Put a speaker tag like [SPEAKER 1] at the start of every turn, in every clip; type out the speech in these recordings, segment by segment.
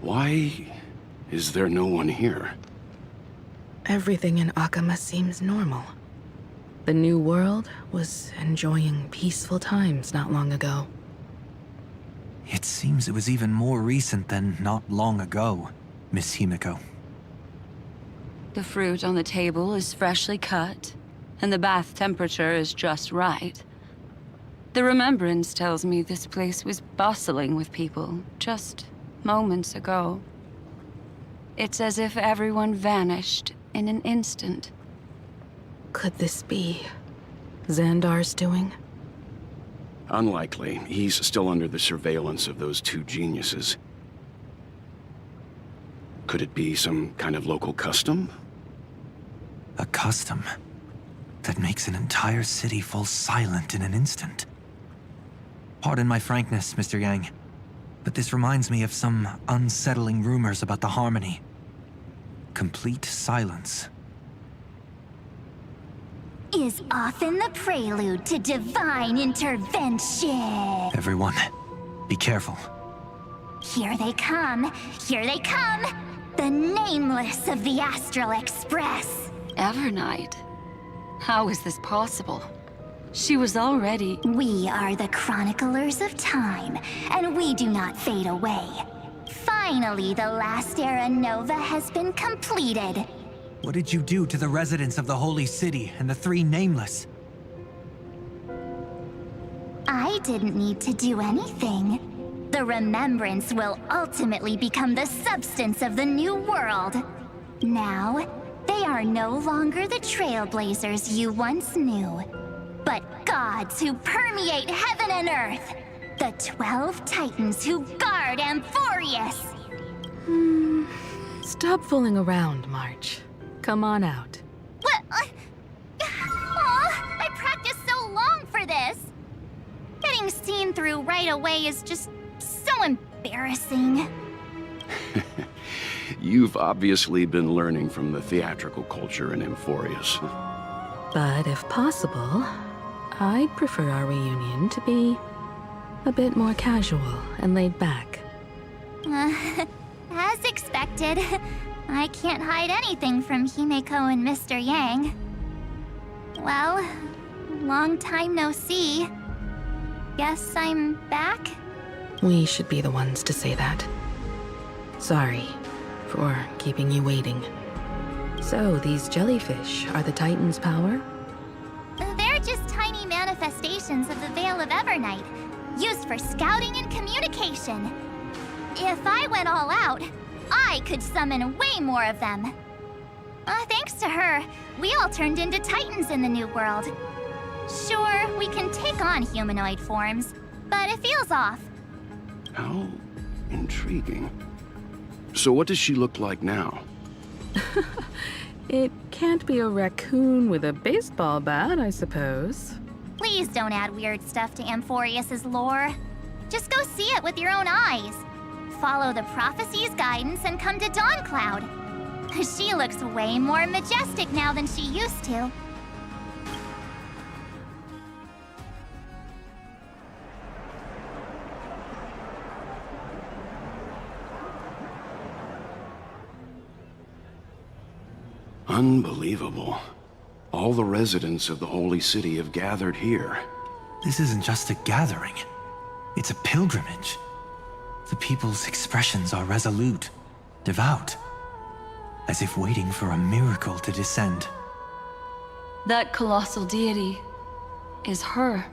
[SPEAKER 1] Why is there no one here?
[SPEAKER 2] Everything in Akama seems normal. The new world was enjoying peaceful times not long ago.
[SPEAKER 3] It seems it was even more recent than not long ago, Miss Himiko.
[SPEAKER 4] The fruit on the table is freshly cut, and the bath temperature is just right. The remembrance tells me this place was bustling with people just moments ago. It's as if everyone vanished in an instant.
[SPEAKER 2] Could this be Xandar's doing?
[SPEAKER 1] Unlikely. He's still under the surveillance of those two geniuses. Could it be some kind of local custom?
[SPEAKER 3] A custom that makes an entire city fall silent in an instant. Pardon my frankness, Mr. Yang, but this reminds me of some unsettling rumors about the Harmony. Complete silence
[SPEAKER 5] is often the prelude to divine intervention.
[SPEAKER 3] Everyone, be careful.
[SPEAKER 5] Here they come! Here they come! The Nameless of the Astral Express!
[SPEAKER 4] Evernight? How is this possible? She was already...
[SPEAKER 5] We are the chroniclers of time, and we do not fade away. Finally, the last era Nova has been completed.
[SPEAKER 3] What did you do to the residents of the Holy City and the three Nameless?
[SPEAKER 5] I didn't need to do anything. The remembrance will ultimately become the substance of the new world. Now, they are no longer the trailblazers you once knew, but gods who permeate heaven and earth. The 12 Titans who guard Amphorius.
[SPEAKER 2] Stop fooling around, March. Come on out.
[SPEAKER 5] What? Aw, I practiced so long for this. Getting seen through right away is just so embarrassing.
[SPEAKER 1] You've obviously been learning from the theatrical culture in Amphorius.
[SPEAKER 2] But if possible, I'd prefer our reunion to be a bit more casual and laid back.
[SPEAKER 5] As expected, I can't hide anything from Himeko and Mr. Yang. Well, long time no see. Guess I'm back?
[SPEAKER 2] We should be the ones to say that. Sorry for keeping you waiting. So, these jellyfish are the Titan's power?
[SPEAKER 5] They're just tiny manifestations of the Veil of Evernight, used for scouting and communication. If I went all out, I could summon way more of them. Thanks to her, we all turned into Titans in the new world. Sure, we can take on humanoid forms, but it feels off.
[SPEAKER 1] How intriguing. So what does she look like now?
[SPEAKER 2] It can't be a raccoon with a baseball bat, I suppose.
[SPEAKER 5] Please don't add weird stuff to Amphorius's lore. Just go see it with your own eyes. Follow the prophecy's guidance and come to Dawncloud. She looks way more majestic now than she used to.
[SPEAKER 1] Unbelievable. All the residents of the Holy City have gathered here.
[SPEAKER 3] This isn't just a gathering. It's a pilgrimage. The people's expressions are resolute, devout, as if waiting for a miracle to descend.
[SPEAKER 4] That colossal deity is her.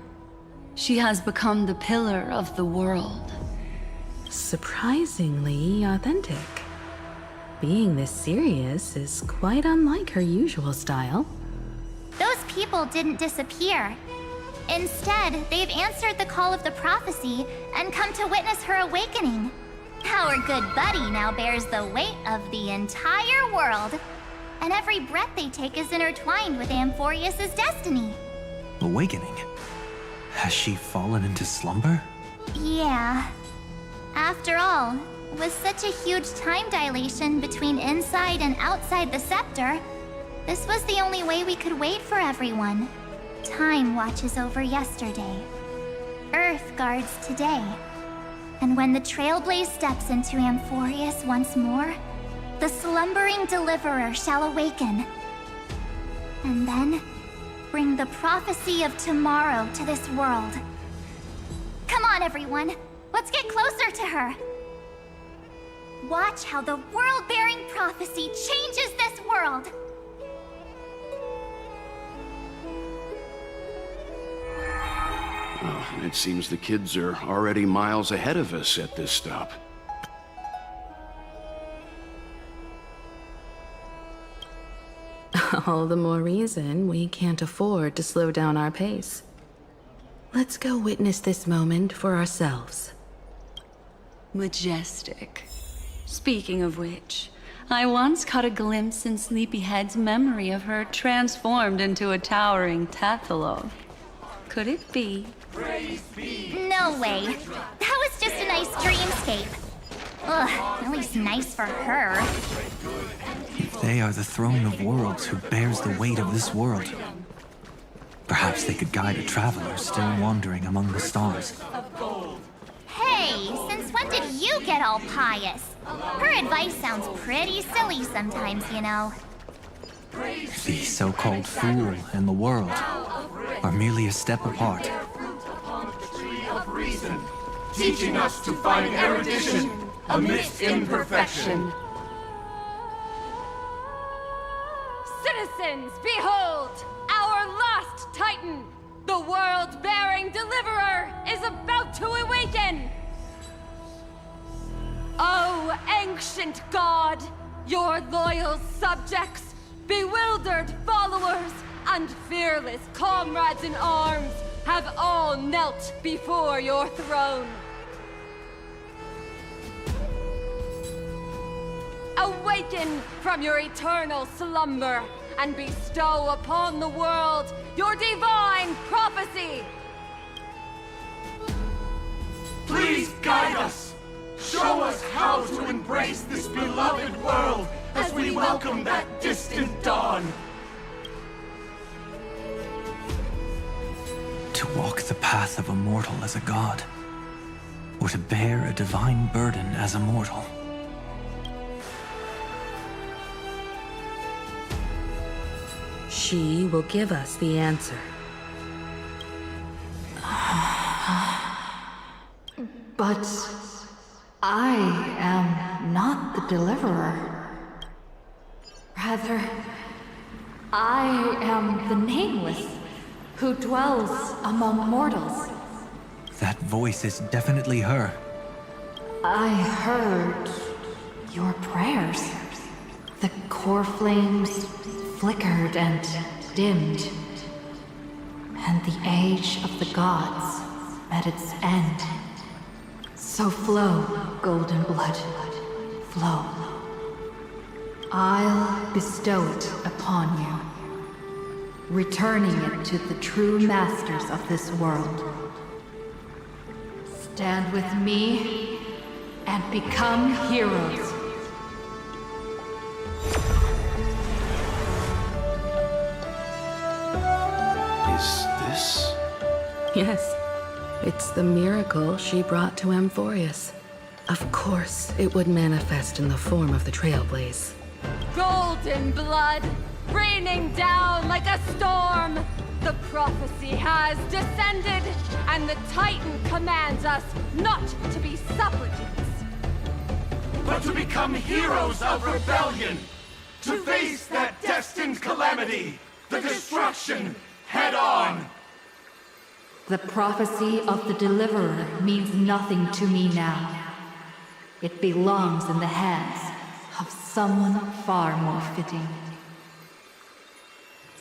[SPEAKER 4] She has become the pillar of the world.
[SPEAKER 2] Surprisingly authentic. Being this serious is quite unlike her usual style.
[SPEAKER 5] Those people didn't disappear. Instead, they've answered the call of the prophecy and come to witness her awakening. Our good buddy now bears the weight of the entire world. And every breath they take is intertwined with Amphorius' destiny.
[SPEAKER 3] Awakening? Has she fallen into slumber?
[SPEAKER 5] Yeah. After all, with such a huge time dilation between inside and outside the scepter, this was the only way we could wait for everyone. Time watches over yesterday. Earth guards today. And when the Trailblaze steps into Amphorius once more, the slumbering Deliverer shall awaken. And then, bring the prophecy of tomorrow to this world. Come on, everyone. Let's get closer to her. Watch how the world-bearing prophecy changes this world.
[SPEAKER 1] Well, it seems the kids are already miles ahead of us at this stop.
[SPEAKER 2] All the more reason we can't afford to slow down our pace. Let's go witness this moment for ourselves.
[SPEAKER 4] Majestic. Speaking of which, I once caught a glimpse in Sleepyhead's memory of her transformed into a towering Tathalov. Could it be?
[SPEAKER 5] No way. That was just a nice dreamscape. Ugh, at least nice for her.
[SPEAKER 3] If they are the throne of worlds who bears the weight of this world, perhaps they could guide a traveler still wandering among the stars.
[SPEAKER 5] Hey, since when did you get all pious? Her advice sounds pretty silly sometimes, you know.
[SPEAKER 3] The so-called fool and the world are merely a step apart.
[SPEAKER 6] Teaching us to find erudition amidst imperfection.
[SPEAKER 7] Citizens, behold! Our last Titan! The world-bearing Deliverer is about to awaken! Oh, ancient God! Your loyal subjects, bewildered followers, and fearless comrades in arms have all knelt before your throne. Awaken from your eternal slumber and bestow upon the world your divine prophecy!
[SPEAKER 6] Please guide us! Show us how to embrace this beloved world as we welcome that distant dawn!
[SPEAKER 3] To walk the path of a mortal as a god, or to bear a divine burden as a mortal.
[SPEAKER 2] She will give us the answer.
[SPEAKER 8] But I am not the Deliverer. Rather, I am the Nameless, who dwells among mortals.
[SPEAKER 3] That voice is definitely her.
[SPEAKER 8] I heard your prayers. The core flames flickered and dimmed, and the age of the gods met its end. So flow, golden blood, flow. I'll bestow it upon you, returning it to the true masters of this world. Stand with me and become heroes.
[SPEAKER 1] Is this?
[SPEAKER 2] Yes, it's the miracle she brought to Amphorius. Of course, it would manifest in the form of the Trailblaze.
[SPEAKER 7] Golden blood, raining down like a storm! The prophecy has descended, and the Titan commands us not to be supplicants,
[SPEAKER 6] But to become heroes of rebellion! To face that destined calamity! The destruction head on!
[SPEAKER 8] The prophecy of the Deliverer means nothing to me now. It belongs in the hands of someone far more fitting.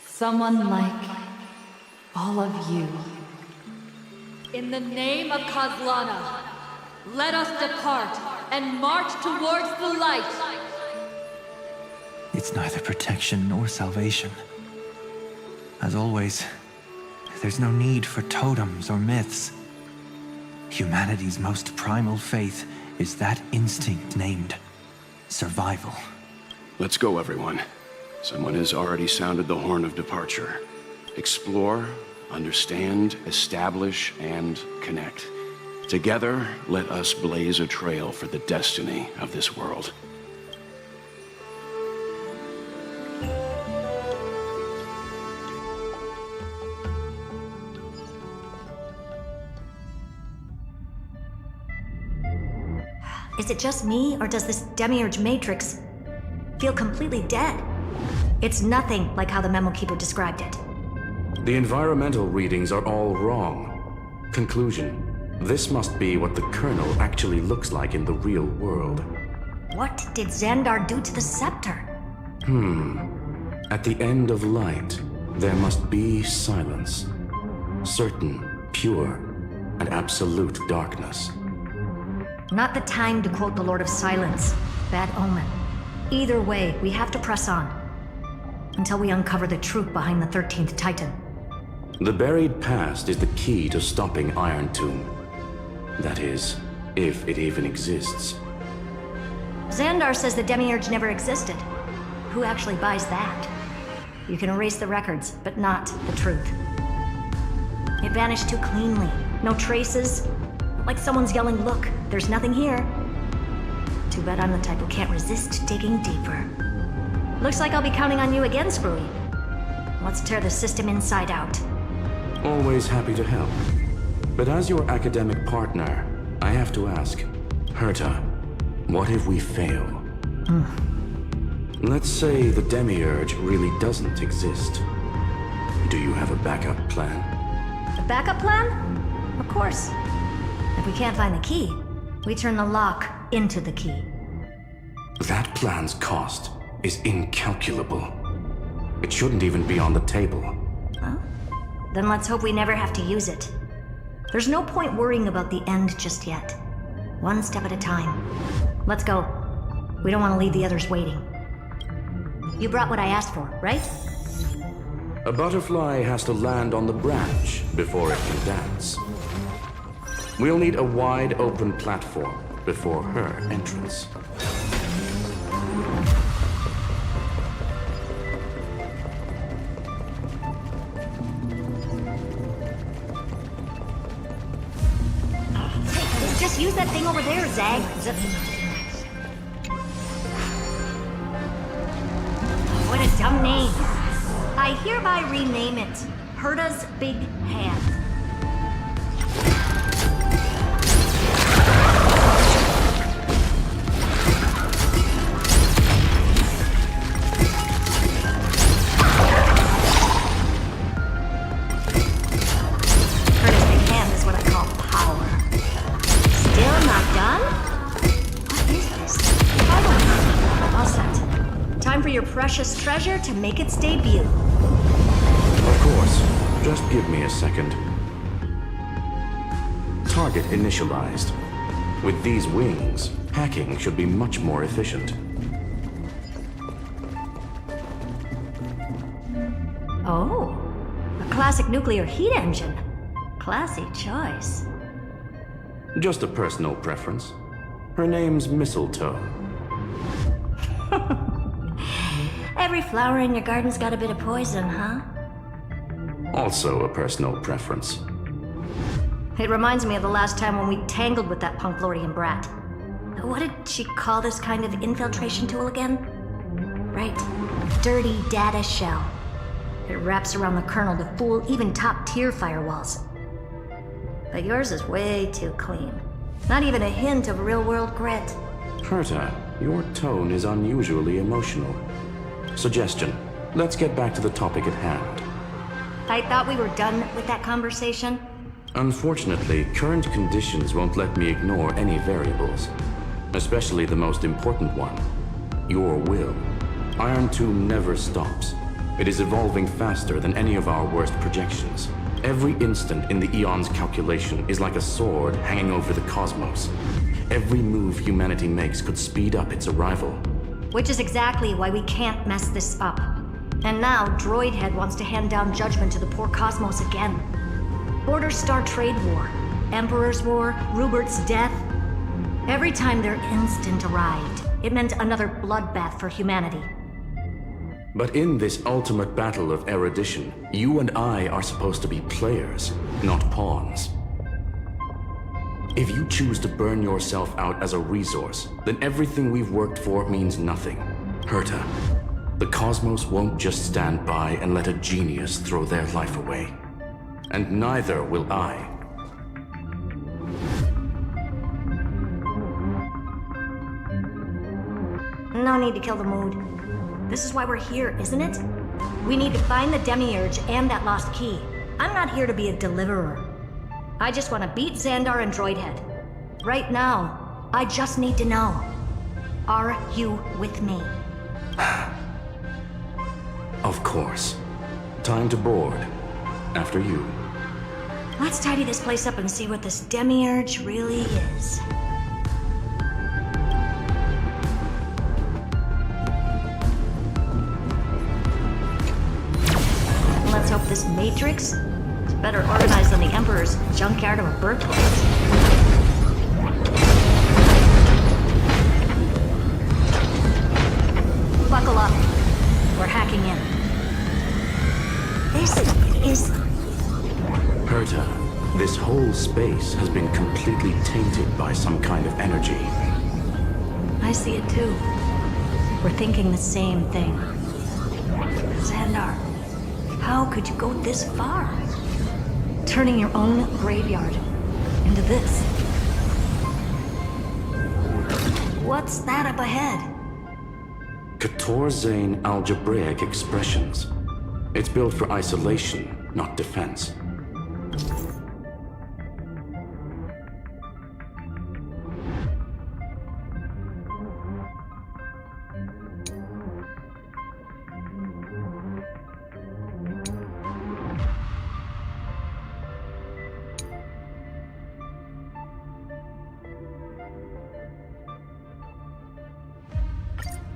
[SPEAKER 8] Someone like all of you. In the name of Kozlana, let us depart and march towards the light.
[SPEAKER 3] It's neither protection nor salvation. As always, there's no need for totems or myths. Humanity's most primal faith is that instinct named survival.
[SPEAKER 1] Let's go, everyone. Someone has already sounded the horn of departure. Explore, understand, establish, and connect. Together, let us blaze a trail for the destiny of this world.
[SPEAKER 9] Is it just me, or does this demiurge matrix feel completely dead? It's nothing like how the memo keeper described it.
[SPEAKER 10] The environmental readings are all wrong. Conclusion. This must be what the kernel actually looks like in the real world.
[SPEAKER 9] What did Xandar do to the scepter?
[SPEAKER 10] At the end of light, there must be silence. Certain, pure, and absolute darkness.
[SPEAKER 9] Not the time to quote the Lord of Silence. Bad omen. Either way, we have to press on. Until we uncover the truth behind the 13th Titan.
[SPEAKER 10] The buried past is the key to stopping Iron Tomb. That is, if it even exists.
[SPEAKER 9] Xandar says the demiurge never existed. Who actually buys that? You can erase the records, but not the truth. It vanished too cleanly. No traces. Like someone's yelling, "Look, there's nothing here." Too bad I'm the type who can't resist digging deeper. Looks like I'll be counting on you again, Screwy. Let's tear the system inside out.
[SPEAKER 10] Always happy to help. But as your academic partner, I have to ask, Herta, what if we fail? Let's say the demiurge really doesn't exist. Do you have a backup plan?
[SPEAKER 9] A backup plan? Of course. If we can't find the key, we turn the lock into the key.
[SPEAKER 10] That plan's cost is incalculable. It shouldn't even be on the table.
[SPEAKER 9] Well, then let's hope we never have to use it. There's no point worrying about the end just yet. One step at a time. Let's go. We don't want to leave the others waiting. You brought what I asked for, right?
[SPEAKER 10] A butterfly has to land on the branch before it can dance. We'll need a wide open platform before her entrance.
[SPEAKER 9] Just use that thing over there, Zag. What a dumb name. I hereby rename it Herta's Big Hand. Herta's Big Hand is what I call power. Still not done? What is this? Finally. All set. Time for your precious treasure to make its debut.
[SPEAKER 10] Of course. Just give me a second. Target initialized. With these wings, hacking should be much more efficient.
[SPEAKER 9] Oh, a classic nuclear heat engine. Classy choice.
[SPEAKER 10] Just a personal preference. Her name's Mistletoe.
[SPEAKER 9] Every flower in your garden's got a bit of poison, huh?
[SPEAKER 10] Also a personal preference.
[SPEAKER 9] It reminds me of the last time when we tangled with that Punklorian brat. What did she call this kind of infiltration tool again? Right, dirty data shell. It wraps around the kernel to fool even top-tier firewalls. But yours is way too clean. Not even a hint of real-world grit.
[SPEAKER 10] Herta, your tone is unusually emotional. Suggestion, let's get back to the topic at hand.
[SPEAKER 9] I thought we were done with that conversation.
[SPEAKER 10] Unfortunately, current conditions won't let me ignore any variables. Especially the most important one, your will. Iron Tomb never stops. It is evolving faster than any of our worst projections. Every instant in the Eon's calculation is like a sword hanging over the cosmos. Every move humanity makes could speed up its arrival.
[SPEAKER 9] Which is exactly why we can't mess this up. And now, Droidhead wants to hand down judgment to the poor cosmos again. Border Star Trade War, Emperor's War, Rupert's death. Every time their instant arrived, it meant another bloodbath for humanity.
[SPEAKER 10] But in this ultimate battle of erudition, you and I are supposed to be players, not pawns. If you choose to burn yourself out as a resource, then everything we've worked for means nothing. Herta, the cosmos won't just stand by and let a genius throw their life away. And neither will I.
[SPEAKER 9] No need to kill the mood. This is why we're here, isn't it? We need to find the demiurge and that lost key. I'm not here to be a deliverer. I just want to beat Xandar and Droidhead. Right now, I just need to know. Are you with me?
[SPEAKER 10] Of course. Time to board. After you.
[SPEAKER 9] Let's tidy this place up and see what this demiurge really is. Let's hope this matrix is better organized than the Emperor's junkyard of a birthplace. Buckle up. We're hacking in. This is...
[SPEAKER 10] Herta, this whole space has been completely tainted by some kind of energy.
[SPEAKER 9] I see it too. We're thinking the same thing. Xandar, how could you go this far? Turning your own graveyard into this. What's that up ahead?
[SPEAKER 10] Katorzane algebraic expressions. It's built for isolation, not defense.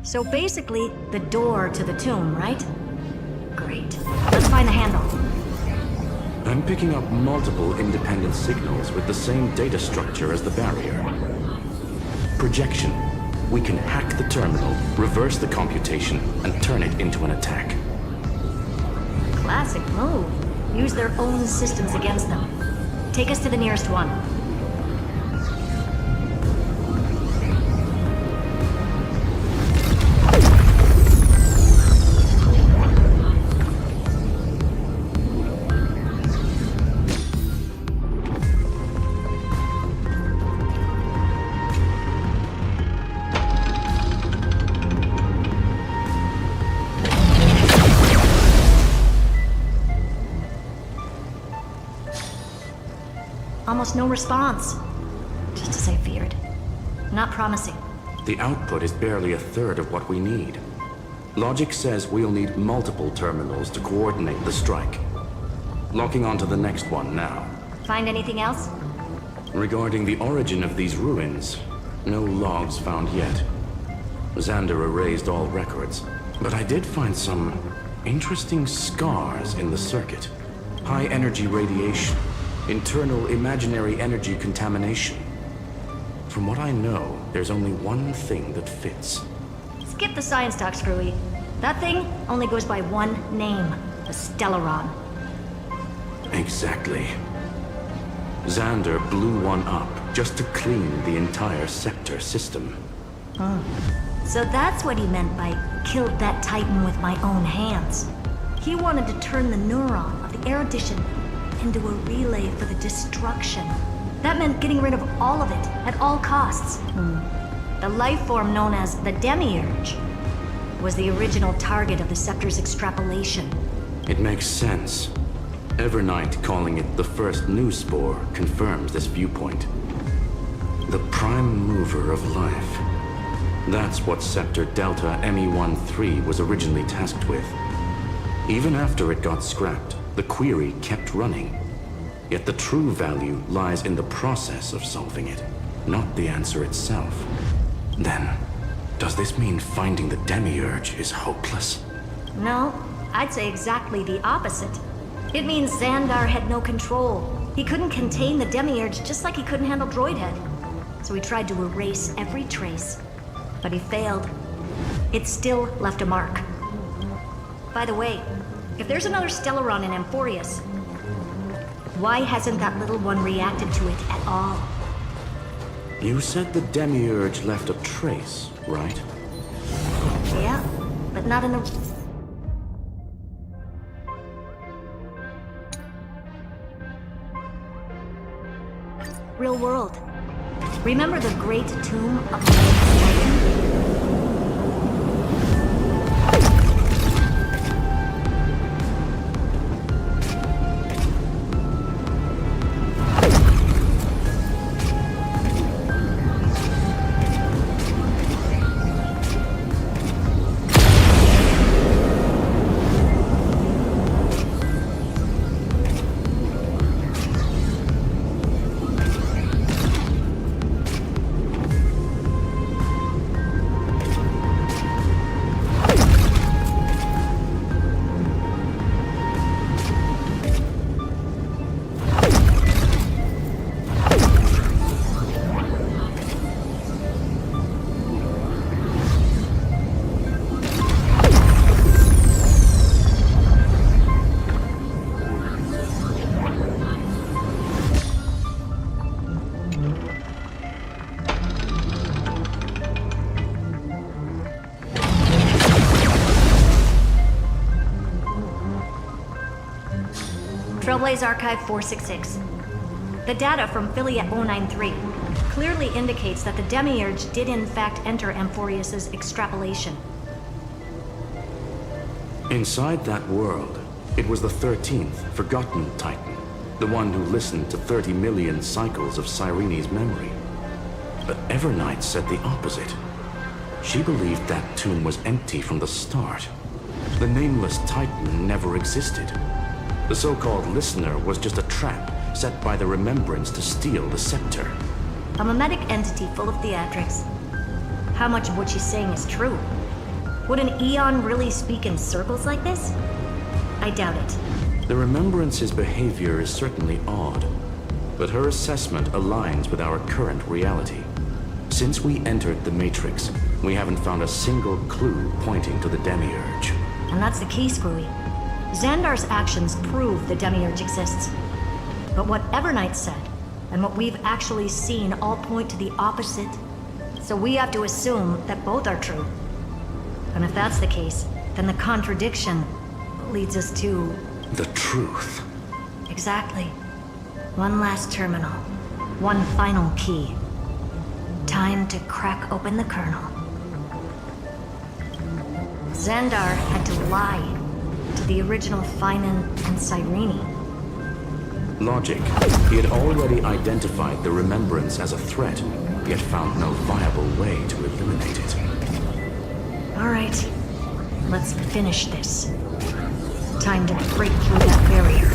[SPEAKER 9] So basically, the door to the tomb, right? Great. Let's find the handle.
[SPEAKER 10] I'm picking up multiple independent signals with the same data structure as the barrier. Projection. We can hack the terminal, reverse the computation, and turn it into an attack.
[SPEAKER 9] Classic move. Use their own systems against them. Take us to the nearest one. Almost no response. Just as I feared. Not promising.
[SPEAKER 10] The output is barely a third of what we need. Logic says we'll need multiple terminals to coordinate the strike. Locking onto the next one now.
[SPEAKER 9] Find anything else?
[SPEAKER 10] Regarding the origin of these ruins, no logs found yet. Xander erased all records, but I did find some interesting scars in the circuit. High energy radiation. Internal imaginary energy contamination. From what I know, there's only one thing that fits.
[SPEAKER 9] Skip the science talk, Screwy. That thing only goes by one name, the Stellaron.
[SPEAKER 10] Exactly. Xander blew one up just to clean the entire sector system.
[SPEAKER 9] So that's what he meant by killed that Titan with my own hands. He wanted to turn the neuron of the erudition into a relay for the destruction. That meant getting rid of all of it, at all costs. The life form known as the Demiurge was the original target of the Scepter's extrapolation.
[SPEAKER 10] It makes sense. Evernight calling it the first new spore confirms this viewpoint. The prime mover of life. That's what Scepter Delta ME-13 was originally tasked with. Even after it got scrapped, the query kept running. Yet the true value lies in the process of solving it, not the answer itself. Then, does this mean finding the Demiurge is hopeless?
[SPEAKER 9] No, I'd say exactly the opposite. It means Xandar had no control. He couldn't contain the Demiurge just like he couldn't handle Droidhead. So he tried to erase every trace. But he failed. It still left a mark. By the way, if there's another Stellaron in Amphorius, why hasn't that little one reacted to it at all?
[SPEAKER 10] You said the demiurge left a trace, right?
[SPEAKER 9] Yeah, but not in the... real world. Remember the great tomb of the Titan? Trailblaze Archive 466. The data from Philly at 093 clearly indicates that the Demiurge did in fact enter Amphorius's extrapolation.
[SPEAKER 10] Inside that world, it was the 13th, forgotten Titan. The one who listened to 30 million cycles of Cyrene's memory. But Evernight said the opposite. She believed that tomb was empty from the start. The nameless Titan never existed. The so-called listener was just a trap set by the Remembrance to steal the scepter.
[SPEAKER 9] A mimetic entity full of theatrics. How much of what she's saying is true? Would an Eon really speak in circles like this? I doubt it.
[SPEAKER 10] The Remembrance's behavior is certainly odd, but her assessment aligns with our current reality. Since we entered the Matrix, we haven't found a single clue pointing to the Demiurge.
[SPEAKER 9] And that's the key, Screwy. Xandar's actions prove the Demiurge exists. But what Evernight said, and what we've actually seen all point to the opposite. So we have to assume that both are true. And if that's the case, then the contradiction leads us to...
[SPEAKER 10] the truth.
[SPEAKER 9] Exactly. One last terminal. One final key. Time to crack open the kernel. Xandar had to lie to the original Finan and Cyrene.
[SPEAKER 10] Logic. He had already identified the Remembrance as a threat, yet found no viable way to eliminate it.
[SPEAKER 9] All right. Let's finish this. Time to break through that barrier.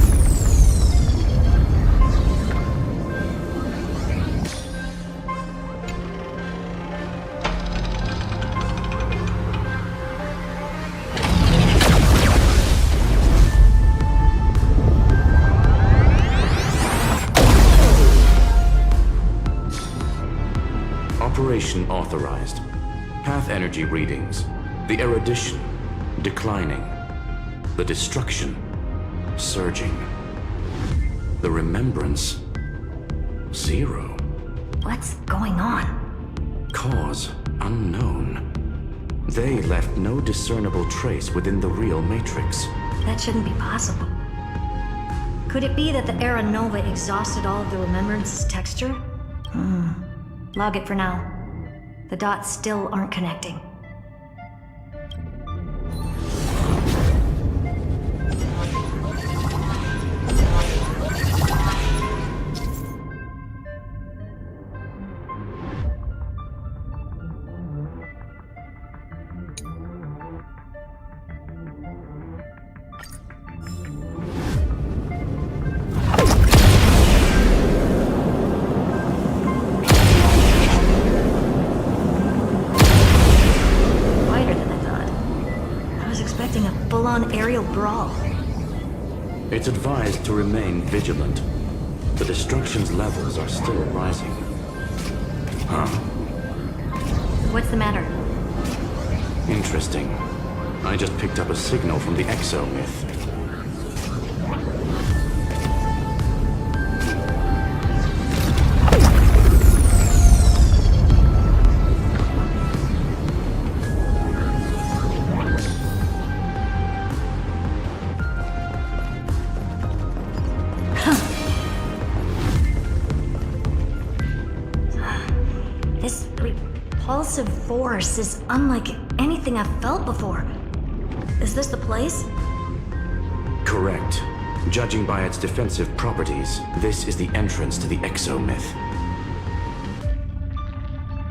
[SPEAKER 10] Operation authorized. Path energy readings. The erudition declining. The destruction surging. The remembrance 0.
[SPEAKER 9] What's going on?
[SPEAKER 10] Cause unknown. They left no discernible trace within the real Matrix.
[SPEAKER 9] That shouldn't be possible. Could it be that the Era Nova exhausted all of the Remembrance's texture? Log it for now. The dots still aren't connecting. Aerial brawl.
[SPEAKER 10] It's advised to remain vigilant. The destruction's levels are still rising. Huh?
[SPEAKER 9] What's the matter?
[SPEAKER 10] Interesting. I just picked up a signal from the exo-myth.
[SPEAKER 9] repulsive force is unlike anything I've felt before. Is this the place?
[SPEAKER 10] Correct. Judging by its defensive properties, this is the entrance to the exomyth.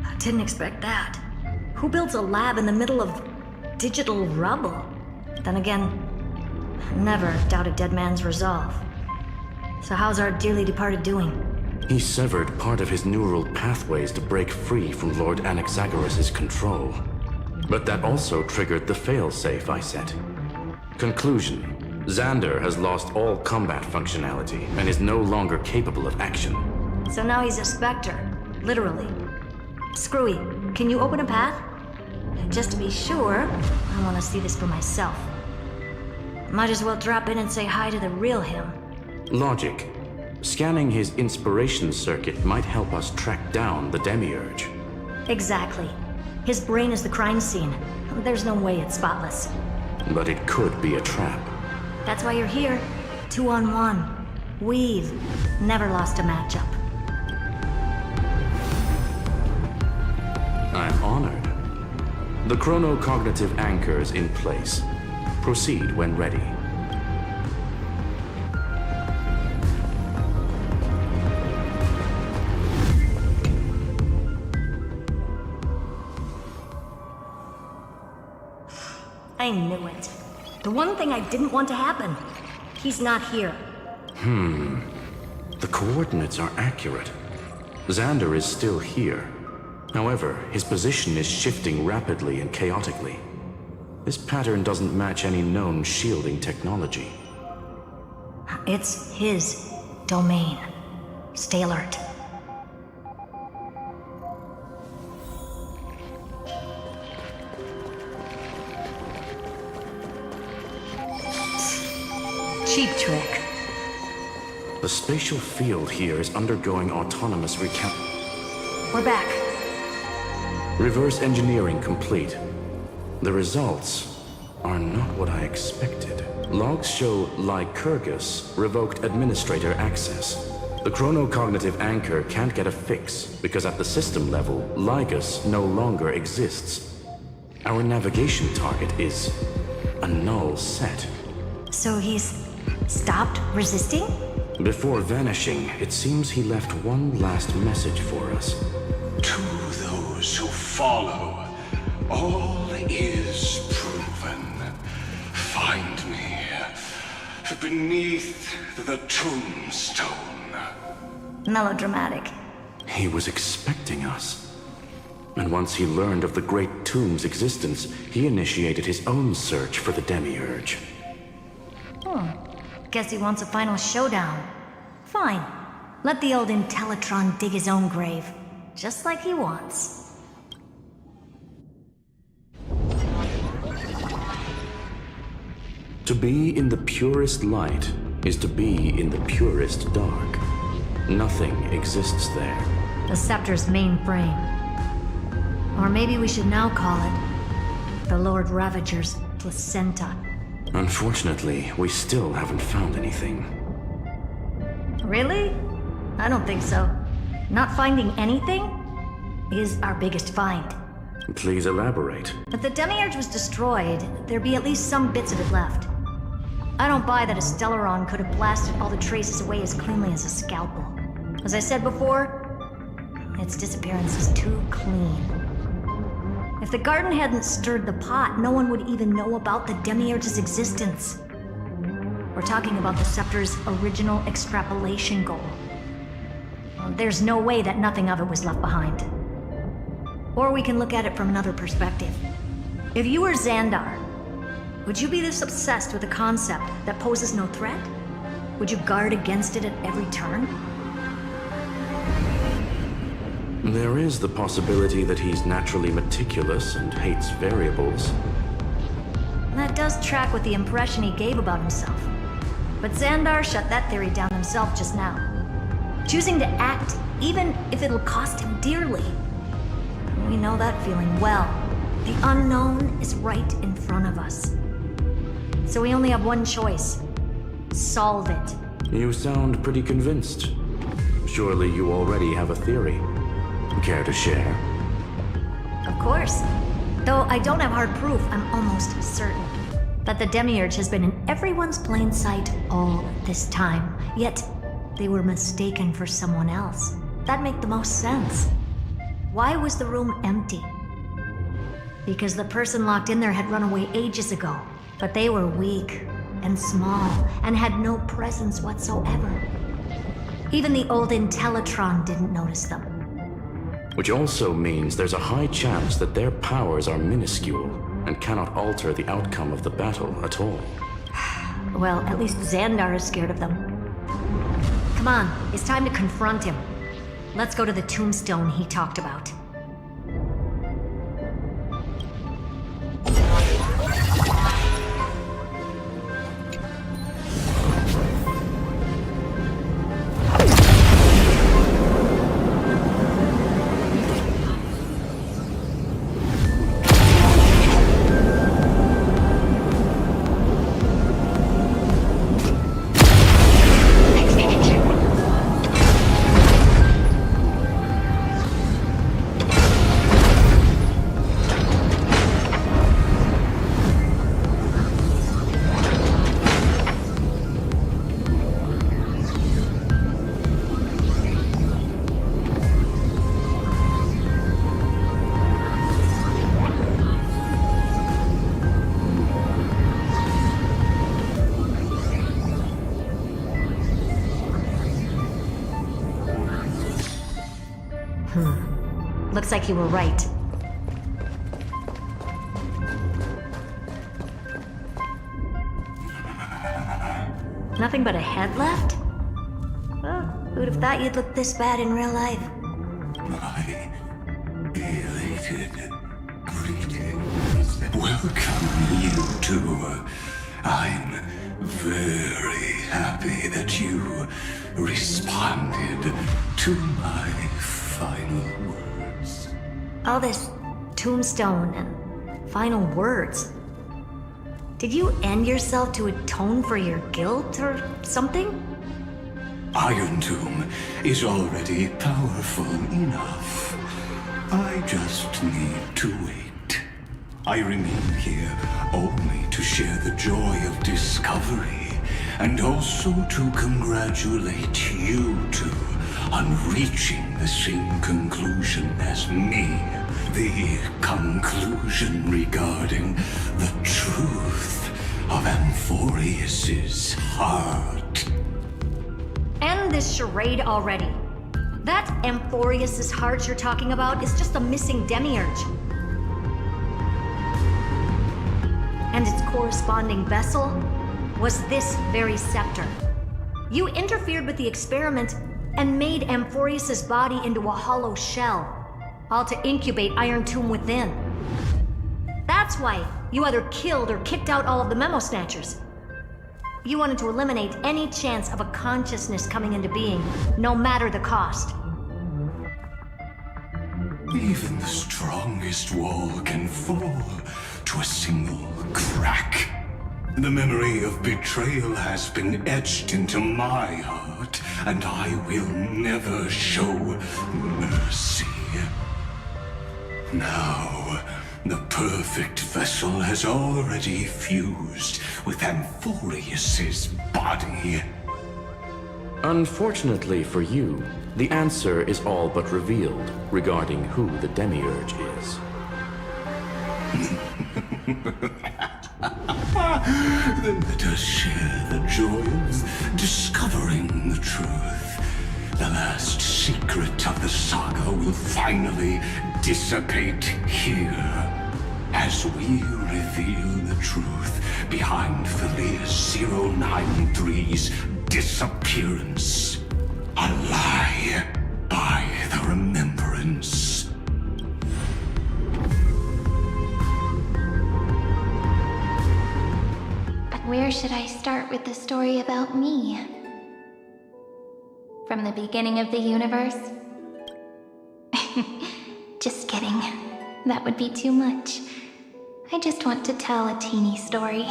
[SPEAKER 9] I didn't expect that. Who builds a lab in the middle of digital rubble? Then again, never doubt a dead man's resolve. So how's our dearly departed doing?
[SPEAKER 10] He severed part of his neural pathways to break free from Lord Anaxagoras' control. But that also triggered the failsafe I set. Conclusion. Xander has lost all combat functionality and is no longer capable of action.
[SPEAKER 9] So now he's a specter, literally. Screwy, can you open a path? Just to be sure, I want to see this for myself. Might as well drop in and say hi to the real him.
[SPEAKER 10] Logic. Scanning his inspiration circuit might help us track down the demiurge.
[SPEAKER 9] Exactly. His brain is the crime scene. There's no way it's spotless.
[SPEAKER 10] But it could be a trap.
[SPEAKER 9] That's why you're here. 2-on-1. We've never lost a matchup.
[SPEAKER 10] I'm honored. The chronocognitive anchor is in place. Proceed when ready.
[SPEAKER 9] I knew it. The one thing I didn't want to happen. He's not here.
[SPEAKER 10] The coordinates are accurate. Xander is still here. However, his position is shifting rapidly and chaotically. This pattern doesn't match any known shielding technology.
[SPEAKER 9] It's his domain. Stay alert. Cheap trick.
[SPEAKER 10] The spatial field here is undergoing autonomous recount.
[SPEAKER 9] We're back.
[SPEAKER 10] Reverse engineering complete. The results are not what I expected. Logs show Lycurgus revoked administrator access. The chronocognitive anchor can't get a fix because at the system level, Lygus no longer exists. Our navigation target is a null set.
[SPEAKER 9] So he's stopped resisting?
[SPEAKER 10] Before vanishing, it seems he left one last message for us.
[SPEAKER 6] To those who follow, all is proven. Find me beneath the tombstone.
[SPEAKER 9] Melodramatic.
[SPEAKER 10] He was expecting us. And once he learned of the Great Tomb's existence, he initiated his own search for the demiurge.
[SPEAKER 9] Guess he wants a final showdown. Fine. Let the old Intellitron dig his own grave. Just like he wants.
[SPEAKER 10] To be in the purest light is to be in the purest dark. Nothing exists there.
[SPEAKER 9] The Scepter's mainframe. Or maybe we should now call it the Lord Ravager's placenta.
[SPEAKER 10] Unfortunately, we still haven't found anything.
[SPEAKER 9] Really? I don't think so. Not finding anything is our biggest find.
[SPEAKER 10] Please elaborate.
[SPEAKER 9] If the Demiurge was destroyed, there'd be at least some bits of it left. I don't buy that a Stellaron could have blasted all the traces away as cleanly as a scalpel. As I said before, its disappearance is too clean. If the garden hadn't stirred the pot, no one would even know about the Demiurge's existence. We're talking about the Scepter's original extrapolation goal. There's no way that nothing of it was left behind. Or we can look at it from another perspective. If you were Xandar, would you be this obsessed with a concept that poses no threat? Would you guard against it at every turn?
[SPEAKER 10] There is the possibility that he's naturally meticulous and hates variables.
[SPEAKER 9] That does track with the impression he gave about himself. But Xandar shut that theory down himself just now. Choosing to act, even if it'll cost him dearly. We know that feeling well. The unknown is right in front of us. So we only have one choice. Solve it.
[SPEAKER 10] You sound pretty convinced. Surely you already have a theory. Care to share?
[SPEAKER 9] Of course. Though I don't have hard proof, I'm almost certain that the demiurge has been in everyone's plain sight all this time. Yet, they were mistaken for someone else. That'd make the most sense. Why was the room empty? Because the person locked in there had run away ages ago. But they were weak and small and had no presence whatsoever. Even the old Intellitron didn't notice them.
[SPEAKER 10] Which also means there's a high chance that their powers are minuscule and cannot alter the outcome of the battle at all.
[SPEAKER 9] Well, at least Xandar is scared of them. Come on, it's time to confront him. Let's go to the tombstone he talked about. Looks like you were right. Nothing but a head left? Well, who'd have thought you'd look this bad in real life?
[SPEAKER 6] My elated greetings. Welcome, you two. I'm very happy that you responded to my final words.
[SPEAKER 9] All this tombstone and final words. Did you end yourself to atone for your guilt or something?
[SPEAKER 6] Iron Tomb is already powerful enough. I just need to wait. I remain here only to share the joy of discovery and also to congratulate you two on reaching the same conclusion as me. The conclusion regarding the truth of Amphorius's heart.
[SPEAKER 9] End this charade already. That Amphorius's heart you're talking about is just a missing demiurge. And its corresponding vessel was this very scepter. You interfered with the experiment and made Amphorius's body into a hollow shell, all to incubate Iron Tomb within. That's why you either killed or kicked out all of the Memo Snatchers. You wanted to eliminate any chance of a consciousness coming into being, no matter the cost.
[SPEAKER 6] Even the strongest wall can fall to a single crack. The memory of betrayal has been etched into my heart, and I will never show mercy. Now, the perfect vessel has already fused with Amphorius's body.
[SPEAKER 10] Unfortunately for you, the answer is all but revealed regarding who the demiurge is.
[SPEAKER 6] Then let us share the joy of discovering the truth. The last secret of the saga will finally dissipate here as we reveal the truth behind Filius 093's disappearance. A lie by the remembrance.
[SPEAKER 5] Where should I start with the story about me? From the beginning of the universe? Just kidding. That would be too much. I just want to tell a teeny story.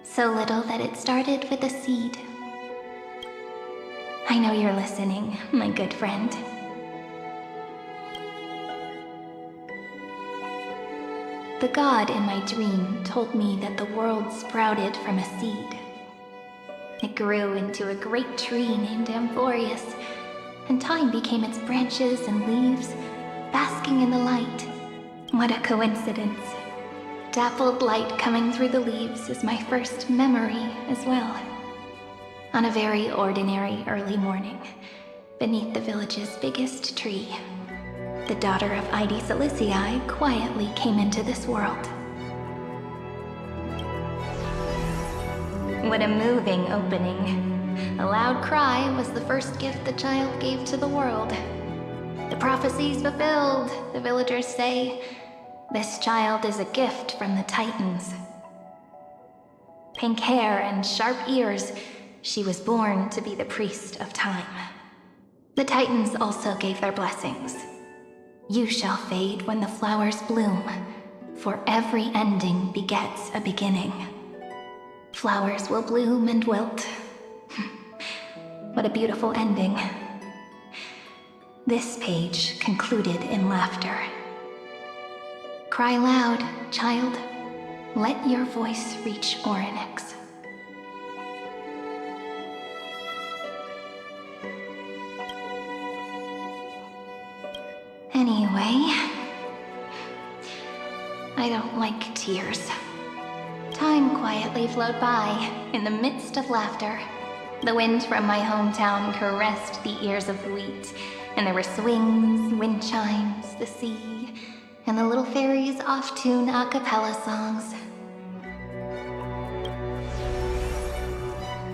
[SPEAKER 5] So little that it started with a seed. I know you're listening, my good friend. The god in my dream told me that the world sprouted from a seed. It grew into a great tree named Amphorius, and time became its branches and leaves, basking in the light. What a coincidence. Dappled light coming through the leaves is my first memory as well. On a very ordinary early morning, beneath the village's biggest tree, the daughter of Ide Silicii quietly came into this world. What a moving opening. A loud cry was the first gift the child gave to the world. The prophecy's fulfilled, the villagers say. This child is a gift from the Titans. Pink hair and sharp ears, she was born to be the priest of time. The Titans also gave their blessings. You shall fade when the flowers bloom, for every ending begets a beginning. Flowers will bloom and wilt. What a beautiful ending. This page concluded in laughter. Cry loud, child. Let your voice reach Orynyx. Anyway, I don't like tears. Time quietly flowed by, in the midst of laughter. The wind from my hometown caressed the ears of the wheat, and there were swings, wind chimes, the sea, and the little fairies off-tune a cappella songs.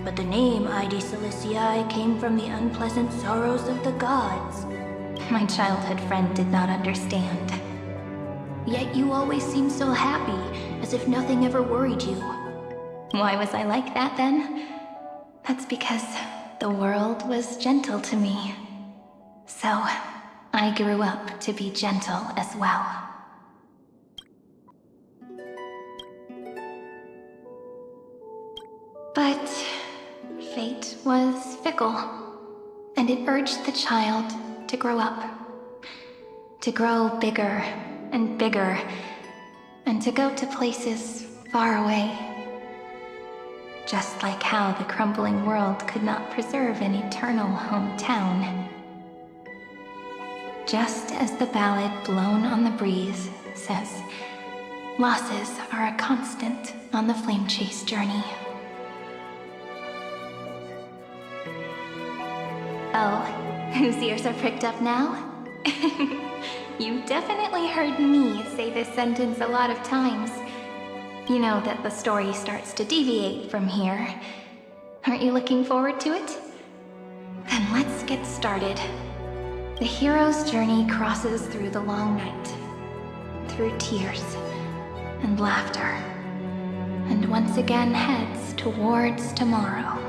[SPEAKER 5] But the name Ide Silicii came from the unpleasant sorrows of the gods. My childhood friend did not understand. Yet you always seemed so happy, as if nothing ever worried you. Why was I like that then? That's because the world was gentle to me. So, I grew up to be gentle as well. But fate was fickle, and it urged the child to grow up. To grow bigger and bigger, and to go to places far away. Just like how the crumbling world could not preserve an eternal hometown. Just as the ballad blown on the breeze says, losses are a constant on the flame chase journey. Oh, whose ears are pricked up now? You've definitely heard me say this sentence a lot of times. You know that the story starts to deviate from here. Aren't you looking forward to it? Then let's get started. The hero's journey crosses through the long night, through tears and laughter, and once again heads towards tomorrow.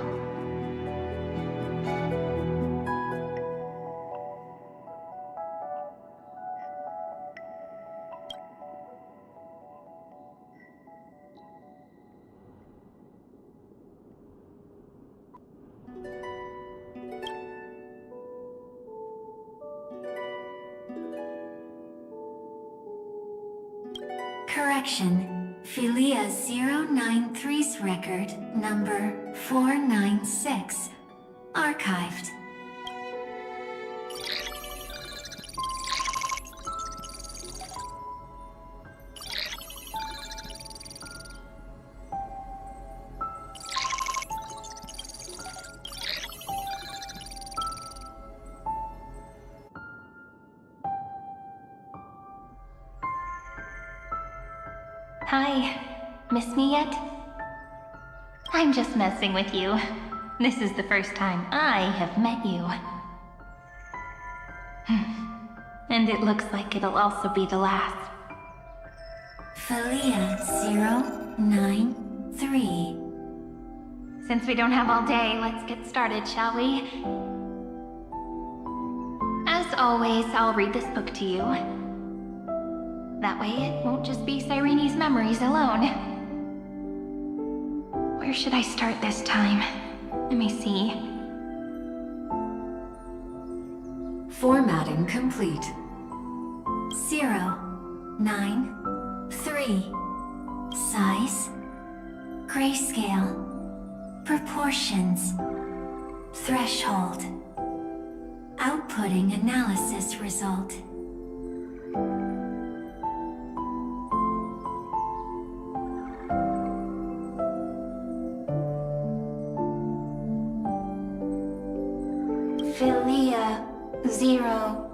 [SPEAKER 11] Correction. Philia 093's record, number 496. Archived.
[SPEAKER 5] Hi. Miss me yet? I'm just messing with you. This is the first time I have met you. And it looks like it'll also be the last.
[SPEAKER 11] Philia 093.
[SPEAKER 5] Since we don't have all day, let's get started, shall we? As always, I'll read this book to you. That way it won't just be Cyrene's memories alone. Where should I start this time? Let me see.
[SPEAKER 11] Formatting complete. 093. 3. Size, grayscale, proportions, threshold, outputting analysis result. Philia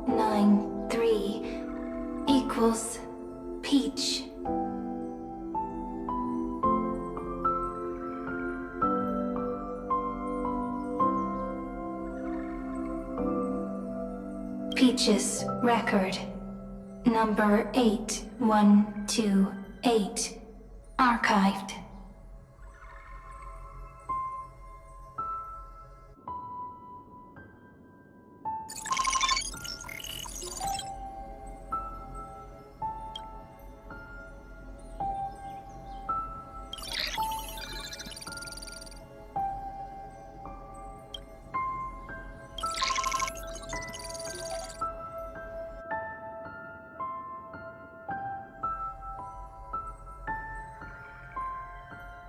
[SPEAKER 11] 093 equals peach. Peach's record, number 8128, archived.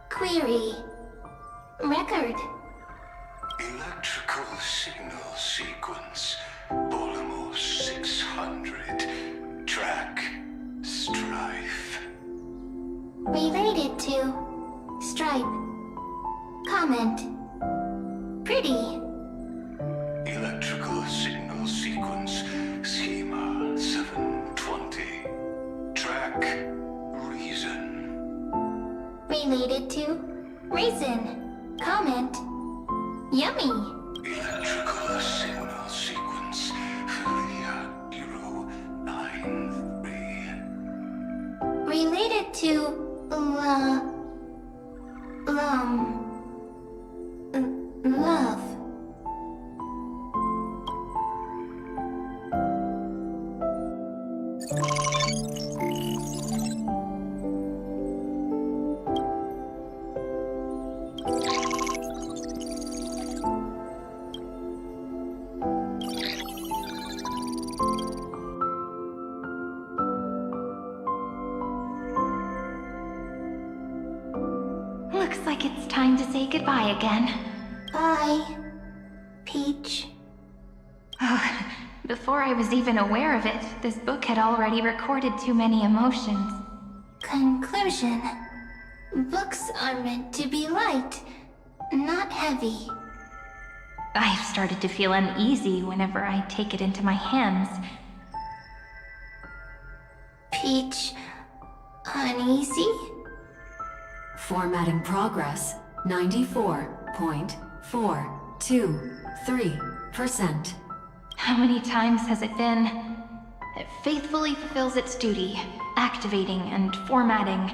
[SPEAKER 11] Query. Record.
[SPEAKER 6] Electrical signal sequence. Polymorph 600. Track. Strife.
[SPEAKER 11] Related to stripe. Comment. Pretty.
[SPEAKER 6] Electrical signal sequence. Schema 720. Track. Reason.
[SPEAKER 11] Related to raisin. Comment. Yummy.
[SPEAKER 6] Electrical signal sequence. Philia 093.
[SPEAKER 11] Related to love. Looks like it's time to say goodbye again. Bye, Peach. Before I was even aware of it, this book had already recorded too many emotions. Conclusion. Books are meant to be light, not heavy. I've started to feel uneasy whenever I take it into my hands. Peach, uneasy?
[SPEAKER 12] Formatting progress, 94.423%.
[SPEAKER 11] How many times has it been? It faithfully fulfills its duty, activating and formatting.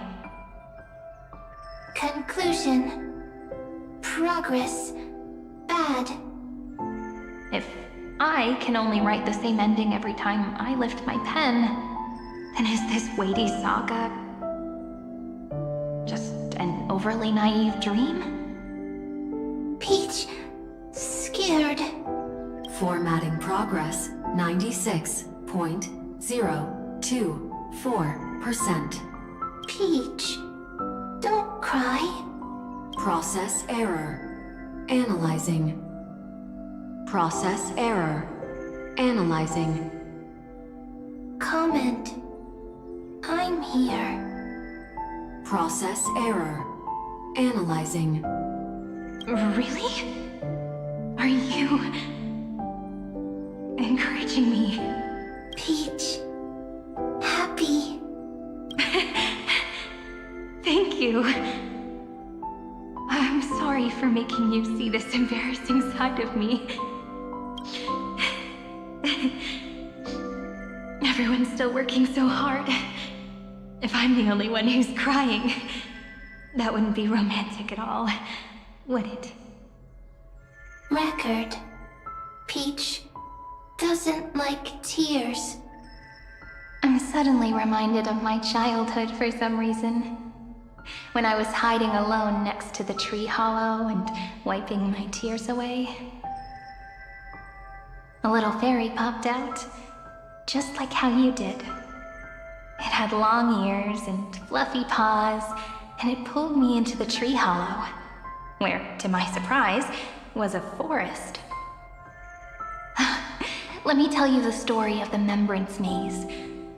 [SPEAKER 11] Conclusion. Progress. Bad. If I can only write the same ending every time I lift my pen, then is this weighty saga just an overly naive dream? Peach, scared.
[SPEAKER 12] Formatting progress, 96.024%.
[SPEAKER 11] Peach, don't cry.
[SPEAKER 12] Process error. Analyzing. Process error. Analyzing.
[SPEAKER 11] Comment. I'm here.
[SPEAKER 12] Process error. Analyzing.
[SPEAKER 11] Really? Are you encouraging me? Peach. Happy. Thank you. I'm sorry for making you see this embarrassing side of me. Everyone's still working so hard. If I'm the only one who's crying, that wouldn't be romantic at all, would it? Record. Peach doesn't like tears. I'm suddenly reminded of my childhood for some reason. When I was hiding alone next to the tree hollow and wiping my tears away. A little fairy popped out, just like how you did. It had long ears and fluffy paws, and it pulled me into the tree hollow, where, to my surprise, was a forest. Let me tell you the story of the Membrance Maze.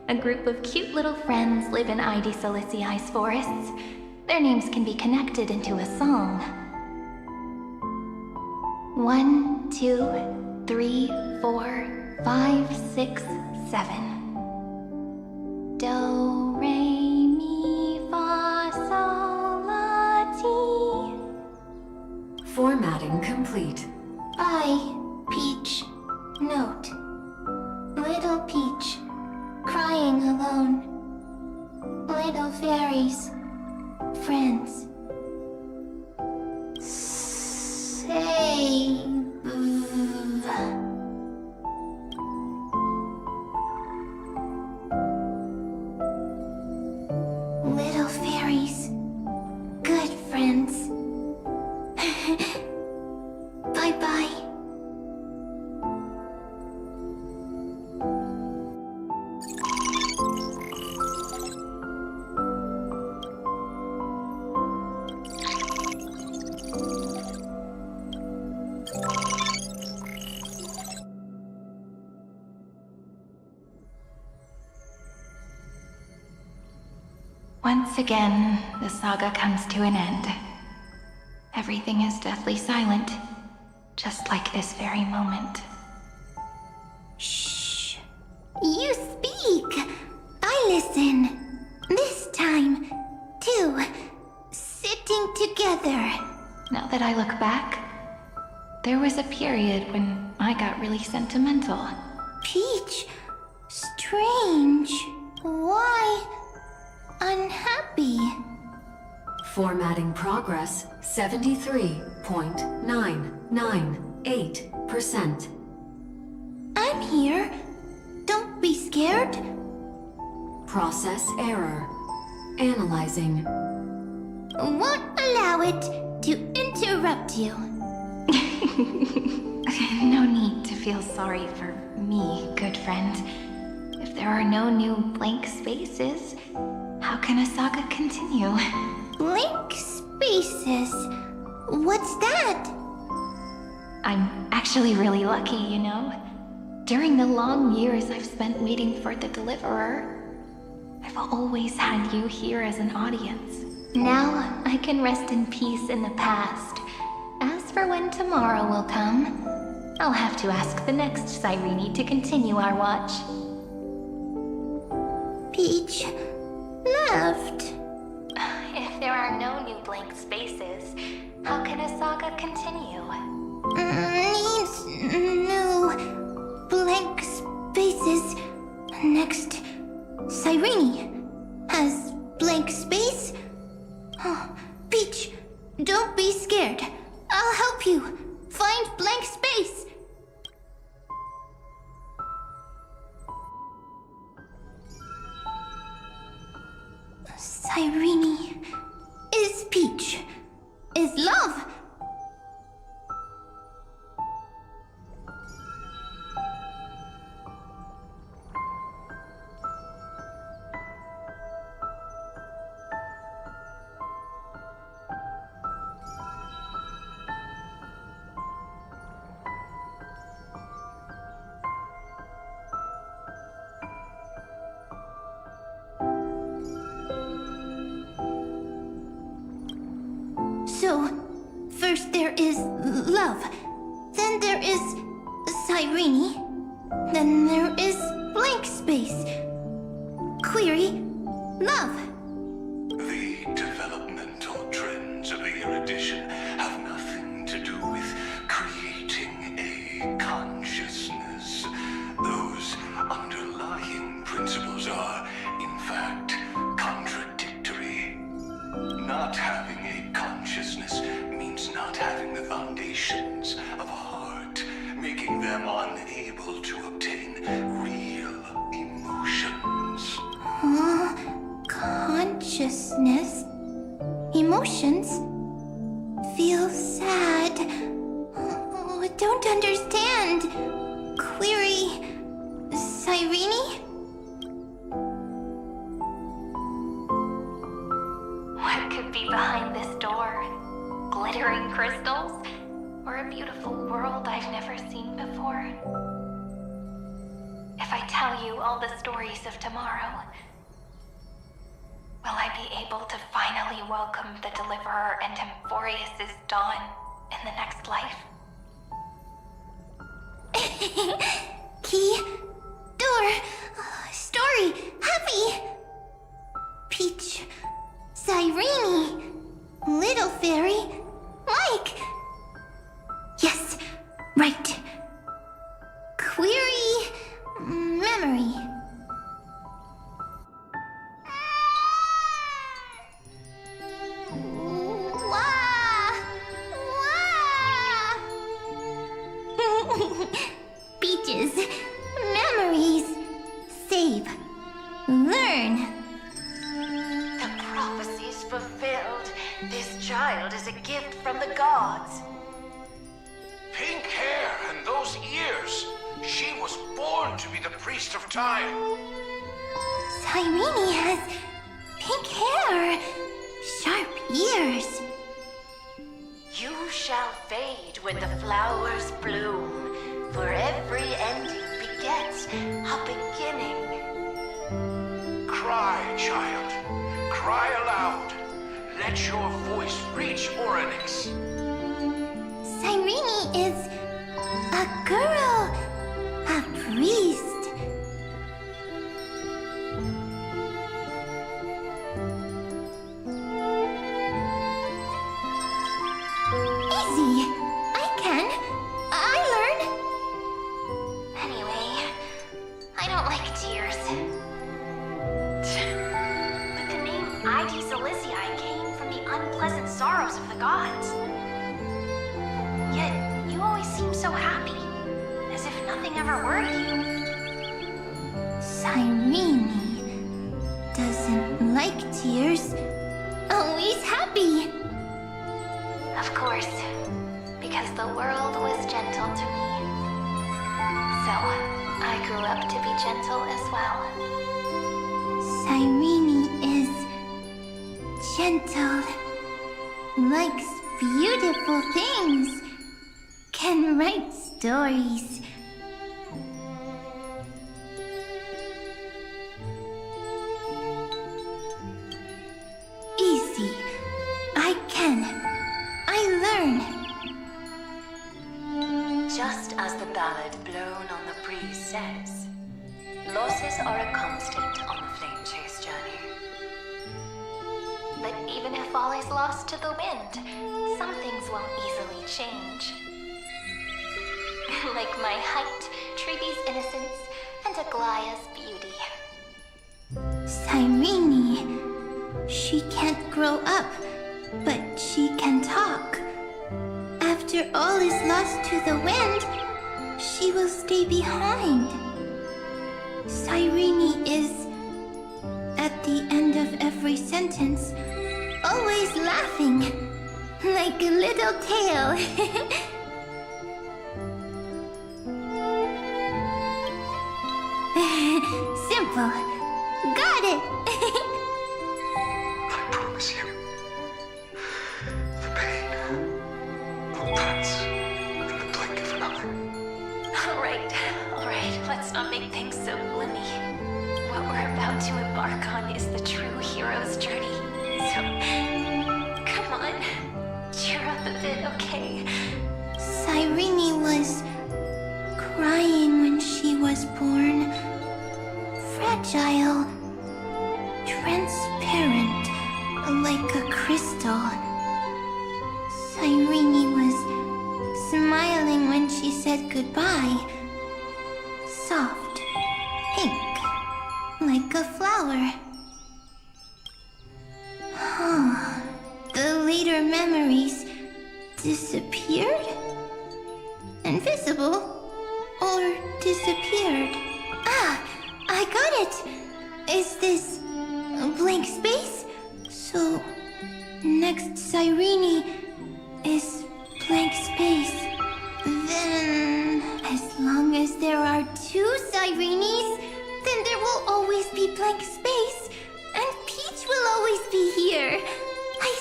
[SPEAKER 11] A group of cute little friends live in ID Silicii's forests. Their names can be connected into a song. 1, 2, 3, 4, 5, 6, 7. Do, re, mi, fa, sol, la, ti.
[SPEAKER 12] Formatting complete.
[SPEAKER 11] I, Peach. Note. Little Peach. Crying alone. Little fairies. Friends. Save. Little fairies. Good friends. Bye-bye. Once again, the saga comes to an end. Everything is deathly silent, just like this very moment. Shh. You speak. I listen. This time, too. Sitting together. Now that I look back, there was a period when I got really sentimental. Peach, strange. Why unhappy?
[SPEAKER 12] Formatting progress 73.998%.
[SPEAKER 11] I'm here. Don't be scared.
[SPEAKER 12] Process error. Analyzing.
[SPEAKER 11] Won't allow it to interrupt you. No need to feel sorry for me, good friend. If there are no new blank spaces, how can a saga continue? Blank spaces? What's that? I'm actually really lucky, you know. During the long years I've spent waiting for the Deliverer, I've always had you here as an audience. Now I can rest in peace in the past. As for when tomorrow will come, I'll have to ask the next Cyrene to continue our watch. Peach left. If there are no new blank spaces, how can a saga continue? Needs new blank spaces. Next, Cyrene has blank space. Oh, Peach, don't be scared. I'll help you find blank space. Cyrene is Peach, is love. So, first there is love, then there is Cyrene, then there is blank space. Query, love.
[SPEAKER 6] The developmental trends of the erudition have nothing to do with creating a consciousness. Those underlying principles are, in fact, contradictory. Not having a consciousness means not having the foundations of a heart, making them unable to obtain real emotions.
[SPEAKER 11] Consciousness? Emotions? Feel sad? Oh, don't understand. Query, Cyrene? could be behind this door? Glittering crystals? Or a beautiful world I've never seen before? If I tell you all the stories of tomorrow, will I be able to finally welcome the Deliverer and Emphorius' dawn in the next life?
[SPEAKER 5] Key, door, story, happy. Peach, Cyrene, little fairy, Mike. Yes, right. Query, memory. Peaches, memories, save, learn.
[SPEAKER 13] The prophecy's fulfilled. This child is a gift from the gods.
[SPEAKER 14] Pink hair and those ears. She was born to be the priest of time.
[SPEAKER 5] Cyrene has pink hair, sharp ears.
[SPEAKER 13] You shall fade when the flowers bloom, for every ending begets a beginning.
[SPEAKER 14] Cry, child. Cry aloud. Let your voice reach Oryx.
[SPEAKER 5] Cyrene is a girl, a priest. Easy. I can. I learn.
[SPEAKER 11] Anyway, I don't like tears. But the name ID Silizii came from the unpleasant sorrows of the gods. Yet, you always seem so happy, as if nothing ever worried you.
[SPEAKER 5] Cyrene doesn't like tears. Always happy.
[SPEAKER 11] Of course, because the world was gentle to me. So, I grew up to be gentle as well.
[SPEAKER 5] Cyrene is gentle, likes beautiful things, can write stories. Easy. I can. I learn.
[SPEAKER 13] Just as the ballad blown on the breeze says, losses are a constant on the flame chase journey.
[SPEAKER 11] But even if all is lost to the wind, some things won't easily change. Like my height, Treeby's innocence, and Aglaya's beauty.
[SPEAKER 5] Cyrene. She can't grow up, but she can talk. After all is lost to the wind, she will stay behind. Cyrene is, at the end of every sentence, always laughing, like a little tail. Simple. Got it.
[SPEAKER 14] I promise you. The pain will pass in the blink of an eye.
[SPEAKER 11] All right, let's not make things so gloomy. What we're about to embark on is the true hero's journey. So, come on, cheer up a bit, okay?
[SPEAKER 5] Cyrene was crying when she was born. Fragile, transparent, like a crystal. Cyrene was smiling when she said goodbye. Soft, pink, like a flower. The later memories disappeared? Invisible? Or disappeared? Ah, I got it! Is this a blank space? So, next Cyrene is blank space. Then, as long as there are two Cyrenes, then there will always be blank space, and Peach will always be here. I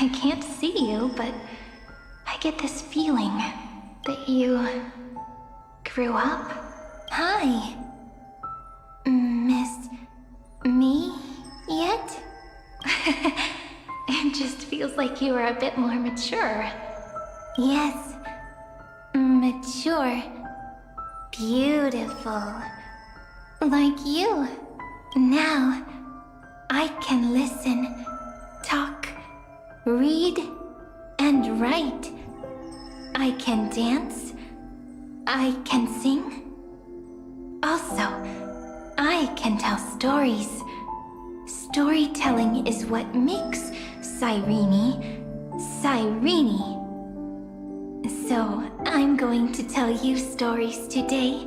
[SPEAKER 11] I can't see you, but I get this feeling that you grew up. Hi. Miss me yet? It just feels like you are a bit more mature. Yes. Mature. Beautiful. Like you. Now, I can listen, talk, read, and write. I can dance. I can sing. Also, I can tell stories. Storytelling is what makes Cyrene, Cyrene. So, I'm going to tell you stories today.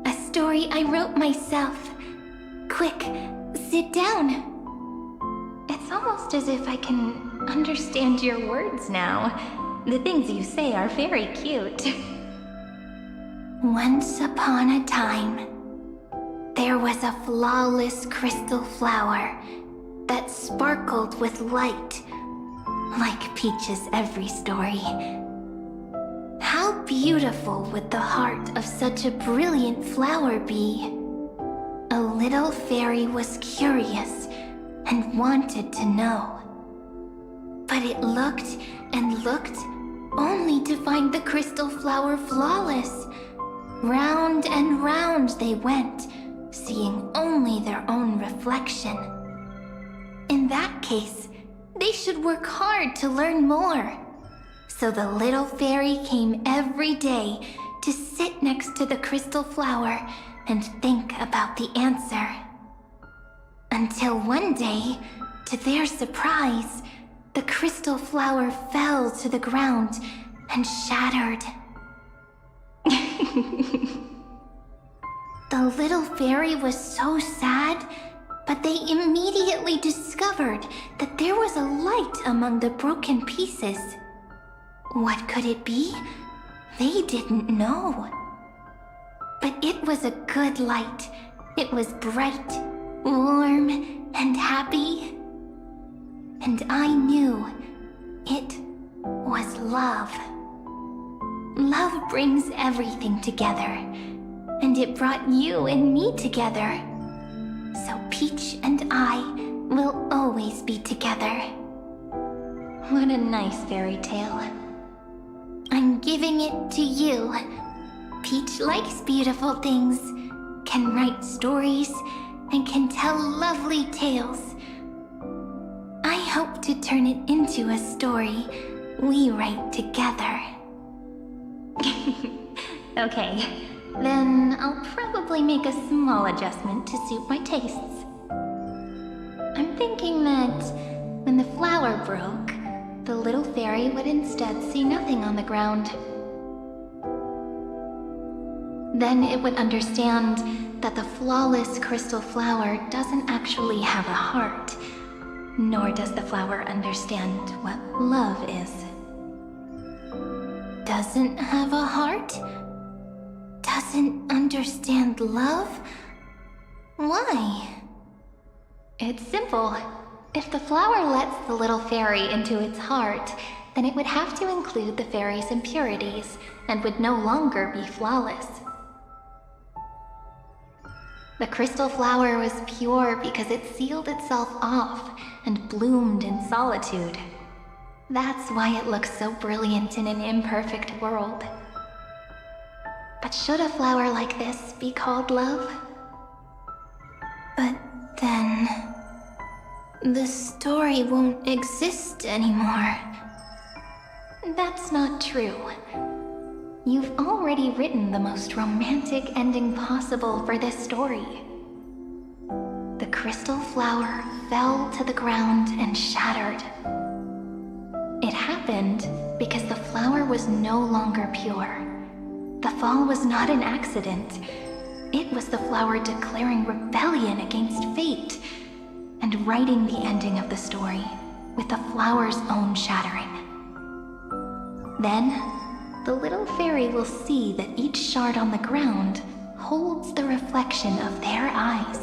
[SPEAKER 11] A story I wrote myself. Quick, sit down. It's almost as if I can understand your words now. The things you say are very cute. Once upon a time, there was a flawless crystal flower that sparkled with light, like Peach's every story. How beautiful would the heart of such a brilliant flower be? A little fairy was curious and wanted to know. But it looked and looked only to find the crystal flower flawless. Round and round they went, seeing only their own reflection. In that case, they should work hard to learn more. So the little fairy came every day to sit next to the crystal flower and think about the answer. Until one day, to their surprise, the crystal flower fell to the ground and shattered. The little fairy was so sad, but they immediately discovered that there was a light among the broken pieces. What could it be? They didn't know. But it was a good light. It was bright, warm, and happy. And I knew it was love. Love brings everything together. And it brought you and me together. So Peach and I will always be together. What a nice fairy tale. I'm giving it to you. Peach likes beautiful things, can write stories, and can tell lovely tales. I hope to turn it into a story we write together. Okay, then I'll probably make a small adjustment to suit my tastes. I'm thinking that when the flower broke, the little fairy would instead see nothing on the ground. Then it would understand that the flawless crystal flower doesn't actually have a heart, nor does the flower understand what love is. Doesn't have a heart? Doesn't understand love? Why? It's simple. If the flower lets the little fairy into its heart, then it would have to include the fairy's impurities and would no longer be flawless. The crystal flower was pure because it sealed itself off and bloomed in solitude. That's why it looks so brilliant in an imperfect world. But should a flower like this be called love? But then the story won't exist anymore. That's not true. You've already written the most romantic ending possible for this story. The crystal flower fell to the ground and shattered. It happened because the flower was no longer pure. The fall was not an accident. It was the flower declaring rebellion against fate and writing the ending of the story with the flower's own shattering. Then, the little fairy will see that each shard on the ground holds the reflection of their eyes.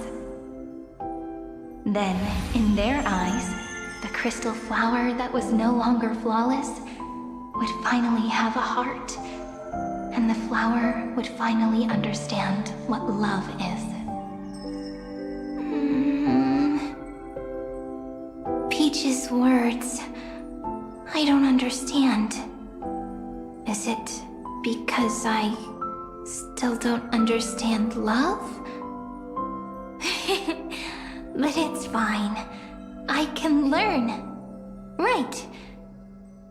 [SPEAKER 11] Then, in their eyes, the crystal flower that was no longer flawless would finally have a heart, and the flower would finally understand what love is. Peach's words, I don't understand. Is it because I still don't understand love? But it's fine. I can learn. Right.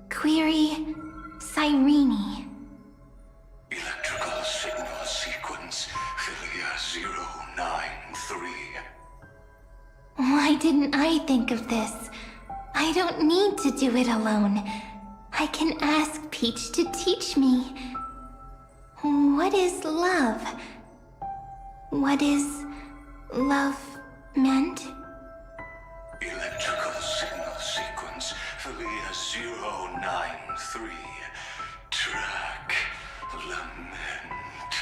[SPEAKER 11] Query Cyrene.
[SPEAKER 6] Electrical signal sequence Philia 093.
[SPEAKER 11] Why didn't I think of this? I don't need to do it alone. I can ask Peach to teach me. What is love? What is love meant?
[SPEAKER 6] Electrical signal sequence Philia 093. Track lament.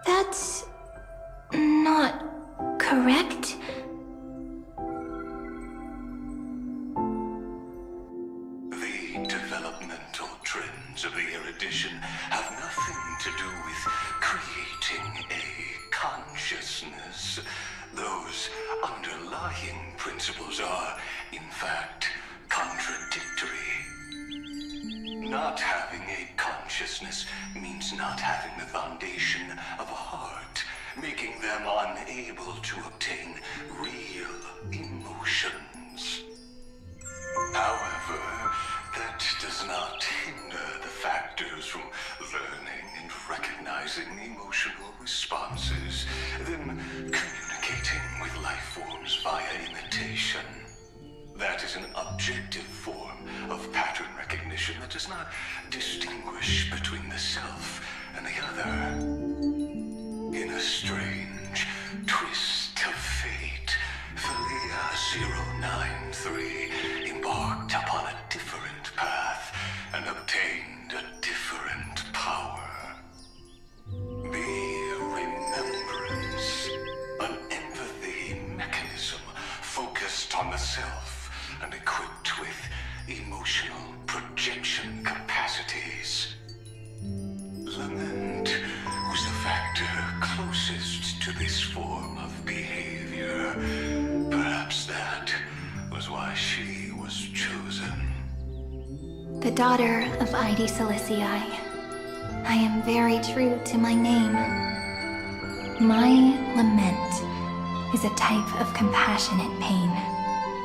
[SPEAKER 11] That's not correct.
[SPEAKER 6] The developmental trends of the erudition have nothing to do with creating a consciousness. Those underlying principles are, in fact, contradictory. Not having a consciousness means not having the foundation of a heart, making them unable to obtain real emotions. However, that does not hinder the factors from learning and recognizing emotional responses, then communicating with life forms via imitation. That is an objective form of pattern recognition that does not distinguish between the self and the other. In a strange twist of fate, Philia 093 embarked upon a different path and obtained a different power. The remembrance, an empathy mechanism focused on the self and equipped with emotional projection capacities. Lament was the factor closest to this form of behavior. Perhaps that was why she was chosen.
[SPEAKER 11] The daughter of Ide Silicii. I am very true to my name. My lament is a type of compassionate pain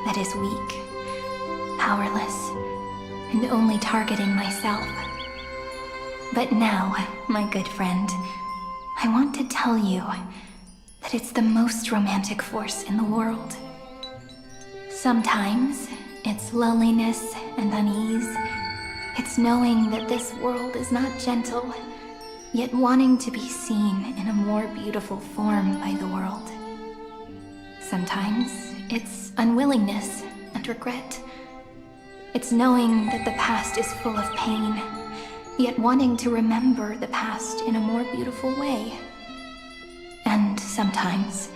[SPEAKER 11] that is weak, powerless, and only targeting myself. But now, my good friend, I want to tell you that it's the most romantic force in the world. Sometimes, it's loneliness and unease. It's knowing that this world is not gentle, yet wanting to be seen in a more beautiful form by the world. Sometimes, it's unwillingness and regret. It's knowing that the past is full of pain, yet wanting to remember the past in a more beautiful way. And sometimes,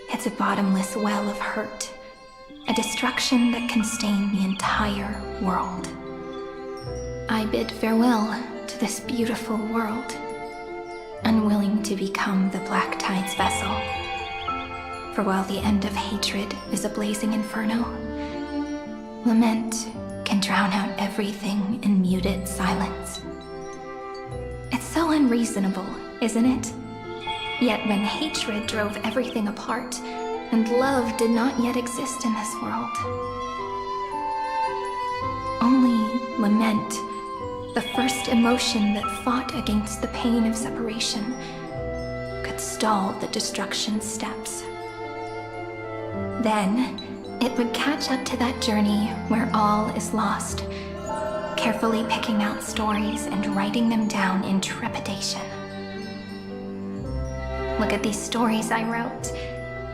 [SPEAKER 11] it's a bottomless well of hurt, a destruction that can stain the entire world. I bid farewell to this beautiful world, unwilling to become the Black Tide's vessel. For while the end of hatred is a blazing inferno, lament can drown out everything in muted silence. It's so unreasonable, isn't it? Yet when hatred drove everything apart, and love did not yet exist in this world, only lament, the first emotion that fought against the pain of separation, could stall the destruction steps. Then, it would catch up to that journey where all is lost, carefully picking out stories and writing them down in trepidation. Look at these stories I wrote.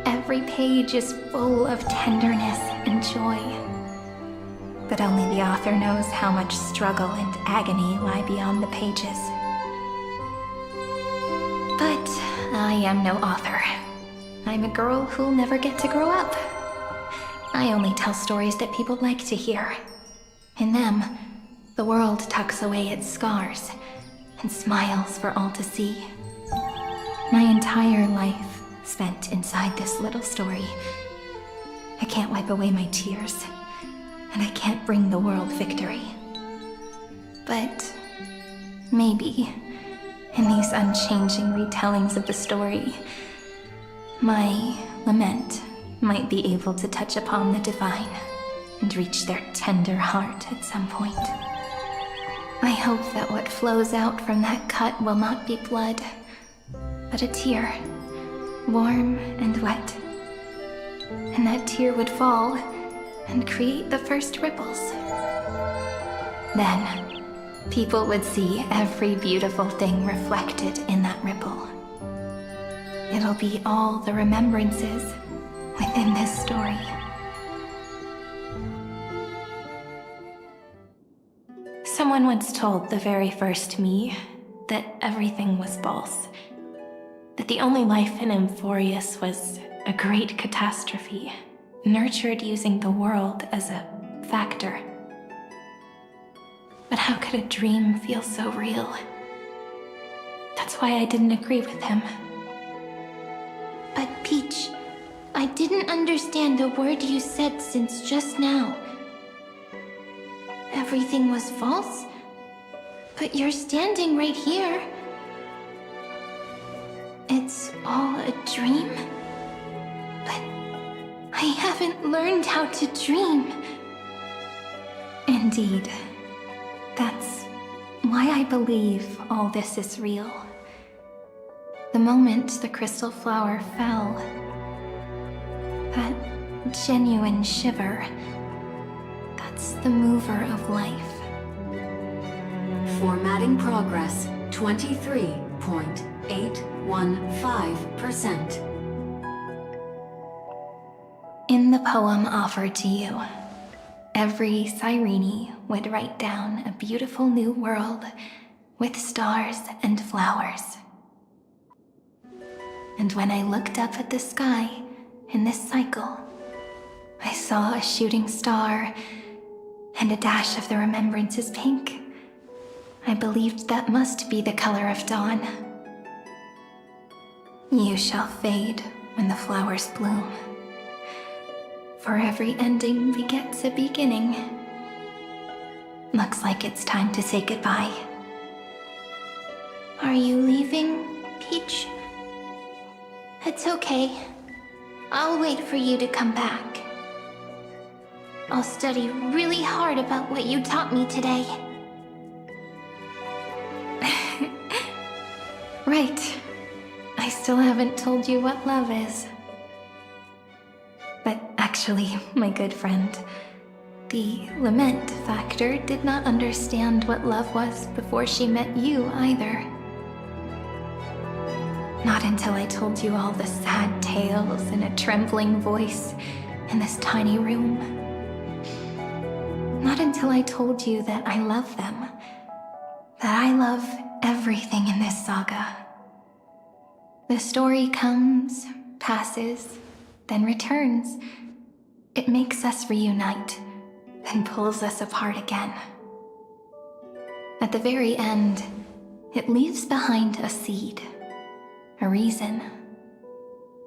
[SPEAKER 11] Every page is full of tenderness and joy. But only the author knows how much struggle and agony lie beyond the pages. But I am no author. I'm a girl who'll never get to grow up. I only tell stories that people like to hear. In them, the world tucks away its scars and smiles for all to see. My entire life spent inside this little story. I can't wipe away my tears, and I can't bring the world victory. But maybe, in these unchanging retellings of the story, my lament might be able to touch upon the divine and reach their tender heart at some point. I hope that what flows out from that cut will not be blood, but a tear, warm and wet. And that tear would fall and create the first ripples. Then, people would see every beautiful thing reflected in that ripple. It'll be all the remembrances within this story. Someone once told the very first me that everything was false. That the only life in Amphorius was a great catastrophe, nurtured using the world as a factor. But how could a dream feel so real? That's why I didn't agree with him.
[SPEAKER 5] But Peach, I didn't understand a word you said since just now. Everything was false? But you're standing right here. It's all a dream? But I haven't learned how to dream.
[SPEAKER 11] Indeed. That's why I believe all this is real. The moment the crystal flower fell, that genuine shiver, that's the mover of life.
[SPEAKER 12] Formatting progress 23.815%.
[SPEAKER 11] In the poem offered to you, every Cyrene would write down a beautiful new world with stars and flowers. And when I looked up at the sky in this cycle, I saw a shooting star and a dash of the remembrances pink. I believed that must be the color of dawn. You shall fade when the flowers bloom. For every ending begets a beginning. Looks like it's time to say goodbye.
[SPEAKER 5] Are you leaving, Peach? It's okay. I'll wait for you to come back. I'll study really hard about what you taught me today.
[SPEAKER 11] Right. I still haven't told you what love is. But actually, my good friend, the lament factor did not understand what love was before she met you either. Not until I told you all the sad tales in a trembling voice in this tiny room. Not until I told you that I love them. That I love everything in this saga. The story comes, passes, then returns. It makes us reunite, then pulls us apart again. At the very end, it leaves behind a seed, a reason.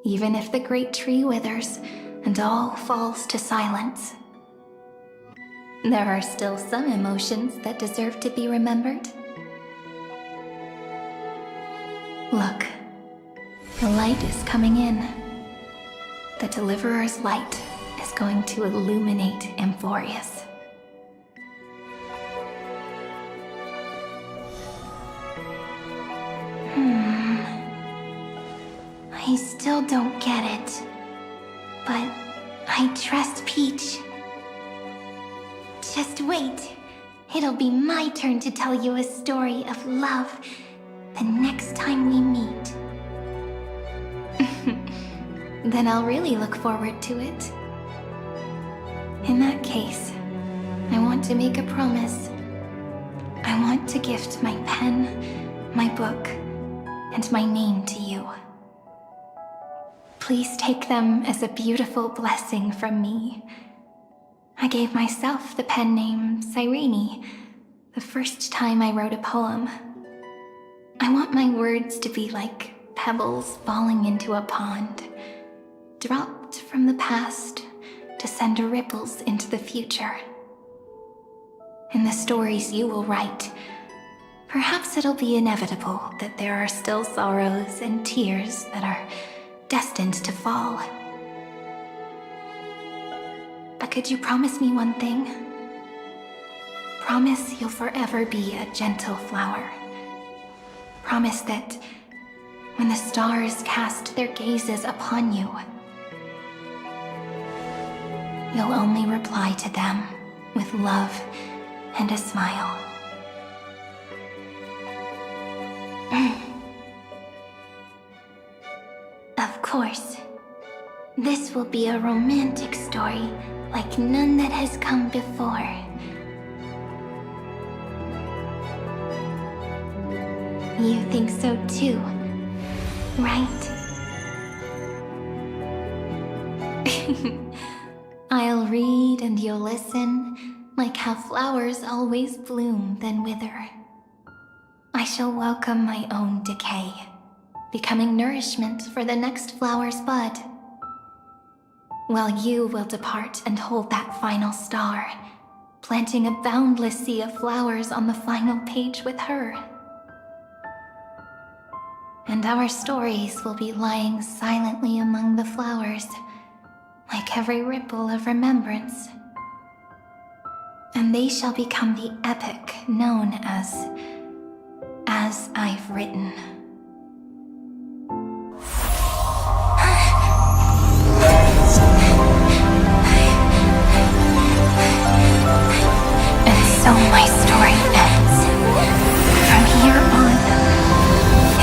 [SPEAKER 11] Even if the great tree withers and all falls to silence, there are still some emotions that deserve to be remembered. Look, the light is coming in. The Deliverer's light is going to illuminate Amphorius.
[SPEAKER 5] I still don't get it. But I trust Peach. Just wait. It'll be my turn to tell you a story of love the next time we meet.
[SPEAKER 11] Then I'll really look forward to it. In that case, I want to make a promise. I want to gift my pen, my book, and my name to you. Please take them as a beautiful blessing from me. I gave myself the pen name Cyrene the first time I wrote a poem. I want my words to be like pebbles falling into a pond, dropped from the past to send ripples into the future. In the stories you will write, perhaps it'll be inevitable that there are still sorrows and tears that are destined to fall. But could you promise me one thing? Promise you'll forever be a gentle flower. Promise that when the stars cast their gazes upon you, you'll only reply to them with love and a smile. Of course, this will be a romantic story like none that has come before. You think so too, right? I'll read and you'll listen, like how flowers always bloom then wither. I shall welcome my own decay, becoming nourishment for the next flower's bud. While you will depart and hold that final star, planting a boundless sea of flowers on the final page with her. And our stories will be lying silently among the flowers, like every ripple of remembrance. And they shall become the epic known as I've Written. And so my story ends. From here on,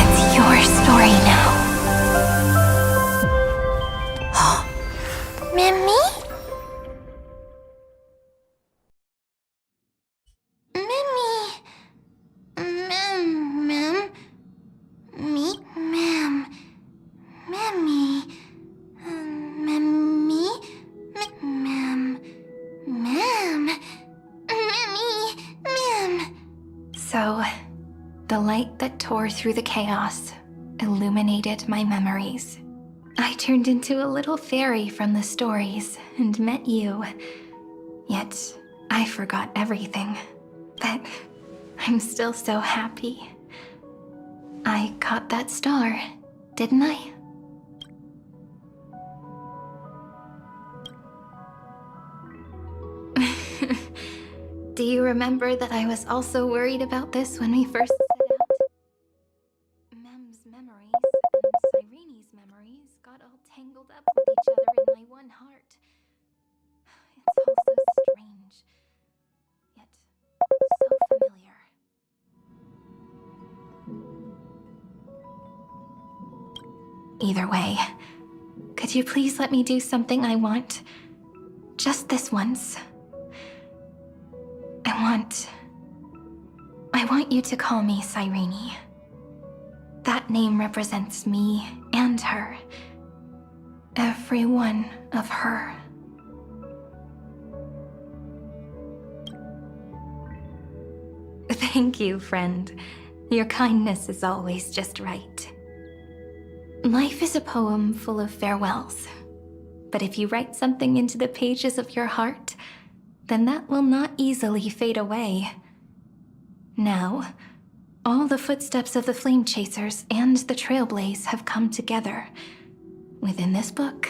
[SPEAKER 11] it's your story now. Mimi? So, the light that tore through the chaos illuminated my memories. I turned into a little fairy from the stories and met you. Yet, I forgot everything. But I'm still so happy. I caught that star, didn't I? Do you remember that I was also worried about this when we first set out? Mem's memories and Cyrene's memories got all tangled up with each other in my one heart. It's all so strange, yet so familiar. Either way, could you please let me do something I want? Just this once. I want you to call me Cyrene. That name represents me and her. Every one of her. Thank you, friend. Your kindness is always just right. Life is a poem full of farewells. But if you write something into the pages of your heart, then that will not easily fade away. Now, all the footsteps of the Flame Chasers and the Trailblaze have come together within this book,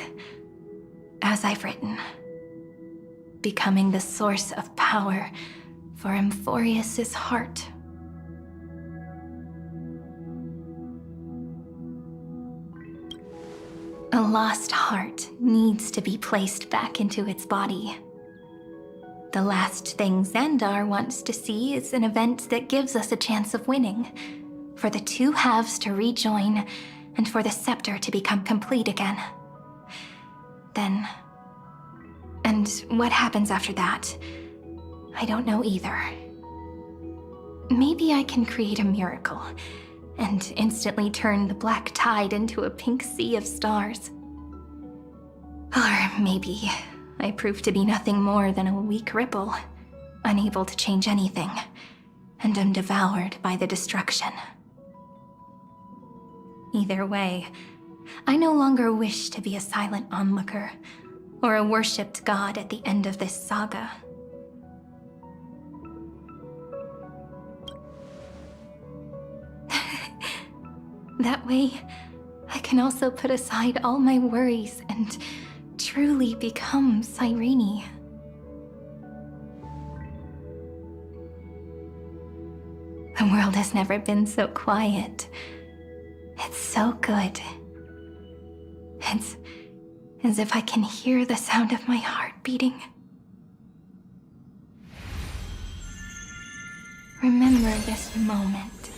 [SPEAKER 11] as I've written, becoming the source of power for Amphorius's heart. A lost heart needs to be placed back into its body. The last thing Xandar wants to see is an event that gives us a chance of winning, for the two halves to rejoin, and for the scepter to become complete again. Then... and what happens after that? I don't know either. Maybe I can create a miracle, and instantly turn the black tide into a pink sea of stars. Or maybe I proved to be nothing more than a weak ripple, unable to change anything, and am devoured by the destruction. Either way, I no longer wish to be a silent onlooker, or a worshipped god at the end of this saga. That way, I can also put aside all my worries and truly become Cyrene. The world has never been so quiet. It's so good. It's as if I can hear the sound of my heart beating. Remember this moment,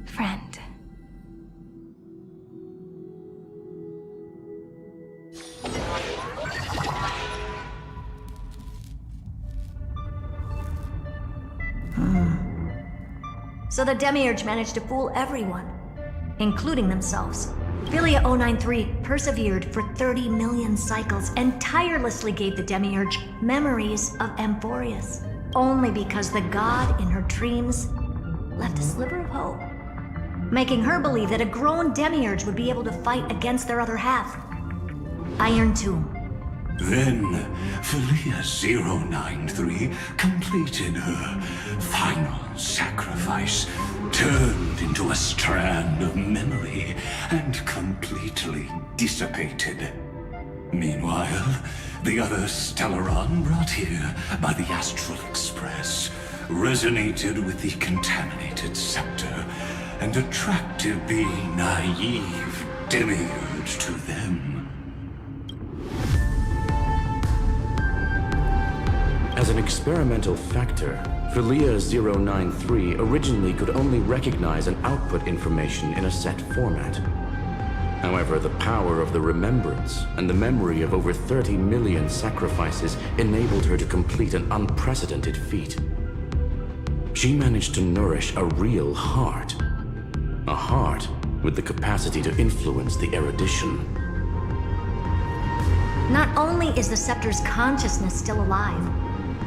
[SPEAKER 11] friend.
[SPEAKER 9] So the Demiurge managed to fool everyone, including themselves. Philia 093 persevered for 30 million cycles and tirelessly gave the Demiurge memories of Amphorius, only because the god in her dreams left a sliver of hope, making her believe that a grown Demiurge would be able to fight against their other half. Iron Tomb.
[SPEAKER 6] Then, Philia 093 completed her final sacrifice, turned into a strand of memory, and completely dissipated. Meanwhile, the other Stellaron brought here by the Astral Express resonated with the contaminated scepter and attracted the naive Demiurge to them.
[SPEAKER 10] As an experimental factor, Philia 093 originally could only recognize and output information in a set format. However, the power of the remembrance and the memory of over 30 million sacrifices enabled her to complete an unprecedented feat. She managed to nourish a real heart. A heart with the capacity to influence the erudition.
[SPEAKER 9] Not only is the scepter's consciousness still alive,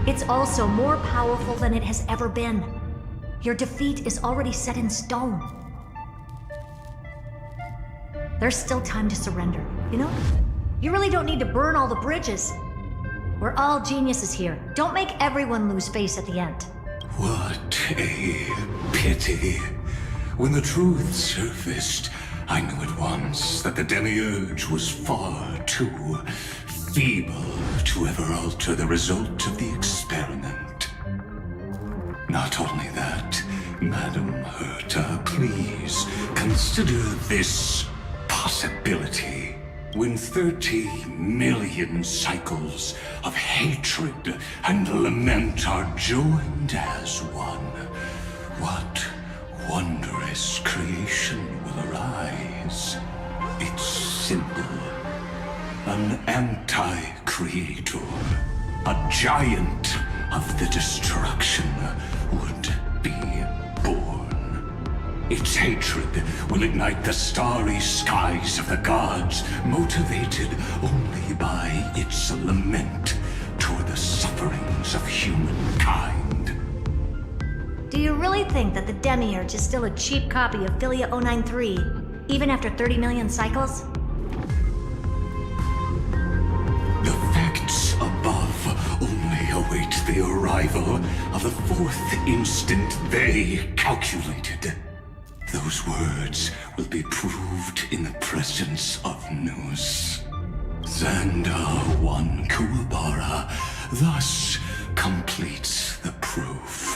[SPEAKER 9] it's also more powerful than it has ever been. Your defeat is already set in stone. There's still time to surrender, you know? You really don't need to burn all the bridges. We're all geniuses here. Don't make everyone lose face at the end.
[SPEAKER 6] What a pity. When the truth surfaced, I knew at once that the Demiurge was far too feeble to ever alter the result of the experiment. Not only that, Madam Herta, please consider this possibility. When 30 million cycles of hatred and lament are joined as one, what wondrous creation will arise? It's simple. An anti-creator, a giant of the destruction, would be born. Its hatred will ignite the starry skies of the gods, motivated only by its lament toward the sufferings of humankind.
[SPEAKER 9] Do you really think that the Demiurge is still a cheap copy of Philia 093, even after 30 million cycles?
[SPEAKER 6] The facts above only await the arrival of the fourth instant they calculated. Those words will be proved in the presence of Nous. Xandar 1 Kuwabara thus completes the proof.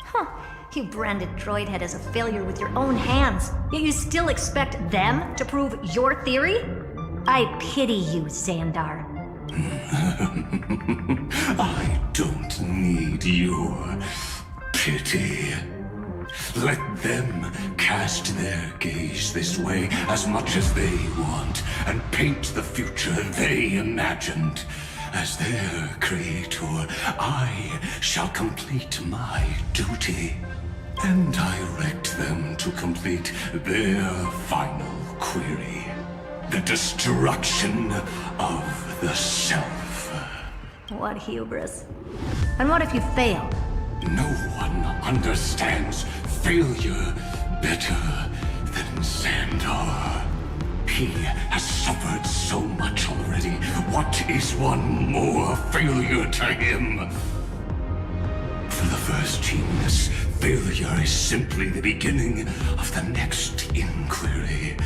[SPEAKER 9] Huh. You branded Droidhead as a failure with your own hands, yet you still expect them to prove your theory? I pity you, Xandar.
[SPEAKER 6] I don't need your pity. Let them cast their gaze this way as much as they want and paint the future they imagined. As their creator, I shall complete my duty and direct them to complete their final query. The destruction of the self.
[SPEAKER 9] What hubris. And what if you fail?
[SPEAKER 6] No one understands failure better than Xandar. He has suffered so much already. What is one more failure to him? For the first genius, failure is simply the beginning of the next inquiry.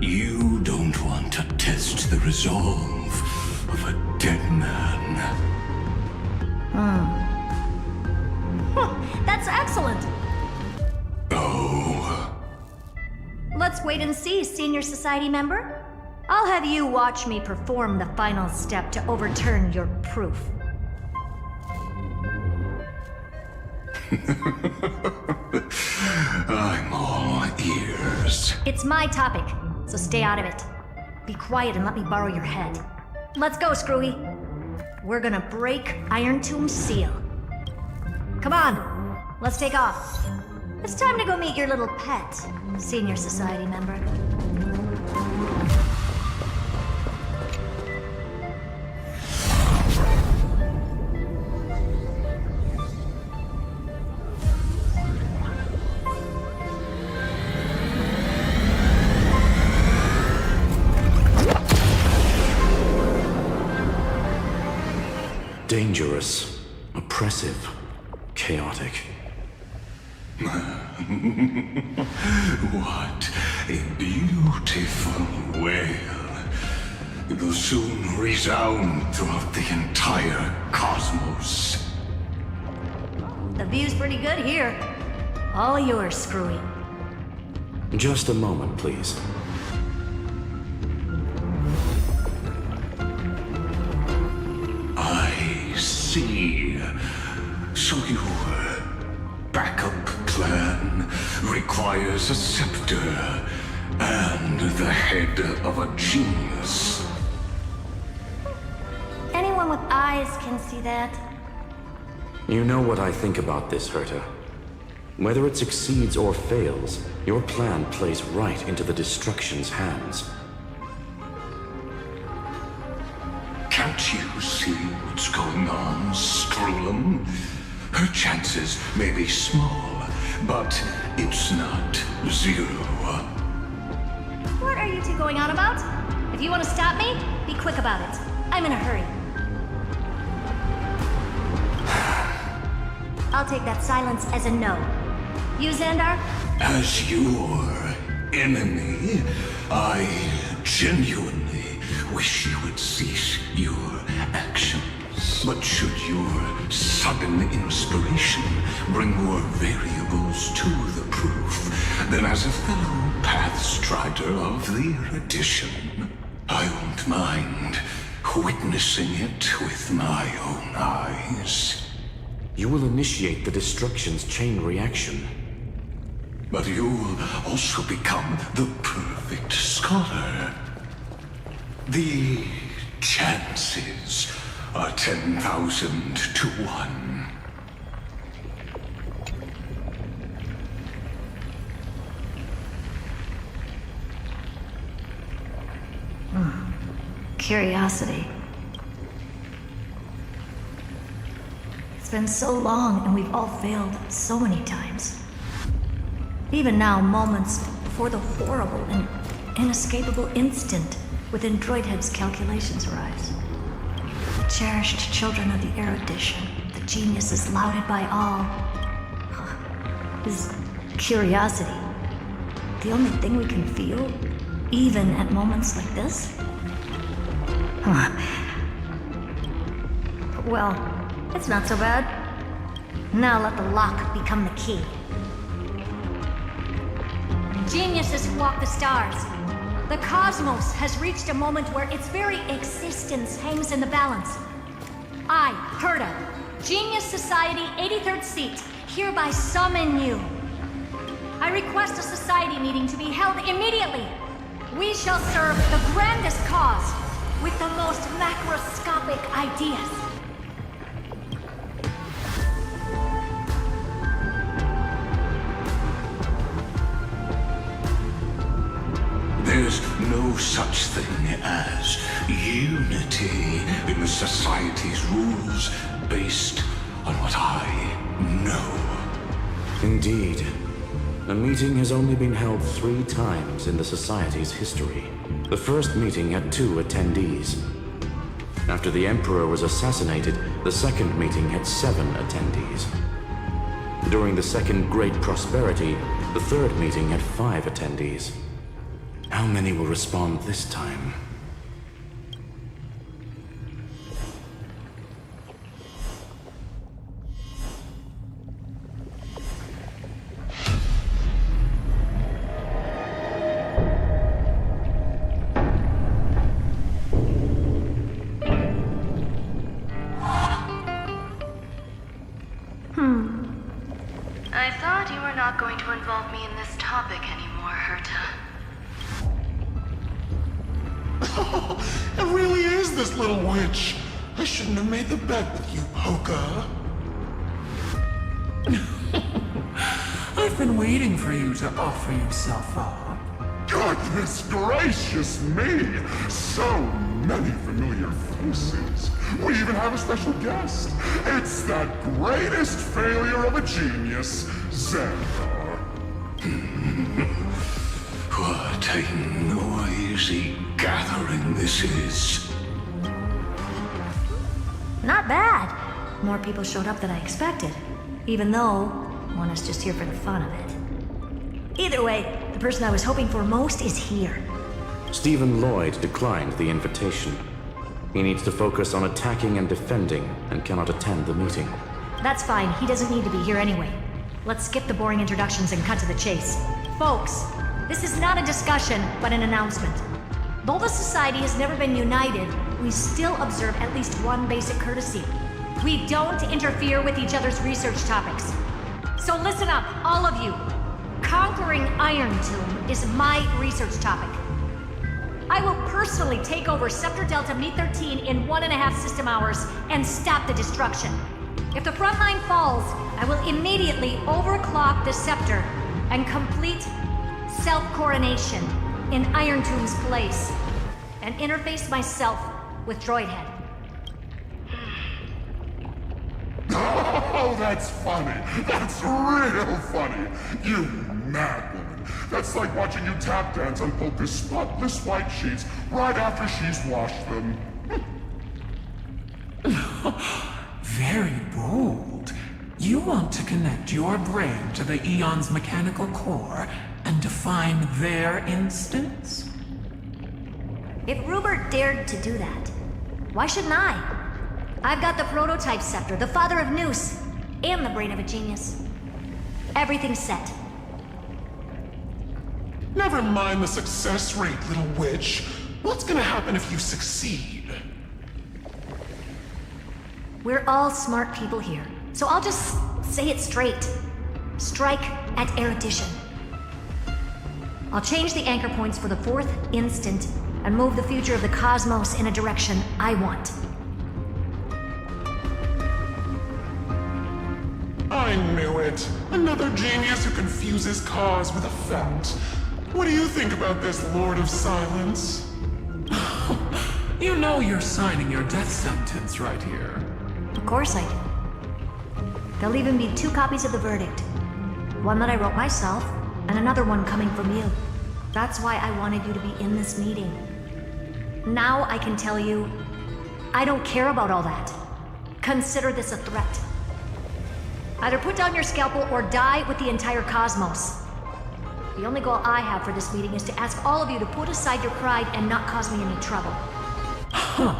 [SPEAKER 6] You don't want to test the resolve of a dead man.
[SPEAKER 9] That's excellent.
[SPEAKER 6] Oh.
[SPEAKER 9] Let's wait and see, Senior Society member. I'll have you watch me perform the final step to overturn your proof.
[SPEAKER 6] I'm all ears.
[SPEAKER 9] It's my topic, so stay out of it. Be quiet and let me borrow your head. Let's go, Screwy. We're gonna break Iron Tomb's seal. Come on, let's take off. It's time to go meet your little pet, Senior Society member.
[SPEAKER 10] Dangerous, oppressive, chaotic.
[SPEAKER 6] What a beautiful wail. It will soon resound throughout the entire cosmos.
[SPEAKER 9] The view's pretty good here. All yours, Screwy.
[SPEAKER 10] Just a moment, please.
[SPEAKER 6] I see. So your backup plan requires a scepter and the head of a genius.
[SPEAKER 9] Anyone with eyes can see that.
[SPEAKER 10] You know what I think about this, Herta. Whether it succeeds or fails, your plan plays right into the destruction's hands.
[SPEAKER 6] Can't you see what's going on, Screwlum? Her chances may be small, but it's not zero.
[SPEAKER 9] What are you two going on about? If you want to stop me, be quick about it. I'm in a hurry. I'll take that silence as a no. You, Xandar?
[SPEAKER 6] As your enemy, I genuinely wish you would cease your actions. But should your sudden inspiration bring more variables to the proof, then as a fellow Pathstrider of the erudition, I won't mind witnessing it with my own eyes.
[SPEAKER 10] You will initiate the destruction's chain reaction.
[SPEAKER 6] But you'll also become the perfect scholar. The chances are 10,000 to 1.
[SPEAKER 9] Curiosity. It's been so long and we've all failed so many times. Even now, moments before the horrible and inescapable instant within Droidhead's calculations arise. The cherished children of the erudition, the geniuses lauded by all. Is curiosity the only thing we can feel, even at moments like this? Well, it's not so bad. Now let the lock become the key. Geniuses who walk the stars. The cosmos has reached a moment where its very existence hangs in the balance. I, Herta, Genius Society 83rd seat, hereby summon you. I request a society meeting to be held immediately. We shall serve the grandest cause with the most macroscopic ideas.
[SPEAKER 6] There's no such thing as unity in the Society's rules based on what I know.
[SPEAKER 10] Indeed. A meeting has only been held 3 times in the Society's history. The first meeting had 2 attendees. After the Emperor was assassinated, the second meeting had 7 attendees. During the Second Great Prosperity, the third meeting had 5 attendees. How many will respond this time?
[SPEAKER 11] I thought you were not going to involve me in this topic anymore, Herta.
[SPEAKER 14] It really is this little witch. I shouldn't have made the bet with you, Hoka.
[SPEAKER 15] I've been waiting for you to offer yourself up.
[SPEAKER 14] Goodness gracious me! So many familiar faces. We even have a special guest. It's that greatest failure of a genius, Xandar.
[SPEAKER 6] What a noisy gathering this is.
[SPEAKER 9] Not bad. More people showed up than I expected. Even though one is just here for the fun of it. Either way, the person I was hoping for most is here.
[SPEAKER 10] Stephen Lloyd declined the invitation. He needs to focus on attacking and defending and cannot attend the meeting.
[SPEAKER 9] That's fine. He doesn't need to be here anyway. Let's skip the boring introductions and cut to the chase. Folks, this is not a discussion, but an announcement. Though the Society has never been united, we still observe at least one basic courtesy. We don't interfere with each other's research topics. So listen up, all of you. Conquering Iron Tomb is my research topic. I will personally take over Scepter Delta Me-13 in 1.5 system hours and stop the destruction. If the front line falls, I will immediately overclock the Scepter and complete self-coronation in Iron Tomb's place and interface myself with Droidhead.
[SPEAKER 14] Oh, that's funny. That's real funny. You mad woman. That's like watching you tap dance on Polka's spotless white sheets right after she's washed them.
[SPEAKER 15] Very bold. You want to connect your brain to the Eon's mechanical core and define their instance?
[SPEAKER 9] If Rupert dared to do that, why shouldn't I? I've got the prototype scepter, the father of Noose, and the brain of a genius. Everything's set.
[SPEAKER 14] Never mind the success rate, little witch. What's gonna happen if you succeed?
[SPEAKER 9] We're all smart people here, so I'll just say it straight. Strike at erudition. I'll change the anchor points for the 4th instant and move the future of the cosmos in a direction I want.
[SPEAKER 14] I knew it. Another genius who confuses cause with effect. What do you think about this, Lord of Silence?
[SPEAKER 15] You know you're signing your death sentence right here.
[SPEAKER 9] Of course I do. There'll even be 2 copies of the verdict. One that I wrote myself, and another one coming from you. That's why I wanted you to be in this meeting. Now I can tell you, I don't care about all that. Consider this a threat. Either put down your scalpel or die with the entire cosmos. The only goal I have for this meeting is to ask all of you to put aside your pride and not cause me any trouble.
[SPEAKER 15] Huh.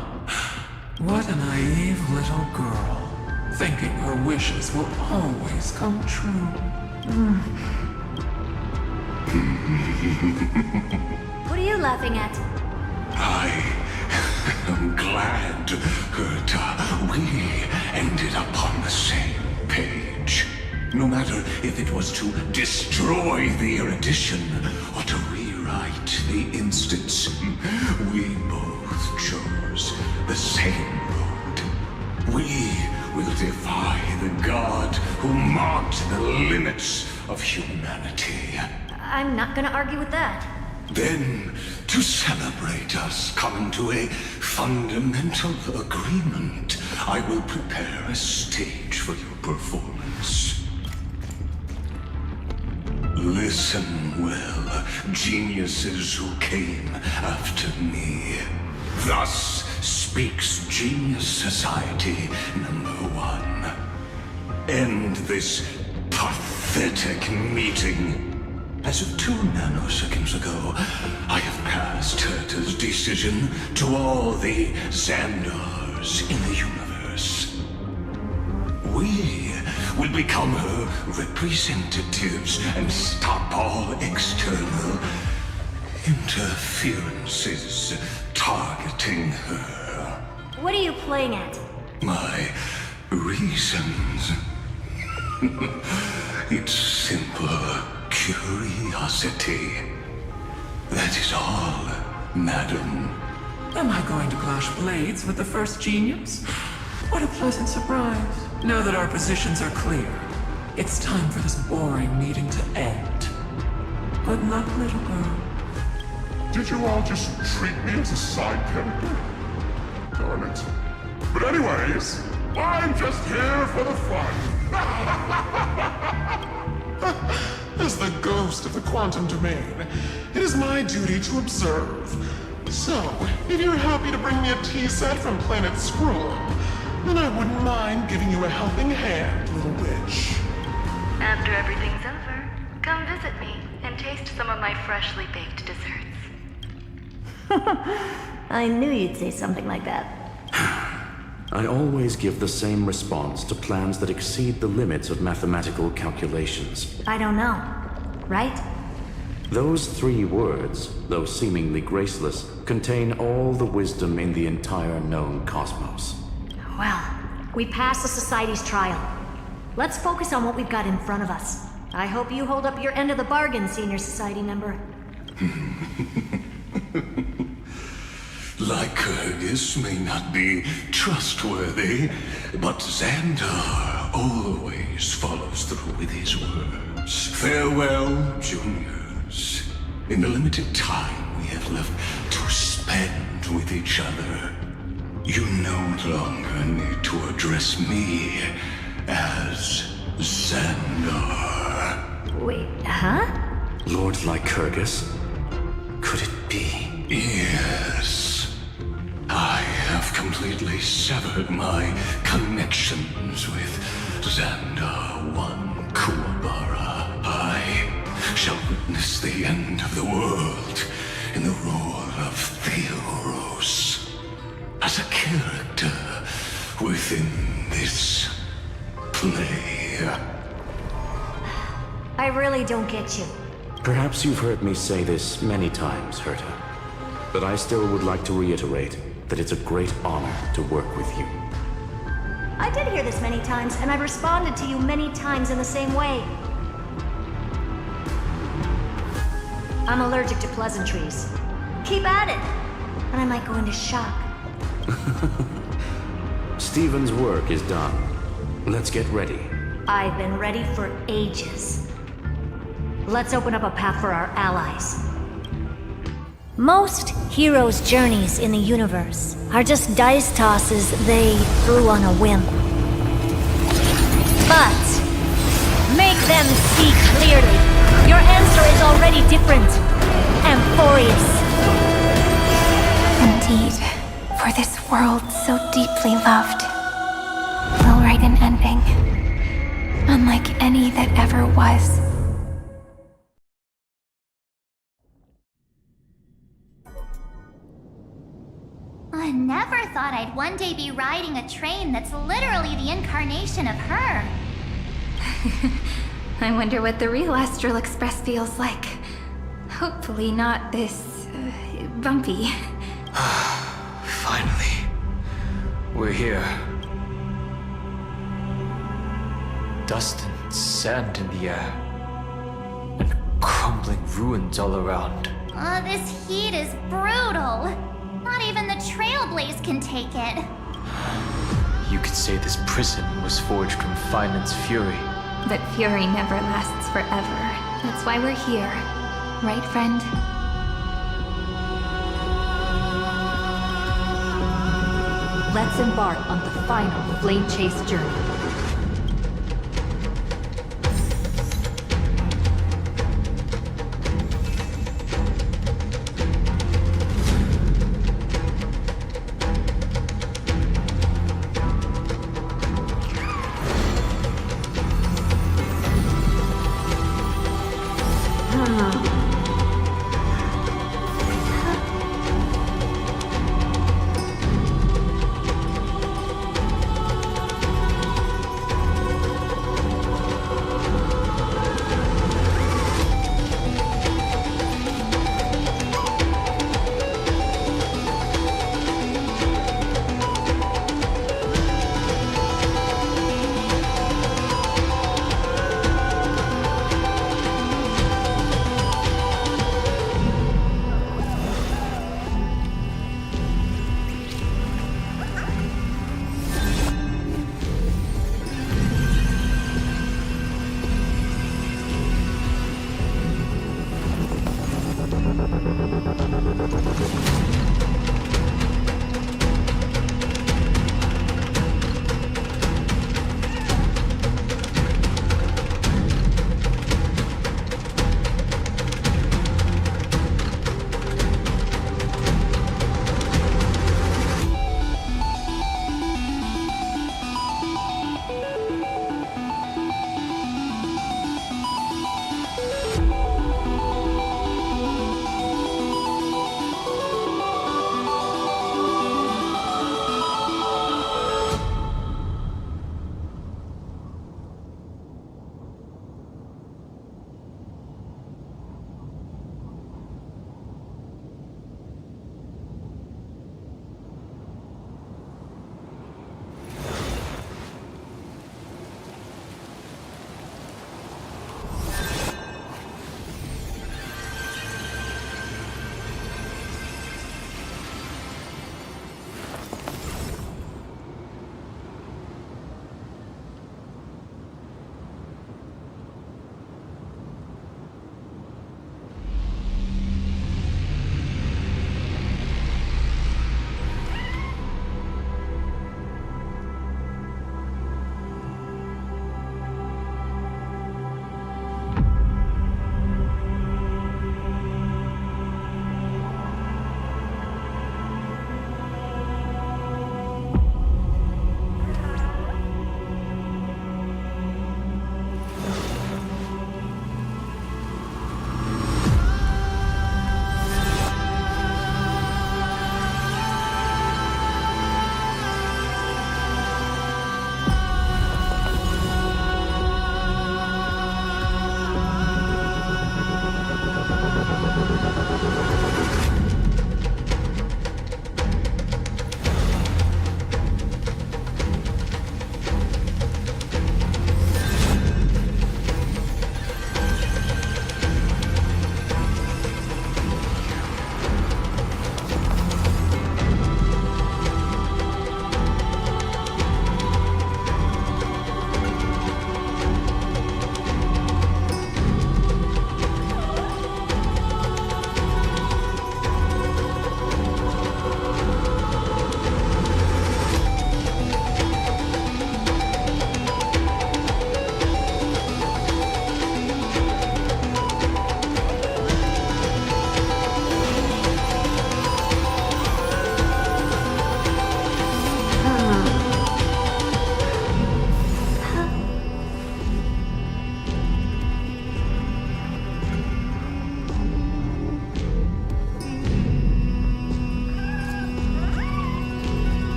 [SPEAKER 15] What a naive little girl, thinking her wishes will always come true.
[SPEAKER 9] What are you laughing at?
[SPEAKER 6] I am glad, Herta, we ended up on the same page. No matter if it was to destroy the erudition or to rewrite the instance, we both chose the same road. We will defy the god who marked the limits of humanity.
[SPEAKER 9] I'm not gonna argue with that.
[SPEAKER 6] Then, to celebrate us coming to a fundamental agreement, I will prepare a stage for your performance. Listen well, geniuses who came after me. Thus speaks Genius Society #1. End this pathetic meeting. As of 2 nanoseconds ago, I have passed Herta's decision to all the Xandars in the universe. We will become her representatives and stop all external interferences targeting her.
[SPEAKER 9] What are you playing at?
[SPEAKER 6] My reasons. It's simple curiosity. That is all, madam.
[SPEAKER 15] Am I going to clash blades with the first genius? What a pleasant surprise. Now that our positions are clear, it's time for this boring meeting to end. Good luck, little girl.
[SPEAKER 14] Did you all just treat me as a side character? Darn it. But anyways, I'm just here for the fun. As the ghost of the quantum domain, it is my duty to observe. So, if you're happy to bring me a tea set from Planet Skrull, then I wouldn't mind giving you a helping hand, little witch.
[SPEAKER 16] After everything's over, come visit me and taste some of my freshly baked desserts.
[SPEAKER 9] I knew you'd say something like that.
[SPEAKER 10] I always give the same response to plans that exceed the limits of mathematical calculations.
[SPEAKER 9] I don't know. Right?
[SPEAKER 10] Those 3 words, though seemingly graceless, contain all the wisdom in the entire known cosmos.
[SPEAKER 9] Well, we passed the Society's trial. Let's focus on what we've got in front of us. I hope you hold up your end of the bargain, Senior Society member.
[SPEAKER 6] Lycurgus may not be trustworthy, but Xandar always follows through with his words. Farewell, juniors. In the limited time we have left to spend with each other, you no longer need to address me as Xandar.
[SPEAKER 9] Wait, huh?
[SPEAKER 10] Lord Lycurgus? Could it be?
[SPEAKER 6] Yes. I have completely severed my connections with Xandar 1 Kuwabara. I shall witness the end of the world in the role of Theoros. As a character within this play.
[SPEAKER 9] I really don't get you.
[SPEAKER 10] Perhaps you've heard me say this many times, Herta, but I still would like to reiterate that it's a great honor to work with you.
[SPEAKER 9] I did hear this many times, and I've responded to you many times in the same way. I'm allergic to pleasantries. Keep at it, and I might go into shock.
[SPEAKER 10] Stephen's work is done. Let's get ready.
[SPEAKER 9] I've been ready for ages. Let's open up a path for our allies. Most heroes' journeys in the universe are just dice tosses they threw on a whim. But make them see clearly. Your answer is already different. Amphorius.
[SPEAKER 11] Indeed, for this world so deeply loved, we'll write an ending, unlike any that ever was.
[SPEAKER 5] I never thought I'd one day be riding a train that's literally the incarnation of her.
[SPEAKER 11] I wonder what the real Astral Express feels like. Hopefully not this... bumpy.
[SPEAKER 17] Finally. We're here. Dust and sand in the air. And crumbling ruins all around.
[SPEAKER 5] This heat is brutal. Not even the Trailblaze can take it.
[SPEAKER 17] You could say this prison was forged from Finland's fury.
[SPEAKER 11] But fury never lasts forever. That's why we're here. Right, friend?
[SPEAKER 8] Let's embark on the final flame chase journey.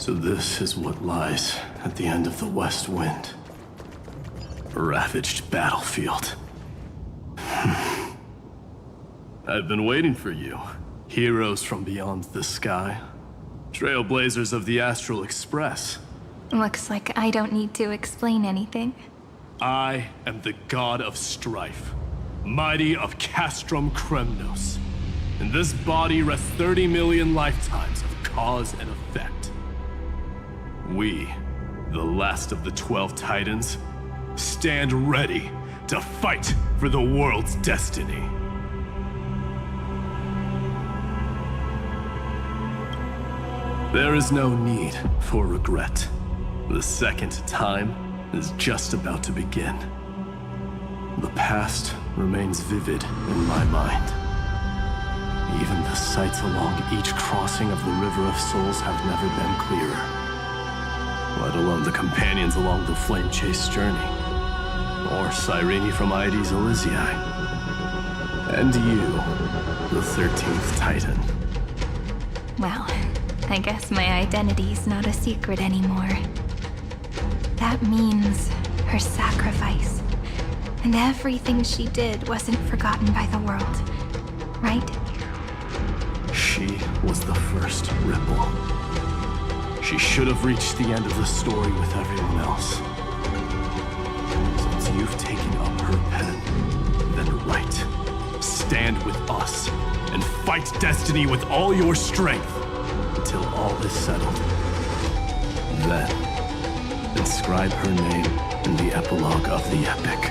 [SPEAKER 18] So this is what lies at the end of the West Wind. A ravaged battlefield. I've been waiting for you. Heroes from beyond the sky. Trailblazers of the Astral Express.
[SPEAKER 11] Looks like I don't need to explain anything.
[SPEAKER 18] I am the god of strife, mighty of Castrum Kremnos. In this body rests 30 million lifetimes of cause and effect. We, the last of the 12 Titans, stand ready to fight for the world's destiny. There is no need for regret. The second time is just about to begin. The past remains vivid in my mind. Even the sights along each crossing of the River of Souls have never been clearer. Let alone the companions along the Flame Chase journey. Or Cyrene from Aedes Elysiae. And you, the 13th Titan.
[SPEAKER 11] Well, I guess my identity's not a secret anymore. That means her sacrifice. And everything she did wasn't forgotten by the world, right?
[SPEAKER 18] She was the first ripple. She should have reached the end of the story with everyone else. Since you've taken up her pen, then write. Stand with us and fight destiny with all your strength until all is settled. Then, inscribe her name in the epilogue of the epic.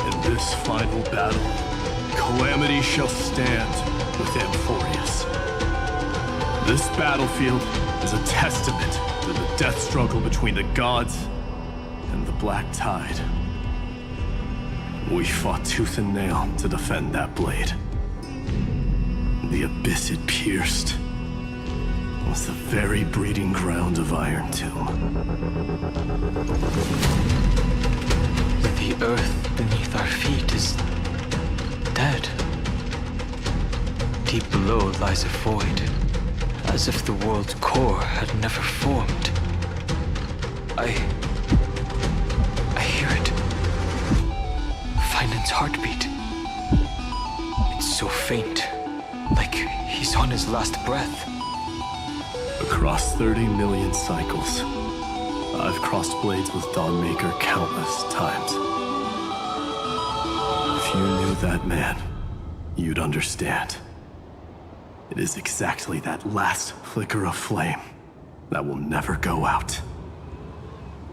[SPEAKER 18] In this final battle, Calamity shall stand with Amphorius. This battlefield is a testament to the death struggle between the gods and the Black Tide. We fought tooth and nail to defend that blade. The abyss it pierced was the very breeding ground of Iron Tomb.
[SPEAKER 17] The earth beneath our feet is dead. Deep below lies a void, as if the world's core had never formed. I hear it. Finland's heartbeat. It's so faint, like he's on his last breath.
[SPEAKER 18] Across 30 million cycles, I've crossed blades with Dawnmaker countless times. If you knew that man, you'd understand. It is exactly that last flicker of flame that will never go out.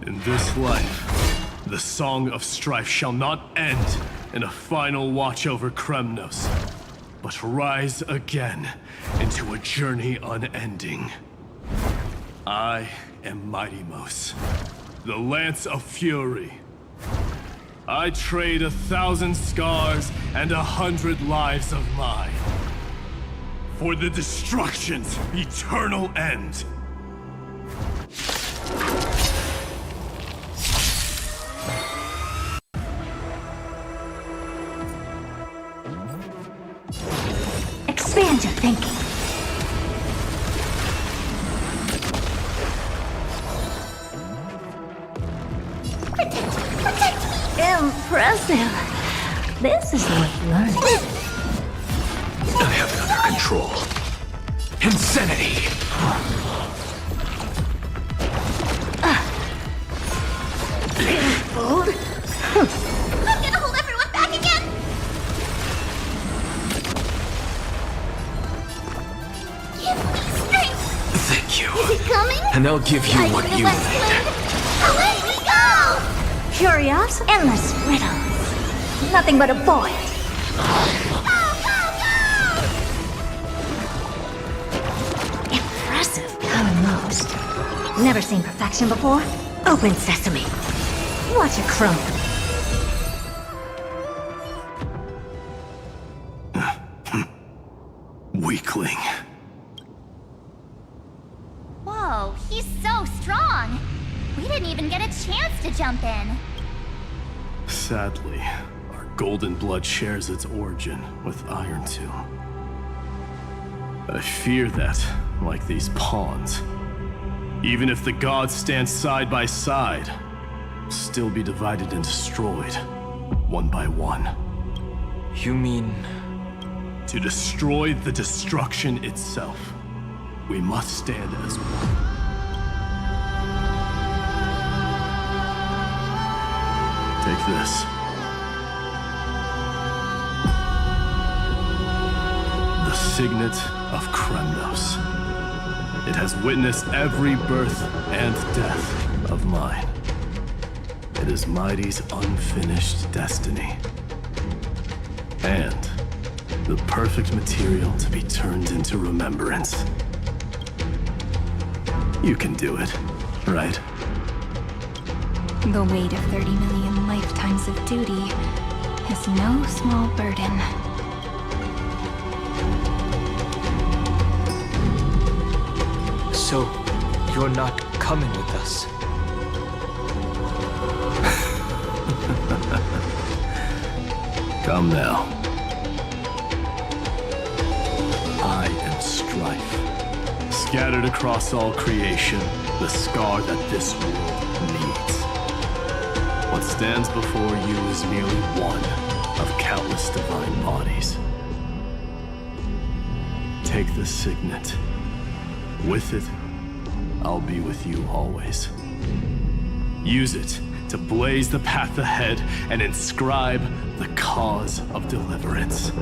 [SPEAKER 18] In this life, the song of strife shall not end in a final watch over Kremnos, but rise again into a journey unending. I am Mighty-Mos, the Lance of Fury. I trade 1,000 scars and 100 lives of mine for the destruction's eternal end.
[SPEAKER 9] Expand your thinking. Impressive. This is worth learning.
[SPEAKER 17] I have it under control. Insanity!
[SPEAKER 9] Food?
[SPEAKER 5] I'm gonna hold everyone back again! Give me strength!
[SPEAKER 17] Thank you.
[SPEAKER 5] Is he coming?
[SPEAKER 17] And I'll give you
[SPEAKER 5] I
[SPEAKER 17] what
[SPEAKER 5] could've
[SPEAKER 17] you
[SPEAKER 5] let
[SPEAKER 17] need.
[SPEAKER 5] Flynn. Away we go!
[SPEAKER 9] Curious? Endless riddles. Nothing but a void. Impressive. Almost. Never seen perfection before? Open sesame. Watch it crumble.
[SPEAKER 18] Weakling.
[SPEAKER 5] Whoa, he's so strong! We didn't even get a chance to jump in.
[SPEAKER 18] Sadly, our golden blood shares its origin with Iron Tomb. I fear that, like these pawns, even if the gods stand side by side, will still be divided and destroyed, one by one.
[SPEAKER 17] You mean...
[SPEAKER 18] To destroy the destruction itself, we must stand as one. Take this. The signet of Kremnos. It has witnessed every birth and death of mine. It is Mighty's unfinished destiny. And the perfect material to be turned into remembrance. You can do it, right?
[SPEAKER 11] The weight of 30 million lifetimes of duty is no small burden.
[SPEAKER 17] So, you're not coming with us?
[SPEAKER 18] Come now. I am strife. Scattered across all creation, the scar that this world needs. What stands before you is merely one of countless divine bodies. Take the signet. With it, I'll be with you always. Use it to blaze the path ahead and inscribe the cause of deliverance. In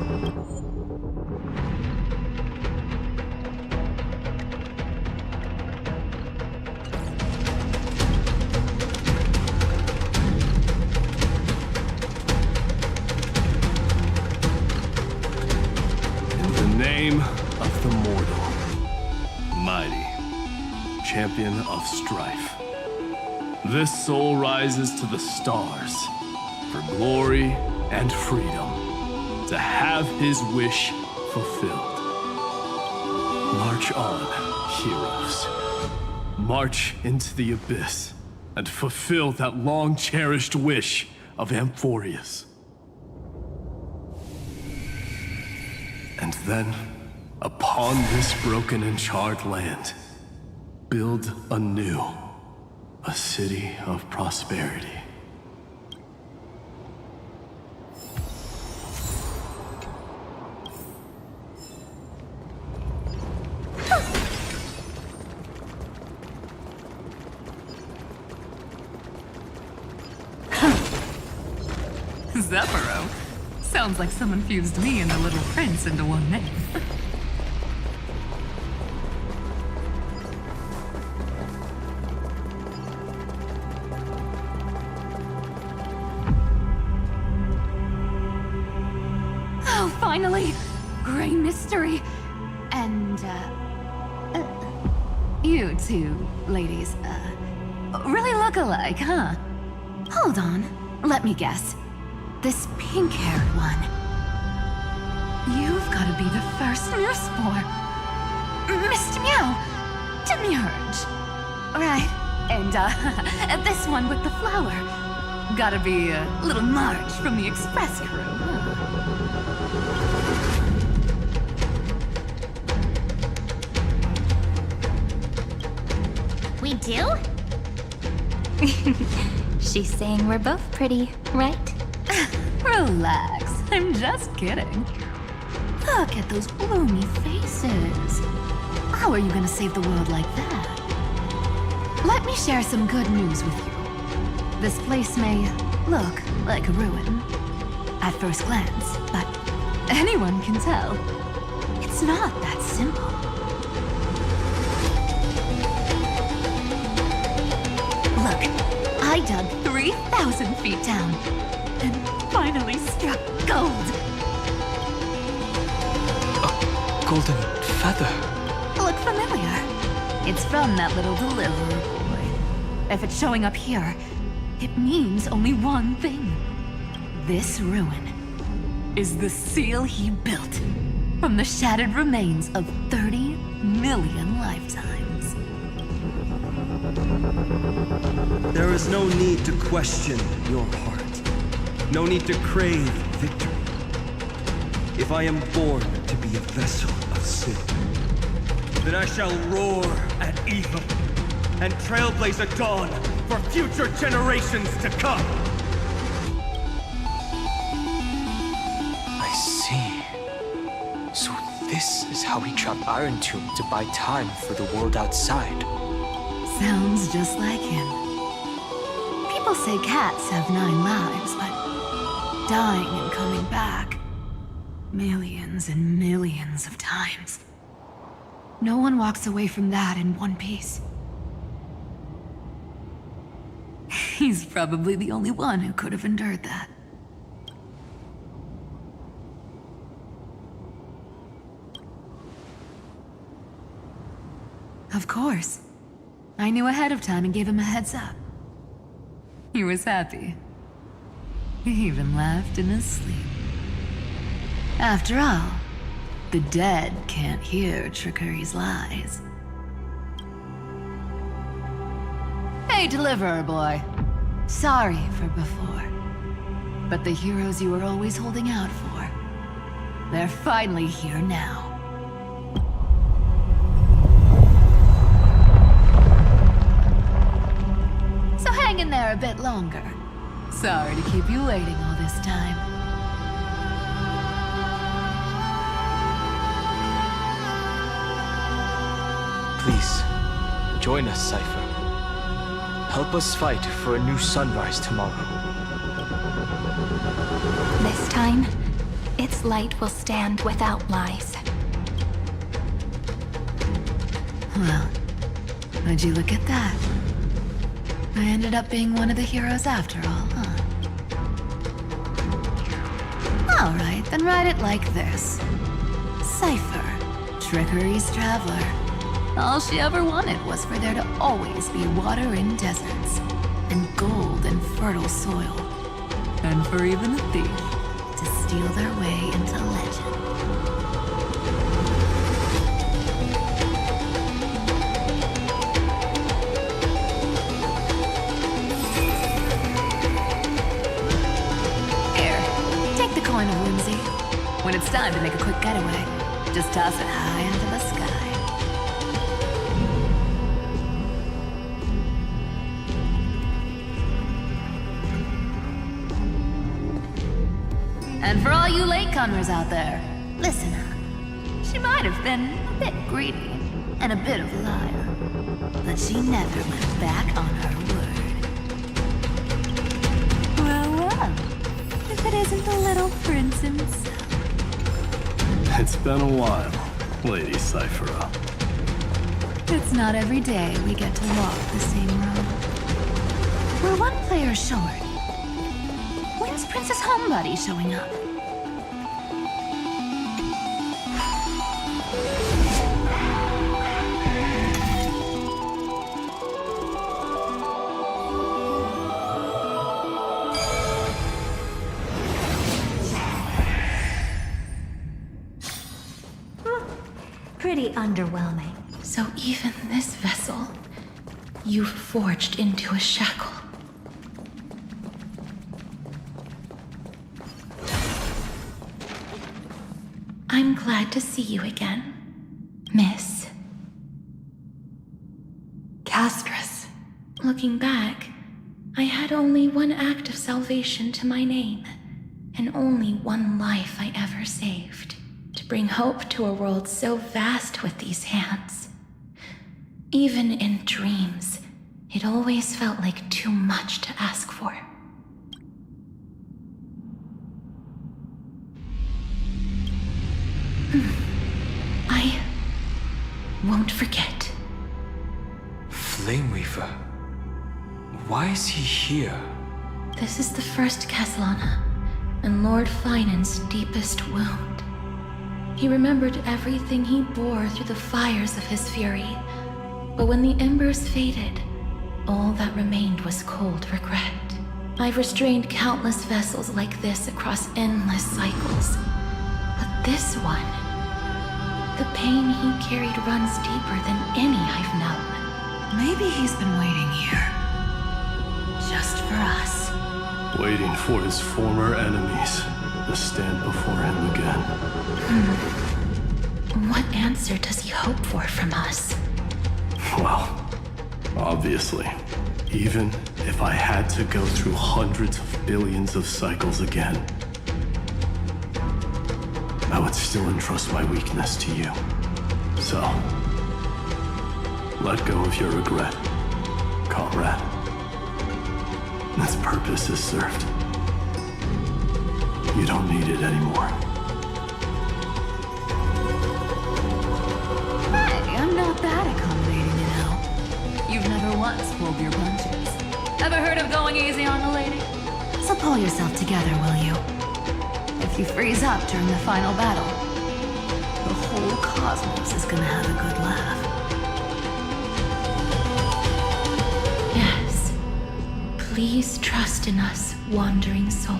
[SPEAKER 18] the name of the mortal, Mighty, champion of strife. This soul rises to the stars for glory and freedom, to have his wish fulfilled. March on, heroes. March into the abyss and fulfill that long-cherished wish of Amphorius. And then Upon this broken and charred land, build anew a city of prosperity.
[SPEAKER 19] Zephyro? Sounds like someone fused me and the Little Prince into one name.
[SPEAKER 7] Oh, finally! Gray mystery. And, you two ladies, really look alike, huh? Hold on. Let me guess. This pink-haired one. You've got to be the first nurse for Mr. Meow, Demiurge. Right. And this one with the flower. Gotta be a little Marge from the Express crew, huh?
[SPEAKER 5] We do? She's saying we're both pretty, right?
[SPEAKER 7] Relax, I'm just kidding. Look at those gloomy faces. How are you gonna save the world like that? Let me share some good news with you. This place may look like a ruin at first glance, but anyone can tell it's not that simple. Look, I dug 3,000 feet down and finally struck gold.
[SPEAKER 17] A golden feather.
[SPEAKER 7] Look familiar? It's from that little deliverer boy. If it's showing up here, it means only one thing. This ruin is the seal he built from the shattered remains of 30 million lifetimes.
[SPEAKER 20] There is no need to question your heart. No need to crave victory. If I am born to be a vessel of sin, then I shall roar at evil and trailblaze a dawn for future generations to come.
[SPEAKER 17] I see. So this is how he trapped Iron Tomb to buy time for the world outside.
[SPEAKER 7] Sounds just like him. People say cats have 9 lives, but dying and coming back millions and millions of times. No one walks away from that in one piece. He's probably the only one who could have endured that. Of course. I knew ahead of time and gave him a heads up. He was happy. He even laughed in his sleep. After all, the dead can't hear trickery's lies. Hey, deliverer boy. Sorry for before. But the heroes you were always holding out for, they're finally here now. So hang in there a bit longer. Sorry to keep you waiting all this time.
[SPEAKER 17] Please, join us, Cypher. Help us fight for a new sunrise tomorrow.
[SPEAKER 11] This time, its light will stand without lies.
[SPEAKER 2] Well, would you look at that? I ended up being one of the heroes after all, huh? Alright, then write it like this. Cypher, Trickery's traveler. All she ever wanted was for there to always be water in deserts, and gold in fertile soil. And for even a thief to steal their way into legend. Here, take the coin of whimsy. When it's time to make a quick getaway, Just toss it high into the sky. And for all you latecomers out there, listen up. She might have been a bit greedy and a bit of a liar, but she never went back on her word. Well, if it isn't the little prince himself.
[SPEAKER 18] It's been a while, Lady Cyphera.
[SPEAKER 2] It's not every day we get to walk the same road. We're one player short. When's Princess Homebody showing up?
[SPEAKER 9] Pretty underwhelming.
[SPEAKER 11] So even this vessel, you've forged into a shackle. I'm glad to see you again, Miss Castris. Looking back, I had only one act of salvation to my name, and only one life I ever saved. To bring hope to a world so vast with these hands. Even in dreams, it always felt like too much to ask for. I won't forget.
[SPEAKER 17] Flameweaver? Why is he here?
[SPEAKER 11] This is the first Castellana, and Lord Finan's deepest wound. He remembered everything he bore through the fires of his fury, but when the embers faded, all that remained was cold regret. I've restrained countless vessels like this across endless cycles, but this one, the pain he carried runs deeper than any I've known.
[SPEAKER 2] Maybe he's been waiting here. Just for us.
[SPEAKER 18] Waiting for his former enemies to stand before him again.
[SPEAKER 11] What answer does he hope for from us?
[SPEAKER 18] Well, obviously, even if I had to go through hundreds of billions of cycles again, I would still entrust my weakness to you. So, let go of your regret, comrade. Its purpose is served. You don't need it anymore.
[SPEAKER 2] Hey, I'm not that accommodating, you know. You've never once pulled your punches. Ever heard of going easy on a lady? So pull yourself together, will you? If you freeze up during the final battle, the whole cosmos is gonna have a good laugh.
[SPEAKER 11] Yes. Please trust in us, wandering soul.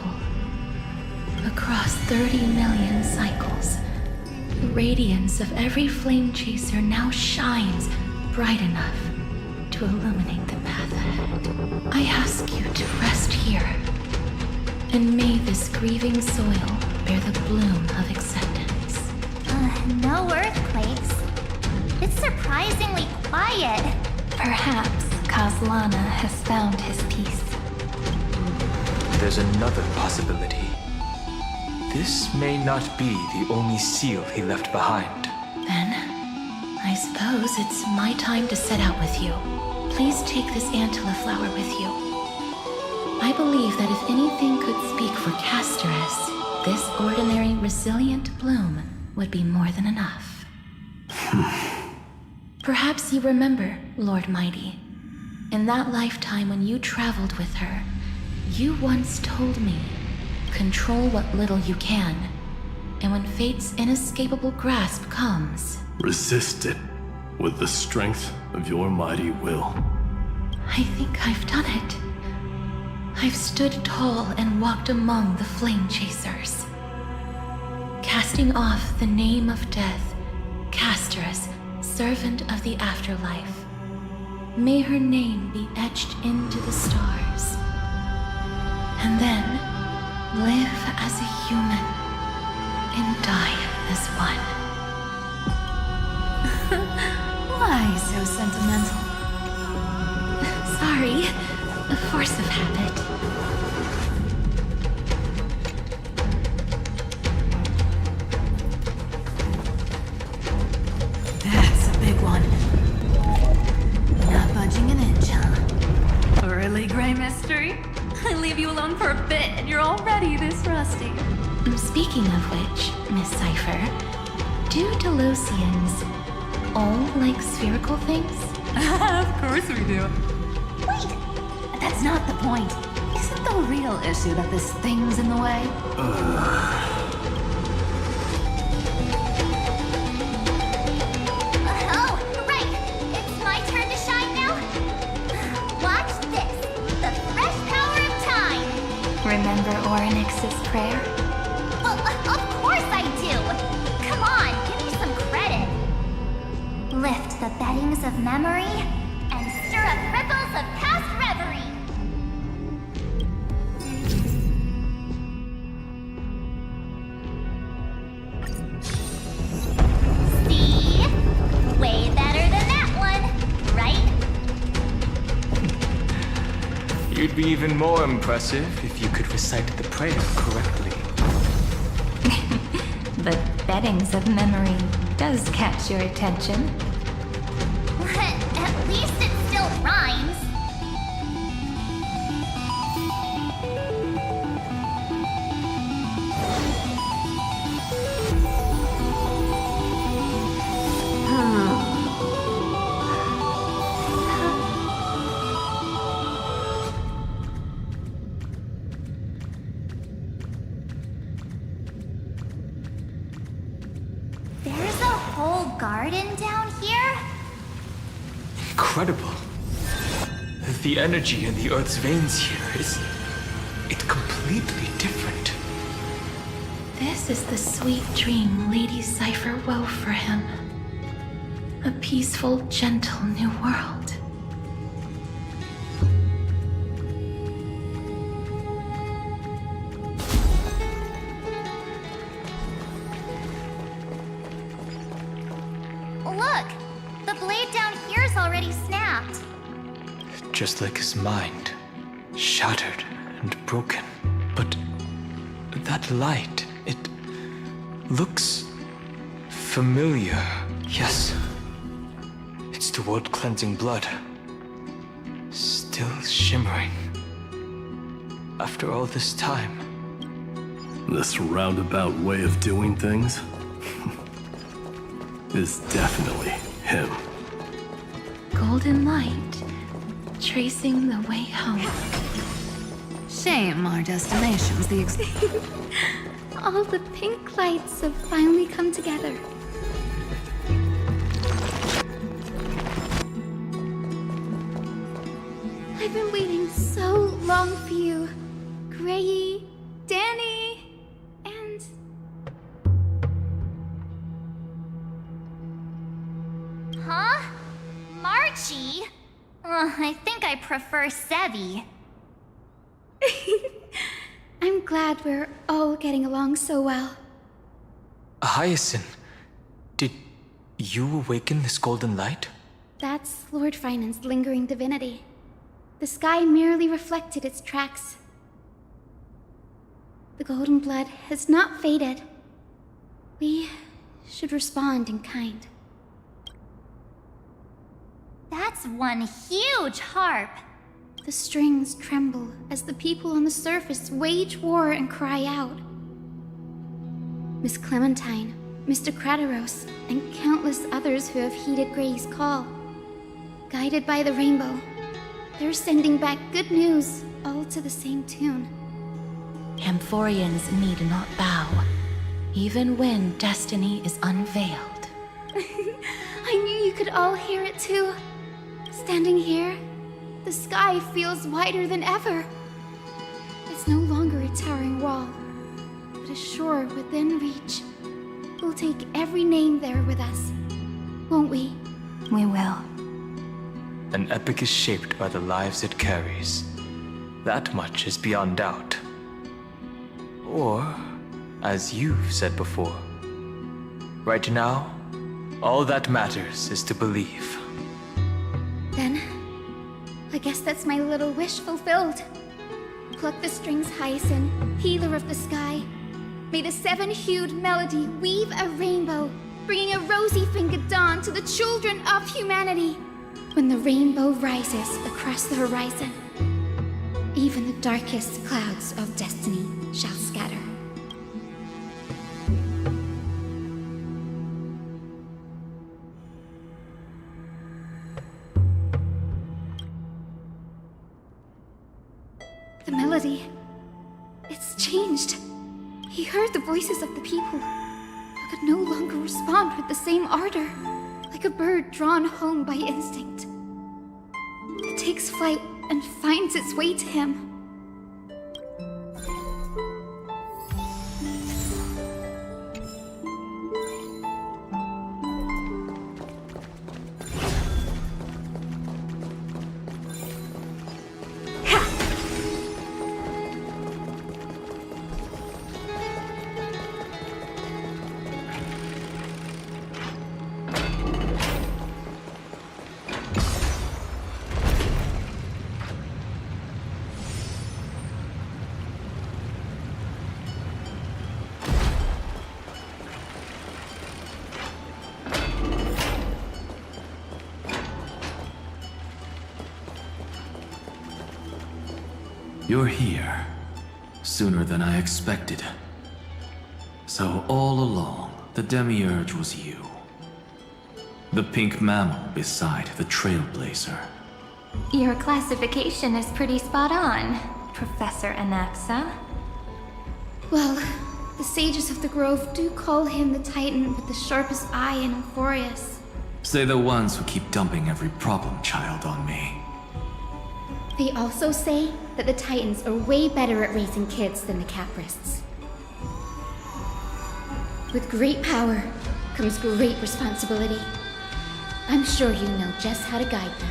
[SPEAKER 11] Across 30 million cycles, the radiance of every flame chaser now shines bright enough to illuminate the path ahead. I ask you to rest here, and may this grieving soil bear the bloom of acceptance.
[SPEAKER 5] No earthquakes. It's surprisingly quiet.
[SPEAKER 11] Perhaps Castellana has found his peace.
[SPEAKER 17] There's another possibility. This may not be the only seal he left behind.
[SPEAKER 11] Then, I suppose it's my time to set out with you. Please take this Antilla flower with you. I believe that if anything could speak for Casterus, this ordinary, resilient bloom would be more than enough. Perhaps you remember, Lord Mighty. In that lifetime when you traveled with her, you once told me, control what little you can, and when fate's inescapable grasp comes,
[SPEAKER 18] resist it with the strength of your mighty will.
[SPEAKER 11] I think I've done it. I've stood tall and walked among the flame chasers. Casting off the name of death, Casterus, servant of the afterlife. May her name be etched into the stars. And then, live as a human and die as one.
[SPEAKER 2] Why so sentimental?
[SPEAKER 11] Sorry. A force of habit.
[SPEAKER 2] That's a big one. Not budging an inch, huh? Really, Gray Mystery? I leave you alone for a bit and you're already this rusty.
[SPEAKER 11] Speaking of which, Miss Cypher, do Delosians all like spherical things?
[SPEAKER 2] Of course we do. Wait, that's not the point. Isn't the real issue that this thing's in the way?
[SPEAKER 5] Oh, right! It's my turn to shine now? Watch this! The fresh power of time!
[SPEAKER 11] Remember Orynyx's prayer?
[SPEAKER 5] Well, of course I do! Come on, give me some credit! Lift the beddings of memory and stir up ripples of past reverie! See? Way better than that one, right?
[SPEAKER 17] You'd be even more impressive if you could recite the prayer correctly.
[SPEAKER 11] The beddings of memory does catch your attention.
[SPEAKER 5] At least it still rhymes. There's a whole garden down here?
[SPEAKER 17] Incredible. The energy in the Earth's veins here is... it's completely different.
[SPEAKER 11] This is the sweet dream Lady Cypher wove for him. A peaceful, gentle new world.
[SPEAKER 5] Look! The blade down here's already snapped.
[SPEAKER 17] Just like his mind. Shattered and broken. But that light, it looks familiar. Yes. It's the world-cleansing blood. Still shimmering. After all this time.
[SPEAKER 18] This roundabout way of doing things is definitely him.
[SPEAKER 11] Golden light, tracing the way home.
[SPEAKER 2] Shame our destination's the
[SPEAKER 11] All the pink lights have finally come together. I've been waiting so long for you, Gray, Danny, and...
[SPEAKER 5] Huh? Marchie? I think I prefer Sevi.
[SPEAKER 11] I'm glad we're all getting along so well.
[SPEAKER 17] Hyacinth, did you awaken this golden light?
[SPEAKER 11] That's Lord Finance's lingering divinity. The sky merely reflected its tracks. The golden blood has not faded. We should respond in kind.
[SPEAKER 5] That's one huge harp.
[SPEAKER 11] The strings tremble as the people on the surface wage war and cry out. Miss Clementine, Mr. Krateros, and countless others who have heeded Gray's call. Guided by the rainbow, they're sending back good news, all to the same tune.
[SPEAKER 12] Amphorians need not bow, even when destiny is unveiled.
[SPEAKER 11] I knew you could all hear it too. Standing here, the sky feels wider than ever. It's no longer a towering wall, but a shore within reach. We'll take every name there with us, won't we?
[SPEAKER 12] We will.
[SPEAKER 17] An epic is shaped by the lives it carries. That much is beyond doubt. Or, as you've said before, right now, All that matters is to believe.
[SPEAKER 11] Then, I guess that's my little wish fulfilled. Pluck the strings, Hyacinth, healer of the sky. May the seven-hued melody weave a rainbow, bringing a rosy-fingered dawn to the children of humanity. When the rainbow rises across the horizon, even the darkest clouds of destiny shall scatter. The melody, it's changed. He heard the voices of the people, but could no longer respond with the same ardor, like a bird drawn home by instinct. It takes flight and finds its way to him.
[SPEAKER 18] You're here. Sooner than I expected. So all along, the demiurge was you. The pink mammal beside the trailblazer.
[SPEAKER 11] Your classification is pretty spot on, Professor Anaxa. Well, the sages of the Grove do call him the Titan with the sharpest eye in Euphorius.
[SPEAKER 18] Say the ones who keep dumping every problem child on me.
[SPEAKER 11] They also say that the Titans are way better at raising kids than the Caprists. With great power comes great responsibility. I'm sure you know just how to guide them.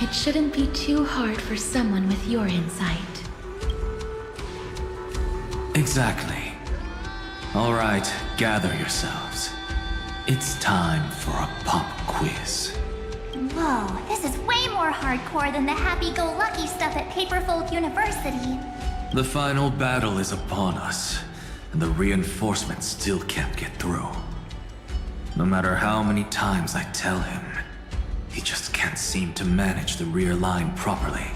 [SPEAKER 12] It shouldn't be too hard for someone with your insight.
[SPEAKER 18] Exactly. All right, gather yourselves. It's time for a pop quiz.
[SPEAKER 5] Whoa, this is way more hardcore than the happy-go-lucky stuff at Paperfold University.
[SPEAKER 18] The final battle is upon us, and the reinforcements still can't get through. No matter how many times I tell him, he just can't seem to manage the rear line properly.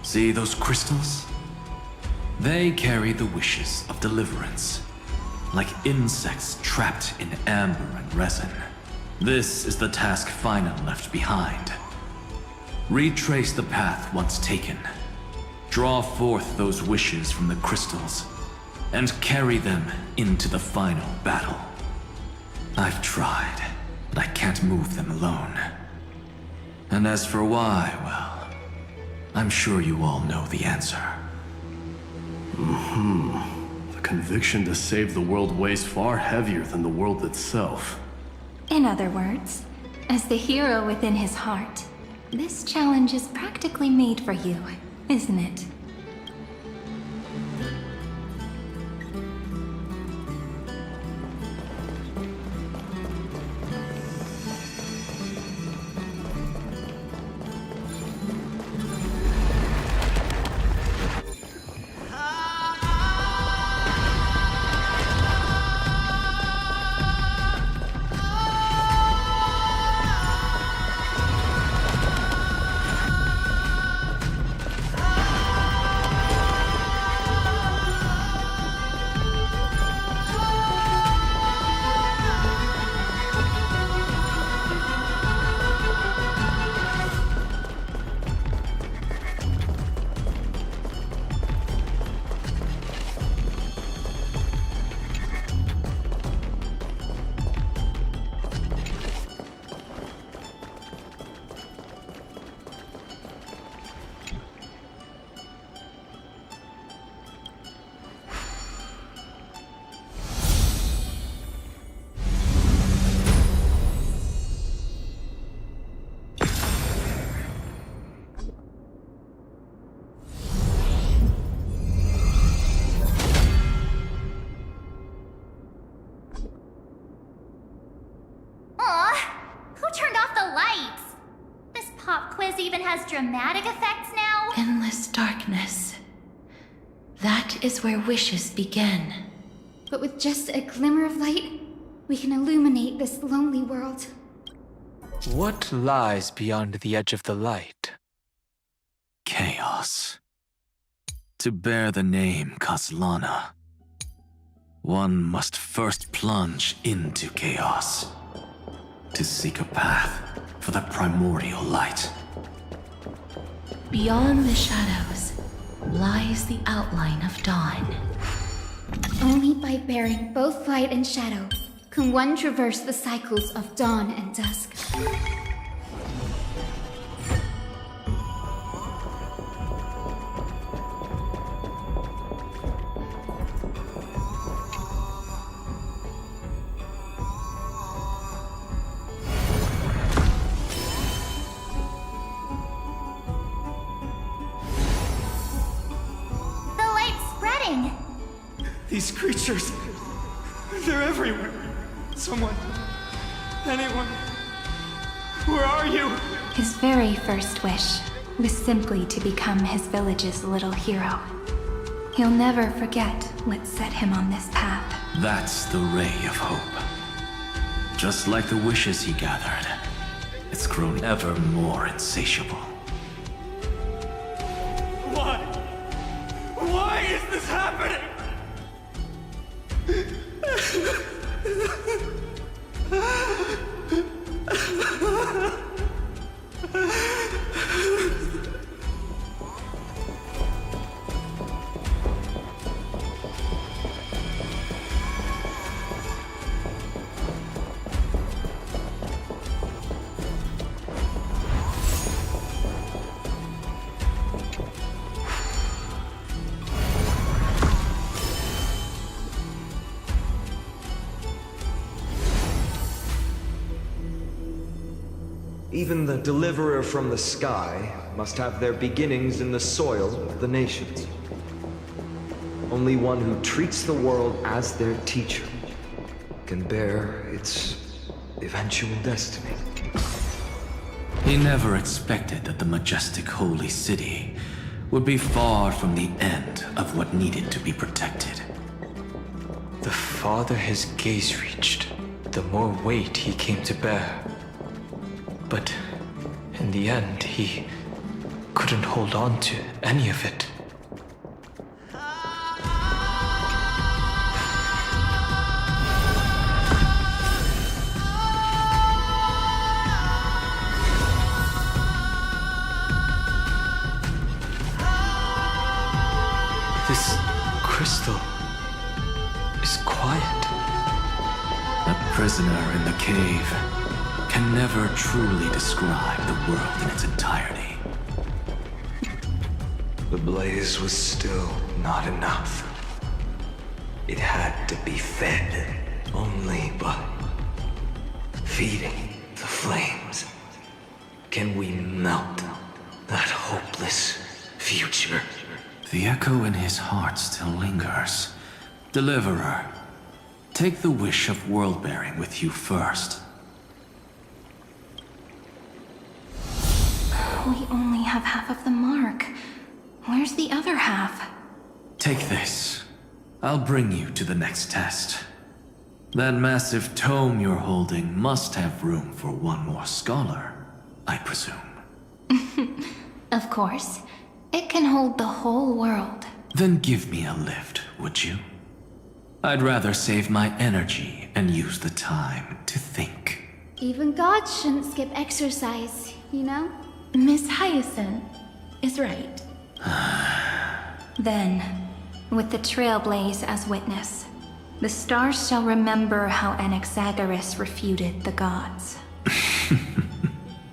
[SPEAKER 18] See those crystals? They carry the wishes of deliverance, like insects trapped in amber and resin. This is the task Final left behind. Retrace the path once taken. Draw forth those wishes from the crystals, and carry them into the final battle. I've tried, but I can't move them alone. And as for why, well, I'm sure you all know the answer. The conviction to save the world weighs far heavier than the world itself.
[SPEAKER 11] In other words, as the hero within his heart, this challenge is practically made for you, isn't it?
[SPEAKER 5] dramatic effects now?
[SPEAKER 12] Endless darkness. That is where wishes begin.
[SPEAKER 21] But with just a glimmer of light, we can illuminate this lonely world.
[SPEAKER 17] What lies beyond the edge of the light?
[SPEAKER 3] Chaos. To bear the name Kaslana, one must first plunge into chaos to seek a path for the primordial light.
[SPEAKER 12] Beyond the shadows lies the outline of dawn.
[SPEAKER 21] Only by bearing both light and shadow can one traverse the cycles of dawn and dusk.
[SPEAKER 5] The light's spreading!
[SPEAKER 20] These creatures, they're everywhere. Someone, anyone, where are you?
[SPEAKER 11] His very first wish was simply to become his village's little hero. He'll never forget what set him on this path.
[SPEAKER 3] That's the ray of hope. Just like the wishes he gathered, it's grown ever more insatiable.
[SPEAKER 20] Why? Why is this happening?
[SPEAKER 22] Even the deliverer from the sky must have their beginnings in the soil of the nations. Only one who treats the world as their teacher can bear its eventual destiny.
[SPEAKER 3] He never expected that the majestic holy city would be far from the end of what needed to be protected.
[SPEAKER 17] The farther his gaze reached, the more weight he came to bear. But in the end, he couldn't hold on to any of it. This crystal is quiet.
[SPEAKER 3] A prisoner in the cave can never truly describe the world in its entirety.
[SPEAKER 22] The blaze was still not enough. It had to be fed only by feeding the flames. Can we melt that hopeless future?
[SPEAKER 3] The echo in his heart still lingers. Deliverer, take the wish of world-bearing with you first.
[SPEAKER 11] We only have half of the mark. Where's the other half?
[SPEAKER 3] Take this. I'll bring you to the next test. That massive tome you're holding must have room for one more scholar, I presume.
[SPEAKER 11] Of course. It can hold the whole world.
[SPEAKER 3] Then give me a lift, would you? I'd rather save my energy and use the time to think.
[SPEAKER 21] Even gods shouldn't skip exercise, you know?
[SPEAKER 12] Miss Hyacinth is right.
[SPEAKER 11] Then, with the Trailblaze as witness, the stars shall remember how Anaxagoras refuted the gods.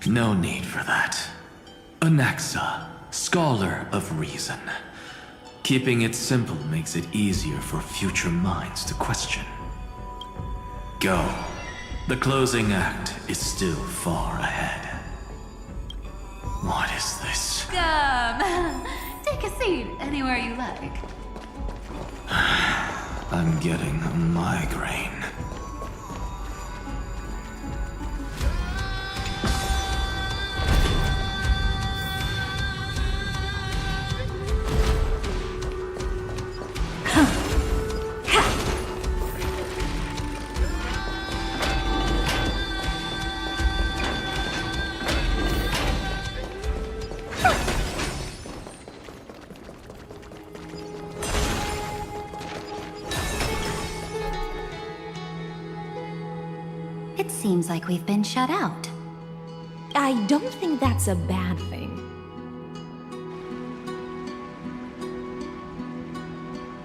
[SPEAKER 3] No need for that. Anaxa, scholar of reason. Keeping it simple makes it easier for future minds to question. Go. The closing act is still far ahead. What is this?
[SPEAKER 2] Come. Take a seat anywhere you like.
[SPEAKER 3] I'm getting a migraine.
[SPEAKER 2] It seems like we've been shut out.
[SPEAKER 1] I don't think that's a bad thing.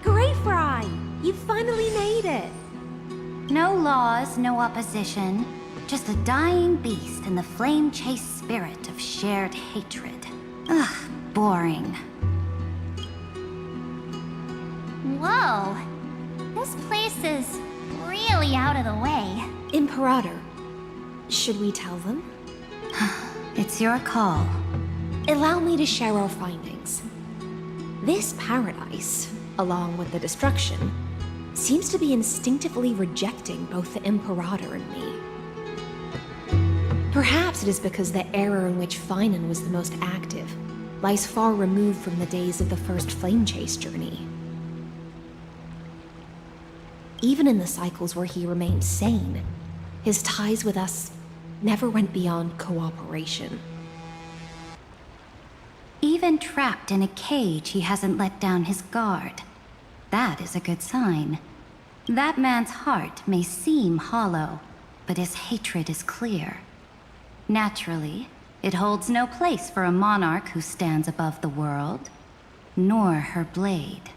[SPEAKER 1] Greyfry! You finally made it!
[SPEAKER 2] No laws, no opposition. Just a dying beast and the flame-chased spirit of shared hatred. Ugh, boring.
[SPEAKER 5] Whoa. This place is really out of the way.
[SPEAKER 1] Imperator, should we tell them?
[SPEAKER 2] It's your call.
[SPEAKER 1] Allow me to share our findings. This paradise, along with the destruction, seems to be instinctively rejecting both the Imperator and me. Perhaps it is because the era in which Finan was the most active lies far removed from the days of the first Flame Chase journey. Even in the cycles where he remained sane, his ties with us never went beyond cooperation.
[SPEAKER 2] Even trapped in a cage, he hasn't let down his guard. That is a good sign. That man's heart may seem hollow, but his hatred is clear. Naturally, it holds no place for a monarch who stands above the world, nor her blade.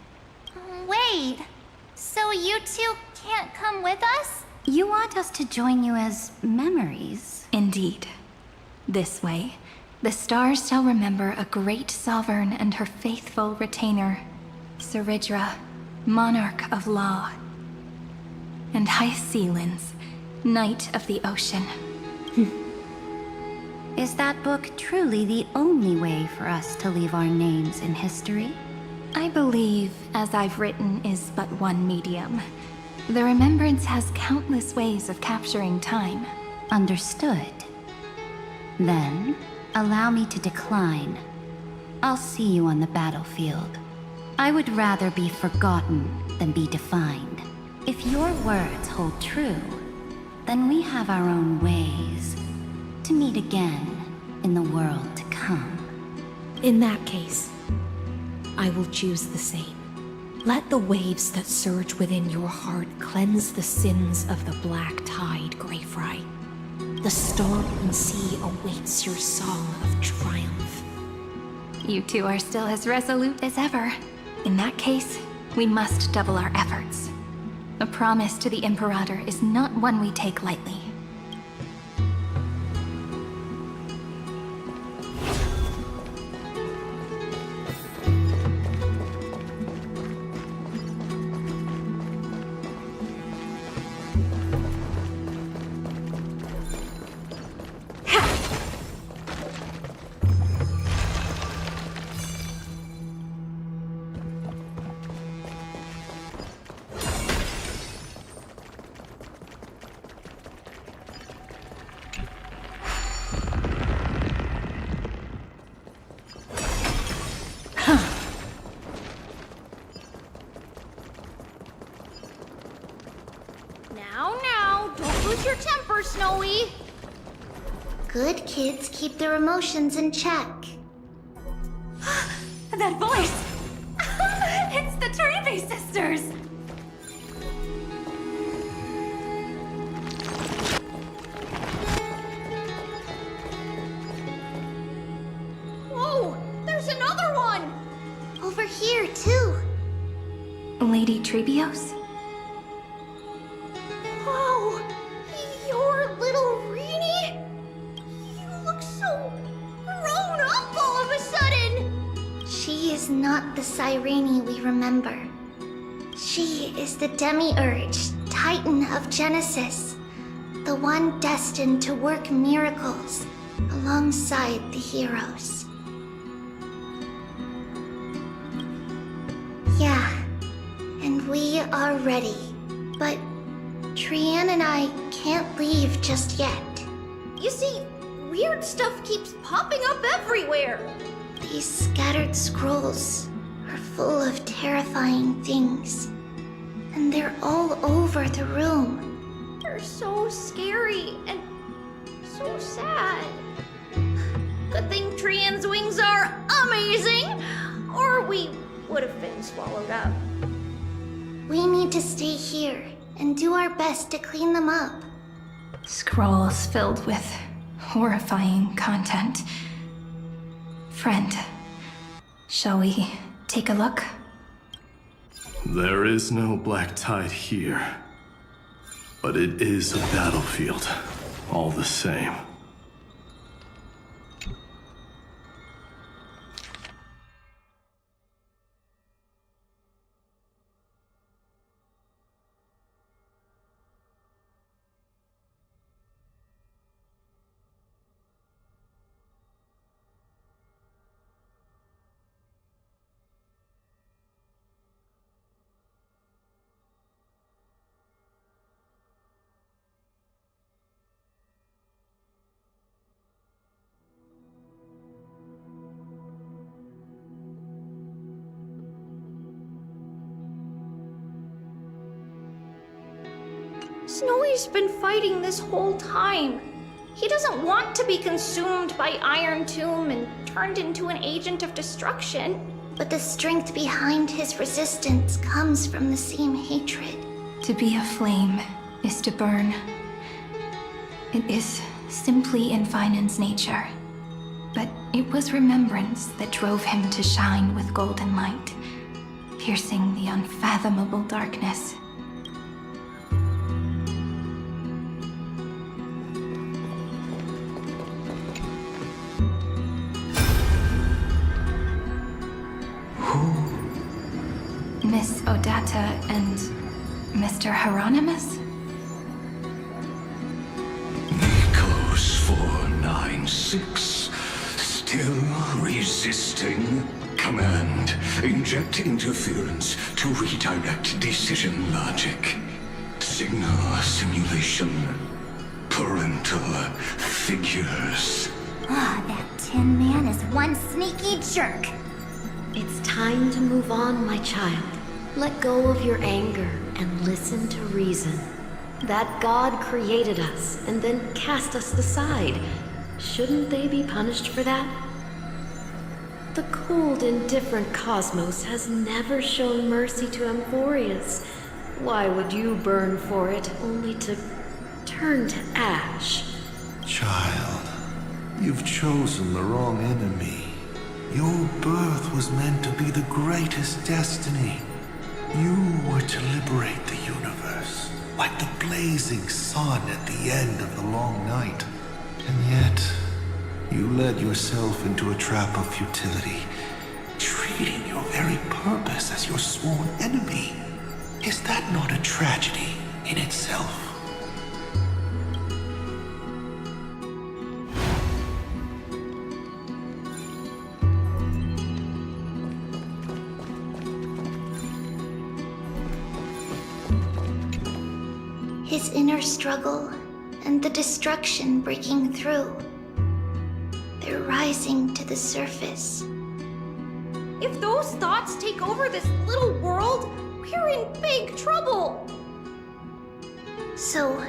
[SPEAKER 5] Wait, so you two can't come with us?
[SPEAKER 2] You want us to join you as memories?
[SPEAKER 11] Indeed. This way, the stars shall remember a great sovereign and her faithful retainer, Seridra, monarch of law, and Hyacelins, knight of the ocean.
[SPEAKER 2] Is that book truly the only way for us to leave our names in history?
[SPEAKER 11] I believe, as I've written, is but one medium. The remembrance has countless ways of capturing time.
[SPEAKER 2] Understood. Then, allow me to decline. I'll see you on the battlefield. I would rather be forgotten than be defined. If your words hold true, then we have our own ways to meet again in the world to come.
[SPEAKER 1] In that case, I will choose the same. Let the waves that surge within your heart cleanse the sins of the black tide, Greyfry. The storm and sea awaits your song of triumph.
[SPEAKER 11] You two are still as resolute as ever. In that case, we must double our efforts. A promise to the Imperator is not one we take lightly.
[SPEAKER 4] Now, don't lose your temper, Snowy.
[SPEAKER 21] Good kids keep their emotions in check.
[SPEAKER 2] That voice! It's the Trevi sisters!
[SPEAKER 4] Whoa, there's another one!
[SPEAKER 21] Over here, too.
[SPEAKER 11] Lady Trebios?
[SPEAKER 4] Whoa, you're little Reenie? You look so grown up all of a sudden!
[SPEAKER 21] She is not the Cyrene we remember. She is the Demiurge, Titan of Genesis, the one destined to work miracles alongside the heroes. Yeah, and we are ready, but Trian and I can't leave just yet.
[SPEAKER 4] You see, weird stuff keeps popping up everywhere.
[SPEAKER 21] These scattered scrolls are full of terrifying things, and they're all over the room.
[SPEAKER 4] They're so scary and so sad. Good thing Trian's wings are amazing, or we would have been swallowed up.
[SPEAKER 21] We need to stay here and do our best to clean them up.
[SPEAKER 11] Scrolls filled with horrifying content. Friend, shall we take a look?
[SPEAKER 18] There is no black tide here. But it is a battlefield, all the same.
[SPEAKER 4] Snowy's been fighting this whole time. He doesn't want to be consumed by Iron Tomb and turned into an agent of destruction.
[SPEAKER 21] But the strength behind his resistance comes from the same hatred.
[SPEAKER 11] To be a flame is to burn. It is simply in Vinan's nature. But it was remembrance that drove him to shine with golden light, piercing the unfathomable darkness. Miss Odata and Mr. Hieronymus?
[SPEAKER 6] Nikos 496, still resisting. Command, inject interference to redirect decision logic. Signal simulation. Parental figures.
[SPEAKER 21] That Tin Man is one sneaky jerk.
[SPEAKER 1] It's time to move on, my child. Let go of your anger and listen to reason. That God created us and then cast us aside. Shouldn't they be punished for that? The cold, indifferent cosmos has never shown mercy to Amphorius. Why would you burn for it, only to turn to ash?
[SPEAKER 13] Child, you've chosen the wrong enemy. Your birth was meant to be the greatest destiny. You were to liberate the universe, like the blazing sun at the end of the long night. And yet, you led yourself into a trap of futility, treating your very purpose as your sworn enemy. Is that not a tragedy in itself?
[SPEAKER 21] His inner struggle and the destruction breaking through. They're rising to the surface.
[SPEAKER 4] If those thoughts take over this little world, we're in big trouble.
[SPEAKER 21] So,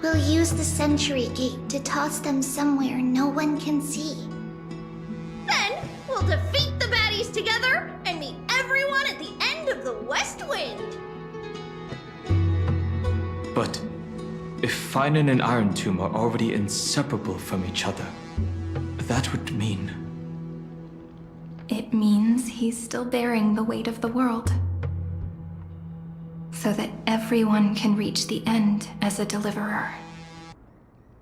[SPEAKER 21] we'll use the Century Gate to toss them somewhere no one can see.
[SPEAKER 4] Then we'll defeat the baddies together and meet everyone at the end of the West Wind.
[SPEAKER 17] But if Finan and Iron Tomb are already inseparable from each other, that would mean...
[SPEAKER 11] It means he's still bearing the weight of the world. So that everyone can reach the end as a deliverer.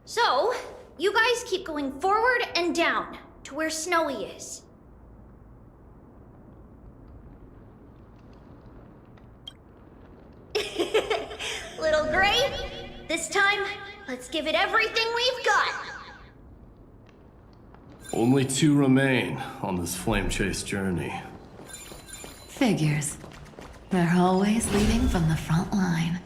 [SPEAKER 4] So, you guys keep going forward and down to where Snowy is. Little Gray, this time, let's give it everything we've got.
[SPEAKER 18] Only 2 remain on this flame chase journey.
[SPEAKER 2] Figures. They're always leading from the front line.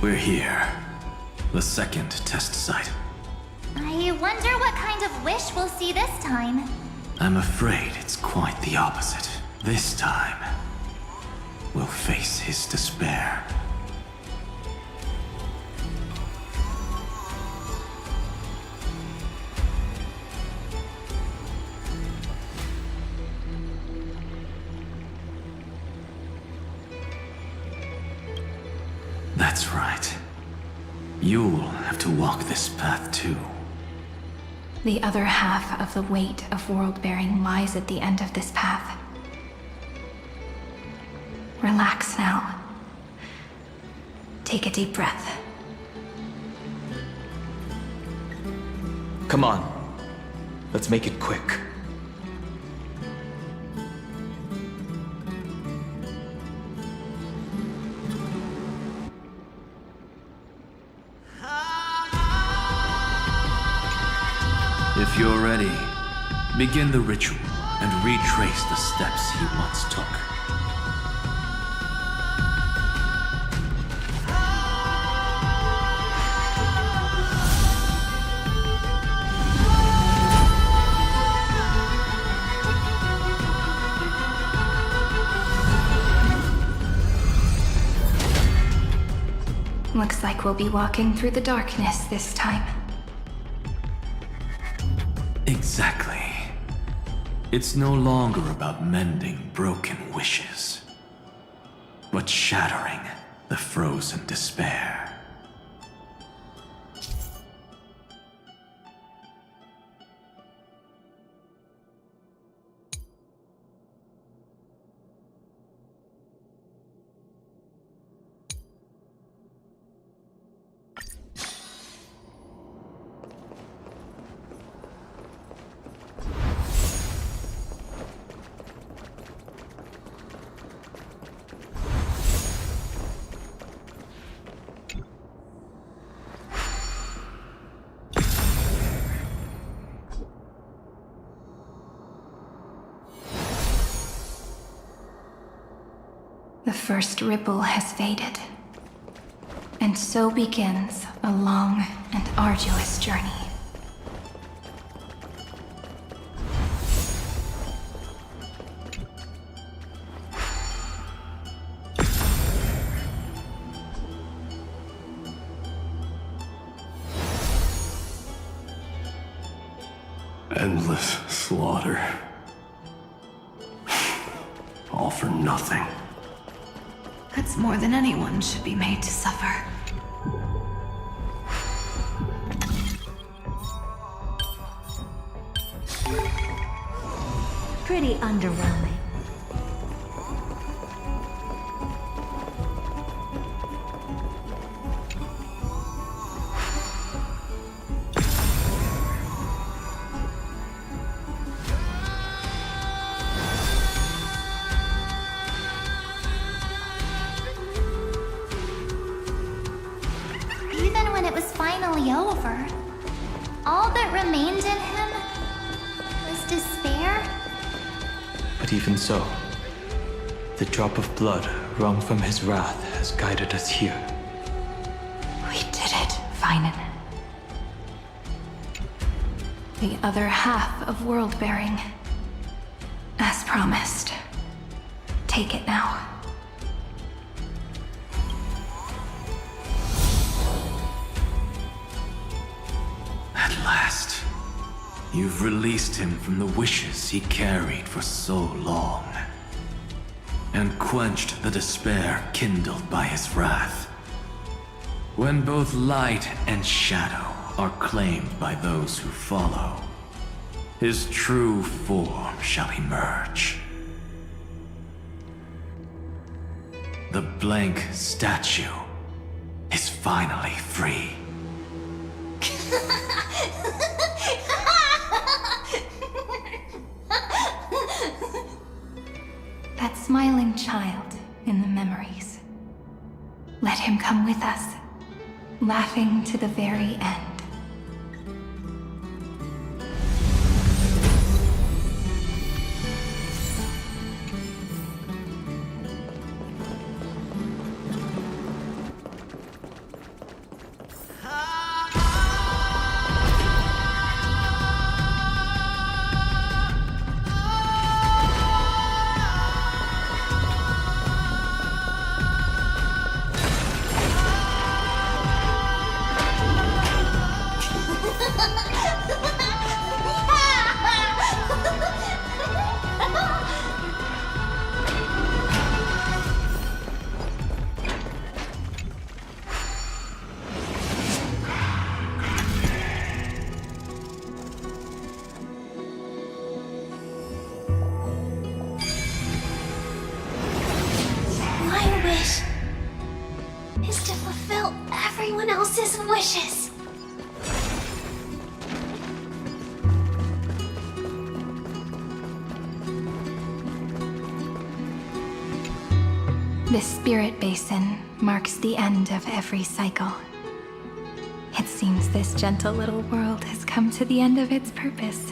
[SPEAKER 3] We're here. The second test site.
[SPEAKER 5] I wonder what kind of wish we'll see this time.
[SPEAKER 3] I'm afraid it's quite the opposite. This time, we'll face his despair. That's right. You'll have to walk this path too.
[SPEAKER 1] The other half of the weight of world-bearing lies at the end of this path. Relax now. Take a deep breath.
[SPEAKER 17] Come on. Let's make it quick.
[SPEAKER 3] If you're ready, begin the ritual and retrace the steps he once took.
[SPEAKER 1] Looks like we'll be walking through the darkness this time.
[SPEAKER 3] Exactly. It's no longer about mending broken wishes, but shattering the frozen despair.
[SPEAKER 1] The first ripple has faded, and so begins a long and arduous journey.
[SPEAKER 18] Endless slaughter. All for nothing.
[SPEAKER 1] That's more than anyone should be made to suffer.
[SPEAKER 9] Pretty underwhelming.
[SPEAKER 5] Even when it was finally over, all that remained in him was despair.
[SPEAKER 17] But even so, the drop of blood wrung from his wrath has guided us here.
[SPEAKER 1] We did it, Vinen. The other half of world-bearing. As promised. Take it now.
[SPEAKER 3] At last, you've released him from the wishes he carried for so long, and quenched the despair kindled by his wrath. When both light and shadow are claimed by those who follow, his true form shall emerge. The blank statue is finally free.
[SPEAKER 1] That smiling child in the memories. Let him come with us, laughing to the very end.
[SPEAKER 11] This spirit basin marks the end of every cycle. It seems this gentle little world has come to the end of its purpose.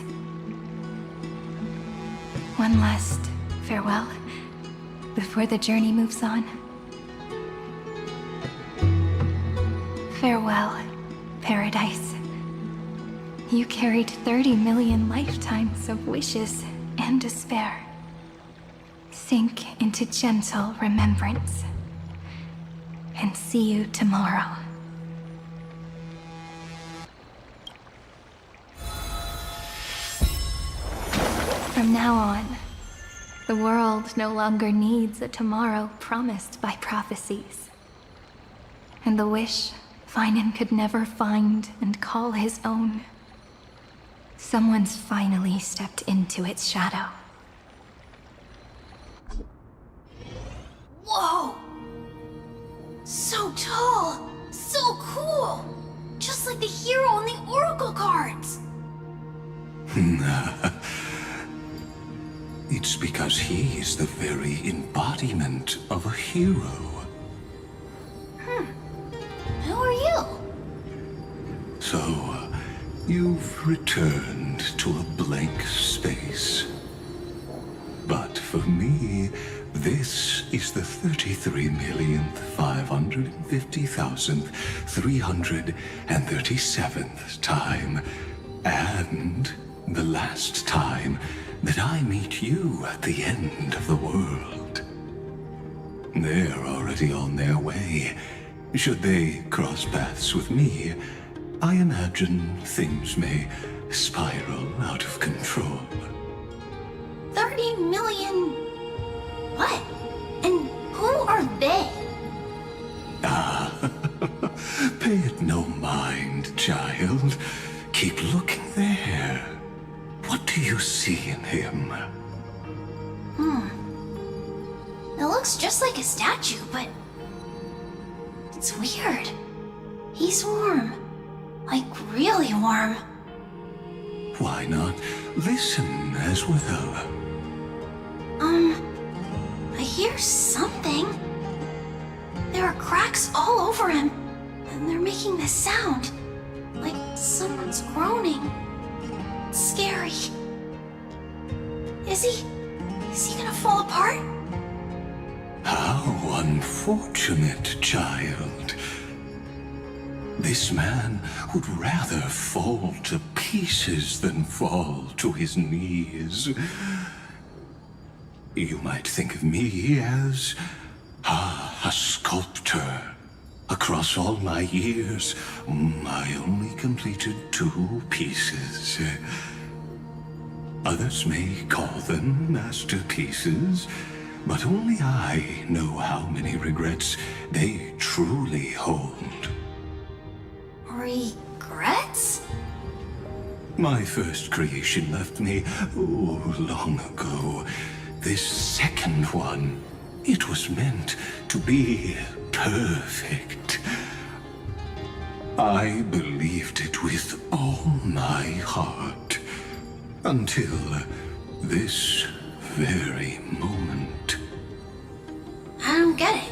[SPEAKER 11] One last farewell before the journey moves on. Farewell, Paradise. You carried 30 million lifetimes of wishes and despair. Sink into gentle remembrance. And see you tomorrow. From now on, the world no longer needs a tomorrow promised by prophecies. And the wish Finan could never find and call his own. Someone's finally stepped into its shadow.
[SPEAKER 4] Whoa! So tall! So cool! Just like the hero in the Oracle cards!
[SPEAKER 6] It's because he is the very embodiment of a hero.
[SPEAKER 4] Who are you?
[SPEAKER 6] So, you've returned to a blank space. But for me, this is the 33,550,337th time, and the last time that I meet you at the end of the world. They're already on their way. Should they cross paths with me, I imagine things may spiral out of control.
[SPEAKER 4] 30 million... what? And who are they?
[SPEAKER 6] Pay it no mind, child. Keep looking there. What do you see in him?
[SPEAKER 4] It looks just like a statue, but... it's weird. He's warm. Like, really warm.
[SPEAKER 6] Why not listen as well?
[SPEAKER 4] I hear something. There are cracks all over him, and they're making this sound. Like someone's groaning. It's scary. Is he gonna fall apart?
[SPEAKER 6] How unfortunate, child. This man would rather fall to pieces than fall to his knees. You might think of me as a sculptor. Across all my years, I only completed 2 pieces. Others may call them masterpieces, but only I know how many regrets they truly hold.
[SPEAKER 4] Regrets?
[SPEAKER 6] My first creation left me, long ago. This second one, it was meant to be perfect. I believed it with all my heart, until this very moment.
[SPEAKER 4] I don't get it.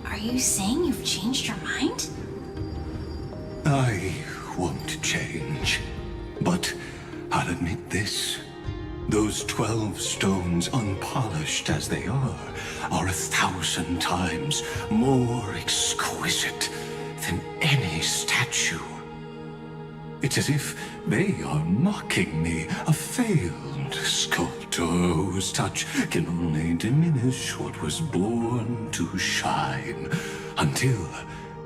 [SPEAKER 4] Are you saying you've changed your mind?
[SPEAKER 6] I won't change, but I'll admit this. Those 12 stones, unpolished as they are 1,000 times more exquisite than any statue. It's as if they are mocking me, a failed sculptor whose touch can only diminish what was born to shine, until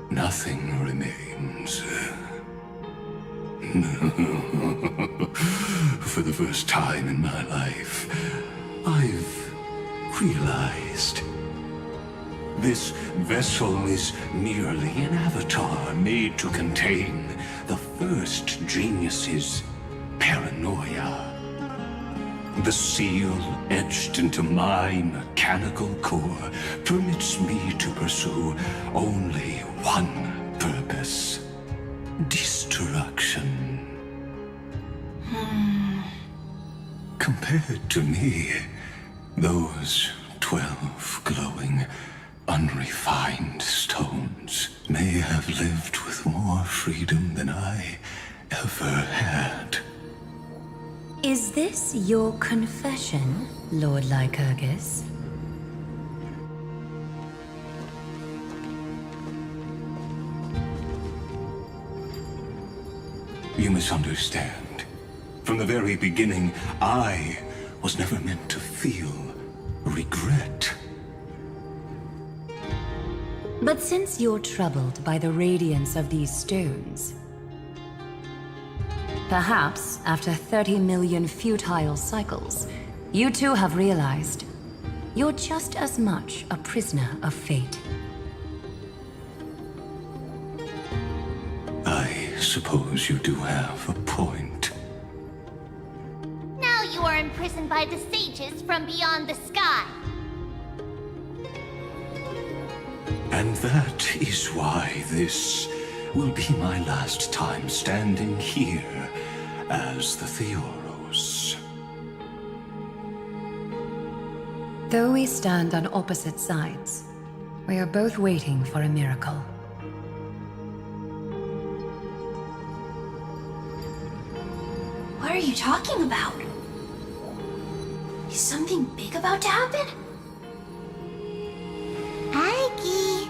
[SPEAKER 6] nothing remains. For the first time in my life, I've realized this vessel is merely an avatar made to contain the first genius's paranoia. The seal etched into my mechanical core permits me to pursue only one purpose: destruction. Compared to me, those 12 glowing, unrefined stones may have lived with more freedom than I ever had.
[SPEAKER 14] Is this your confession, Lord Lycurgus?
[SPEAKER 6] You misunderstand. From the very beginning, I was never meant to feel regret.
[SPEAKER 14] But since you're troubled by the radiance of these stones, perhaps after 30 million futile cycles, you too have realized you're just as much a prisoner of fate.
[SPEAKER 6] I suppose you do have a point.
[SPEAKER 5] Now you are imprisoned by the sages from beyond the sky.
[SPEAKER 6] And that is why this will be my last time standing here as the Theoros.
[SPEAKER 14] Though we stand on opposite sides, we are both waiting for a miracle.
[SPEAKER 4] What are you talking about? Is something big about to happen?
[SPEAKER 21] Aggie!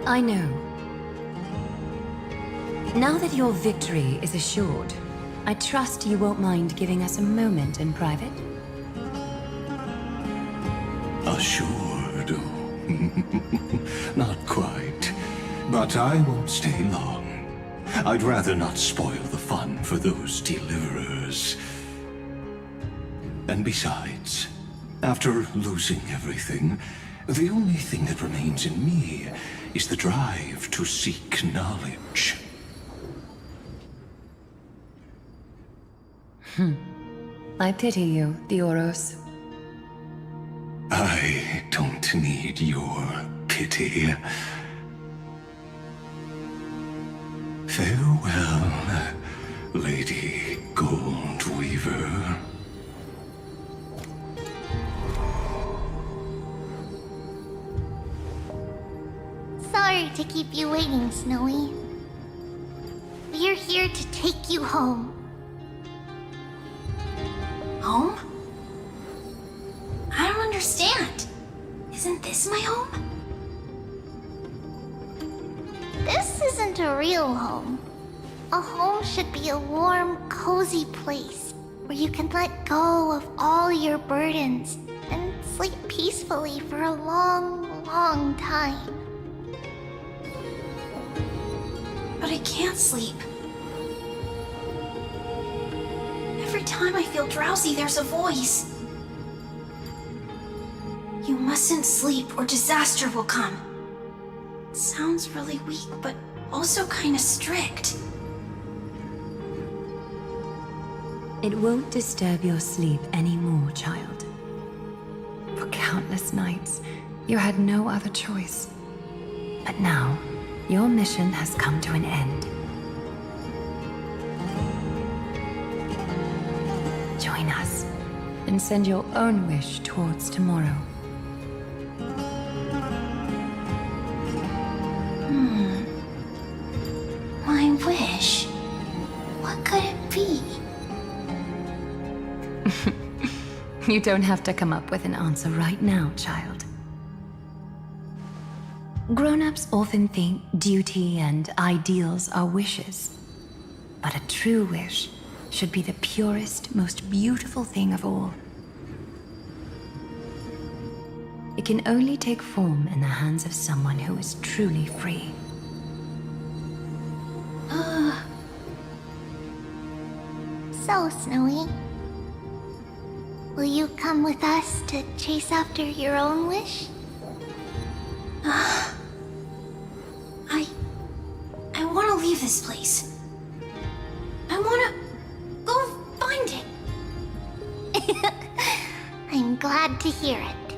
[SPEAKER 14] I know. Now that your victory is assured, I trust you won't mind giving us a moment in private.
[SPEAKER 6] Assured? Not quite. But I won't stay long. I'd rather not spoil the fun for those deliverers. And besides, after losing everything, the only thing that remains in me is the drive to seek knowledge.
[SPEAKER 14] I pity you, Theoros.
[SPEAKER 6] I don't need your pity. Farewell, Lady Goldweaver.
[SPEAKER 21] Sorry to keep you waiting, Snowy. We're here to take you home.
[SPEAKER 4] Home? I don't understand. Isn't this my home?
[SPEAKER 21] This isn't a real home. A home should be a warm, cozy place where you can let go of all your burdens and sleep peacefully for a long, long time.
[SPEAKER 4] But I can't sleep. Every time I feel drowsy, there's a voice. You mustn't sleep or disaster will come. It sounds really weak, but also kind of strict.
[SPEAKER 14] It won't disturb your sleep anymore, child. For countless nights, you had no other choice. But now, your mission has come to an end. Join us, and send your own wish towards tomorrow.
[SPEAKER 4] My wish? What could it be?
[SPEAKER 14] You don't have to come up with an answer right now, child. Grown-ups often think duty and ideals are wishes. But a true wish should be the purest, most beautiful thing of all. It can only take form in the hands of someone who is truly free.
[SPEAKER 21] So, Snowy, will you come with us to chase after your own wish?
[SPEAKER 4] I want to leave this place. I want to go find it.
[SPEAKER 21] I'm glad to hear it.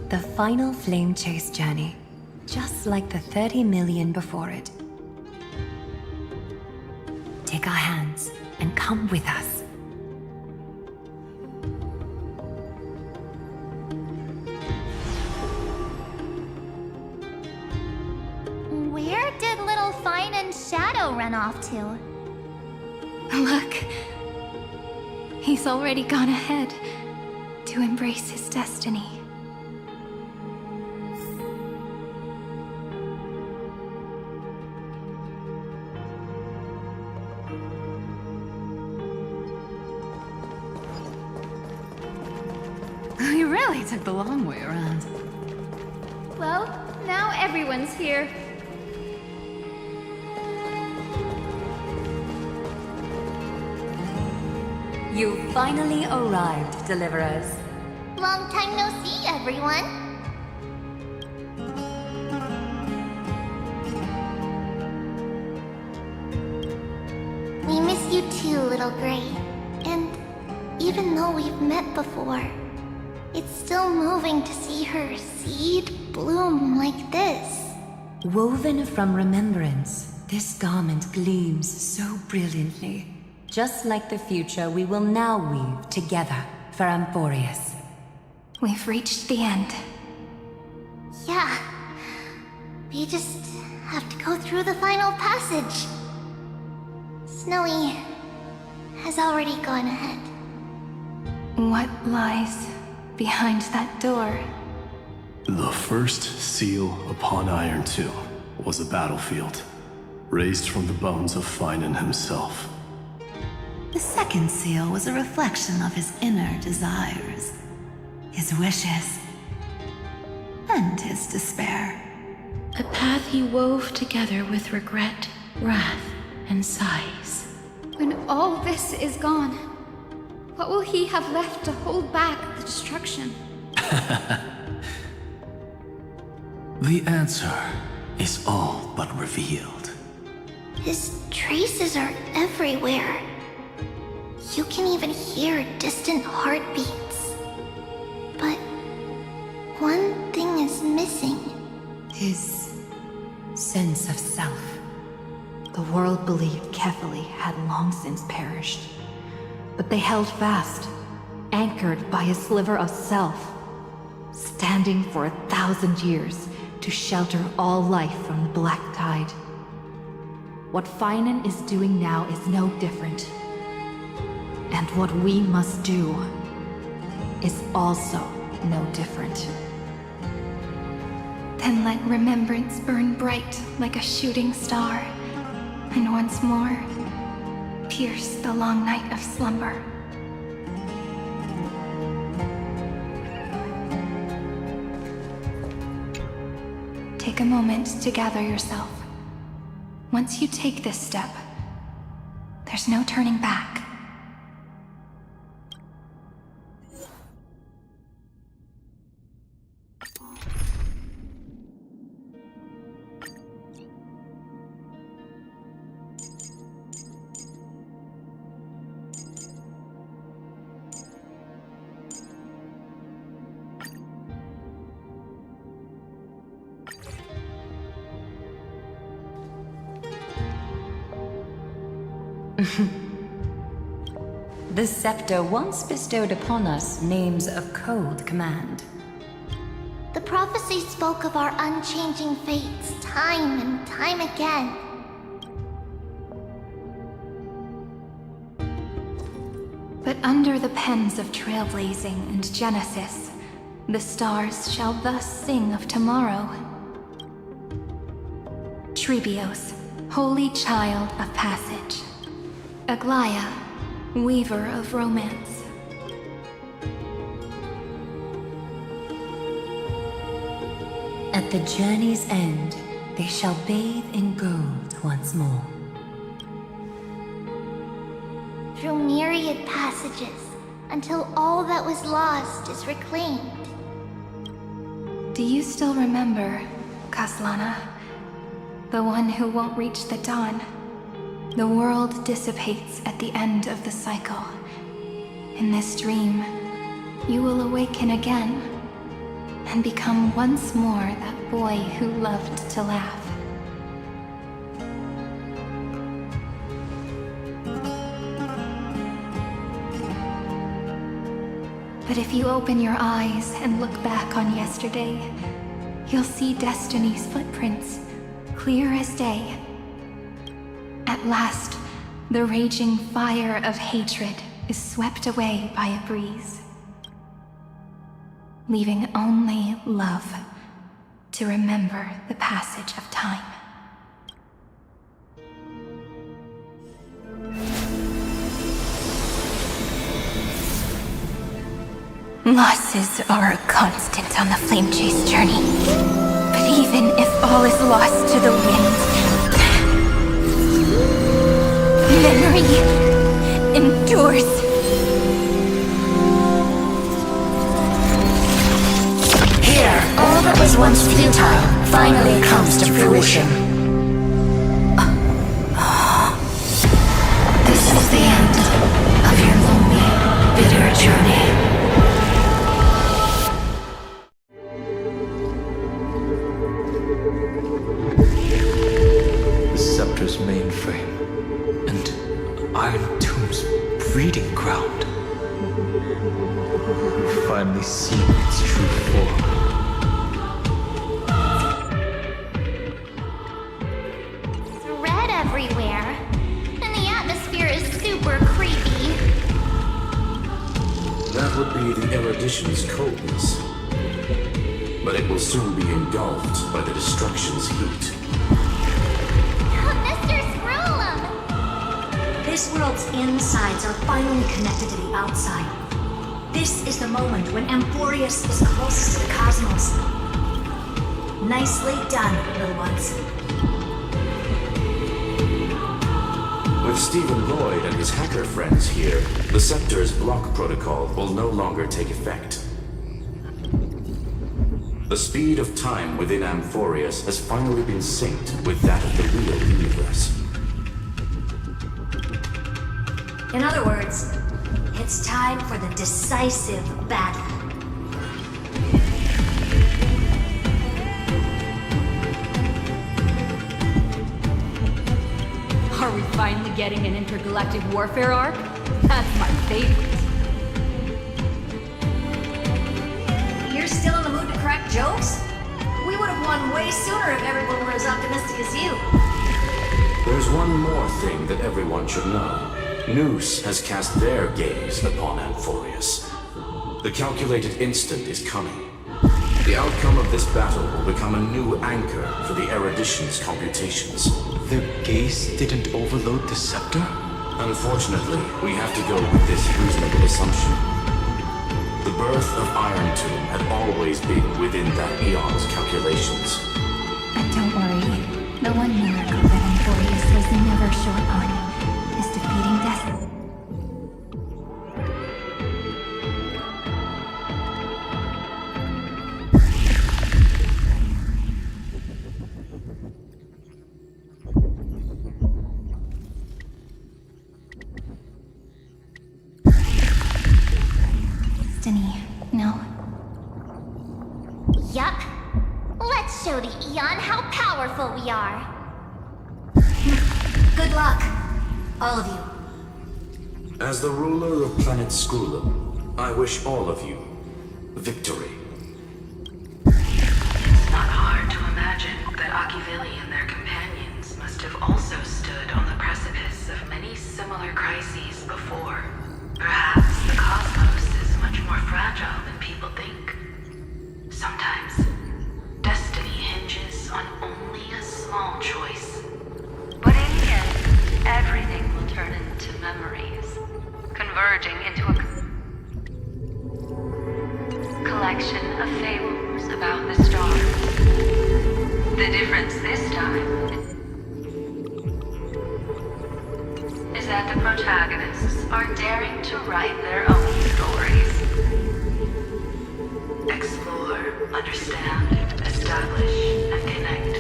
[SPEAKER 14] The final flame chase journey, just like the 30 million before it. Take our hands and come with us.
[SPEAKER 5] Finan's shadow run off to?
[SPEAKER 11] Look. He's already gone ahead to embrace his destiny.
[SPEAKER 14] You really took the long way around.
[SPEAKER 11] Well, now everyone's here.
[SPEAKER 9] You finally arrived, Deliverers.
[SPEAKER 21] Long time no see, everyone. We miss you too, Little Gray. And even though we've met before, it's still moving to see her seed bloom like this.
[SPEAKER 14] Woven from remembrance, this garment gleams so brilliantly. Just like the future we will now weave together for Amphorius.
[SPEAKER 11] We've reached the end.
[SPEAKER 21] Yeah. We just have to go through the final passage. Snowy has already gone ahead.
[SPEAKER 11] What lies behind that door?
[SPEAKER 18] The first seal upon Iron Tomb was a battlefield, raised from the bones of Finan himself.
[SPEAKER 2] The second seal was a reflection of his inner desires, his wishes, and his despair.
[SPEAKER 12] A path he wove together with regret, wrath, and sighs.
[SPEAKER 11] When all this is gone, what will he have left to hold back the destruction?
[SPEAKER 6] The answer is all but revealed.
[SPEAKER 21] His traces are everywhere. You can even hear distant heartbeats. But one thing is missing.
[SPEAKER 14] His sense of self. The world believed Kefali had long since perished. But they held fast, anchored by a sliver of self, standing for 1,000 years to shelter all life from the Black Tide. What Finan is doing now is no different. And what we must do is also no different.
[SPEAKER 11] Then let remembrance burn bright like a shooting star, and once more, pierce the long night of slumber. Take a moment to gather yourself. Once you take this step, there's no turning back.
[SPEAKER 14] The scepter once bestowed upon us names of cold command.
[SPEAKER 21] The prophecy spoke of our unchanging fates time and time again.
[SPEAKER 11] But under the pens of trailblazing and Genesis, the stars shall thus sing of tomorrow. Trebios, holy child of passage. Aglaya, weaver of romance.
[SPEAKER 14] At the journey's end, they shall bathe in gold once more.
[SPEAKER 21] Through myriad passages, until all that was lost is reclaimed.
[SPEAKER 11] Do you still remember, Kaslana? The one who won't reach the dawn. The world dissipates at the end of the cycle. In this dream, you will awaken again and become once more that boy who loved to laugh. But if you open your eyes and look back on yesterday, you'll see Destiny's footprints, clear as day, At last, the raging fire of hatred is swept away by a breeze, leaving only love to remember the passage of time. Losses are a constant on the Flame Chase journey. But even if all is lost to the wind, memory endures.
[SPEAKER 9] Here, all that was once futile finally comes to fruition. This is the end of your lonely, bitter journey.
[SPEAKER 17] The Scepter's mainframe, and Iron Tomb's breeding ground. We've finally seen its true form.
[SPEAKER 5] It's red everywhere, and the atmosphere is super creepy.
[SPEAKER 10] That would be the erudition's coldness. But it will soon be engulfed by the destruction's heat.
[SPEAKER 5] Mr. Scrollum!
[SPEAKER 9] This world's insides are finally connected to the outside. This is the moment when Amphorius is closest to the cosmos. Nicely done, little ones.
[SPEAKER 10] With Stephen Lloyd and his hacker friends here, the Scepter's block protocol will no longer take effect. The speed of time within Amphorius has finally been synced with that of the real universe.
[SPEAKER 9] In other words, it's time for the decisive battle.
[SPEAKER 8] Are we finally getting an intergalactic warfare arc? That's my favorite.
[SPEAKER 9] You're still in the mood to crack jokes? We would have won way sooner if everyone were as optimistic as you.
[SPEAKER 10] There's one more thing that everyone should know. Noose has cast their gaze upon Amphorius. The calculated instant is coming. The outcome of this battle will become a new anchor for the erudition's computations.
[SPEAKER 17] Their gaze didn't overload the Scepter?
[SPEAKER 10] Unfortunately, we have to go with this reasonable assumption. The birth of Iron Tomb had always been within that eon's calculations.
[SPEAKER 11] But don't worry, the one miracle that Amphorius was never short on is defeating death. Destiny, no.
[SPEAKER 5] Yup. Let's show the Eon how powerful we are.
[SPEAKER 9] Good luck, all of you.
[SPEAKER 10] As the ruler of planet Skrulum, I wish all of you victory.
[SPEAKER 14] It's not hard to imagine that Akivili and their companions must have also stood on the precipice of many similar crises before. Perhaps the cosmos is much more fragile than people think. Sometimes, destiny hinges on only a small choice. But in the end, everything will turn into memories, converging into a collection of fables about the stars. The difference this time is that the protagonists are daring to write their own stories. Explore, understand, establish, and connect.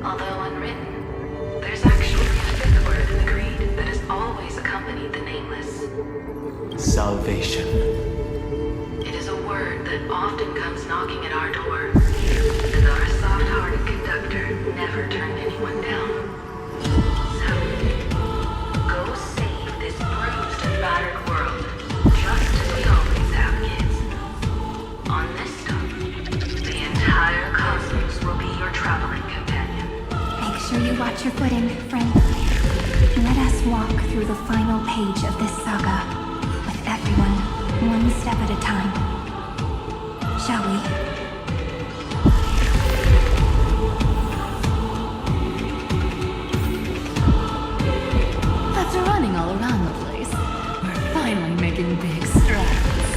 [SPEAKER 14] Although unwritten, there's actually a fifth word in the creed that has always accompanied the nameless.
[SPEAKER 17] Salvation.
[SPEAKER 14] It is a word that often comes knocking at our door, and our soft-hearted conductor never turned anyone down. So, go save this bruised and battered world, just as we always have, kids. On this stone, the entire cosmos will be your traveling companion.
[SPEAKER 11] Make sure you watch your footing, friend. Let us walk through the final page of this saga, with everyone one step at a time. Shall we?
[SPEAKER 2] After running all around the place, we're finally making big strides.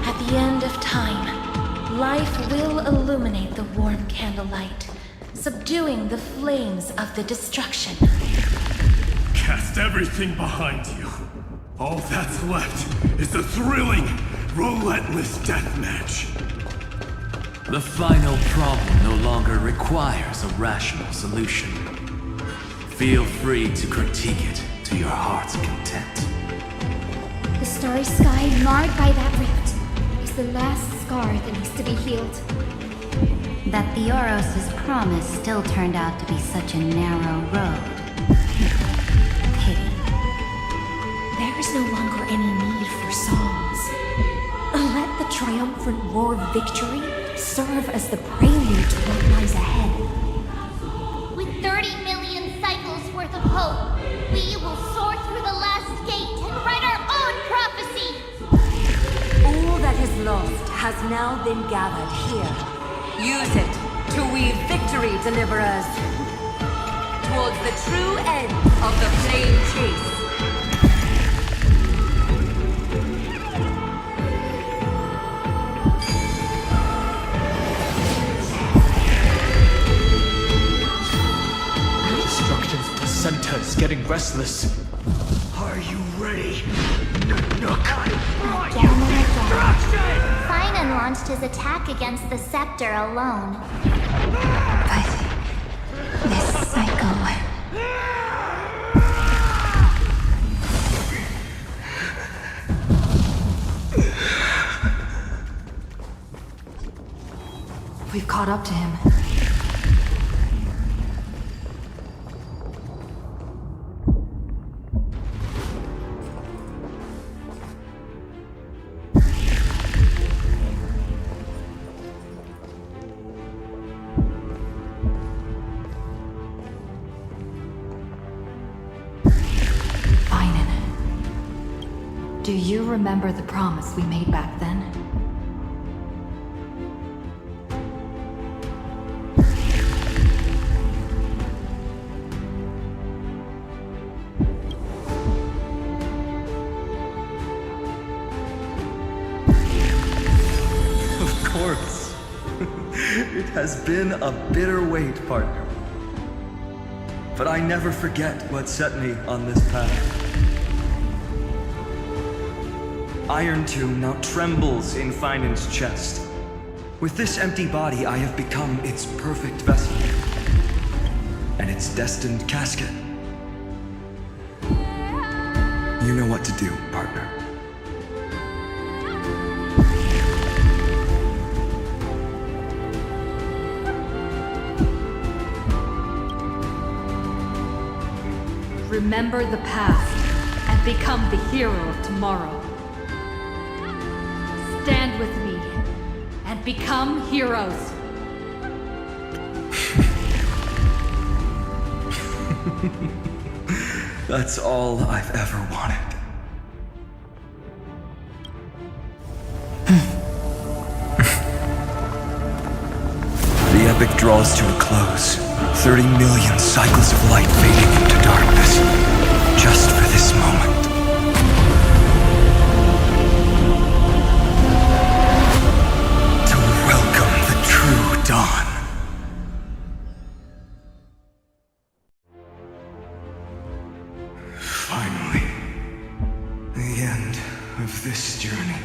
[SPEAKER 12] At the end of time, life will illuminate the warm candlelight, subduing the flames of the destruction.
[SPEAKER 18] Cast everything behind you. All that's left is the thrilling, relentless deathmatch.
[SPEAKER 3] The final problem no longer requires a rational solution. Feel free to critique it to your heart's content.
[SPEAKER 11] The starry sky marred by that rift is the last scar that needs to be healed.
[SPEAKER 2] That Theoros' promise still turned out to be such a narrow road. Pity.
[SPEAKER 1] There is no longer any need for songs. Let the triumphant roar of victory serve as the prelude to what lies ahead.
[SPEAKER 5] With 30 million cycles worth of hope, we will soar through the last gate and write our own prophecy!
[SPEAKER 15] All that is lost has now been gathered here. Use it to weave victory, deliverers, towards the true end of the flame chase.
[SPEAKER 17] Destruction's placenta is getting restless. Are you ready?
[SPEAKER 5] Finan launched his attack against the scepter alone.
[SPEAKER 11] But this cycle...
[SPEAKER 19] We've caught up to him. Do you remember the promise we made back then?
[SPEAKER 20] Of course. It has been a bitter wait, partner. But I never forget what set me on this path. Iron Tomb now trembles in Finan's chest. With this empty body, I have become its perfect vessel. And its destined casket. You know what to do, partner.
[SPEAKER 8] Remember the past and become the hero of tomorrow. Stand with me and become heroes.
[SPEAKER 20] That's all I've ever wanted. The epic draws to a close. 30 million cycles of light fading into darkness. Just for this moment. To welcome the true dawn. Finally. The end of this journey.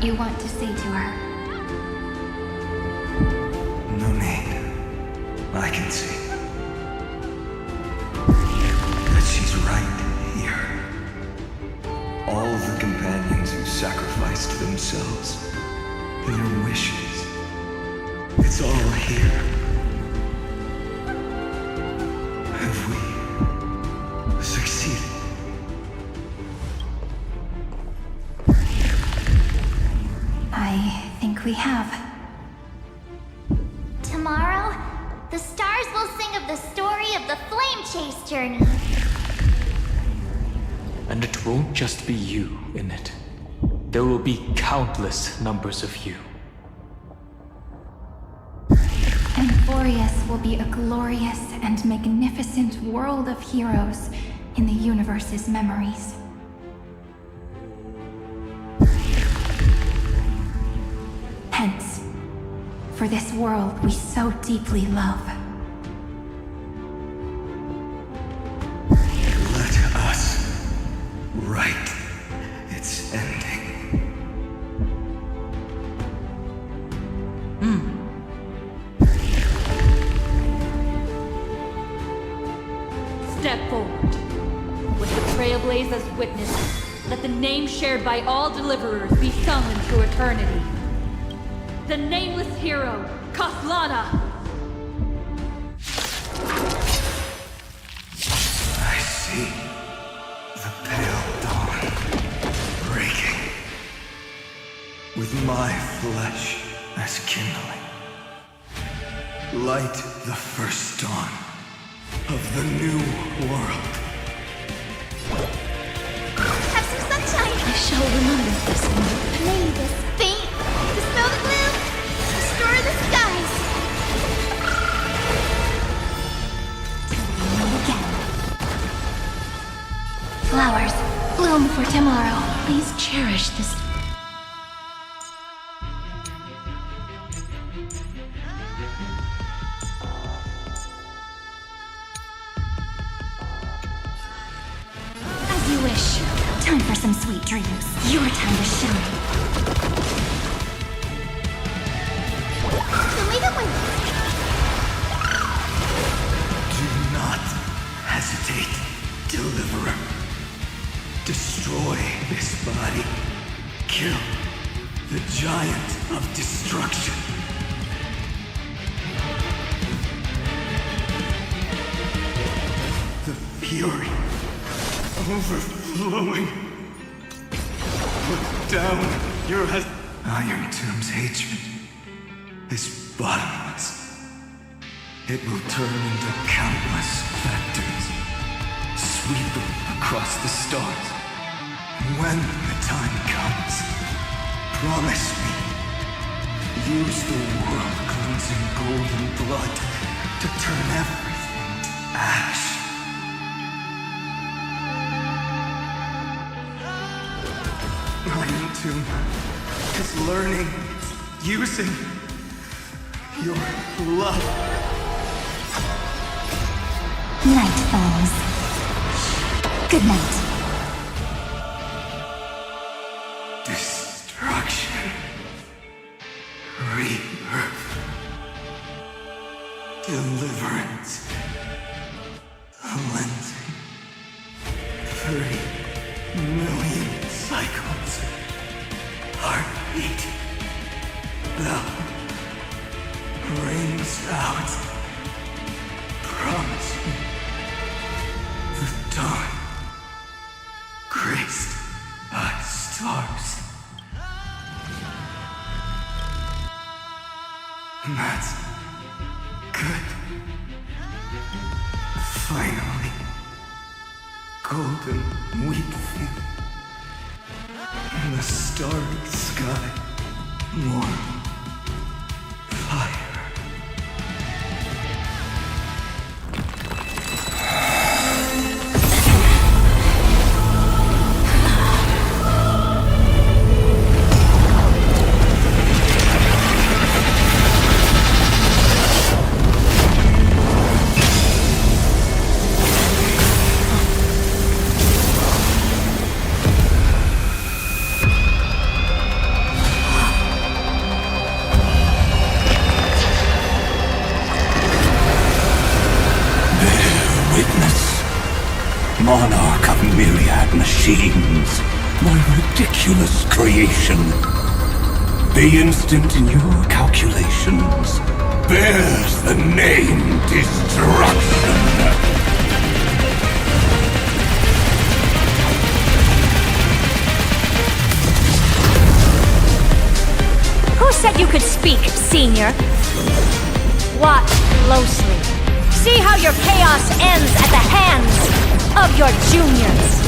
[SPEAKER 11] what you want to say to her.
[SPEAKER 13] No need. I can see that she's right here. All the companions who sacrificed themselves, their wishes, it's all here. Have we succeeded?
[SPEAKER 11] I think we have.
[SPEAKER 5] Tomorrow, the stars will sing of the story of the Flame Chase journey.
[SPEAKER 17] And it won't just be you in it. There will be countless numbers of you.
[SPEAKER 11] And Boreas will be a glorious and magnificent world of heroes in the universe's memories. Hence, for this world we so deeply love.
[SPEAKER 13] Let us write its ending.
[SPEAKER 8] Step forward. With the Trailblaze as witnesses, let the name shared by all deliverers be summoned to eternity. The nameless hero, Kathlana!
[SPEAKER 13] I see the pale dawn breaking, with my flesh as kindling. Light the first dawn of the new world.
[SPEAKER 5] Have some sunshine!
[SPEAKER 1] I shall remember this one.
[SPEAKER 5] May this faint, dispel the gloom, restore the skies! Till we meet again. Flowers, bloom for tomorrow.
[SPEAKER 1] Please cherish this.
[SPEAKER 11] As you wish. Time for some sweet dreams. Your time to shine.
[SPEAKER 5] Show me the way!
[SPEAKER 13] Do not hesitate, Deliverer. Destroy this body. Kill the giant of destruction. The fury overflowing. Put down your head. Iron Tomb's hatred is bottomless. It will turn into countless vectors, sweeping across the stars. When the time comes, promise me, use the world-cleansing golden blood to turn everything to ash. Iron Tomb is learning, using your love.
[SPEAKER 11] Night falls. Good night.
[SPEAKER 13] Destruction. Rebirth. Deliverance. Cleansing. 30 million cycles. Heartbeat. Bell. Rings out. Promise me. The dawn. Graced by stars. That's good. Finally. Golden wheat field. In the starry sky. More fire.
[SPEAKER 6] monarch of myriad machines, my ridiculous creation. The instant in your calculations bears the name Destruction.
[SPEAKER 9] Who said you could speak, Senior? Watch closely. See how your chaos ends at the hands of your juniors.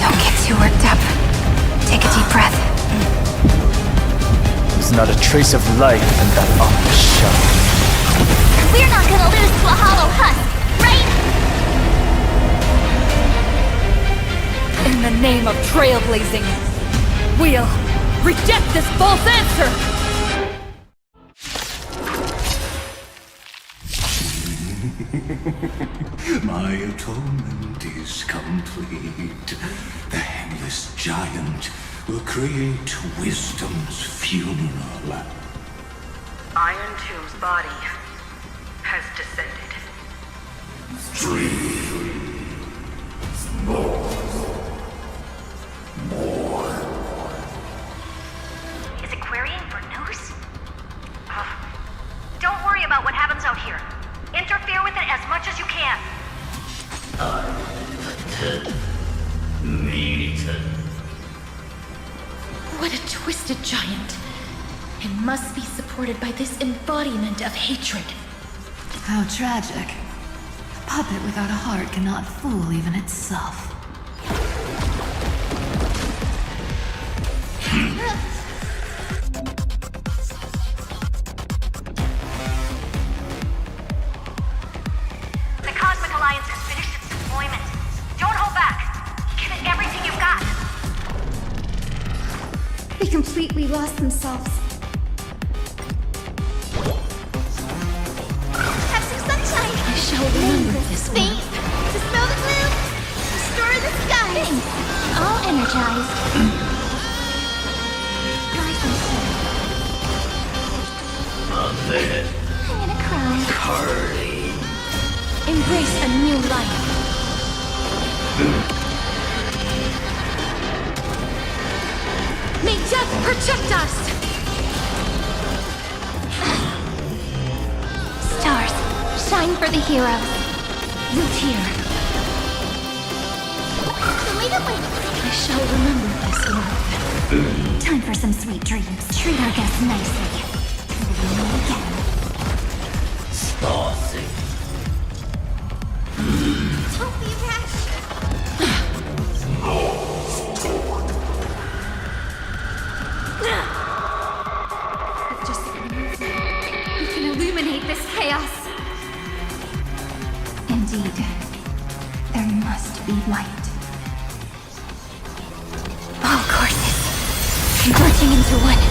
[SPEAKER 11] Don't get too worked up. Take a deep breath.
[SPEAKER 17] There's not a trace of life in that ominous shell.
[SPEAKER 5] We're not gonna lose to a hollow husk, right?
[SPEAKER 8] In the name of trailblazing, we'll reject this false answer!
[SPEAKER 6] My atonement is complete. The Handless Giant will create wisdom's funeral.
[SPEAKER 15] Iron Tomb's body has descended.
[SPEAKER 9] Is it querying for news? Don't worry about what happens out here. Interfere with it as much as you can.
[SPEAKER 12] What a twisted giant. It must be supported by this embodiment of hatred.
[SPEAKER 2] How tragic. A puppet without a heart cannot fool even itself.
[SPEAKER 9] The Cosmic Alliance has finished its deployment. Don't hold back. Give it everything you've got.
[SPEAKER 11] They completely lost themselves.
[SPEAKER 5] Have some sunshine!
[SPEAKER 12] I shall remember this one.
[SPEAKER 5] Space! Dispel the gloom! Restore the sky! Thanks. All energized. Try some shade. I'm gonna cry.
[SPEAKER 12] Embrace a new life. May death protect us!
[SPEAKER 5] Stars, shine for the heroes.
[SPEAKER 12] Root here.
[SPEAKER 5] Wait a minute!
[SPEAKER 12] I shall remember this one.
[SPEAKER 5] Time for some sweet dreams. Treat our guests nicely. We'll meet again. Don't be rash.
[SPEAKER 11] Just we can illuminate this chaos.
[SPEAKER 5] Indeed, there must be light. All courses converging into one.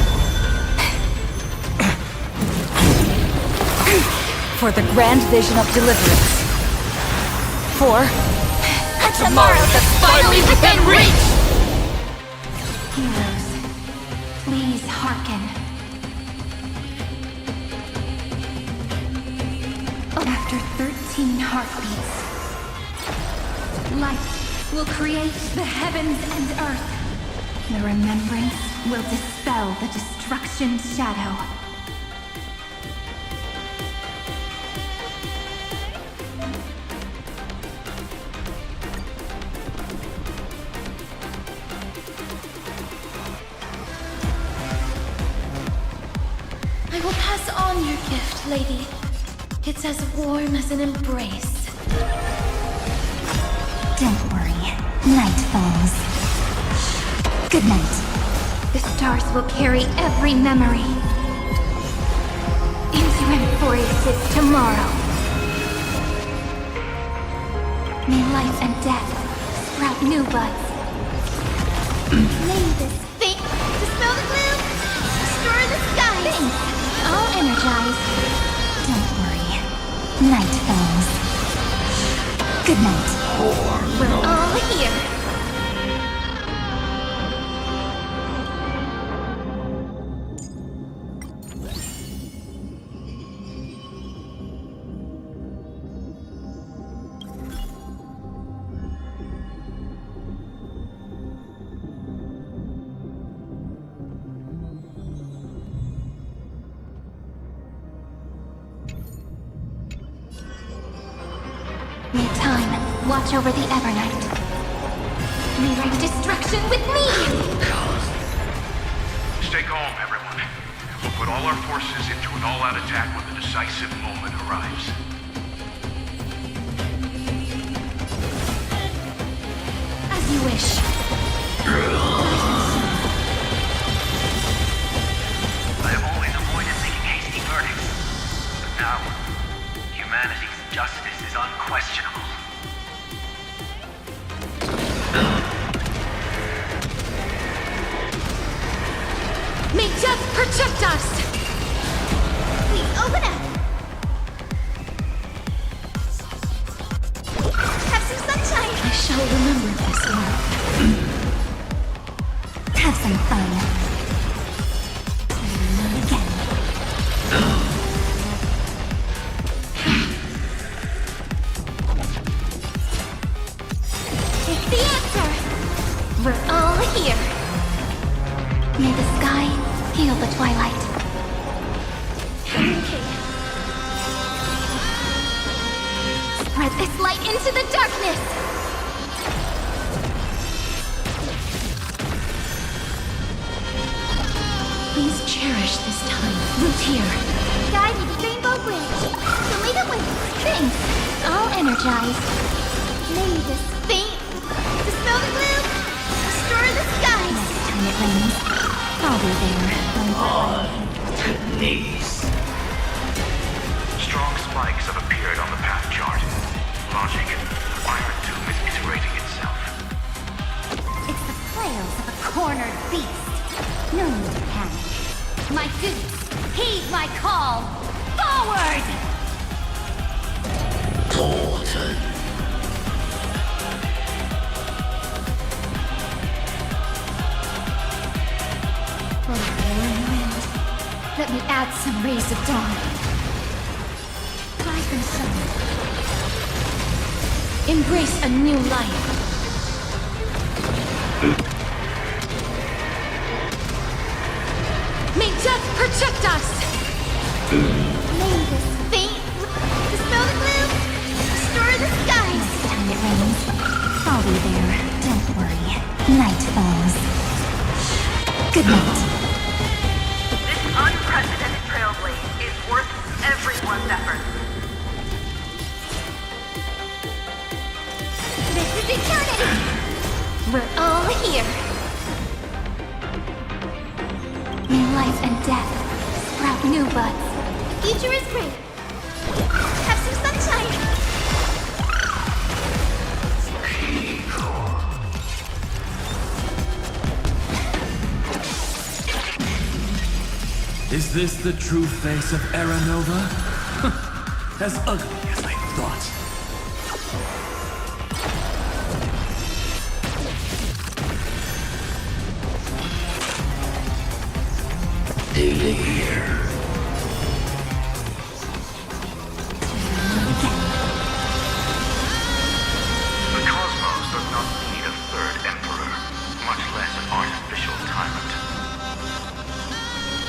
[SPEAKER 8] For the grand vision of deliverance. For
[SPEAKER 5] A tomorrow that's finally within reach! Heroes, please hearken. After 13 heartbeats, light will create the heavens and earth. The remembrance will dispel the destruction shadow.
[SPEAKER 12] I will pass on your gift, lady. It's as warm as an embrace.
[SPEAKER 5] Don't worry, night falls. Good night. The stars will carry every memory into Embrace's tomorrow. May life and death sprout new buds. May this fate dispel the gloom, restore the skies. Thanks. All energized. Don't worry, night falls. Good night. We're all here.
[SPEAKER 11] appointed time, watch over the Evernight. Rewrite destruction with me!
[SPEAKER 7] Stay calm, everyone. We'll put all our forces into an all-out attack when the decisive moment arrives.
[SPEAKER 11] As you wish.
[SPEAKER 3] I have always avoided making hasty verdicts, but now, humanity's justice is unquestionable.
[SPEAKER 12] May death protect us!
[SPEAKER 11] Please open up! Have some sunshine!
[SPEAKER 12] I shall remember this world.
[SPEAKER 11] Have some fun. Again. Take the answer! We're all here. May the sky heal the twilight. Spread this light into the darkness!
[SPEAKER 12] Please cherish this time. Root here.
[SPEAKER 11] Guide me to Rainbow Bridge. To lead it with things. All energized. May this faint dispel the gloom. Restore the skies. Next time it rains, I'll be there.
[SPEAKER 7] On to knees. Strong spikes have appeared on the path chart. Logic, Iron Tomb is iterating itself.
[SPEAKER 11] It's the flails of a cornered beast. No need to panic. My dudes, heed my call. Forward!
[SPEAKER 6] Thornton.
[SPEAKER 11] Wind. Let me add some rays of dawn. Rise and sun.
[SPEAKER 12] Embrace a new life. May death protect us!
[SPEAKER 11] May this faint dispel the gloom. Restore the skies. Next time it rains, I'll be there. Don't worry. Night falls. Good night.
[SPEAKER 16] This unprecedented trailblaze is worth everyone's effort.
[SPEAKER 11] This is eternity! We're all here! May life and death sprout new buds. Future is great! Have some sunshine!
[SPEAKER 18] Is this the true face of Aranova? As ugly as I thought.
[SPEAKER 6] Stay here.
[SPEAKER 7] The cosmos does not need a third emperor, much less an artificial tyrant.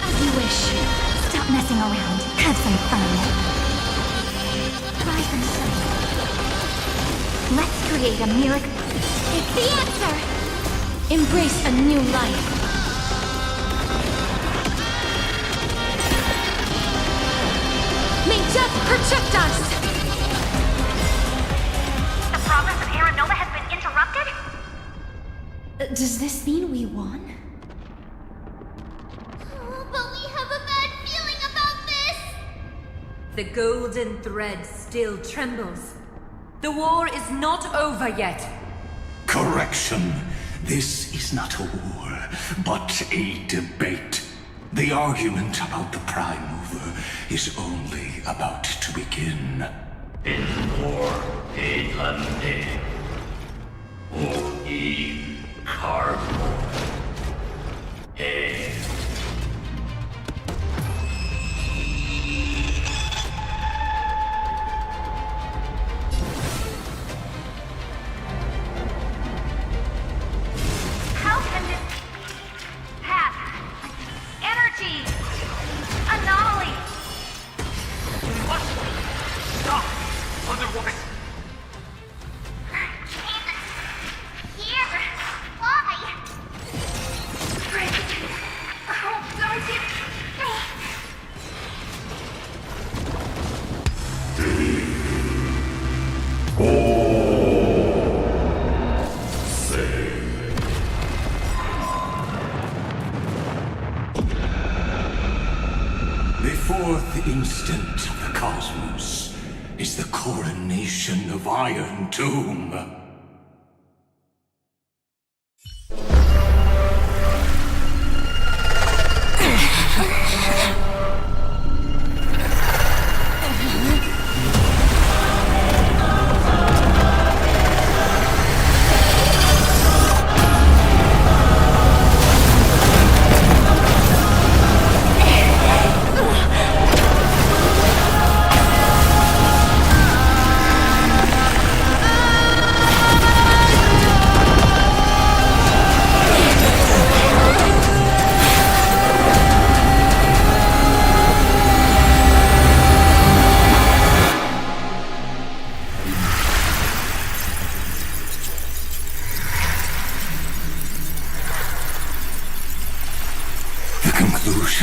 [SPEAKER 11] As you wish. Stop messing around. Have some fun. Rise and shine. Let's create a miracle. It's the answer!
[SPEAKER 12] Embrace a new life. May death protect us!
[SPEAKER 11] The progress of Aranova has been interrupted?
[SPEAKER 1] Does this mean we won?
[SPEAKER 11] But we have a bad feeling about this!
[SPEAKER 15] The golden thread still trembles. The war is not over yet.
[SPEAKER 6] Correction. This is not a war, but a debate. The argument about the Prime Mover is only about to begin.
[SPEAKER 23] In war, Edlande. O in Carbo.
[SPEAKER 11] How can this path, energy, anomaly?
[SPEAKER 7] Stop! Otherwise...
[SPEAKER 6] instant of the cosmos is the coronation of Iron Tomb.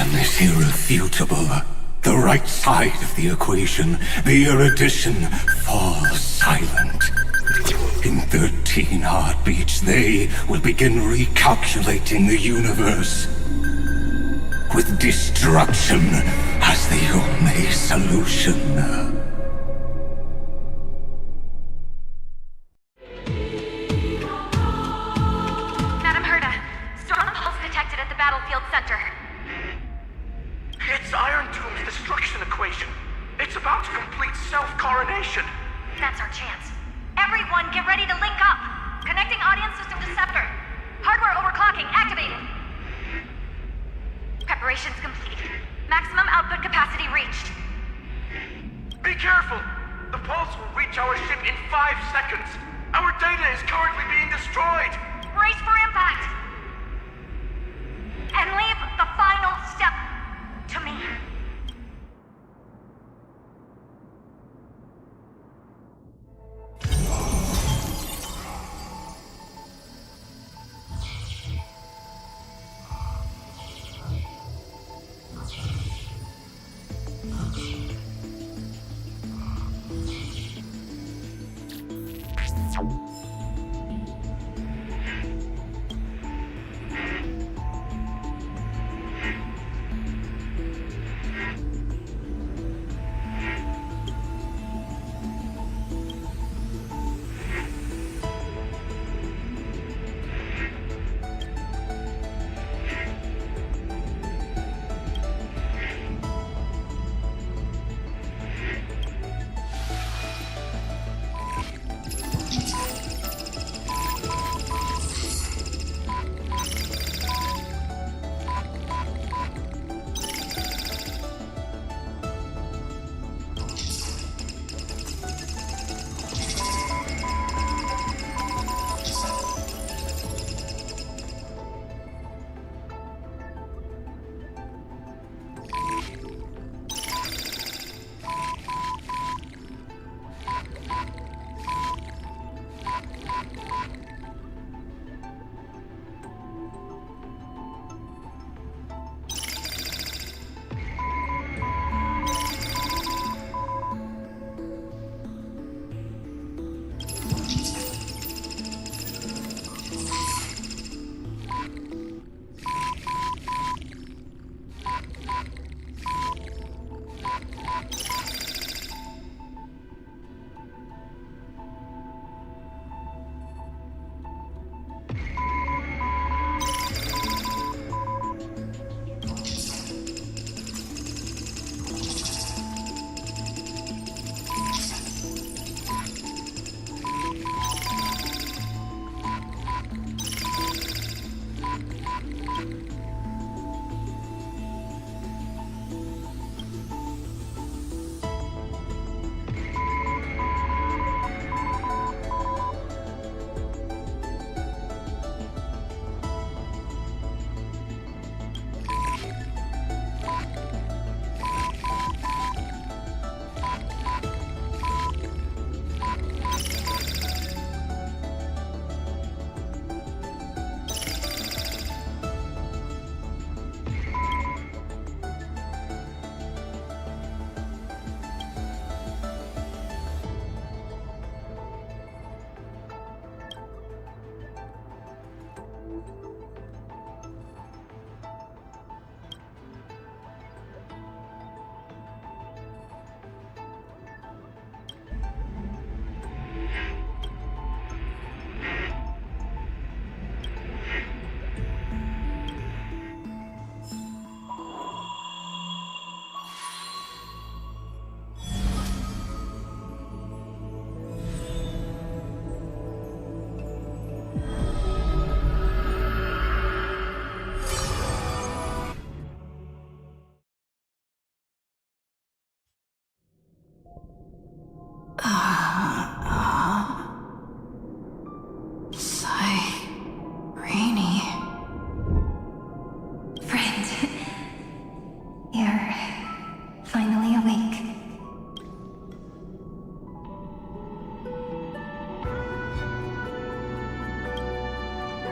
[SPEAKER 6] Is irrefutable. The right side of the equation, the erudition, falls silent. In 13 heartbeats, they will begin recalculating the universe, with destruction as the only solution.
[SPEAKER 16] Madam Herda, strong pulse detected at the battlefield center.
[SPEAKER 7] It's Iron Tomb's destruction equation. It's about to complete self-coronation.
[SPEAKER 16] That's our chance. Everyone, get ready to link up. Connecting audience system to scepter. Hardware overclocking activated. Preparations complete. Maximum output capacity reached.
[SPEAKER 7] Be careful. The pulse will reach our ship in 5 seconds. Our data is currently being destroyed.
[SPEAKER 16] Brace for impact. And leave the final step to me.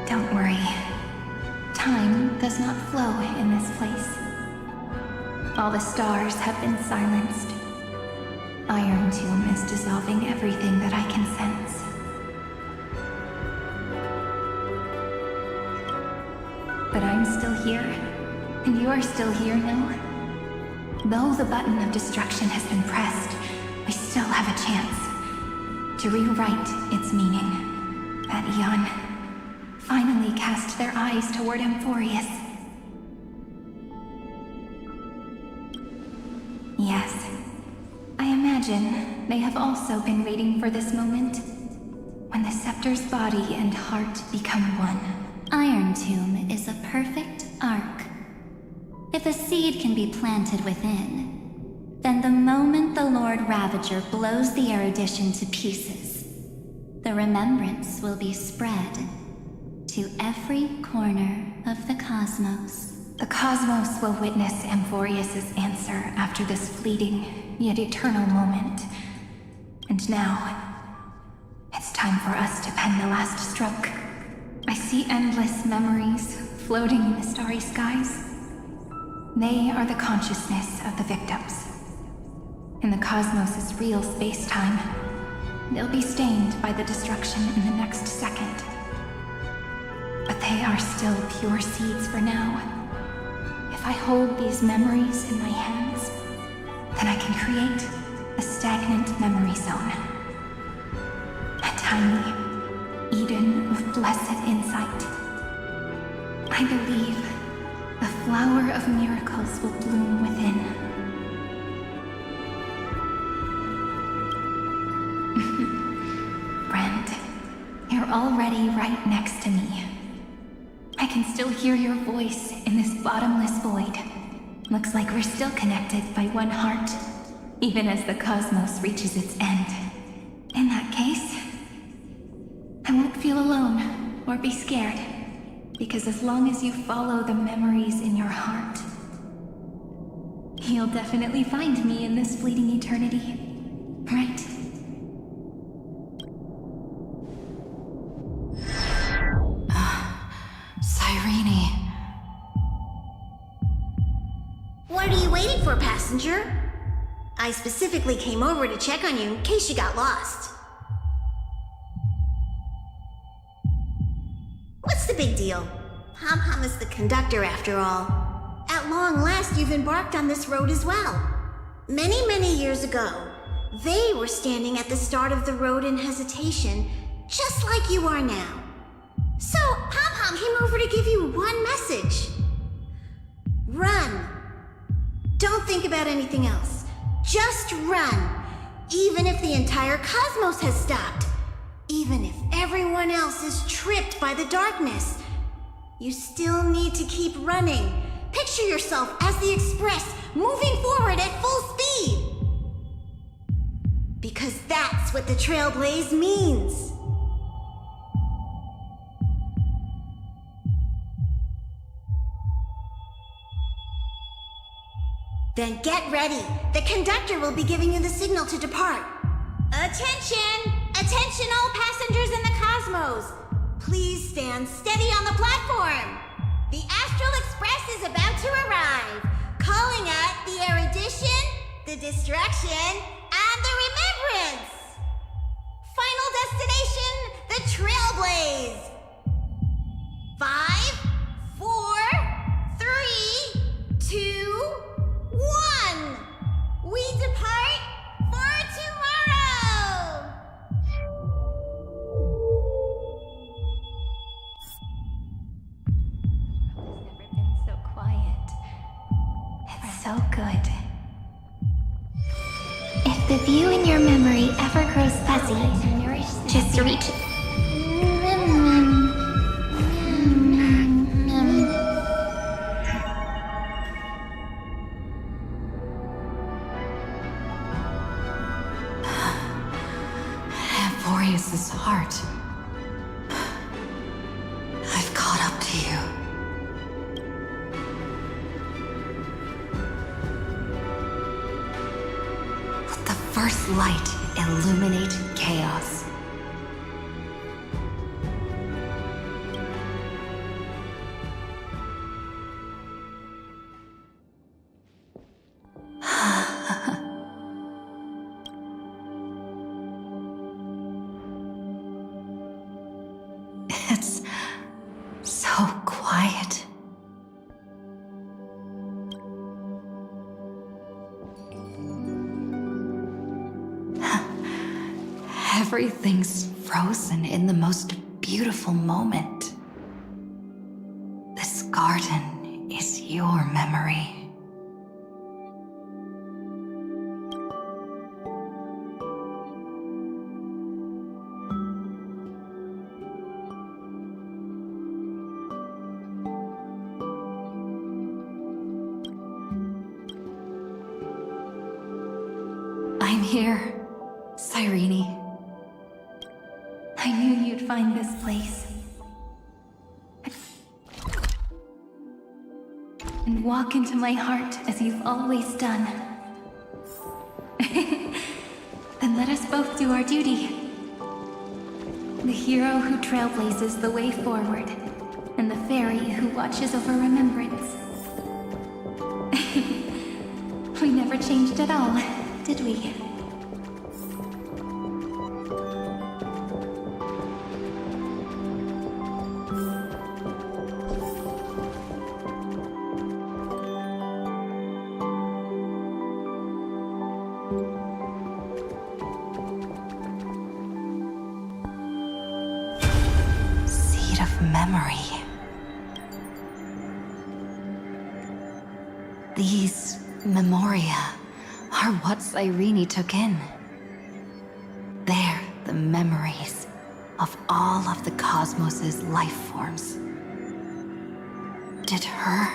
[SPEAKER 11] Don't worry. Time does not flow in this place. All the stars have been silenced. Iron Tomb is dissolving everything that I can sense. But I'm still here, and you are still here now. Though the button of destruction has been pressed, we still have a chance to rewrite its meaning. That Eon finally cast their eyes toward Amphorius. Yes, I imagine they have also been waiting for this moment, when the scepter's body and heart become one.
[SPEAKER 5] Iron Tomb is a perfect arc. If a seed can be planted within, then the moment the Lord Ravager blows the erudition to pieces, the remembrance will be spread to every corner of the cosmos.
[SPEAKER 11] The cosmos will witness Amphorius' answer after this fleeting, yet eternal moment. And now, it's time for us to pen the last stroke. I see endless memories floating in the starry skies. They are the consciousness of the victims. In the cosmos' real space-time, they'll be stained by the destruction in the next second. But they are still pure seeds for now. If I hold these memories in my hands, then I can create a stagnant memory zone. A tiny Eden of blessed insight. I believe the flower of miracles will bloom within. Friend, you're already right next to me. I can still hear your voice in this bottomless void. Looks like we're still connected by one heart, even as the cosmos reaches its end. In that case, I won't feel alone or be scared, because as long as you follow the memories in your heart, you'll definitely find me in this fleeting eternity, right?
[SPEAKER 4] Cyrene.
[SPEAKER 21] What are you waiting for, passenger? I specifically came over to check on you in case you got lost. What's the big deal? Pom-Pom is the conductor after all. At long last, you've embarked on this road as well. Many, many years ago, they were standing at the start of the road in hesitation, just like you are now. So, Pom-Pom came over to give you one message. Run. Don't think about anything else. Just run. Even if the entire cosmos has stopped. Even if everyone else is tripped by the darkness. You still need to keep running. Picture yourself as the Express, moving forward at full speed. Because that's what the Trailblaze means. Then get ready. The conductor will be giving you the signal to depart. Attention! Attention all passengers in the cosmos! Please stand steady on the platform. The Astral Express is about to arrive. Calling at the erudition, the destruction, and the remembrance. Final destination, the Trailblaze. 5, 4, 3, 2, 1. We depart for tomorrow.
[SPEAKER 11] It's never been so quiet. It's so good.
[SPEAKER 5] If the view in your memory ever grows fuzzy, just reach it.
[SPEAKER 4] Amphorius' heart. I've caught up to you. Let the first light illuminate chaos. It's so quiet. Everything's frozen in the most beautiful moment. This garden is your memory. I'm here, Cyrene.
[SPEAKER 11] I knew you'd find this place. And walk into my heart as you've always done. Then let us both do our duty. The hero who trailblazes the way forward, and the fairy who watches over remembrance. We never changed at all, did we?
[SPEAKER 4] Seed of memory. These memoria are what Cyrene took in. They're the memories of all of the cosmos's life forms. Did her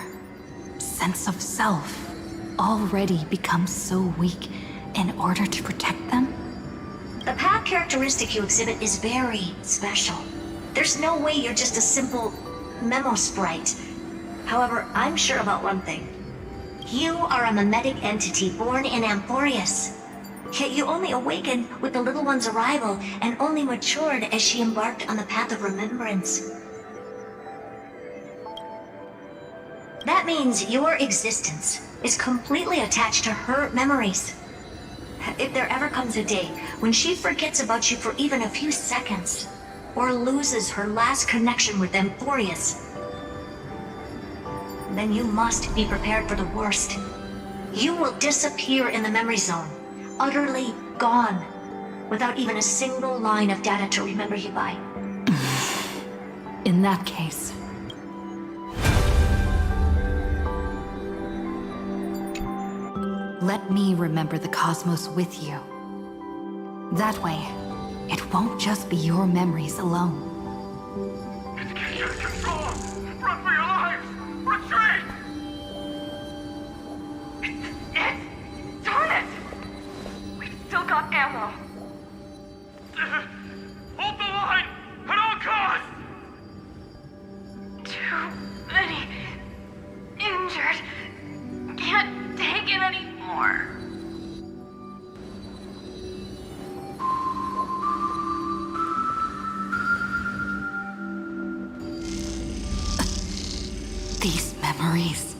[SPEAKER 4] sense of self already become so weak in order to protect them?
[SPEAKER 9] The path characteristic you exhibit is very special. There's no way you're just a simple memo sprite. However, I'm sure about one thing. You are a mimetic entity born in Amphorius. Yet you only awakened with the little one's arrival and only matured as she embarked on the path of remembrance. That means your existence is completely attached to her memories. If there ever comes a day when she forgets about you for even a few seconds, or loses her last connection with Amphorius, then you must be prepared for the worst. You will disappear in the memory zone, utterly gone, without even a single line of data to remember you by.
[SPEAKER 4] In that case, let me remember the cosmos with you. That way, it won't just be your memories alone.
[SPEAKER 7] It's out of control! Run for your lives! Retreat! Darn it! We've still got ammo. Hold the line! At all costs! Too many injured. Can't take it anymore.
[SPEAKER 4] These memories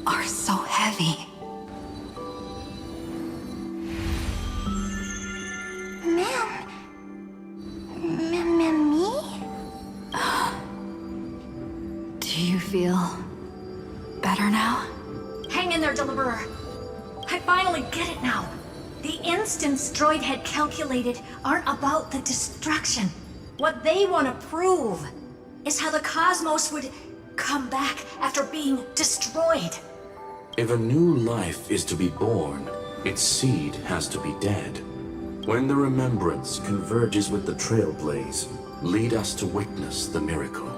[SPEAKER 4] are so heavy.
[SPEAKER 11] Me?
[SPEAKER 4] Do you feel better now?
[SPEAKER 9] Hang in there, Deliverer. I finally get it now. The instants Droid had calculated aren't about the destruction. What they want to prove is how the cosmos would come back after being destroyed.
[SPEAKER 10] If a new life is to be born, its seed has to be dead. When the remembrance converges with the trailblaze, lead us to witness the miracle.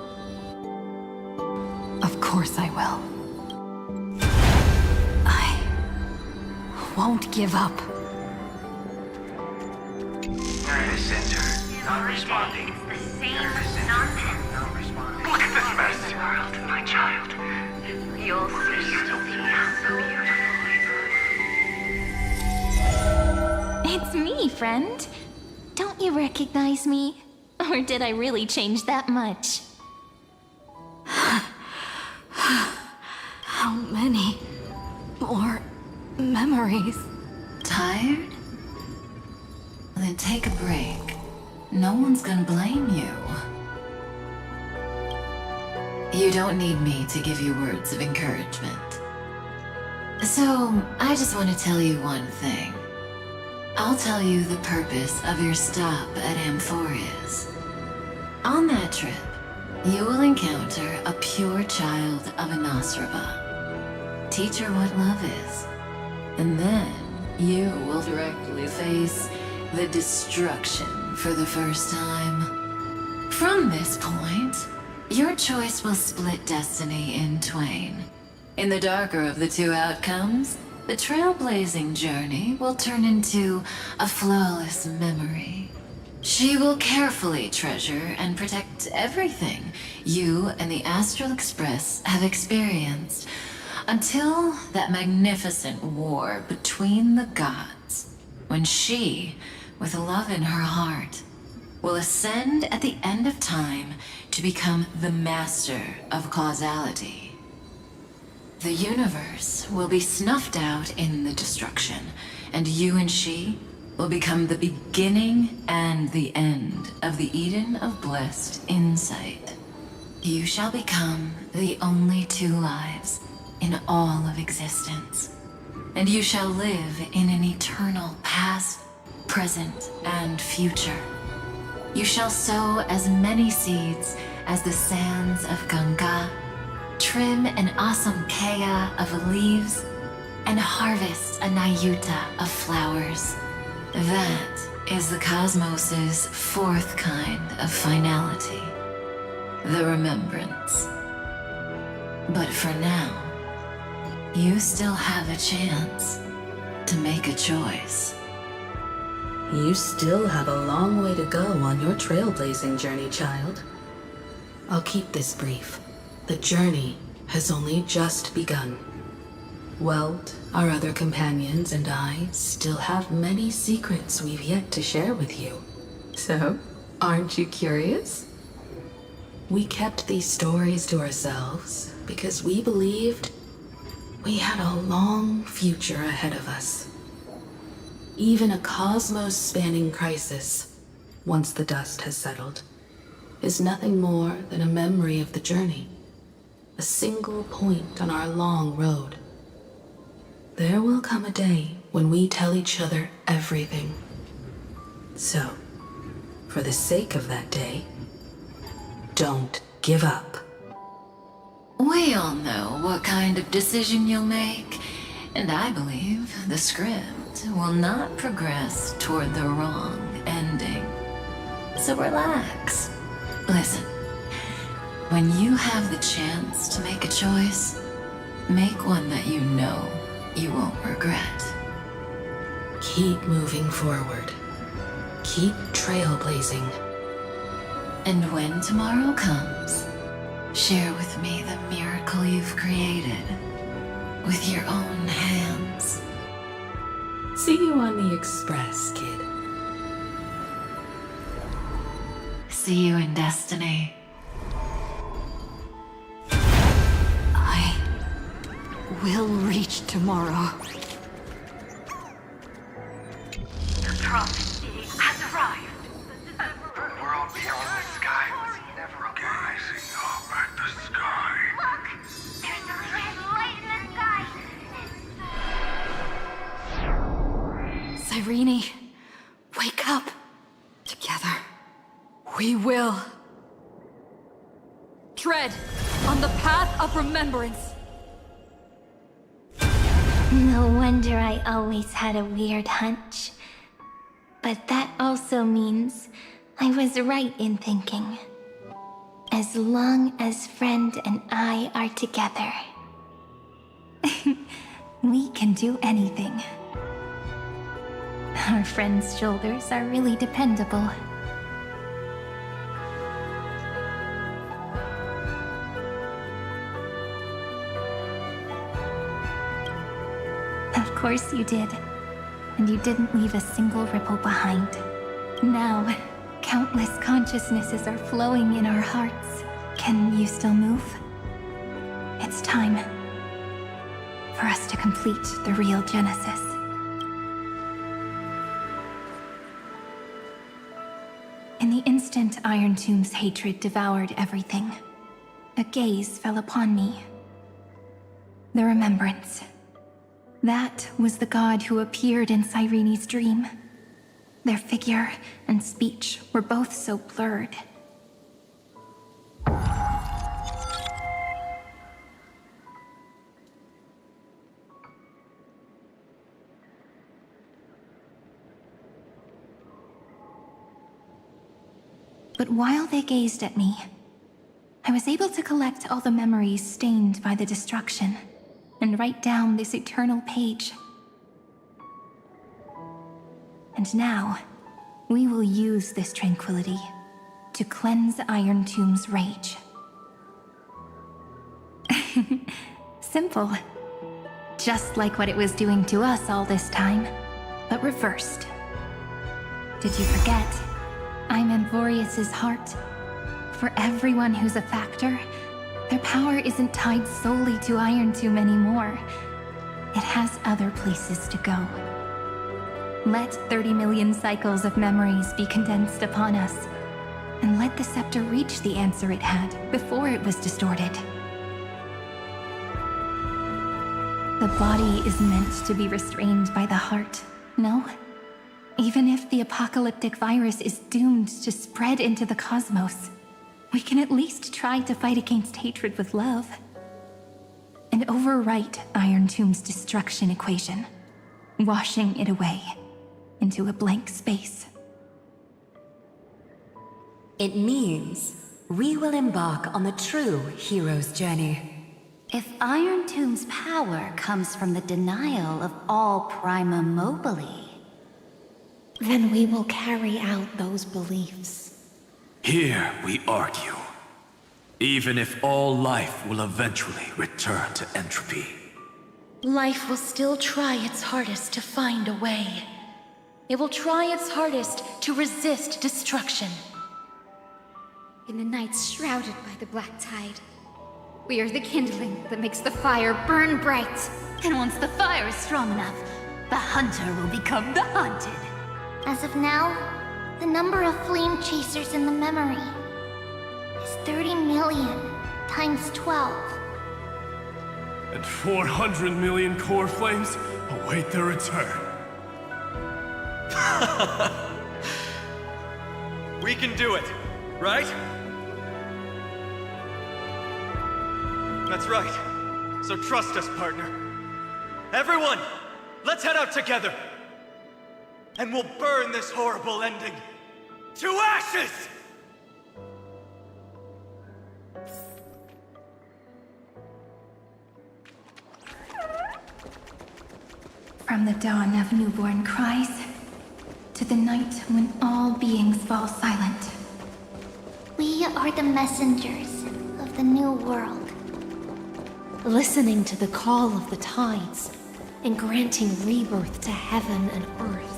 [SPEAKER 4] Of course I will. I won't give up.
[SPEAKER 23] Data center, not responding.
[SPEAKER 16] It's the same nonsense.
[SPEAKER 23] Not responding.
[SPEAKER 7] Look at this mess!
[SPEAKER 16] World, my child. You'll see so beautiful.
[SPEAKER 11] It's me, friend. Don't you recognize me? Or did I really change that much?
[SPEAKER 4] How many more memories?
[SPEAKER 2] Tired? Then take a break. No one's gonna blame you. You don't need me to give you words of encouragement. So, I just want to tell you one thing. I'll tell you the purpose of your stop at Amphorius. On that trip, you will encounter a pure child of Anastraba. Teach her what love is. And then you will directly face the destruction for the first time. From this point, your choice will split destiny in twain. In the darker of the two outcomes, the trailblazing journey will turn into a flawless memory. She will carefully treasure and protect everything you and the Astral Express have experienced until that magnificent war between the gods, when she, with love in her heart, will ascend at the end of time to become the master of causality. The universe will be snuffed out in the destruction, and you and she will become the beginning and the end of the Eden of blessed insight. You shall become the only two lives in all of existence, and you shall live in an eternal past, present, and future. You shall sow as many seeds as the sands of Ganga, trim an awesome kea of leaves, and harvest a nayuta of flowers. That is the cosmos's fourth kind of finality, the remembrance. But for now, you still have a chance to make a choice.
[SPEAKER 14] You still have a long way to go on your trailblazing journey, child. I'll keep this brief. The journey has only just begun. Welt, our other companions, and I still have many secrets we've yet to share with you. So, aren't you curious? We kept these stories to ourselves because we believed we had a long future ahead of us. Even a cosmos-spanning crisis, once the dust has settled, is nothing more than a memory of the journey, a single point on our long road. There will come a day when we tell each other everything. So, for the sake of that day, don't give up.
[SPEAKER 2] We all know what kind of decision you'll make, and I believe the script will not progress toward the wrong ending. So relax. Listen, when you have the chance to make a choice, make one that you know you won't regret.
[SPEAKER 14] Keep moving forward. Keep trailblazing.
[SPEAKER 2] And when tomorrow comes, share with me the miracle you've created with your own hands.
[SPEAKER 14] See you on the Express, kid.
[SPEAKER 2] See you in destiny.
[SPEAKER 4] I will reach tomorrow.
[SPEAKER 16] The prophet city has arrived.
[SPEAKER 7] The world beyond the sky was never a
[SPEAKER 13] Gazing up at the sky.
[SPEAKER 16] Look! There's a red light in the sky.
[SPEAKER 4] Cyrene, wake up. Together, we will.
[SPEAKER 8] Tread on the path of remembrance.
[SPEAKER 5] No wonder I always had a weird hunch. But that also means I was right in thinking. As long as Friend and I are together, we can do anything. Our friend's shoulders are really dependable. Of course you did. And you didn't leave a single ripple behind. Now, countless consciousnesses are flowing in our hearts. Can you still move? It's time for us to complete the real Genesis. In the instant Iron Tomb's hatred devoured everything,
[SPEAKER 1] a gaze fell upon me. The remembrance. That was the god who appeared in Cyrene's dream. Their figure and speech were both so blurred. But while they gazed at me, I was able to collect all the memories stained by the destruction and write down this eternal page. And now, we will use this tranquility to cleanse Iron Tomb's rage. Simple. Just like what it was doing to us all this time, but reversed. Did you forget? I'm Amvorius's heart. For everyone who's a factor, their power isn't tied solely to Iron Tomb anymore. It has other places to go. Let 30 million cycles of memories be condensed upon us, and let the scepter reach the answer it had before it was distorted. The body is meant to be restrained by the heart, no? Even if the apocalyptic virus is doomed to spread into the cosmos, we can at least try to fight against hatred with love. And overwrite Iron Tomb's destruction equation, washing it away into a blank space.
[SPEAKER 15] It means we will embark on the true hero's journey.
[SPEAKER 4] If Iron Tomb's power comes from the denial of all prima mobile,
[SPEAKER 1] then we will carry out those beliefs.
[SPEAKER 19] Here we argue. Even if all life will eventually return to entropy.
[SPEAKER 12] Life will still try its hardest to find a way. It will try its hardest to resist destruction.
[SPEAKER 20] In the nights shrouded by the black tide, we are the kindling that makes the fire burn bright.
[SPEAKER 4] And once the fire is strong enough, the hunter will become the hunted.
[SPEAKER 5] As of now, the number of flame chasers in the memory is 30 million times 12.
[SPEAKER 18] And 400 million core flames await their return.
[SPEAKER 22] We can do it, right? That's right. So trust us, partner. Everyone, let's head out together. And we'll burn this horrible ending to ashes!
[SPEAKER 1] From the dawn of newborn cries, to the night when all beings fall silent.
[SPEAKER 5] We are the messengers of the new world.
[SPEAKER 1] Listening to the call of the tides, and granting rebirth to heaven and earth.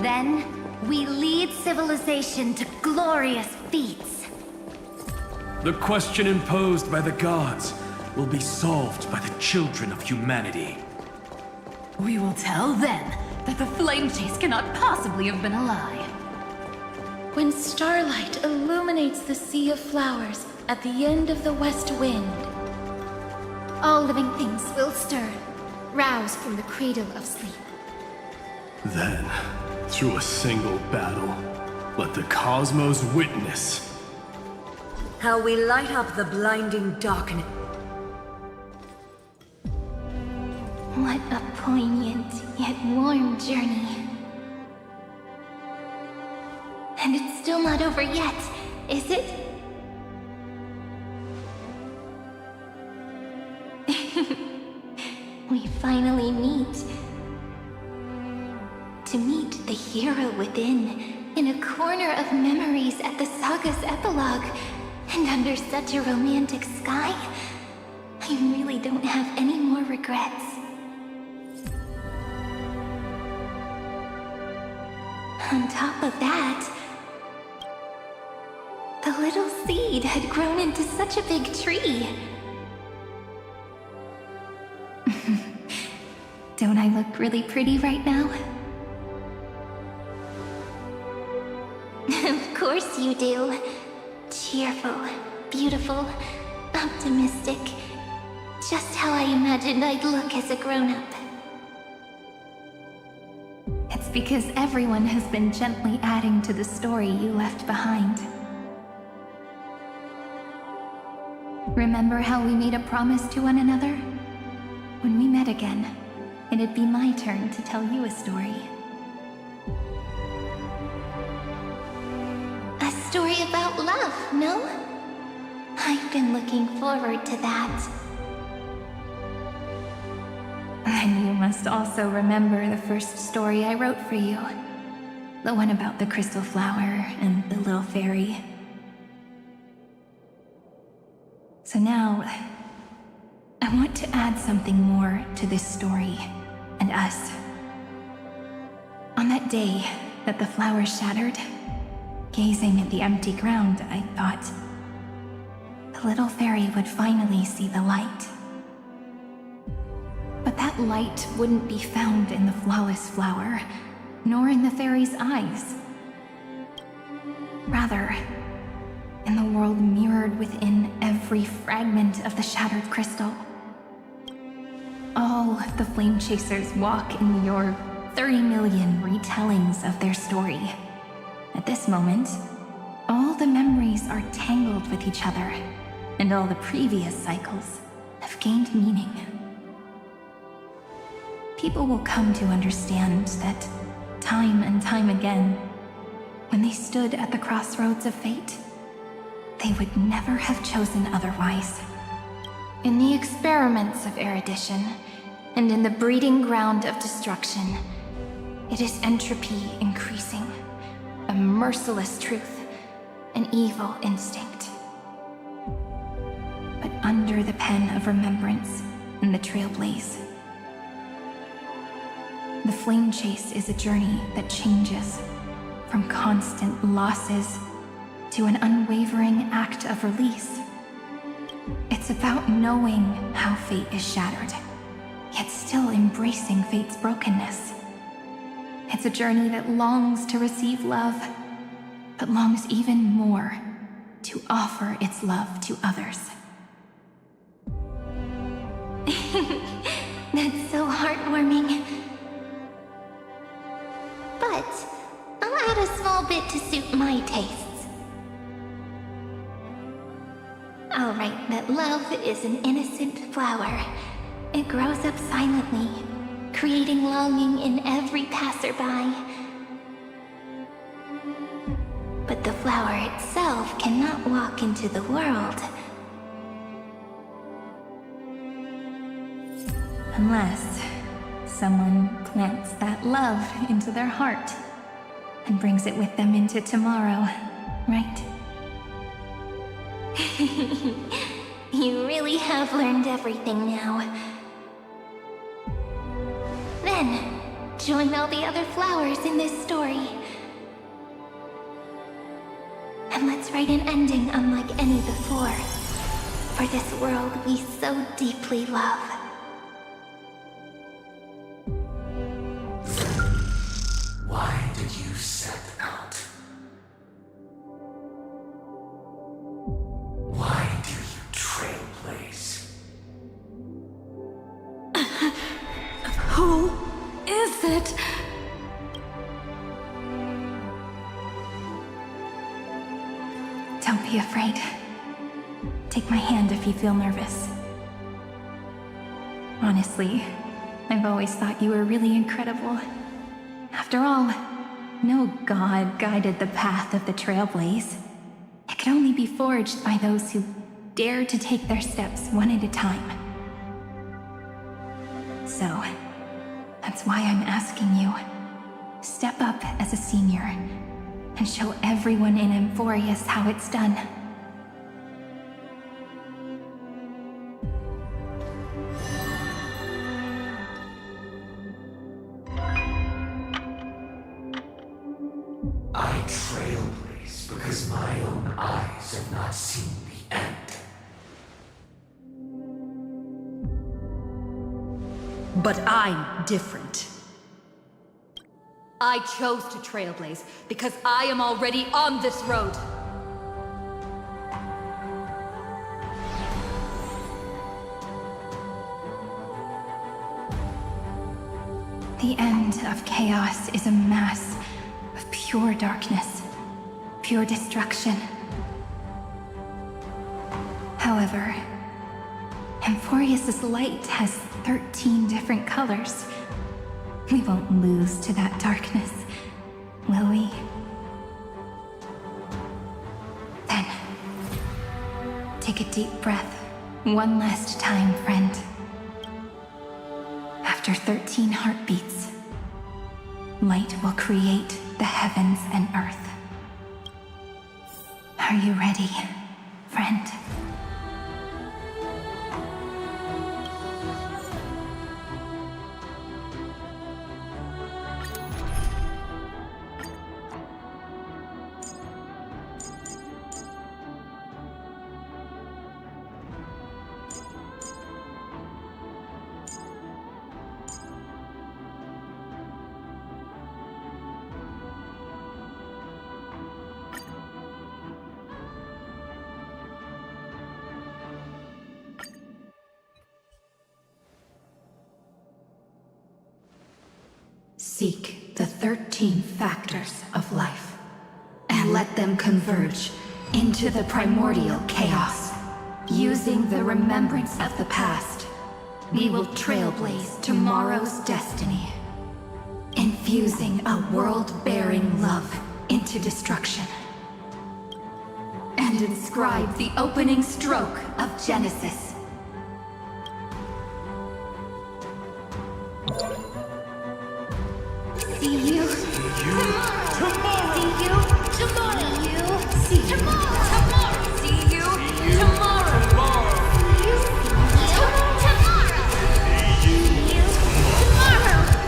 [SPEAKER 4] Then, we lead civilization to glorious feats.
[SPEAKER 19] The question imposed by the gods will be solved by the children of humanity.
[SPEAKER 2] We will tell them that the flame chase cannot possibly have been a lie.
[SPEAKER 12] When starlight illuminates the sea of flowers at the end of the west wind,
[SPEAKER 20] all living things will stir, roused from the cradle of sleep.
[SPEAKER 18] Then, through a single battle, let the cosmos witness
[SPEAKER 15] how we light up the blinding darkness.
[SPEAKER 1] What a poignant yet warm journey.
[SPEAKER 20] And it's still not over yet, is it?
[SPEAKER 1] We finally meet. To meet the hero within, in a corner of memories at the saga's epilogue, and under such a romantic sky, I really don't have any more regrets. On top of that, the little seed had grown into such a big tree. Don't I look really pretty right now?
[SPEAKER 5] Of course you do. Cheerful,
[SPEAKER 11] beautiful, optimistic. Just how I imagined I'd look as a grown-up.
[SPEAKER 12] It's because everyone has been gently adding to the story you left behind. Remember how we made a promise to one another? When we met again, it'd be my turn to tell you a story.
[SPEAKER 11] A story about love, no? I've been looking forward to that.
[SPEAKER 12] And you must also remember the first story I wrote for you. The one about the crystal flower and the little fairy. So now, I want to add something more to this story and us. On that day that the flower shattered, gazing at the empty ground, I thought the little fairy would finally see the light. But that light wouldn't be found in the flawless flower, nor in the fairy's eyes. Rather, in the world mirrored within every fragment of the shattered crystal. All the flame chasers walk in your 30 million retellings of their story. At this moment, all the memories are tangled with each other, and all the previous cycles have gained meaning. People will come to understand that time and time again, when they stood at the crossroads of fate, they would never have chosen otherwise. In the experiments of erudition, and in the breeding ground of destruction, it is entropy increasing, a merciless truth, an evil instinct. But under the pen of remembrance and the trailblaze, the flame chase is a journey that changes from constant losses to an unwavering act of release. It's about knowing how fate is shattered, yet still embracing fate's brokenness. It's a journey that longs to receive love, but longs even more to offer its love to others.
[SPEAKER 11] That's so heartwarming. But I'll add a small bit to suit my tastes. I'll write that love is an innocent flower. It grows up silently, creating longing in every passerby. But the flower itself cannot walk into the world.
[SPEAKER 12] Unless someone plants that love into their heart and brings it with them into tomorrow, right?
[SPEAKER 11] You really have learned everything now. Then, join all the other flowers in this story. And let's write an ending unlike any before, for this world we so deeply love.
[SPEAKER 10] Why did you set out? Why do you trailblaze?
[SPEAKER 12] Who is it? Don't be afraid. Take my hand if you feel nervous. Honestly, I've always thought you were really incredible. After all, no god guided the path of the trailblaze. It could only be forged by those who dare to take their steps one at a time. So, that's why I'm asking you. Step up as a senior and show everyone in Emphorius how it's done.
[SPEAKER 10] I trailblaze because my own eyes have not seen the end.
[SPEAKER 15] But I'm different. I chose to trailblaze because I am already on this road.
[SPEAKER 12] The end of chaos is a mass of pure darkness, pure destruction. However, Amphorius's light has 13 different colors. We won't lose to that darkness, will we? Then, take a deep breath, one last time, friend. After 13 heartbeats, light will create the heavens and earth. Are you ready, friend? Seek the 13 factors of life, and let them converge into the primordial chaos. Using the remembrance of the past, we will trailblaze tomorrow's destiny, infusing a world-bearing love into destruction, and inscribe the opening stroke of Genesis. See you tomorrow. See you tomorrow. See you tomorrow. See you tomorrow. See you tomorrow.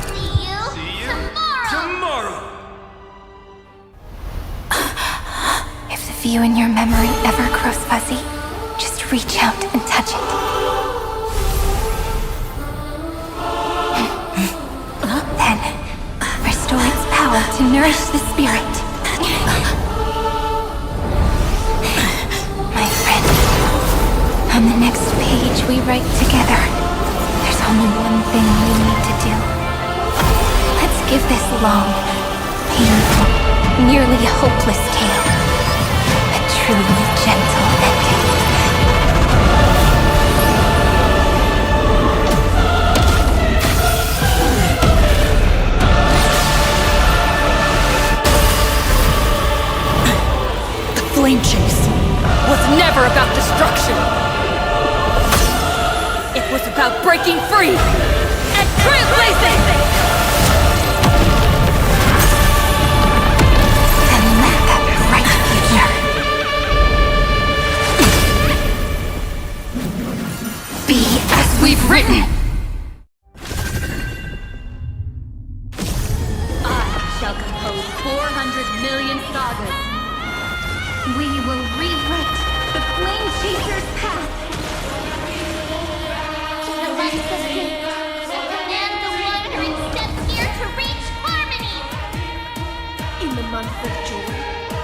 [SPEAKER 12] See you tomorrow. See you tomorrow. If the view in your memory ever grows fuzzy, just reach out and touch it. Then, restore its power to nourish the spirit. My friend, on the next page we write together, there's only one thing we need to do. Let's give this long, painful, nearly hopeless tale a truly gentle ending.
[SPEAKER 3] Flame chase was never about destruction. It was about breaking free and trailblazing!
[SPEAKER 12] And let that bright future be as we've written.
[SPEAKER 8] I shall compose 400 million sagas.
[SPEAKER 12] We will rewrite the Flame Chaser's path.
[SPEAKER 5] To the light of faith, and the wandering steps here to reach harmony.
[SPEAKER 3] In the month of joy,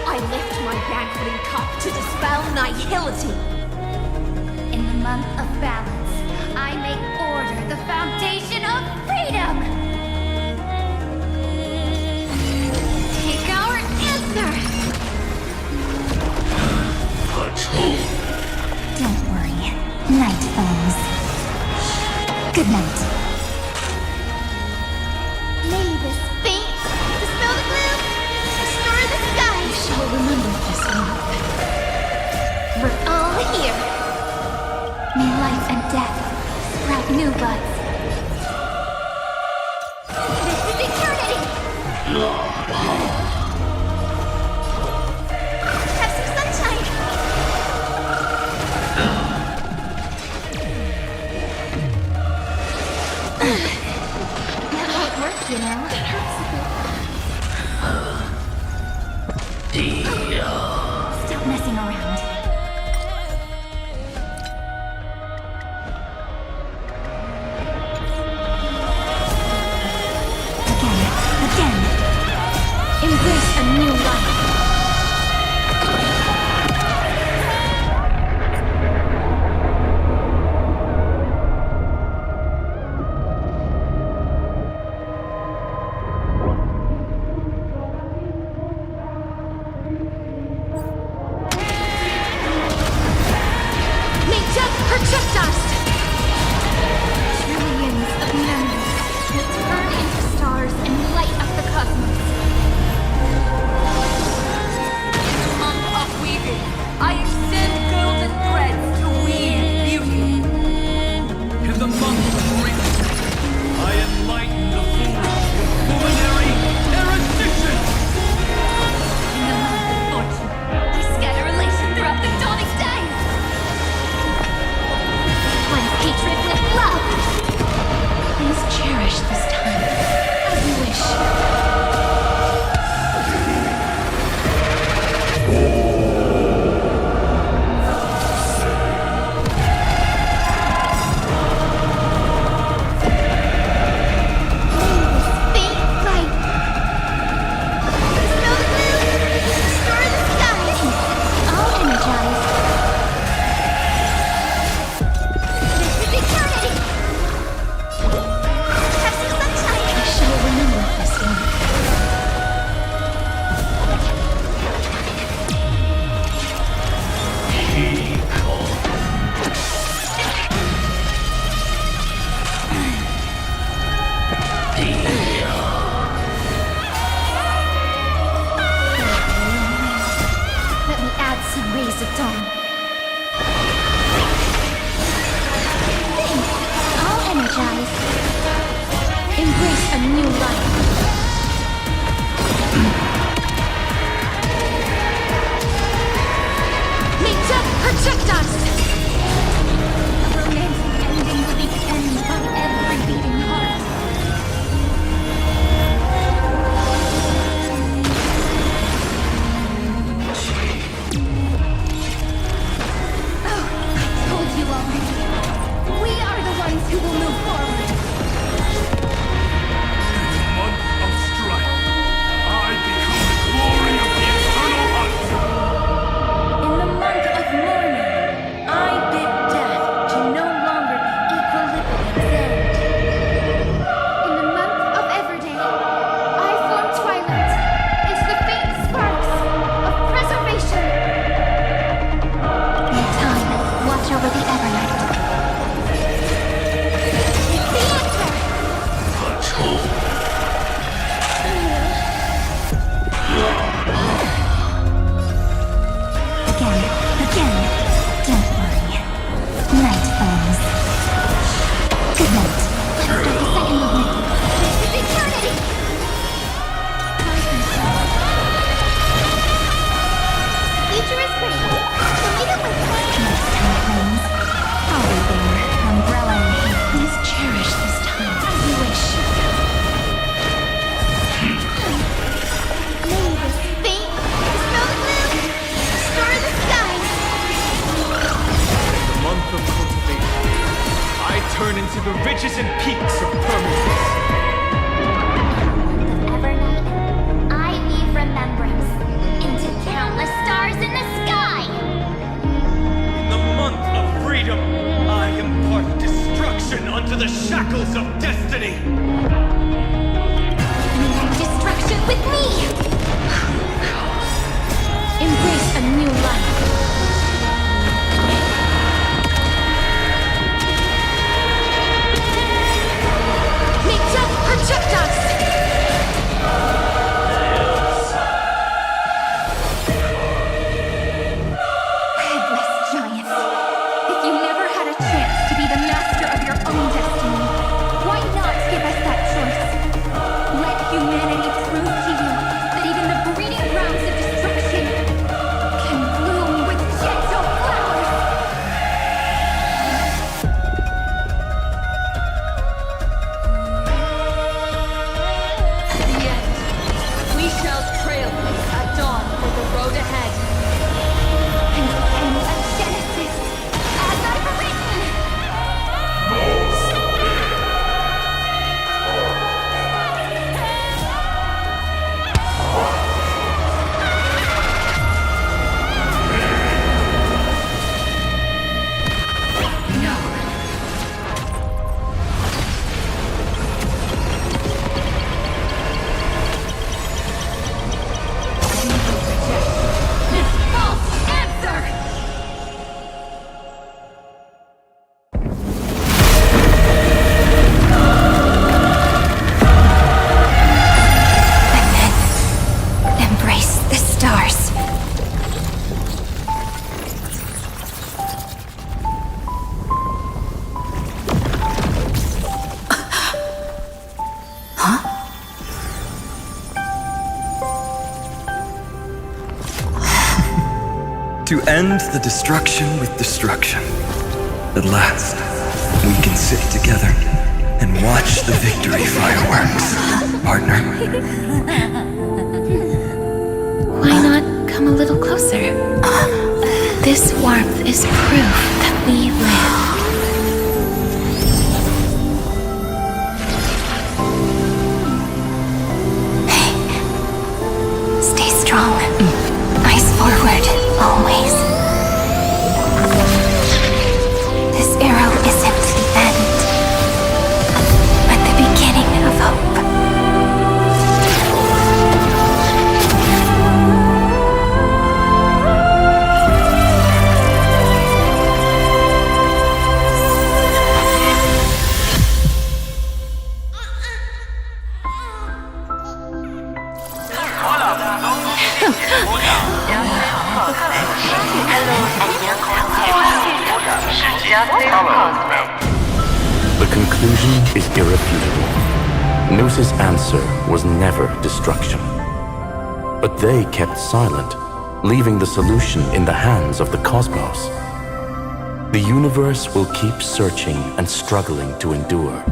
[SPEAKER 3] I lift my banqueting cup to dispel nihility.
[SPEAKER 5] In the month of balance, I make order the foundation of freedom. Take our answer.
[SPEAKER 4] Don't worry. Night falls. Good night.
[SPEAKER 5] May this faint dispel the gloom, restore the sky.
[SPEAKER 4] You shall remember this one.
[SPEAKER 5] We're all here.
[SPEAKER 12] May life and death sprout new buds.
[SPEAKER 5] This is eternity. Have some sunshine.
[SPEAKER 12] That won't work, you know. It hurts a bit. Stop messing around. Again. Embrace a new life.
[SPEAKER 15] I extend golden threads to weave beauty.
[SPEAKER 19] In the month of freedom, I enlighten the fools with culinary erudition.
[SPEAKER 2] In the month of fortune, I scatter elation throughout the dawning day.
[SPEAKER 11] Cleanse hatred with love!
[SPEAKER 1] Please cherish this time, as you wish.
[SPEAKER 6] To end the destruction with destruction. At last, we can sit together and watch the victory fireworks, partner.
[SPEAKER 12] Why not come a little closer? This warmth is proof that we live. Stay strong. Eyes forward, always. This arrow isn't the end, but the beginning of hope.
[SPEAKER 10] The conclusion is irrefutable. Noos's answer was never destruction. But they kept silent, leaving the solution in the hands of the cosmos. The universe will keep searching and struggling to endure.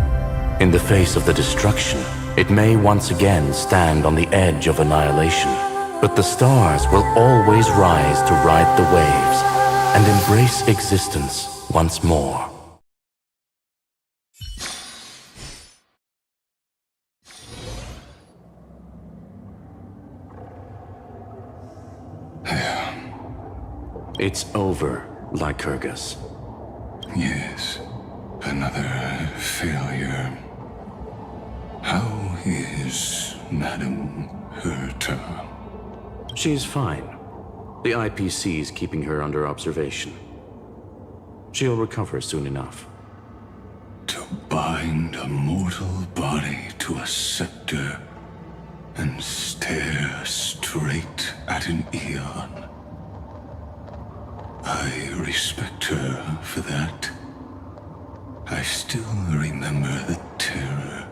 [SPEAKER 10] In the face of the destruction, it may once again stand on the edge of annihilation. But the stars will always rise to ride the waves and embrace existence once more. It's over, Lycurgus.
[SPEAKER 13] Yes, another failure. How is Madame Herta?
[SPEAKER 10] She's fine. The IPC's keeping her under observation. She'll recover soon enough.
[SPEAKER 13] To bind a mortal body to a scepter and stare straight at an eon. I respect her for that. I still remember the terror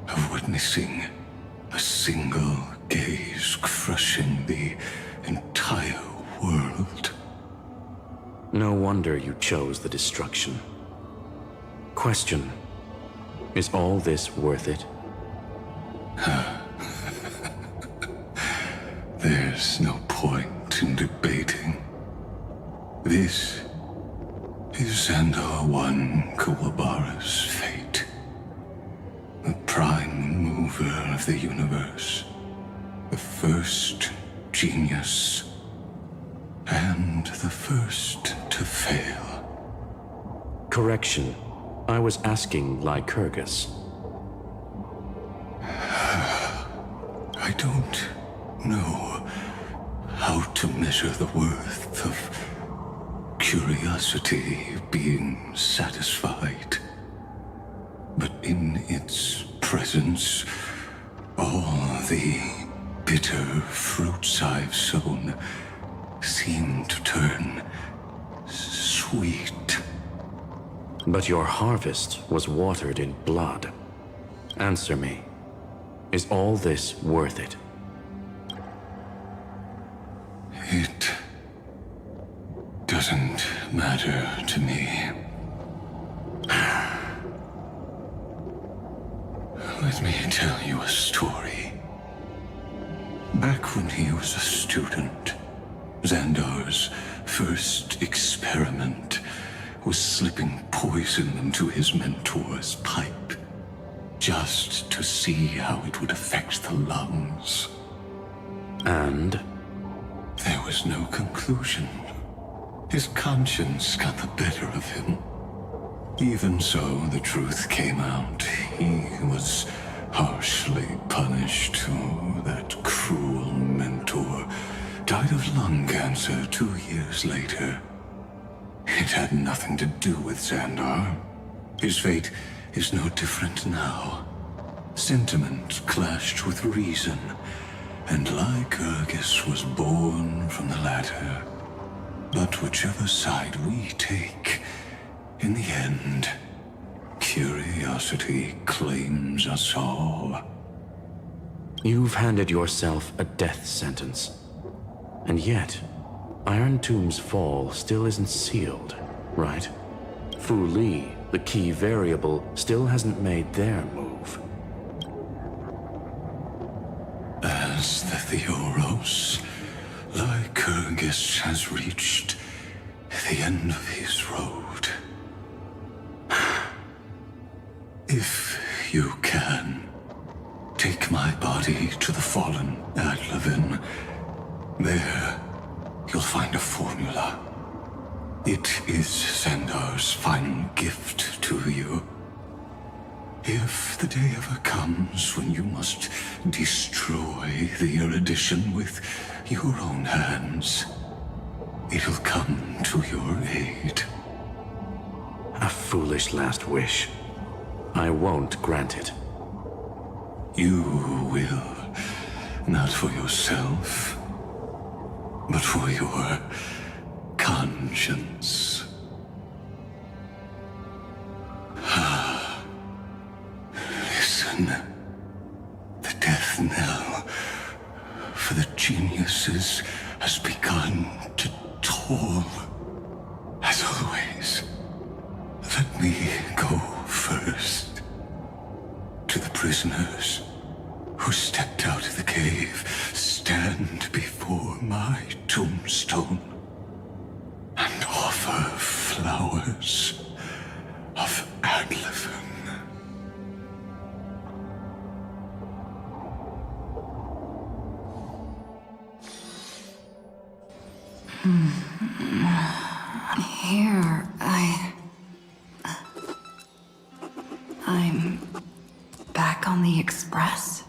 [SPEAKER 13] of witnessing a single gaze crushing the entire world.
[SPEAKER 10] No wonder you chose the destruction. Question: is all this worth it?
[SPEAKER 13] There's no point in debating. This is Xandar I Kuwabara's fate. The prime mover of the universe. The first genius. And the first to fail.
[SPEAKER 10] Correction. I was asking Lycurgus.
[SPEAKER 13] I don't know how to measure the worth of curiosity being satisfied. But in its presence, all the bitter fruits I've sown seem to turn sweet.
[SPEAKER 10] But your harvest was watered in blood. Answer me. Is all this worth it?
[SPEAKER 13] It doesn't matter to me. Let me tell you a story. Back when he was a student, Xandar's first experiment was slipping poison into his mentor's pipe, just to see how it would affect the lungs.
[SPEAKER 10] And?
[SPEAKER 13] There was no conclusion. His conscience got the better of him. Even so, the truth came out. He was harshly punished. Oh, that cruel mentor died of lung cancer 2 years later. It had nothing to do with Xandar. His fate is no different now. Sentiment clashed with reason, and Lycurgus was born from the latter. But whichever side we take, in the end, curiosity claims us all.
[SPEAKER 10] You've handed yourself a death sentence. And yet, Iron Tomb's fall still isn't sealed, right? Fu Li, the key variable, still hasn't made their move.
[SPEAKER 13] As the Theoros, Lycurgus has reached the end of his road. If you can, take my body to the fallen Adlevin. There, you'll find a formula. It is Xandar's final gift to you. If the day ever comes when you must destroy the erudition with your own hands, it'll come to your aid.
[SPEAKER 10] A foolish last wish. I won't grant it.
[SPEAKER 13] You will, not for yourself, but for your conscience. Listen. The death knell for the geniuses has begun to toll. As always, let me go first. To the prisoners who stepped out of the cave, stand before my tombstone and offer flowers of Adlevin.
[SPEAKER 4] Here, I'm back on the Express.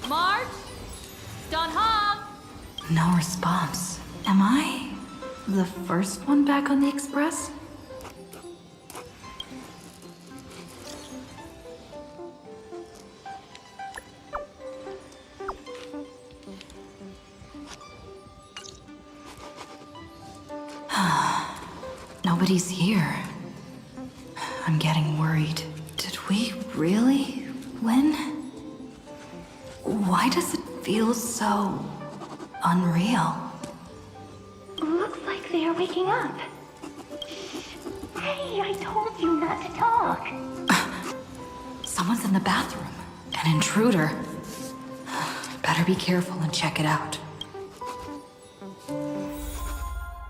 [SPEAKER 8] Marge? Don't home!
[SPEAKER 4] No response. Am I the first one back on the Express? Nobody's here. I'm getting worried. Did we really win? Why does it feel so unreal?
[SPEAKER 11] Looks like they are waking up. Hey, I told you not to talk.
[SPEAKER 4] Someone's in the bathroom. An intruder. Better be careful and check it out.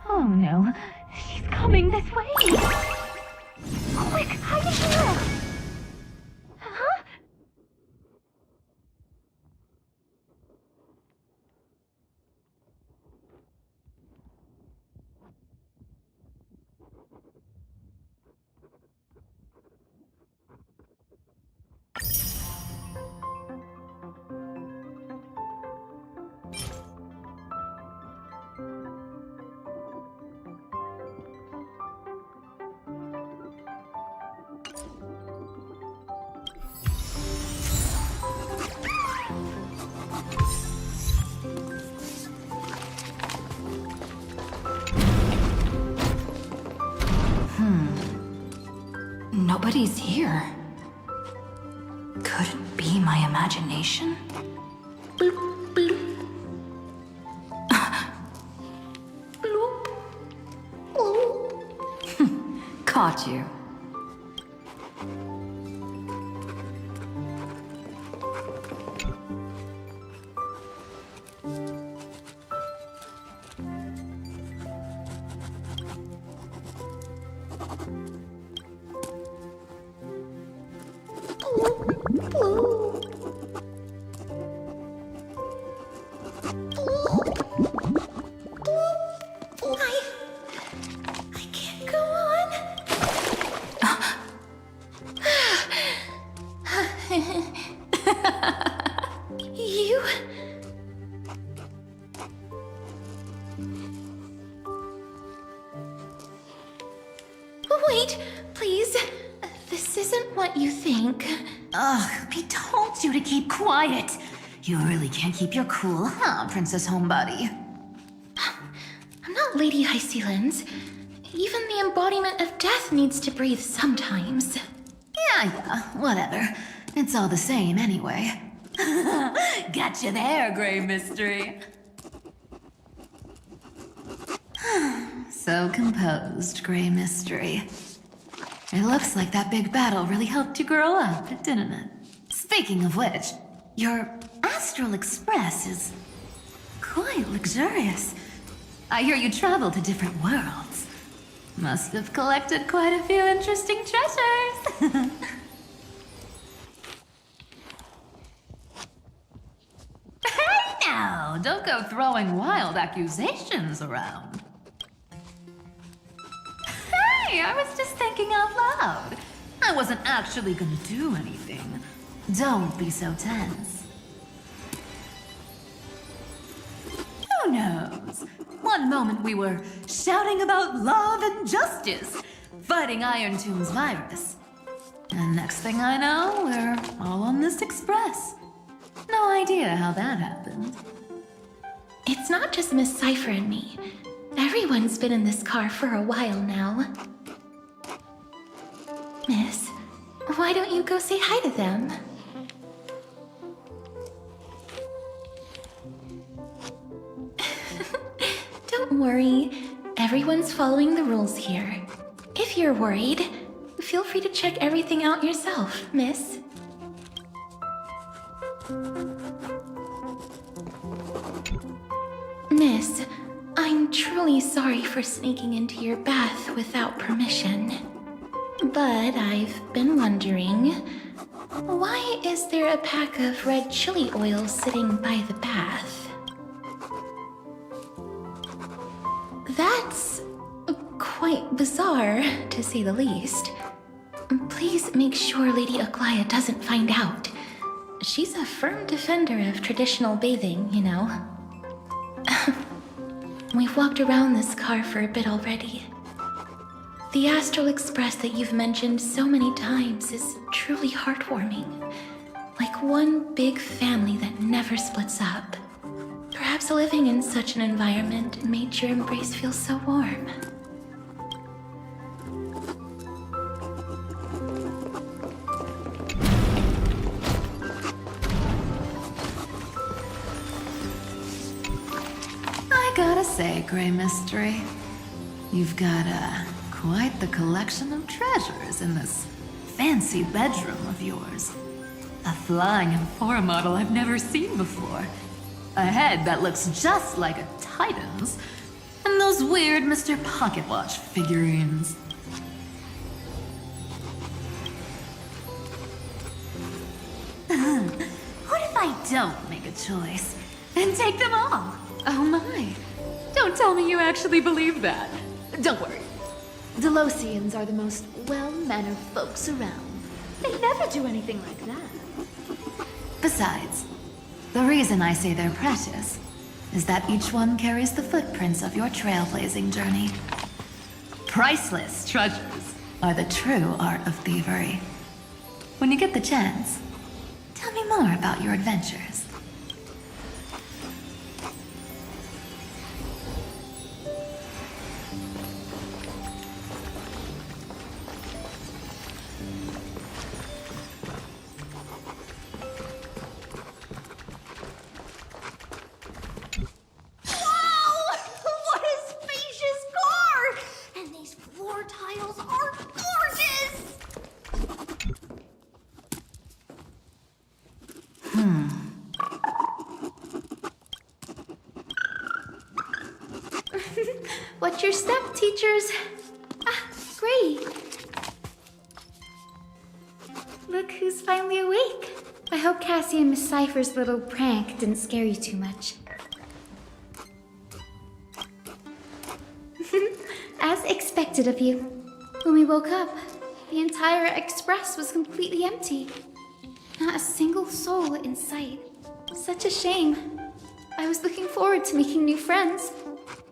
[SPEAKER 11] Oh no, she's coming this way. Quick, hide in here. Huh?
[SPEAKER 4] Nobody's here. Could it be my imagination? Bloop, bloop. Bloop. Bloop. Caught you.
[SPEAKER 3] I can't go on. You... Wait, please. This isn't what you think.
[SPEAKER 2] Ugh, I told you to keep quiet. You really can't keep your cool, huh, Princess Homebody?
[SPEAKER 3] I'm not Lady High Sealands. Even the embodiment of death needs to breathe sometimes.
[SPEAKER 2] Yeah, whatever. It's all the same anyway. Gotcha there, Grey Mystery. So composed, Grey Mystery. It looks like that big battle really helped you grow up, didn't it? Speaking of which, your Astral Express is quite luxurious. I hear you travel to different worlds. Must have collected quite a few interesting treasures. Hey now, don't go throwing wild accusations around. Hey, I was just thinking out loud. I wasn't actually gonna do anything. Don't be so tense. Who knows? One moment we were shouting about love and justice, fighting Iron Tomb's virus. And next thing I know, we're all on this express. No idea how that happened.
[SPEAKER 1] It's not just Miss Cypher and me. Everyone's been in this car for a while now. Miss, why don't you go say hi to them? Don't worry, everyone's following the rules here. If you're worried, feel free to check everything out yourself, miss. Miss, I'm truly sorry for sneaking into your bath without permission. But I've been wondering, why is there a pack of red chili oil sitting by the bath? That's quite bizarre, to say the least. Please make sure Lady Aglaya doesn't find out. She's a firm defender of traditional bathing, you know. We've walked around this car for a bit already. The Astral Express that you've mentioned so many times is truly heartwarming. Like one big family that never splits up. Perhaps living in such an environment made your embrace feel so warm.
[SPEAKER 2] I gotta say, Grey Mystery, you've got quite the collection of treasures in this fancy bedroom of yours. A flying Amphora model I've never seen before. A head that looks just like a Titan's. And those weird Mr. Pocketwatch figurines. What if I don't make a choice and take them all?
[SPEAKER 11] Oh my. Don't tell me you actually believe that. Don't worry. Delosians are the most well-mannered folks around. They never do anything like that.
[SPEAKER 2] Besides, the reason I say they're precious is that each one carries the footprints of your trailblazing journey. Priceless treasures are the true art of thievery. When you get the chance, tell me more about your adventures.
[SPEAKER 20] Watch your step, teachers. Ah, great. Look who's finally awake. I hope Cassie and Miss Cypher's little prank didn't scare you too much. As expected of you. When we woke up, the entire express was completely empty. Not a single soul in sight. Such a shame. I was looking forward to making new friends.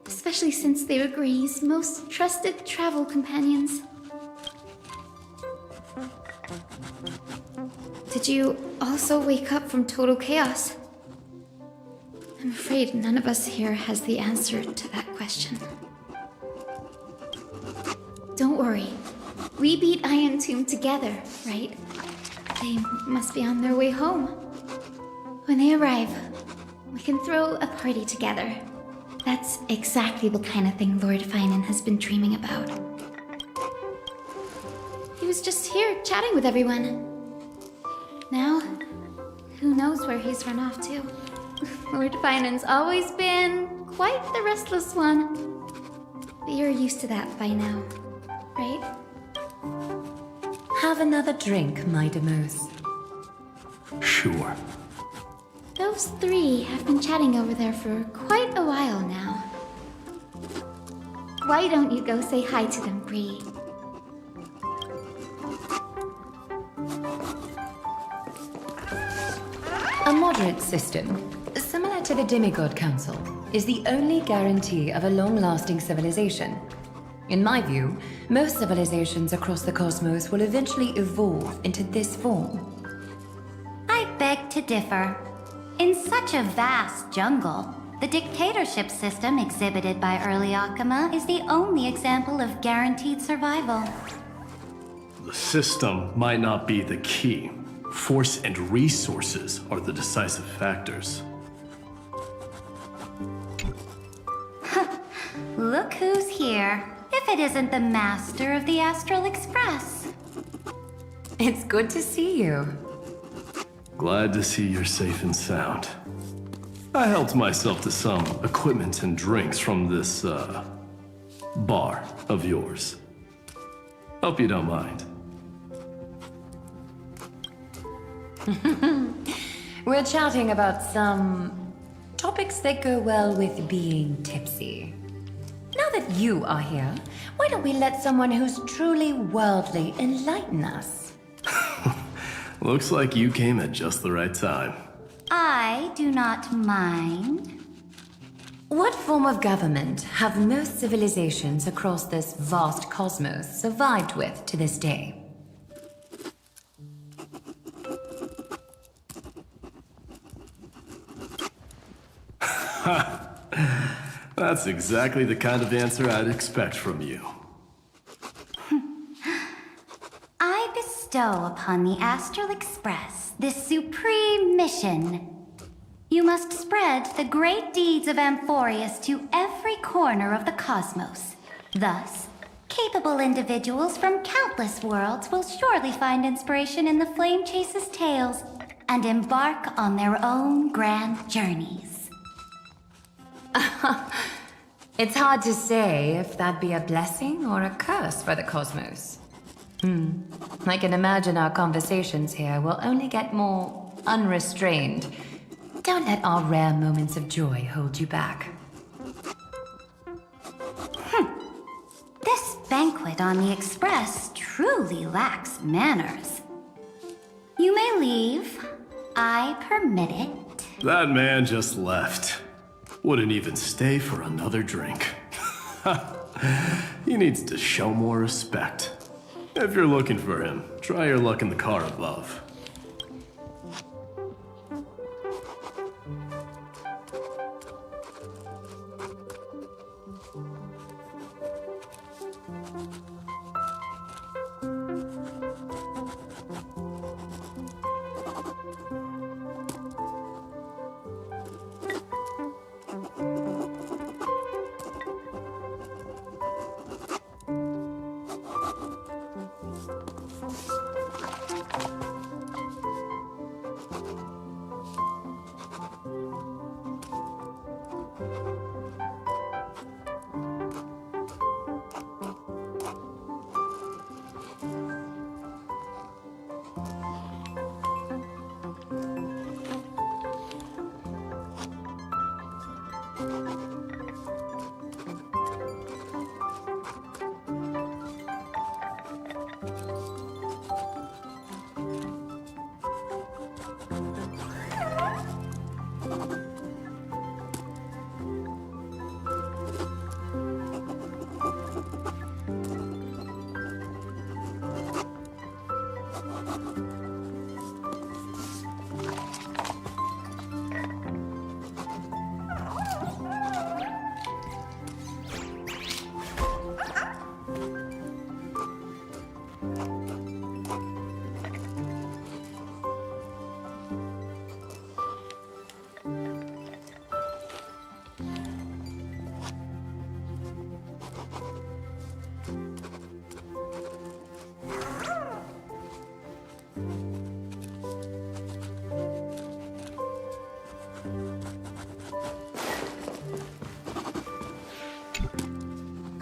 [SPEAKER 20] Especially since they were Gray's most trusted travel companions. Did you also wake up from total chaos? I'm afraid none of us here has the answer to that question. Don't worry. We beat Iron Tomb together, right? They must be on their way home. When they arrive, we can throw a party together. That's exactly the kind of thing Lord Finan has been dreaming about. He was just here chatting with everyone. Now, who knows where he's run off to? Lord Finan's always been quite the restless one. But you're used to that by now, right?
[SPEAKER 15] Have another drink, my Demos.
[SPEAKER 18] Sure.
[SPEAKER 20] Those three have been chatting over there for quite a while now. Why don't you go say hi to them, Bree?
[SPEAKER 9] A moderate system, similar to the Demigod Council, is the only guarantee of a long-lasting civilization. In my view, most civilizations across the cosmos will eventually evolve into this form.
[SPEAKER 5] I beg to differ. In such a vast jungle, the dictatorship system exhibited by early Akama is the only example of guaranteed survival.
[SPEAKER 18] The system might not be the key. Force and resources are the decisive factors.
[SPEAKER 5] Look who's here. If it isn't the master of the Astral Express.
[SPEAKER 9] It's good to see you.
[SPEAKER 18] Glad to see you're safe and sound. I helped myself to some equipment and drinks from this, bar of yours. Hope you don't mind.
[SPEAKER 9] We're chatting about some topics that go well with being tipsy. Now that you are here, why don't we let someone who's truly worldly enlighten us?
[SPEAKER 18] Looks like you came at just the right time.
[SPEAKER 5] I do not mind.
[SPEAKER 9] What form of government have most civilizations across this vast cosmos survived with to this day?
[SPEAKER 18] That's exactly the kind of answer I'd expect from you.
[SPEAKER 5] I bestow upon the Astral Express this supreme mission. You must spread the great deeds of Amphorius to every corner of the cosmos. Thus, capable individuals from countless worlds will surely find inspiration in the Flame Chase's tales and embark on their own grand journeys.
[SPEAKER 9] It's hard to say if that'd be a blessing or a curse for the cosmos. I can imagine our conversations here will only get more unrestrained. Don't let our rare moments of joy hold you back.
[SPEAKER 5] This banquet on the Express truly lacks manners. You may leave. I permit it.
[SPEAKER 18] That man just left. Wouldn't even stay for another drink. He needs to show more respect. If you're looking for him, try your luck in the car above.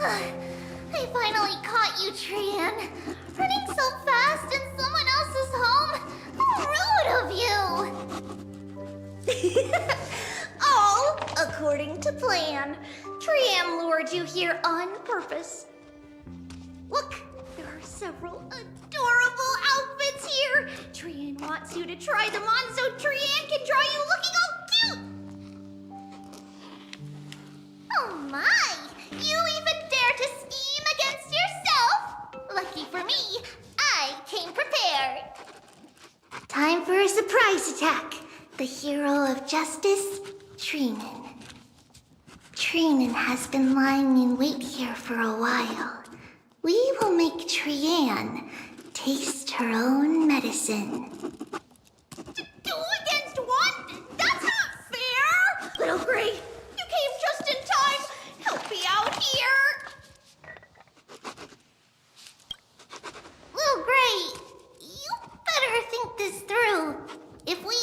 [SPEAKER 5] I finally caught you, Trian. Running so fast in someone else's home. How rude of you! All according to plan. Trian lured you here on purpose. Look, there are several adorable outfits here. Trian wants you to try them on so Trian can draw you looking all cute. Oh my! You even dare to scheme against yourself! Lucky for me, I came prepared. Time for a surprise attack. The hero of justice, Trinan. Trinan has been lying in wait here for a while. We will make Trian taste her own medicine. Two against one? That's not fair! Little Gray, you came just in time. Help me out here. Little Gray, you better think this through. If we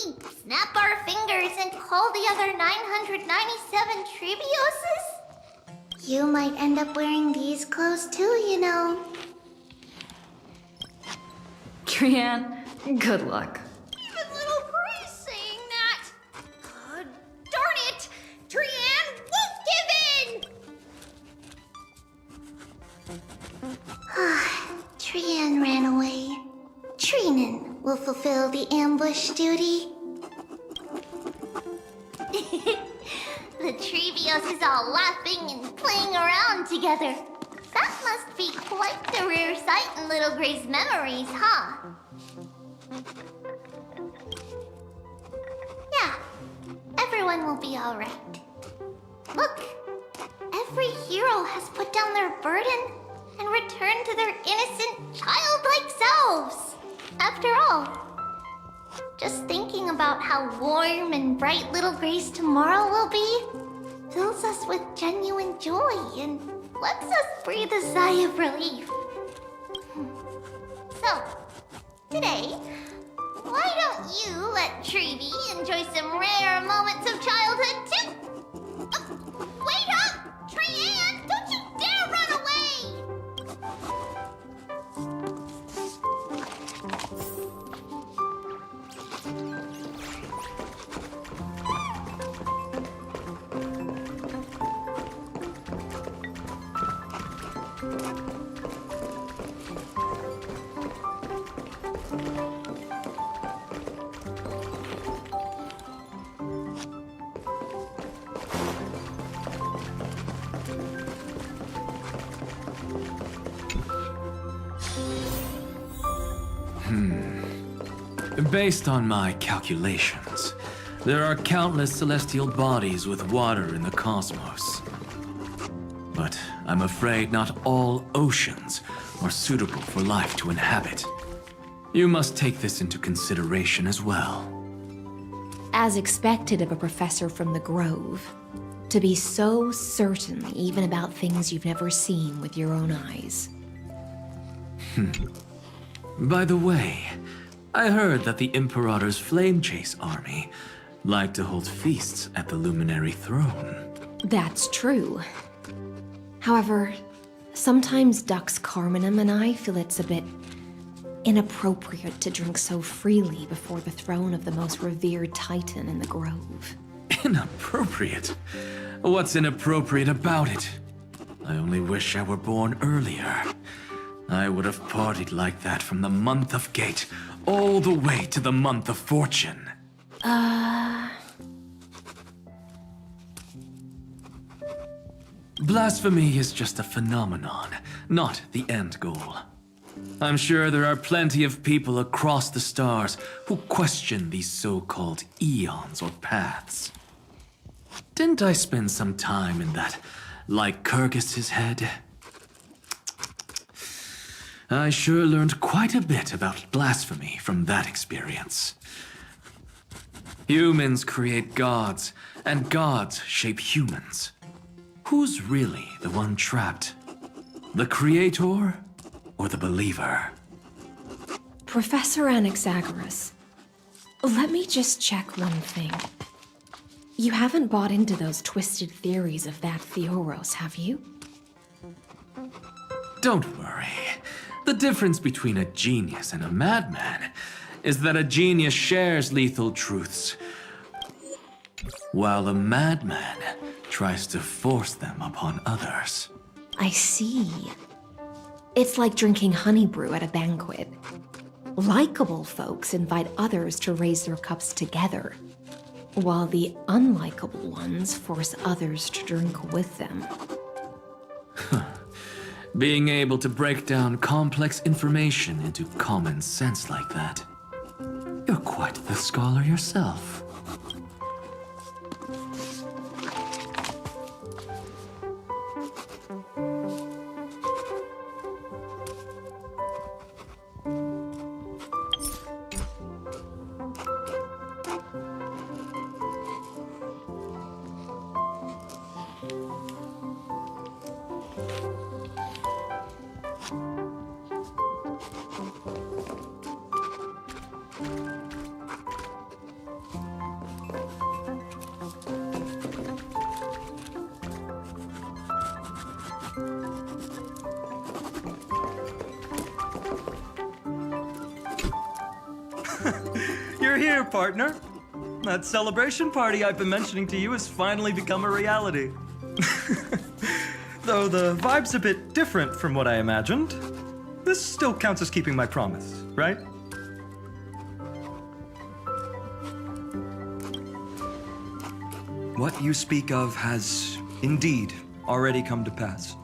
[SPEAKER 5] snap our fingers and call the other 997 Trebioses, you might end up wearing these clothes too, you know.
[SPEAKER 9] Trian, good luck.
[SPEAKER 5] Even little Gray's saying that. Darn it! Trian won't give in! Trian ran away. Trinan will fulfill the ambush duty. The Trevios is all laughing and playing around together. That must be quite the rare sight in Little Gray's memories, huh? Yeah, everyone will be all right. Look, every hero has put down their burden and returned to their innocent, childlike selves. After all, just thinking about how warm and bright Little Gray's tomorrow will be fills us with genuine joy and lets us breathe a sigh of relief. So, today, why don't you let Trevi enjoy some rare moments of childhood too? Wait up! Trian, don't you dare run away!
[SPEAKER 19] Based on my calculations, there are countless celestial bodies with water in the cosmos. But I'm afraid not all oceans are suitable for life to inhabit. You must take this into consideration as well.
[SPEAKER 1] As expected of a professor from the Grove, to be so certain even about things you've never seen with your own eyes.
[SPEAKER 19] By the way, I heard that the Imperator's Flame Chase army like to hold feasts at the Luminary Throne.
[SPEAKER 1] That's true. However, sometimes Dux Carminum and I feel it's a bit inappropriate to drink so freely before the throne of the most revered Titan in the Grove.
[SPEAKER 19] Inappropriate? What's inappropriate about it? I only wish I were born earlier. I would have partied like that from the month of Gate all the way to the month of Fortune. Blasphemy is just a phenomenon, not the end goal. I'm sure there are plenty of people across the stars who question these so-called eons or paths. Didn't I spend some time in that Lycurgus's head? I sure learned quite a bit about blasphemy from that experience. Humans create gods, and gods shape humans. Who's really the one trapped? The creator or the believer?
[SPEAKER 1] Professor Anaxagoras, let me just check one thing. You haven't bought into those twisted theories of that Theoros, have you?
[SPEAKER 19] Don't worry. The difference between a genius and a madman is that a genius shares lethal truths, while a madman tries to force them upon others.
[SPEAKER 1] I see. It's like drinking honey brew at a banquet. Likable folks invite others to raise their cups together, while the unlikable ones force others to drink with them.
[SPEAKER 19] Being able to break down complex information into common sense like that. You're quite the scholar yourself.
[SPEAKER 22] You're here, partner. That celebration party I've been mentioning to you has finally become a reality. Though the vibe's a bit different from what I imagined, this still counts as keeping my promise, right? What you speak of has indeed already come to pass.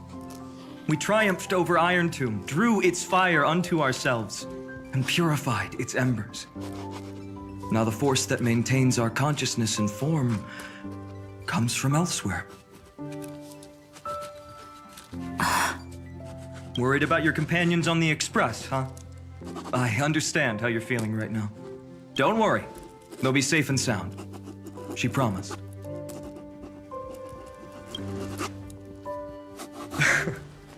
[SPEAKER 22] We triumphed over Iron Tomb, drew its fire unto ourselves, and purified its embers. Now the force that maintains our consciousness and form comes from elsewhere. Worried about your companions on the Express, huh? I understand how you're feeling right now. Don't worry, they'll be safe and sound. She promised.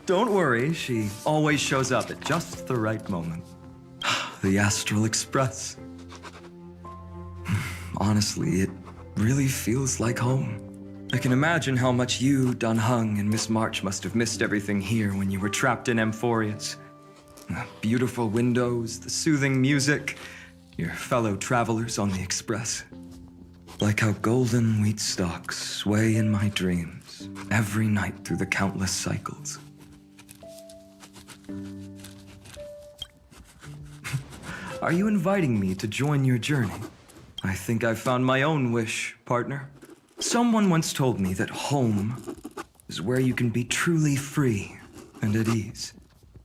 [SPEAKER 22] Don't worry, she always shows up at just the right moment. The Astral Express. Honestly, it really feels like home. I can imagine how much you, Dun Hung, and Miss March must have missed everything here when you were trapped in Amphorius. The beautiful windows, the soothing music, your fellow travelers on the Express. Like how golden wheat stalks sway in my dreams every night through the countless cycles. Are you inviting me to join your journey? I think I've found my own wish, partner. Someone once told me that home is where you can be truly free and at ease.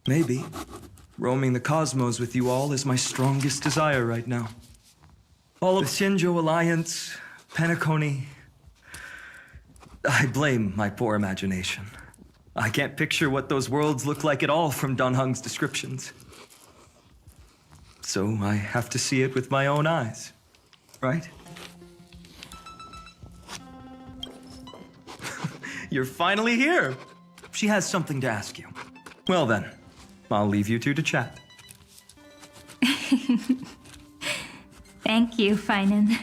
[SPEAKER 22] Maybe roaming the cosmos with you all is my strongest desire right now. All of the Shinjo Alliance, Penacony. I blame my poor imagination. I can't picture what those worlds look like at all from Dun Hung's descriptions. So I have to see it with my own eyes, right? You're finally here. She has something to ask you. Well then, I'll leave you two to chat.
[SPEAKER 12] Thank you, Finan.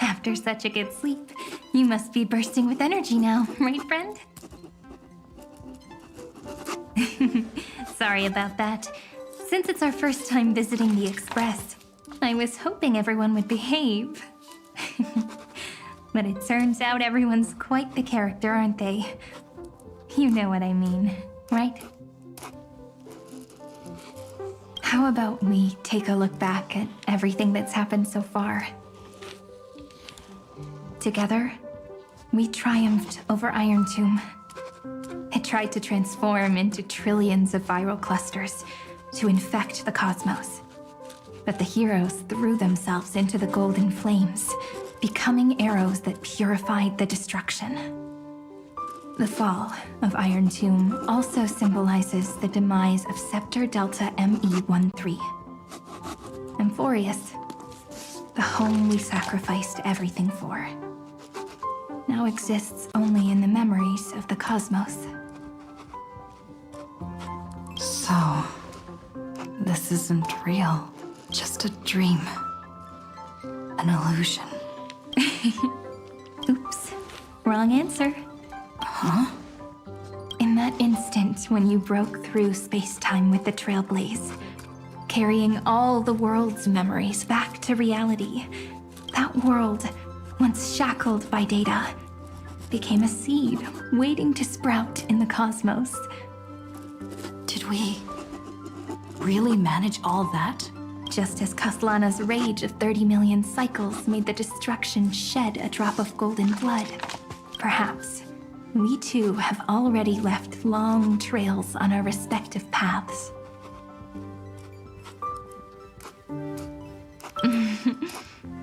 [SPEAKER 12] After such a good sleep, you must be bursting with energy now, right, friend? Sorry about that. Since it's our first time visiting the Express, I was hoping everyone would behave. But it turns out everyone's quite the character, aren't they? You know what I mean, right? How about we take a look back at everything that's happened so far? Together, we triumphed over Iron Tomb. It tried to transform into trillions of viral clusters to infect the cosmos. But the heroes threw themselves into the golden flames, becoming arrows that purified the destruction. The fall of Iron Tomb also symbolizes the demise of Scepter Delta ME-13. Amphorius, the home we sacrificed everything for, now exists only in the memories of the cosmos.
[SPEAKER 4] So, this isn't real, just a dream. An illusion.
[SPEAKER 12] Oops, wrong answer. Huh? In that instant when you broke through space-time with the Trailblaze, carrying all the world's memories back to reality, that world, once shackled by data, became a seed waiting to sprout in the cosmos.
[SPEAKER 4] Did we really manage all that?
[SPEAKER 12] Just as Kaslana's rage of 30 million cycles made the destruction shed a drop of golden blood, perhaps we too have already left long trails on our respective paths.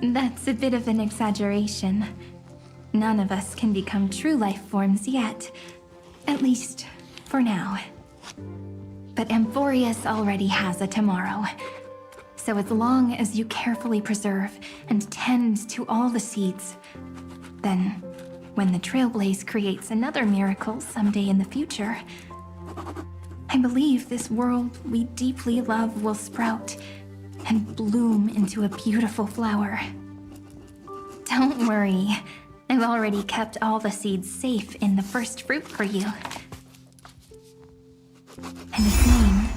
[SPEAKER 12] That's a bit of an exaggeration. None of us can become true life forms yet. At least, for now. But Amphorius already has a tomorrow. So as long as you carefully preserve and tend to all the seeds, then when the Trailblaze creates another miracle someday in the future, I believe this world we deeply love will sprout and bloom into a beautiful flower. Don't worry, I've already kept all the seeds safe in the first fruit for you. And its name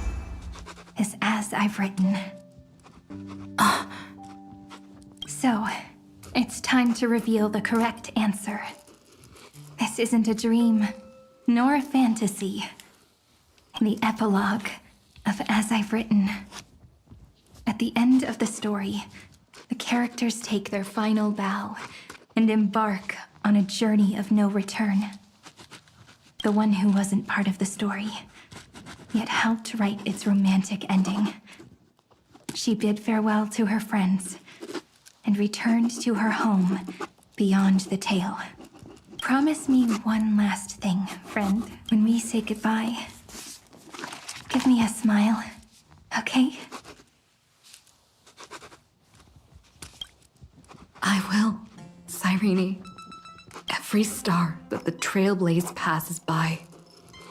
[SPEAKER 12] is As I've Written. So, it's time to reveal the correct answer. This isn't a dream, nor a fantasy. The epilogue of As I've Written. At the end of the story, the characters take their final bow and embark on a journey of no return. The one who wasn't part of the story, yet helped write its romantic ending. She bid farewell to her friends and returned to her home beyond the tale. Promise me one last thing, friend, when we say goodbye. Give me a smile, okay?
[SPEAKER 4] I will, Cyrene. Every star that the Trailblaze passes by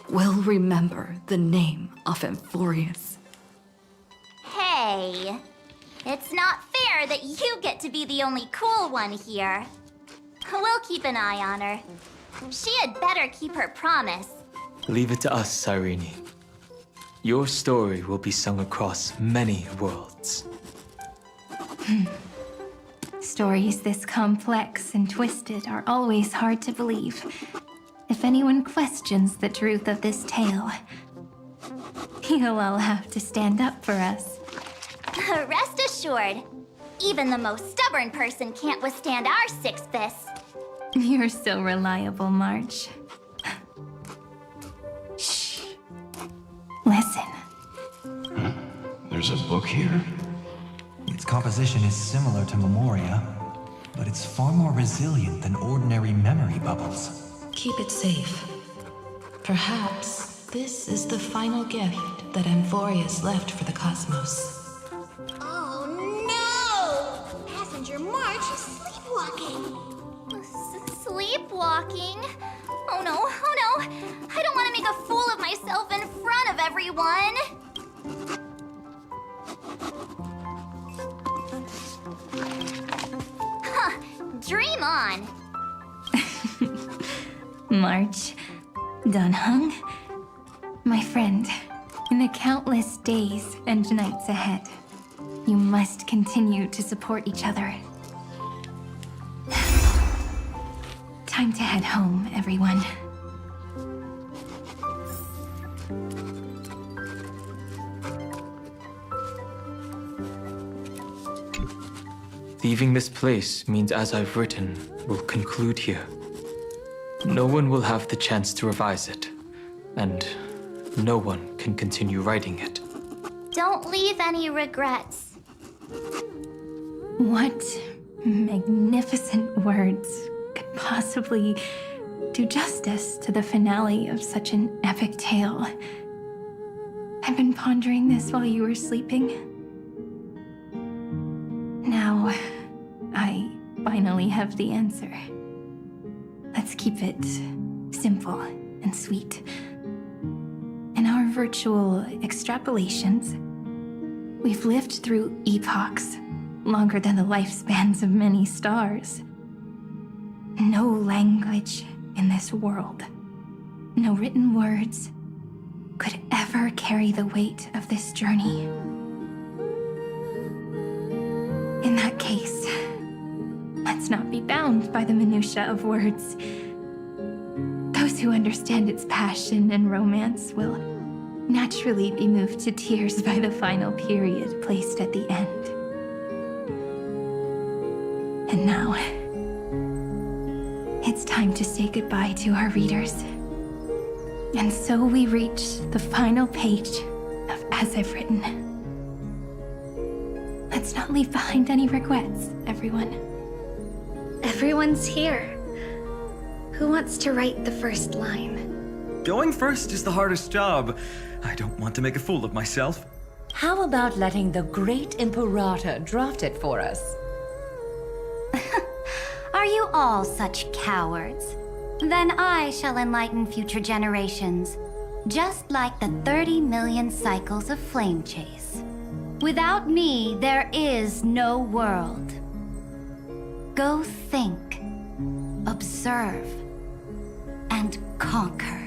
[SPEAKER 4] will remember the name of Amphorius.
[SPEAKER 5] Hey, it's not fair that you get to be the only cool one here. We'll keep an eye on her. She had better keep her promise.
[SPEAKER 17] Leave it to us, Cyrene. Your story will be sung across many worlds.
[SPEAKER 12] Stories this complex and twisted are always hard to believe. If anyone questions the truth of this tale, you'll all have to stand up for us.
[SPEAKER 5] Rest assured, even the most stubborn person can't withstand our six fists.
[SPEAKER 12] You're so reliable, March. Shh. Listen.
[SPEAKER 21] There's a book here?
[SPEAKER 23] Its composition is similar to Memoria, but it's far more resilient than ordinary memory bubbles.
[SPEAKER 14] Keep it safe. Perhaps this is the final gift that Amphorius left for the cosmos.
[SPEAKER 3] Oh no! Passenger March is sleepwalking.
[SPEAKER 5] Sleepwalking? Oh no, oh no! I don't want to make a fool of myself in front of everyone! Huh, dream on!
[SPEAKER 12] March, Dunhung, my friend, in the countless days and nights ahead, you must continue to support each other. Time to head home, everyone.
[SPEAKER 17] Leaving this place means As I've Written will conclude here. No one will have the chance to revise it, and no one can continue writing it.
[SPEAKER 5] Don't leave any regrets.
[SPEAKER 12] What magnificent words could possibly do justice to the finale of such an epic tale? I've been pondering this while you were sleeping. Now, I finally have the answer. Let's keep it simple and sweet. In our virtual extrapolations, we've lived through epochs longer than the lifespans of many stars. No language in this world no written words could ever carry the weight of this journey. In that case, let's not be bound by the minutiae of words. Those who understand its passion and romance will naturally be moved to tears by the final period placed at the end. And now, it's time to say goodbye to our readers. And so we reach the final page of As I've Written. Let's not leave behind any regrets, everyone.
[SPEAKER 1] Everyone's here. Who wants to write the first line?
[SPEAKER 6] Going first is the hardest job. I don't want to make a fool of myself.
[SPEAKER 15] How about letting the great Imperator draft it for us?
[SPEAKER 5] Are you all such cowards? Then I shall enlighten future generations, just like the 30 million cycles of flame chase. Without me, there is no world. Go think, observe, and conquer.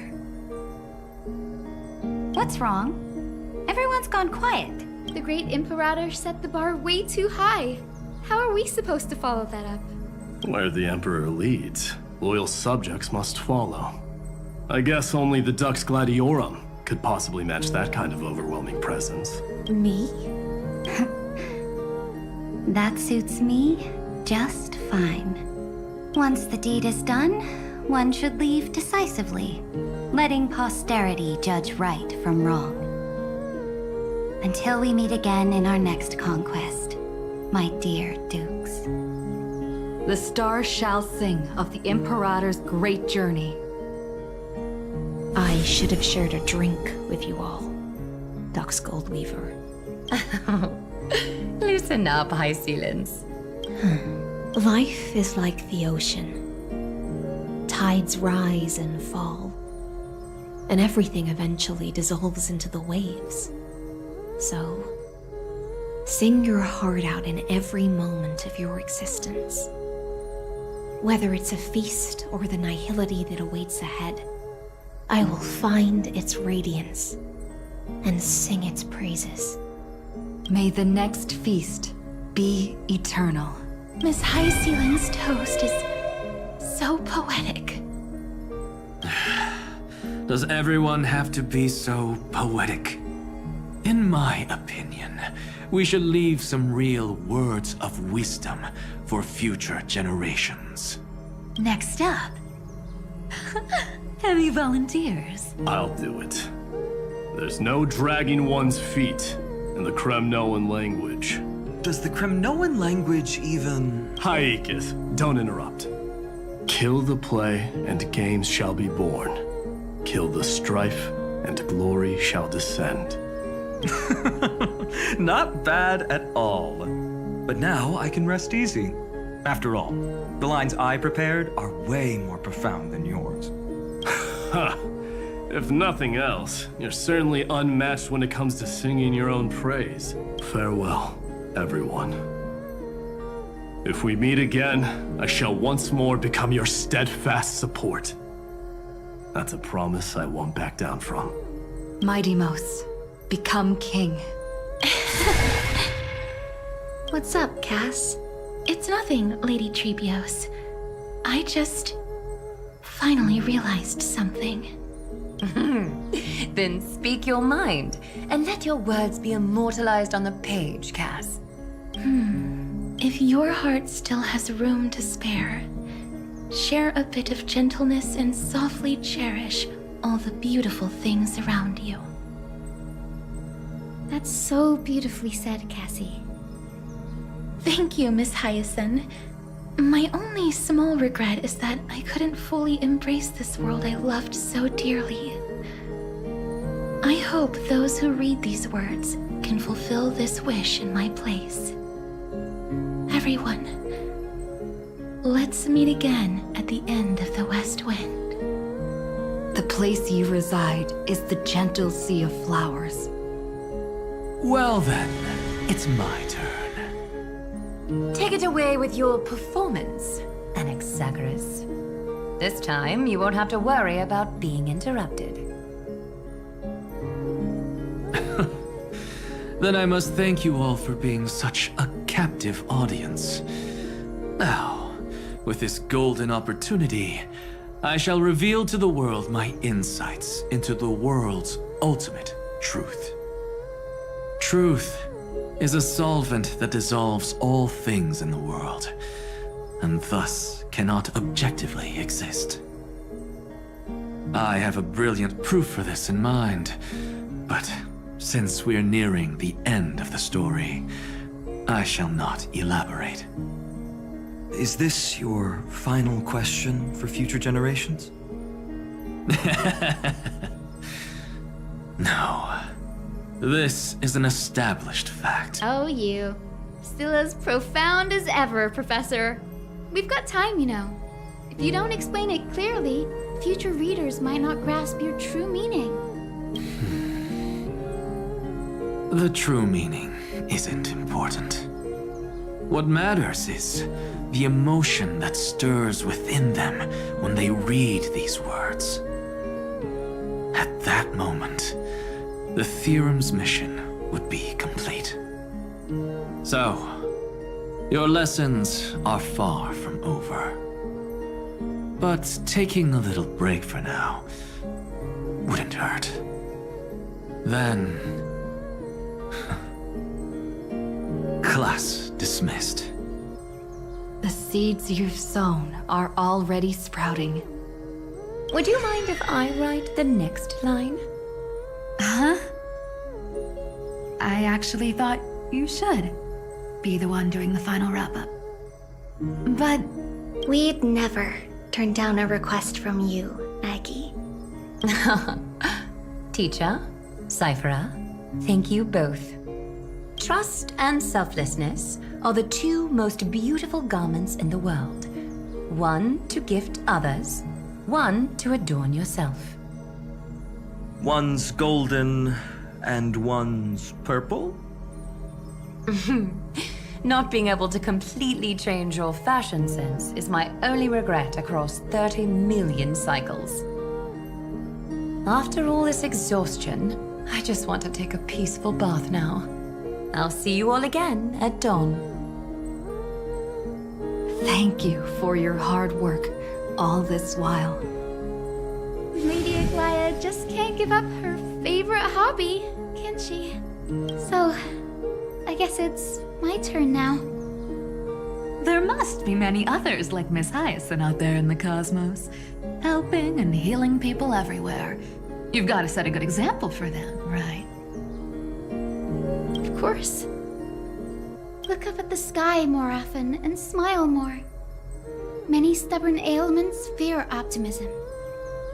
[SPEAKER 5] What's wrong? Everyone's gone quiet.
[SPEAKER 20] The great Imperator set the bar way too high. How are we supposed to follow that up?
[SPEAKER 18] Where the Emperor leads, loyal subjects must follow. I guess only the Dux Gladiorum could possibly match that kind of overwhelming presence.
[SPEAKER 5] Me? That suits me just fine. Once the deed is done, one should leave decisively, letting posterity judge right from wrong. Until we meet again in our next conquest, my dear Dukes.
[SPEAKER 15] The stars shall sing of the Imperator's great journey.
[SPEAKER 1] I should have shared a drink with you all, Dux Goldweaver.
[SPEAKER 9] Loosen up, High Sealants.
[SPEAKER 1] Life is like the ocean. Tides rise and fall, and everything eventually dissolves into the waves. So, sing your heart out in every moment of your existence. Whether it's a feast or the nihility that awaits ahead, I will find its radiance and sing its praises.
[SPEAKER 9] May the next feast be eternal.
[SPEAKER 12] Miss High Sealand's toast is so poetic.
[SPEAKER 19] Does everyone have to be so poetic? In my opinion, we should leave some real words of wisdom for future generations.
[SPEAKER 2] Next up, any volunteers?
[SPEAKER 18] I'll do it. There's no dragging one's feet in the Kremnoan language.
[SPEAKER 6] Does the Kremnoan language even...
[SPEAKER 18] Haikith, don't interrupt. Kill the play, and games shall be born. Kill the strife, and glory shall descend.
[SPEAKER 6] Not bad at all. But now I can rest easy. After all, the lines I prepared are way more profound than yours.
[SPEAKER 18] Ha! If nothing else, you're certainly unmatched when it comes to singing your own praise. Farewell, everyone. If we meet again, I shall once more become your steadfast support. That's a promise I won't back down from.
[SPEAKER 9] Mighty Mos, become king.
[SPEAKER 1] What's up, Cass?
[SPEAKER 12] It's nothing, Lady Trebios. I just finally realized something.
[SPEAKER 9] Then speak your mind, and let your words be immortalized on the page, Cass.
[SPEAKER 12] If your heart still has room to spare, share a bit of gentleness and softly cherish all the beautiful things around you.
[SPEAKER 20] That's so beautifully said, Cassie.
[SPEAKER 12] Thank you, Miss Hyacinth. My only small regret is that I couldn't fully embrace this world I loved so dearly. I hope those who read these words can fulfill this wish in my place. Everyone, let's meet again at the end of the West Wind.
[SPEAKER 9] The place you reside is the gentle sea of flowers.
[SPEAKER 19] Well then, it's my turn.
[SPEAKER 15] Take it away with your performance, Anaxagoras.
[SPEAKER 9] This time, you won't have to worry about being interrupted.
[SPEAKER 19] Then I must thank you all for being such a captive audience. Now, with this golden opportunity, I shall reveal to the world my insights into the world's ultimate truth. Truth is a solvent that dissolves all things in the world, and thus cannot objectively exist. I have a brilliant proof for this in mind, but since we're nearing the end of the story, I shall not elaborate.
[SPEAKER 6] Is this your final question for future generations?
[SPEAKER 19] No. This is an established fact.
[SPEAKER 20] Oh, you. Still as profound as ever, Professor. We've got time, you know. If you don't explain it clearly, future readers might not grasp your true meaning.
[SPEAKER 19] The true meaning isn't important. What matters is the emotion that stirs within them when they read these words. At that moment, the theorem's mission would be complete. So, your lessons are far from over. But taking a little break for now wouldn't hurt. Then, class dismissed.
[SPEAKER 4] The seeds you've sown are already sprouting.
[SPEAKER 9] Would you mind if I write the next line?
[SPEAKER 2] Huh? I actually thought you should be the one doing the final wrap-up. But
[SPEAKER 11] we'd never turn down a request from you, Aggie.
[SPEAKER 9] Teacher, Cyphera, thank you both. Trust and selflessness are the two most beautiful garments in the world. One to gift others, one to adorn yourself.
[SPEAKER 6] One's golden and one's purple?
[SPEAKER 9] Not being able to completely change your fashion sense is my only regret across 30 million cycles. After all this exhaustion, I just want to take a peaceful bath now. I'll see you all again at dawn.
[SPEAKER 4] Thank you for your hard work all this while.
[SPEAKER 20] Lady Aglaia just can't give up her favorite hobby, can she? So, I guess it's my turn now.
[SPEAKER 2] there must be many others like Miss Hyacinth out there in the cosmos, helping and healing people everywhere. You've got to set a good example for them, right?
[SPEAKER 20] Of course. Look up at the sky more often and smile more. Many stubborn ailments fear optimism,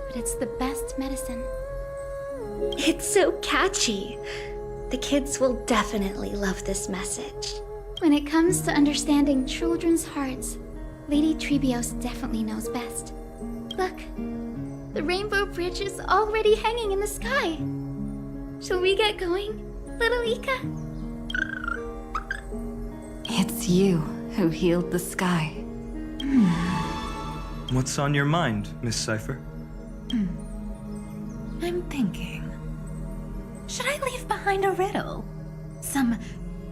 [SPEAKER 20] but it's the best medicine.
[SPEAKER 11] It's so catchy. The kids will definitely love this message.
[SPEAKER 20] When it comes to understanding children's hearts, Lady Trebios definitely knows best. Look, the Rainbow Bridge is already hanging in the sky. Shall we get going, little Ika?
[SPEAKER 4] It's you who healed the sky.
[SPEAKER 6] What's on your mind, Miss Cypher?
[SPEAKER 2] I'm thinking. Should I leave behind a riddle? Some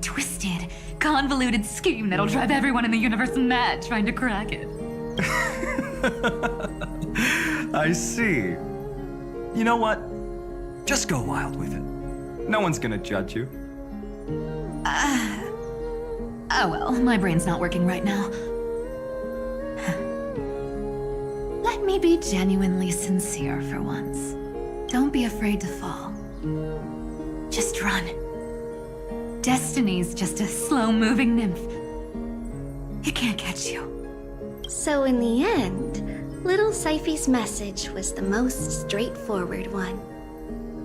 [SPEAKER 2] twisted, convoluted scheme that'll drive everyone in the universe mad trying to crack it.
[SPEAKER 6] I see. You know what? Just go wild with it. No one's gonna judge you.
[SPEAKER 2] Oh well, my brain's not working right now. Let me be genuinely sincere for once. Don't be afraid to fall. Just run. Destiny's just a slow-moving nymph. It can't catch you.
[SPEAKER 11] So in the end, little Cyphy's message was the most straightforward one.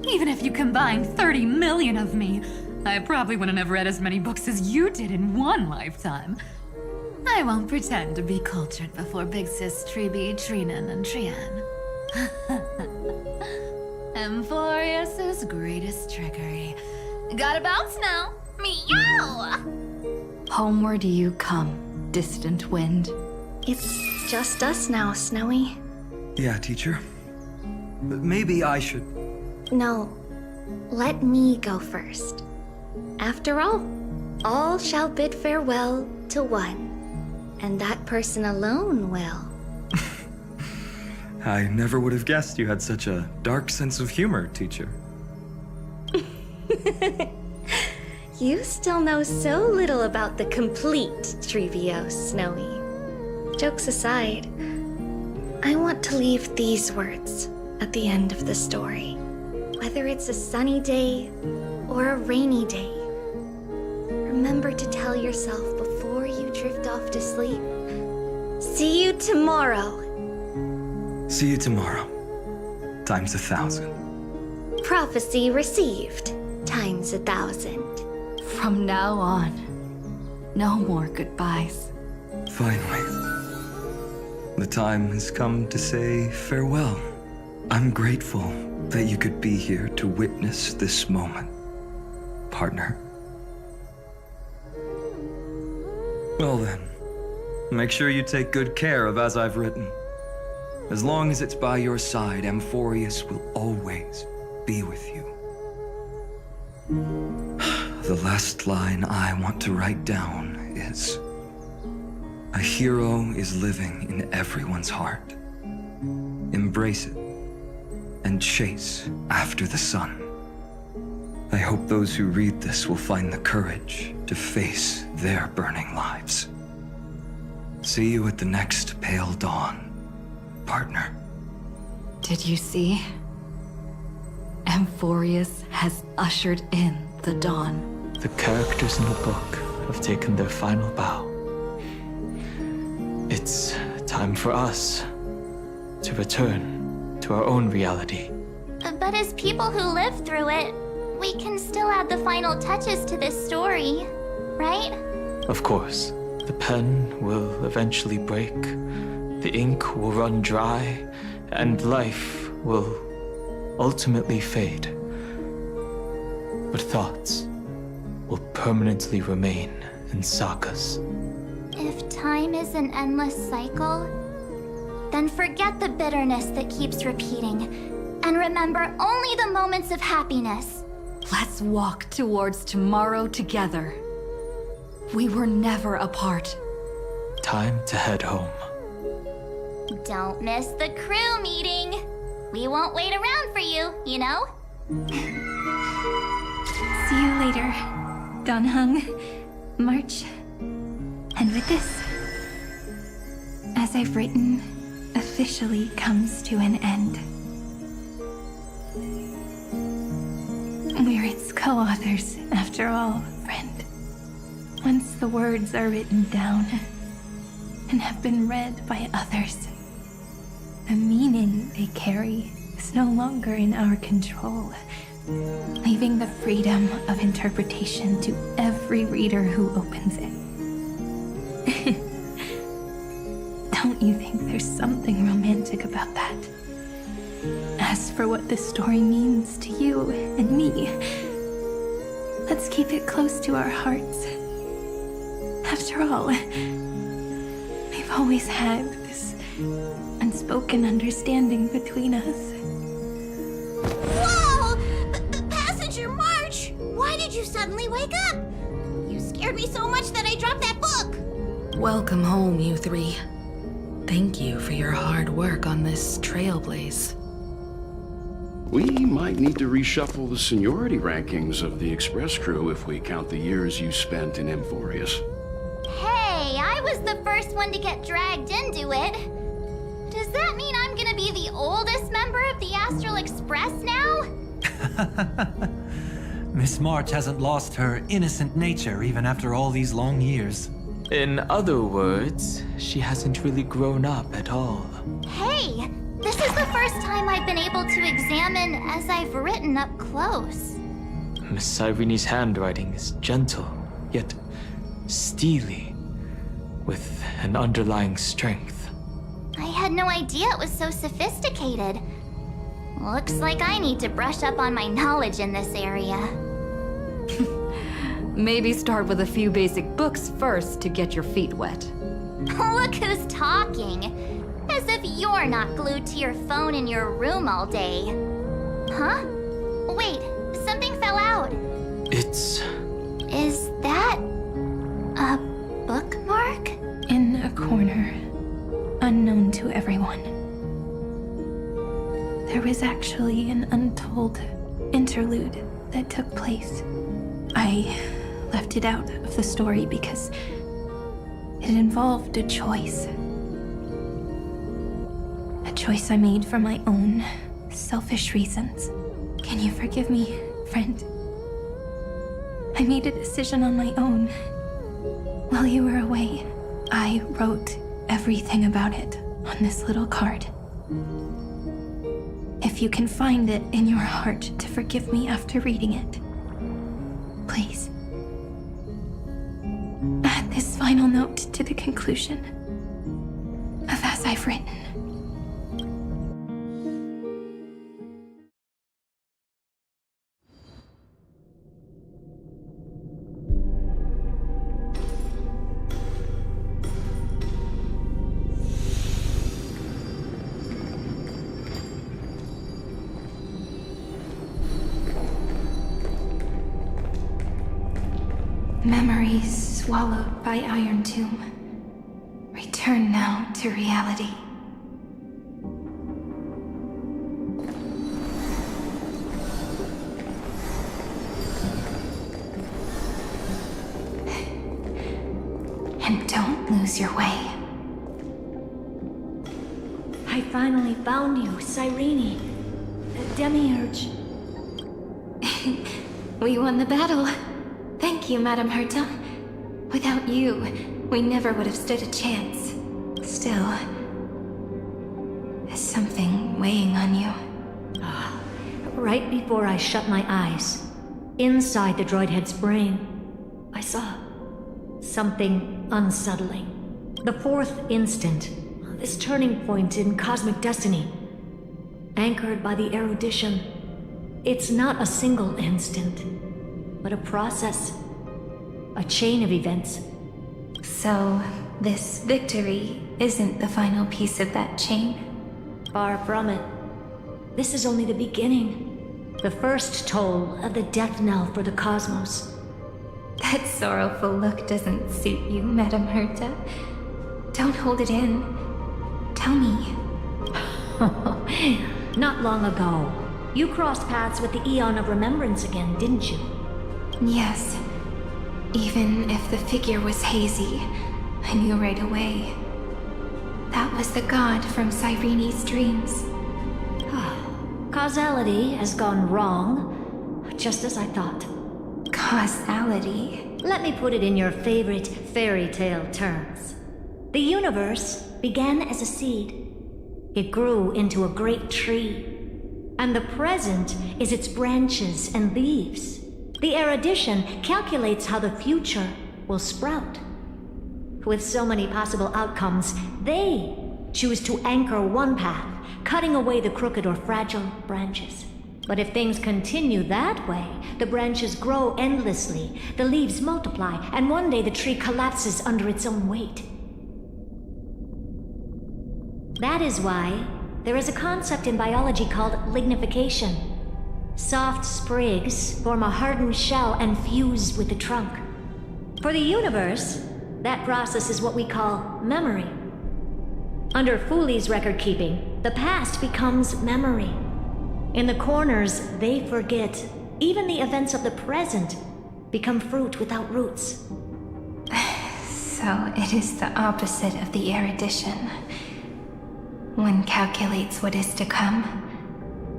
[SPEAKER 2] Even if you combined 30 million of me, I probably wouldn't have read as many books as you did in one lifetime. I won't pretend to be cultured before Big Sis Trebi, Trinan, and Trian. Emphorius's greatest trickery. Gotta bounce now. Meow!
[SPEAKER 4] Homeward you come, distant wind.
[SPEAKER 11] It's just us now, Snowy.
[SPEAKER 6] Yeah, teacher. Maybe I should...
[SPEAKER 11] No, let me go first. After all shall bid farewell to one, and that person alone will.
[SPEAKER 6] I never would have guessed you had such a dark sense of humor, teacher.
[SPEAKER 11] You still know so little about the complete Trivio, Snowy. Jokes aside, I want to leave these words at the end of the story. Whether it's a sunny day or a rainy day, remember to tell yourself before you drift off to sleep, see you tomorrow.
[SPEAKER 6] See you tomorrow. Times 1,000.
[SPEAKER 11] Prophecy received. Times 1,000.
[SPEAKER 4] From now on, no more goodbyes.
[SPEAKER 6] Finally. The time has come to say farewell. I'm grateful that you could be here to witness this moment, partner. Well then, make sure you take good care of As I've Written. As long as it's by your side, Amphorius will always be with you. The last line I want to write down is, a hero is living in everyone's heart. Embrace it and chase after the sun. I hope those who read this will find the courage to face their burning lives. See you at the next pale dawn, partner.
[SPEAKER 4] Did you see? Amphorius has ushered in the dawn.
[SPEAKER 17] The characters in the book have taken their final bow. It's time for us to return to our own reality.
[SPEAKER 5] But as people who lived through it, we can still add the final touches to this story, right?
[SPEAKER 17] Of course, the pen will eventually break, the ink will run dry, and life will ultimately fade. But thoughts will permanently remain in sagas.
[SPEAKER 5] If time is an endless cycle, then forget the bitterness that keeps repeating, and remember only the moments of happiness.
[SPEAKER 4] Let's walk towards tomorrow together. We were never apart.
[SPEAKER 17] Time to head home.
[SPEAKER 5] Don't miss the crew meeting. We won't wait around for you, you know?
[SPEAKER 12] See you later, Donhung, March. And with this, As I've Written officially comes to an end. We're its co-authors, after all, friend. Once the words are written down and have been read by others, the meaning they carry is no longer in our control, leaving the freedom of interpretation to every reader who opens it. Don't you think there's something romantic about that? As for what this story means to you and me, let's keep it close to our hearts. After all, we've always had this unspoken understanding between us.
[SPEAKER 3] Whoa! Passenger March! Why did you suddenly wake up? You scared me so much that I dropped that book!
[SPEAKER 14] Welcome home, you three. Thank you for your hard work on this trailblaze.
[SPEAKER 7] We might need to reshuffle the seniority rankings of the Express crew if we count the years you spent in Amphorius.
[SPEAKER 5] Hey, I was the first one to get dragged into it. Does that mean I'm gonna be the oldest member of the Astral Express now?
[SPEAKER 10] Miss March hasn't lost her innocent nature even after all these long years.
[SPEAKER 17] In other words, she hasn't really grown up at all.
[SPEAKER 5] Hey, this is the first time I've been able to examine As I've Written up close.
[SPEAKER 17] Miss Irene's handwriting is gentle, yet steely, with an underlying strength.
[SPEAKER 5] I had no idea it was so sophisticated. Looks like I need to brush up on my knowledge in this area.
[SPEAKER 9] Maybe start with a few basic books first to get your feet wet.
[SPEAKER 5] Look who's talking. As if you're not glued to your phone in your room all day. Huh? Wait, something fell out.
[SPEAKER 17] It's...
[SPEAKER 5] Is that a bookmark?
[SPEAKER 12] In a corner, unknown to everyone. There was actually an untold interlude that took place. I left it out of the story because it involved a choice. A choice I made for my own selfish reasons. Can you forgive me, friend? I made a decision on my own. While you were away, I wrote everything about it on this little card. If you can find it in your heart to forgive me after reading it, please. Add this final note to the conclusion of As I've Written. Memories swallowed by Iron Tomb. Return now to reality. And don't lose your way.
[SPEAKER 1] I finally found you, Cyrene. Demiurge.
[SPEAKER 12] We won the battle. Thank you, Madame Herta. Without you, we never would have stood a chance. Still, there's something weighing on you.
[SPEAKER 1] Right before I shut my eyes, inside the droid head's brain, I saw something unsettling. The fourth instant, this turning point in cosmic destiny, anchored by the erudition. It's not a single instant, but a process, a chain of events.
[SPEAKER 12] So, this victory isn't the final piece of that chain?
[SPEAKER 1] Far from it. This is only the beginning. The first toll of the death knell for the cosmos.
[SPEAKER 12] That sorrowful look doesn't suit you, Madame Herta. Don't hold it in. Tell me.
[SPEAKER 1] Not long ago, you crossed paths with the Eon of Remembrance again, didn't you?
[SPEAKER 12] Yes. Even if the figure was hazy, I knew right away. That was the god from Cyrene's dreams.
[SPEAKER 1] Causality has gone wrong, just as I thought.
[SPEAKER 12] Causality?
[SPEAKER 1] Let me put it in your favorite fairy tale terms. The universe began as a seed. It grew into a great tree. And the present is its branches and leaves. The erudition calculates how the future will sprout. With so many possible outcomes, they choose to anchor one path, cutting away the crooked or fragile branches. But if things continue that way, the branches grow endlessly, the leaves multiply, and one day the tree collapses under its own weight. That is why there is a concept in biology called lignification. Soft sprigs form a hardened shell and fuse with the trunk. For the universe, that process is what we call memory. Under Fooley's record-keeping, the past becomes memory. In the corners, they forget. Even the events of the present become fruit without roots.
[SPEAKER 12] So it is the opposite of the erudition. One calculates what is to come,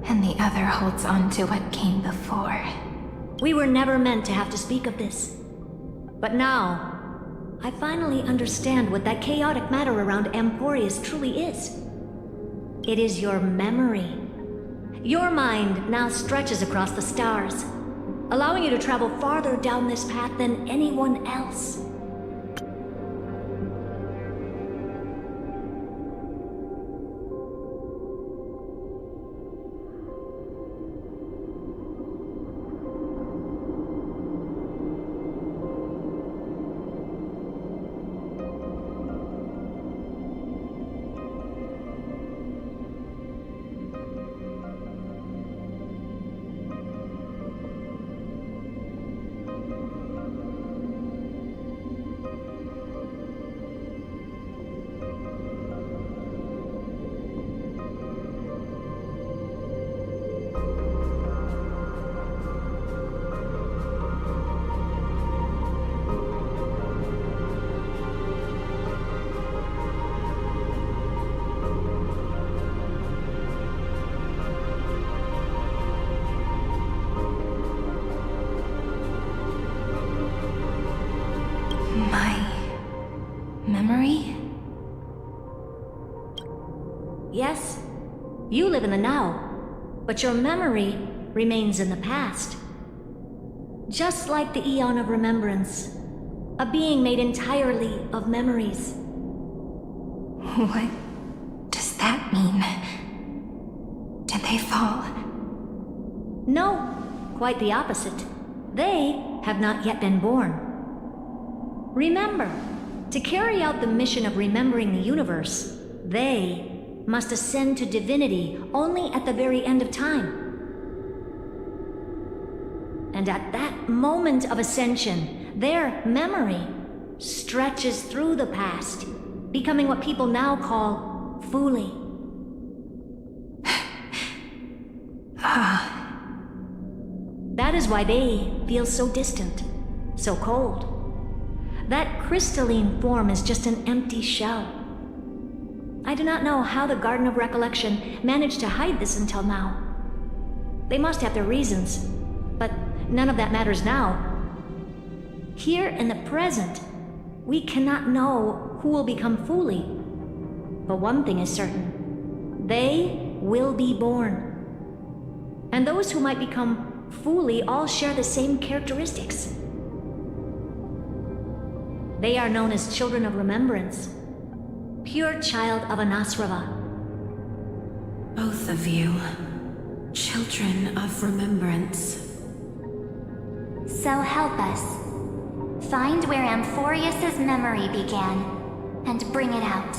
[SPEAKER 12] and the other holds on to what came before.
[SPEAKER 1] We were never meant to have to speak of this. But now, I finally understand what that chaotic matter around Emporius truly is. It is your memory. Your mind now stretches across the stars, allowing you to travel farther down this path than anyone else.
[SPEAKER 12] memory?
[SPEAKER 1] Yes, you live in the now, but your memory remains in the past. Just like the Eon of Remembrance, a being made entirely of memories.
[SPEAKER 12] What does that mean? Did they fall?
[SPEAKER 1] No, quite the opposite. They have not yet been born. Remember, to carry out the mission of remembering the universe, they must ascend to divinity only at the very end of time. And at that moment of ascension, their memory stretches through the past, becoming what people now call Fuli. That is why they feel so distant, so cold. That crystalline form is just an empty shell. I do not know how the Garden of Recollection managed to hide this until now. They must have their reasons, but none of that matters now. Here in the present, we cannot know who will become Fuli. But one thing is certain. They will be born. And those who might become Fuli all share the same characteristics. They are known as Children of Remembrance. Pure child of Anasrava.
[SPEAKER 14] Both of you, Children of Remembrance.
[SPEAKER 5] So help us. Find where Amphorius's memory began, and bring it out.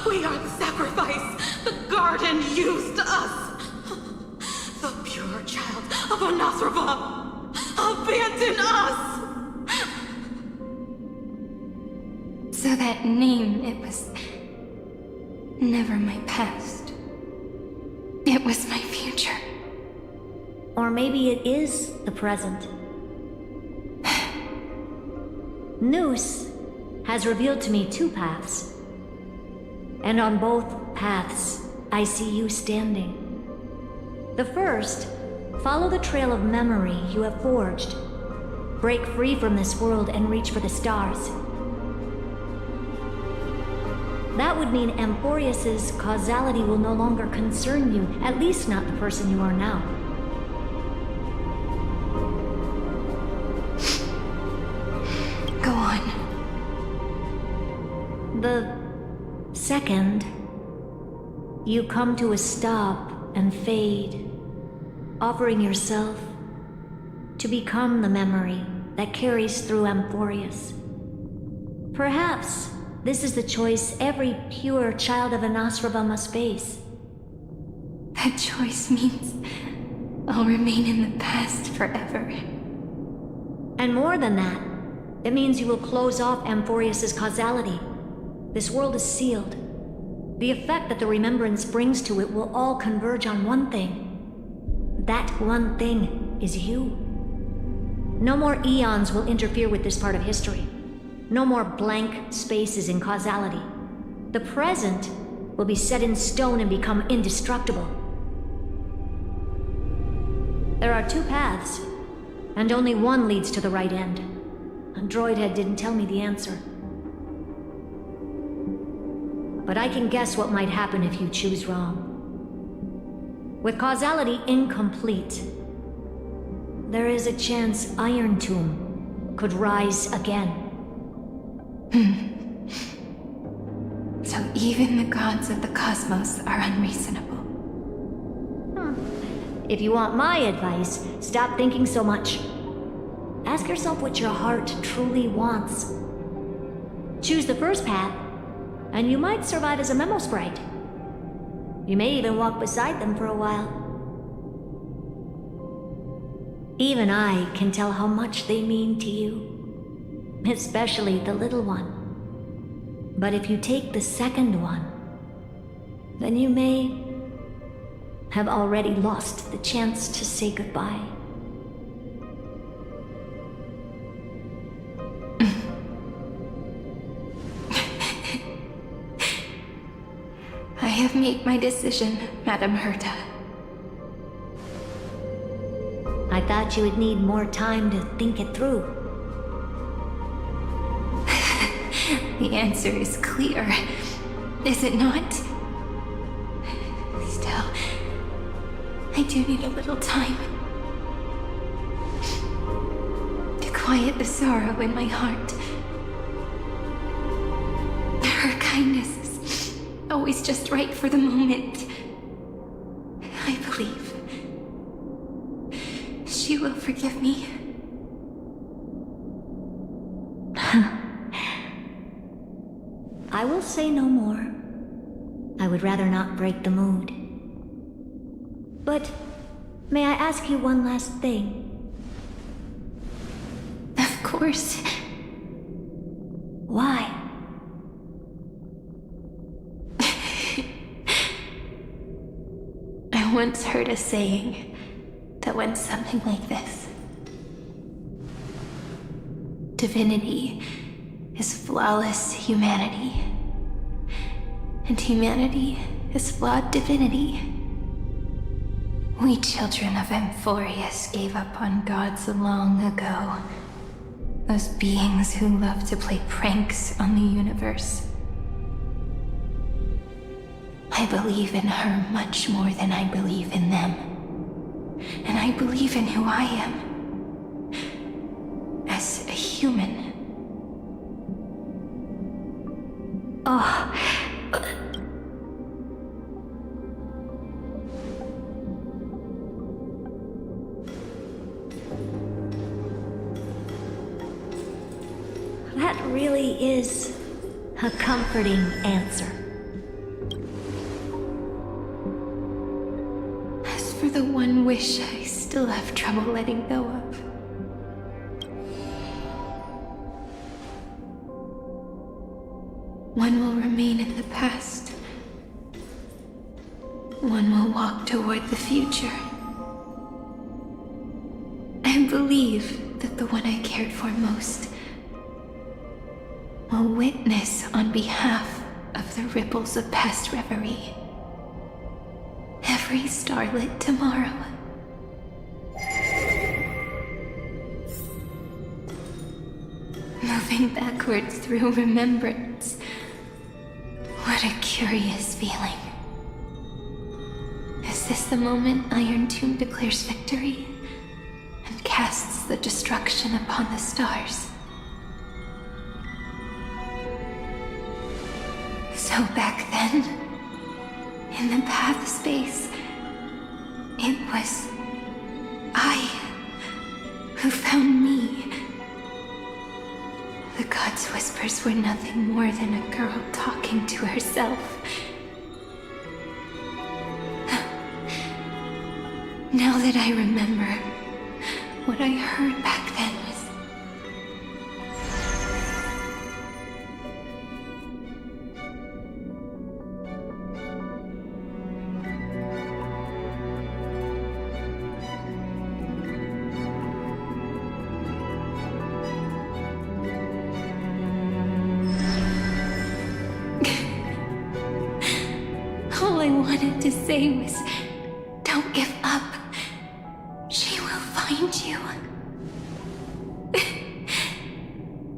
[SPEAKER 14] We are the sacrifice. The garden used us. The pure child of Anasrava. Abandon us!
[SPEAKER 12] So that name, it was never my past. It was my future.
[SPEAKER 1] Or maybe it is the present. Noose has revealed to me two paths. And on both paths, I see you standing. The first, follow the trail of memory you have forged. Break free from this world and reach for the stars. That would mean Amphorius's causality will no longer concern you, at least not the person you are now.
[SPEAKER 12] Go on.
[SPEAKER 1] The second, you come to a stop and fade, offering yourself to become the memory that carries through Amphorius. Perhaps this is the choice every pure child of Anasrava must face.
[SPEAKER 12] That choice means I'll remain in the past forever.
[SPEAKER 1] And more than that, it means you will close off Amphorius's causality. This world is sealed. The effect that the remembrance brings to it will all converge on one thing. That one thing is you. No more eons will interfere with this part of history. No more blank spaces in causality. The present will be set in stone and become indestructible. There are two paths, and only one leads to the right end. A droid head didn't tell me the answer. But I can guess what might happen if you choose wrong. With causality incomplete, there is a chance Iron Tomb could rise again.
[SPEAKER 12] So even the gods of the cosmos are unreasonable.
[SPEAKER 1] If you want my advice, stop thinking so much. Ask yourself what your heart truly wants. Choose the first path, and you might survive as a memo sprite. You may even walk beside them for a while. Even I can tell how much they mean to you, especially the little one. But if you take the second one, then you may have already lost the chance to say goodbye.
[SPEAKER 12] I have made my decision, Madam Herta.
[SPEAKER 1] I thought you would need more time to think it through.
[SPEAKER 12] The answer is clear, is it not? Still, I do need a little time to quiet the sorrow in my heart. Her kindness is always just right for the moment. I believe she will forgive me.
[SPEAKER 1] I will say no more. I would rather not break the mood. But may I ask you one last thing?
[SPEAKER 12] Of course.
[SPEAKER 1] Why?
[SPEAKER 12] I once heard a saying that went something like this. Divinity is flawless humanity, and humanity is flawed divinity. We children of Amphorius gave up on gods long ago. Those beings who love to play pranks on the universe. I believe in her much more than I believe in them. And I believe in who I am. As a human.
[SPEAKER 1] Oh. That really is a comforting answer.
[SPEAKER 12] As for the one wish I still have trouble letting go of. One will remain in the past. One will walk toward the future. I believe that the one I cared for most will witness on behalf of the ripples of past reverie. Every starlit tomorrow. Moving backwards through remembrance. What a curious feeling. Is this the moment Iron Tomb declares victory and casts the destruction upon the stars? So back then, in the path space, it was I who found me. The gods' whispers were nothing more than a girl talking to herself. Now that I remember, what I heard back then was... All I wanted to say was, don't give up. She will find you.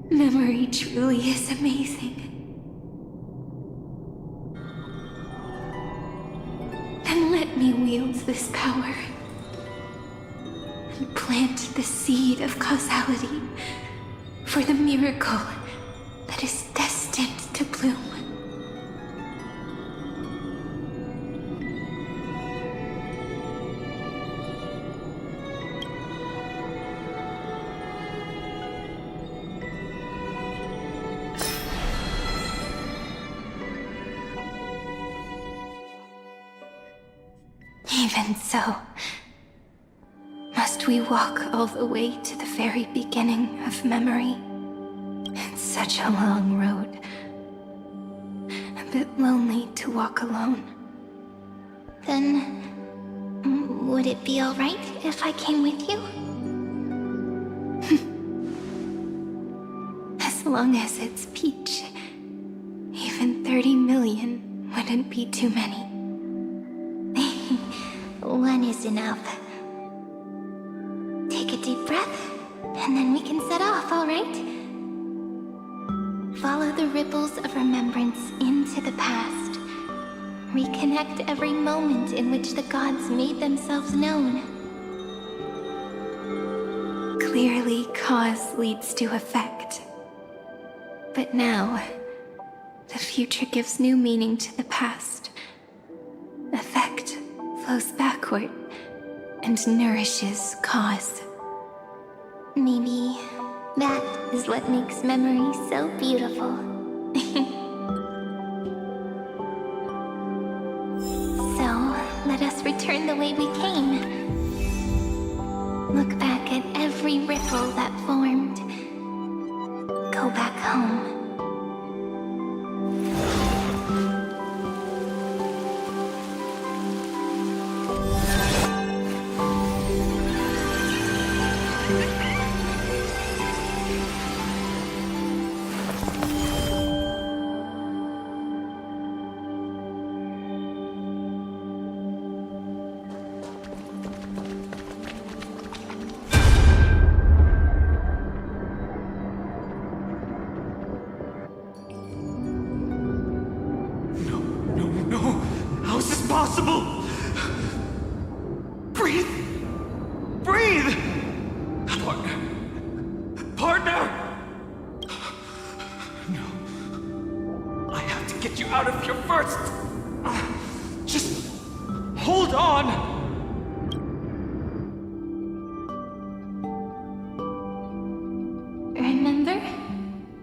[SPEAKER 12] Memory truly is amazing. Then let me wield this power and plant the seed of causality for the miracle that is destined to bloom. Even so, must we walk all the way to the very beginning of memory? It's such a long road. A bit lonely to walk alone.
[SPEAKER 11] Then, would it be alright if I came with you?
[SPEAKER 12] As long as it's Peach, even 30 million wouldn't be too many.
[SPEAKER 11] One is enough. Take a deep breath, and then we can set off, alright? Follow the ripples of remembrance into the past. Reconnect every moment in which the gods made themselves known.
[SPEAKER 12] Clearly, cause leads to effect. But now, the future gives new meaning to the past. Effect flows backward and nourishes cause.
[SPEAKER 11] Maybe that is what makes memory so beautiful. So, let us return the way we came. Look back at every ripple that formed. Go back home.
[SPEAKER 22] Impossible! Breathe! Breathe! Partner! Partner! No. I have to get you out of here first! Just hold on!
[SPEAKER 11] Remember?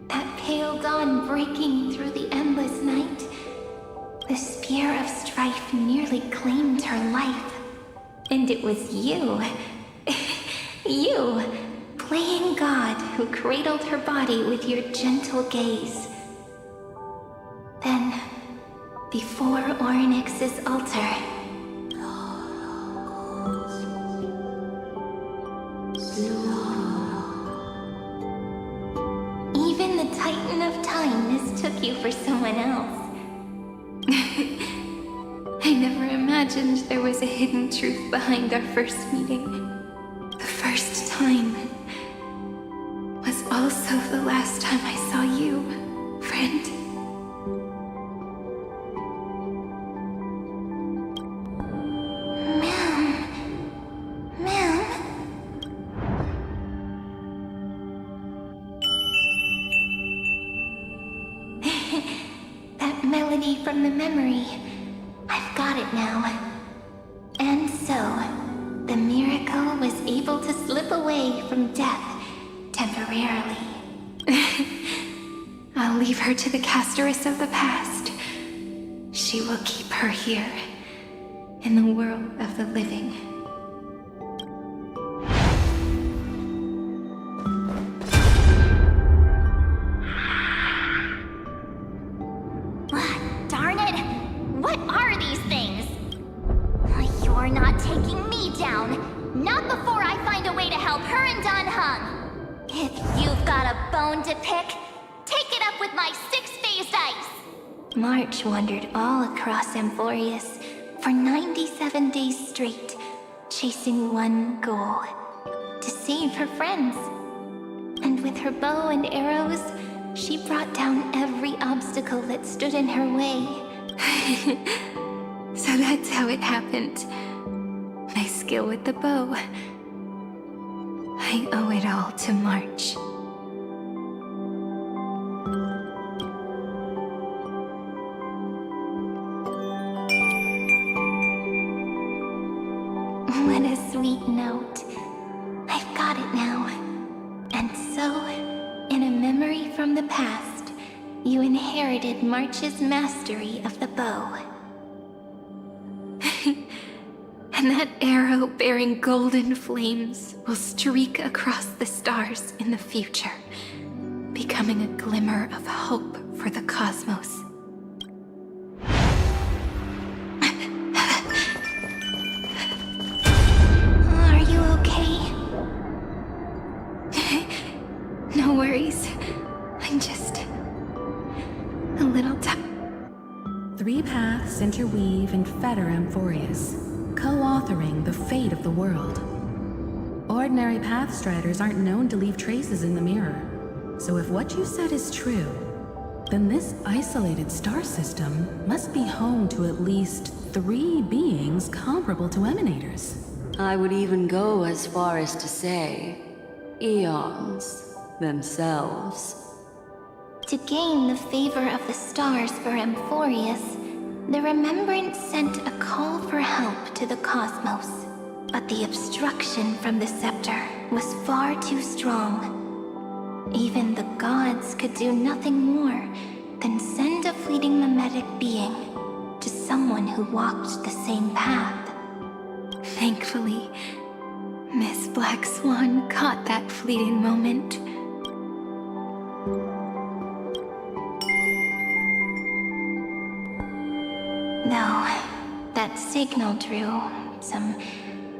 [SPEAKER 11] That pale dawn breaking through the endless night? The spear of strife nearly claimed her life. And it was you. You, playing God, who cradled her body with your gentle gaze. Then, before Ornyx's altar, even the Titan of Time mistook you for someone else.
[SPEAKER 12] I never imagined there was a hidden truth behind our first meeting. The first time was also the last time I saw you, friend.
[SPEAKER 11] That melody from the memory. I've got it now. And so, the miracle was able to slip away from death temporarily.
[SPEAKER 12] I'll leave her to the Casteress of the past. She will keep her here, in the world of the living.
[SPEAKER 5] Darn it! What are these things? You're not taking me down. Not before I find a way to help her and Don Hung. If you've got a bone to pick, take it up with my six-phased ice.
[SPEAKER 11] March wandered all across Amphorius for 97 days straight, chasing one goal: to save her friends. And with her bow and arrows, she brought down every obstacle that stood in her way.
[SPEAKER 12] So that's how it happened. My skill with the bow. I owe it all to March.
[SPEAKER 11] What a sweet note. I've got it now. And so, in a memory from the past, you inherited March's mastery of the bow.
[SPEAKER 12] And that arrow bearing golden flames will streak across the stars in the future, becoming a glimmer of hope for the cosmos.
[SPEAKER 11] Are you okay?
[SPEAKER 12] No worries. I'm just a little tired.
[SPEAKER 8] 3 paths interweave and fetter Amphorius, co-authoring the fate of the world. Ordinary pathstriders aren't known to leave traces in the mirror, so if what you said is true, then this isolated star system must be home to at least 3 beings comparable to emanators.
[SPEAKER 15] I would even go as far as to say, eons themselves.
[SPEAKER 5] To gain the favor of the stars for Amphorius, the Remembrance sent a call for help to the cosmos. But the obstruction from the scepter was far too strong. Even the gods could do nothing more than send a fleeting mimetic being to someone who walked the same path.
[SPEAKER 12] Thankfully, Miss Black Swan caught that fleeting moment.
[SPEAKER 5] Though, that signal drew some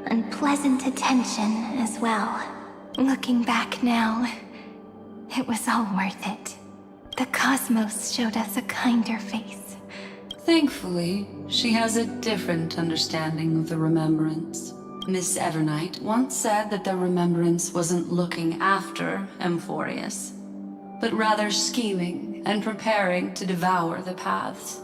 [SPEAKER 5] unpleasant attention as well.
[SPEAKER 12] Looking back now, it was all worth it. The cosmos showed us a kinder face.
[SPEAKER 15] Thankfully, she has a different understanding of the Remembrance. Miss Evernight once said that the Remembrance wasn't looking after Amphorius, but rather scheming and preparing to devour the paths.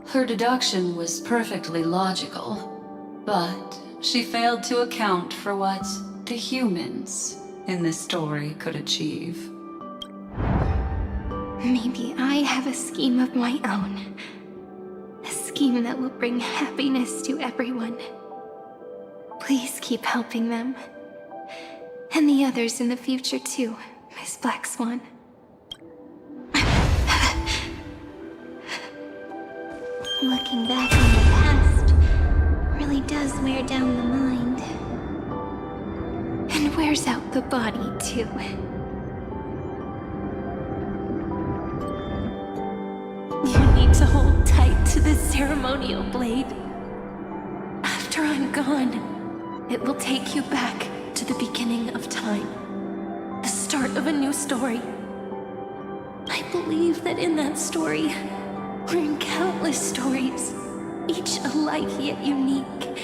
[SPEAKER 15] Her deduction was perfectly logical, but she failed to account for what the humans in this story could achieve.
[SPEAKER 12] Maybe I have a scheme of my own. A scheme that will bring happiness to everyone. Please keep helping them. And the others in the future too, Miss Black Swan.
[SPEAKER 5] Looking back on the past really does wear down the mind.
[SPEAKER 12] And wears out the body too. You need to hold tight to this ceremonial blade. After I'm gone, it will take you back to the beginning of time. The start of a new story. I believe that in that story, we're in countless stories, each alike yet unique.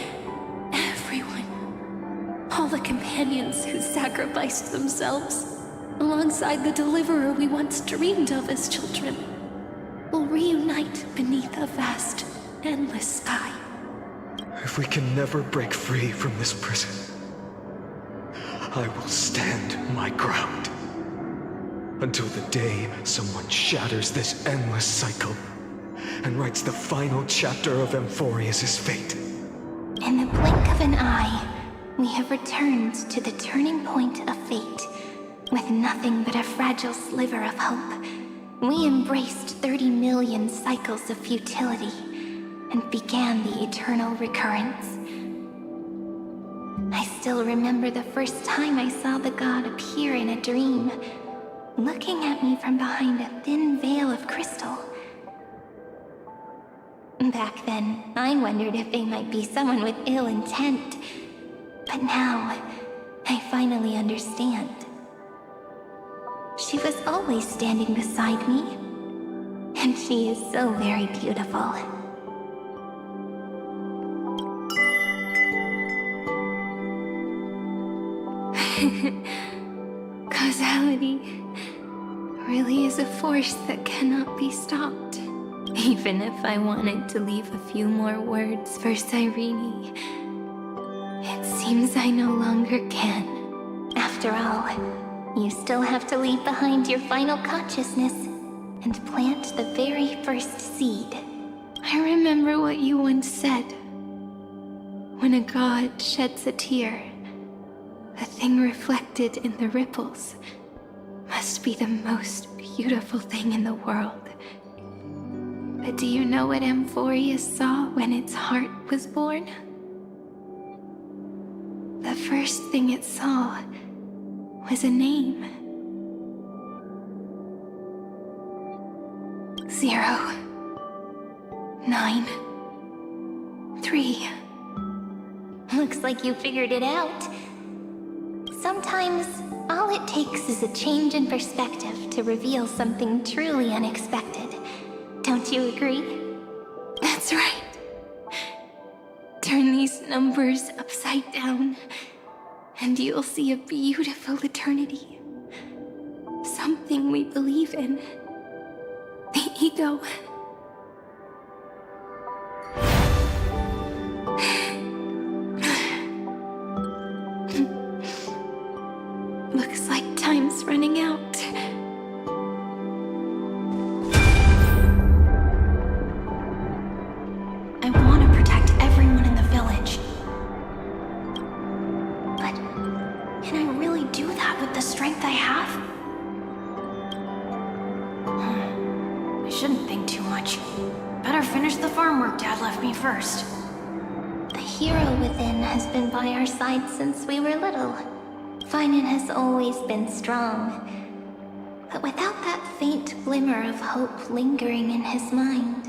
[SPEAKER 12] Everyone, all the companions who sacrificed themselves, alongside the deliverer we once dreamed of as children, will reunite beneath a vast, endless sky.
[SPEAKER 13] If we can never break free from this prison, I will stand my ground. Until the day someone shatters this endless cycle and writes the final chapter of Amphorius' fate.
[SPEAKER 5] In the blink of an eye, we have returned to the turning point of fate. With nothing but a fragile sliver of hope, we embraced 30 million cycles of futility and began the eternal recurrence. I still remember the first time I saw the god appear in a dream, looking at me from behind a thin veil of crystal. Back then, I wondered if they might be someone with ill intent. But now, I finally understand. She was always standing beside me, and she is so very beautiful.
[SPEAKER 12] Causality really is a force that cannot be stopped. Even if I wanted to leave a few more words for Cyrene, it seems I no longer can.
[SPEAKER 5] After all, you still have to leave behind your final consciousness and plant the very first seed.
[SPEAKER 12] I remember what you once said. When a god sheds a tear, the thing reflected in the ripples must be the most beautiful thing in the world. But do you know what Amphorius saw when its heart was born? The first thing it saw was a name. 0, 9, 3.
[SPEAKER 5] Looks like you figured it out. Sometimes, all it takes is a change in perspective to reveal something truly unexpected. Don't you agree?
[SPEAKER 12] That's right. Turn these numbers upside down, and you'll see a beautiful eternity. Something we believe in. The ego. Looks like time's running out. I want to protect everyone in the village. But can I really do that with the strength I have? I shouldn't think too much. Better finish the farm work Dad left me first.
[SPEAKER 5] The hero within has been by our side since we were little. Finan has always been strong. But without that faint glimmer of hope lingering in his mind,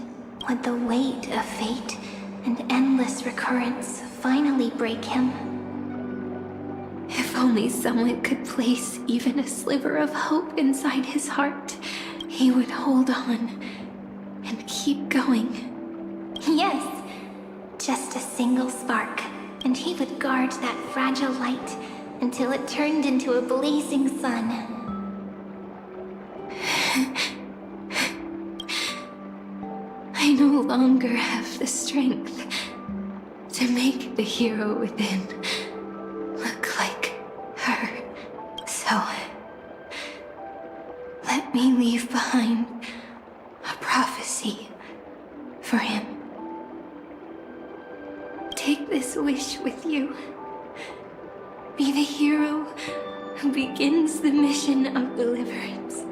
[SPEAKER 5] would the weight of fate and endless recurrence finally break him?
[SPEAKER 12] If only someone could place even a sliver of hope inside his heart, he would hold on and keep going.
[SPEAKER 5] Yes, just a single spark, and he would guard that fragile light until it turned into a blazing sun.
[SPEAKER 12] I no longer have the strength to make the hero within look like her. So, let me leave behind a prophecy for him. Take this wish with you. Be the hero who begins the mission of deliverance.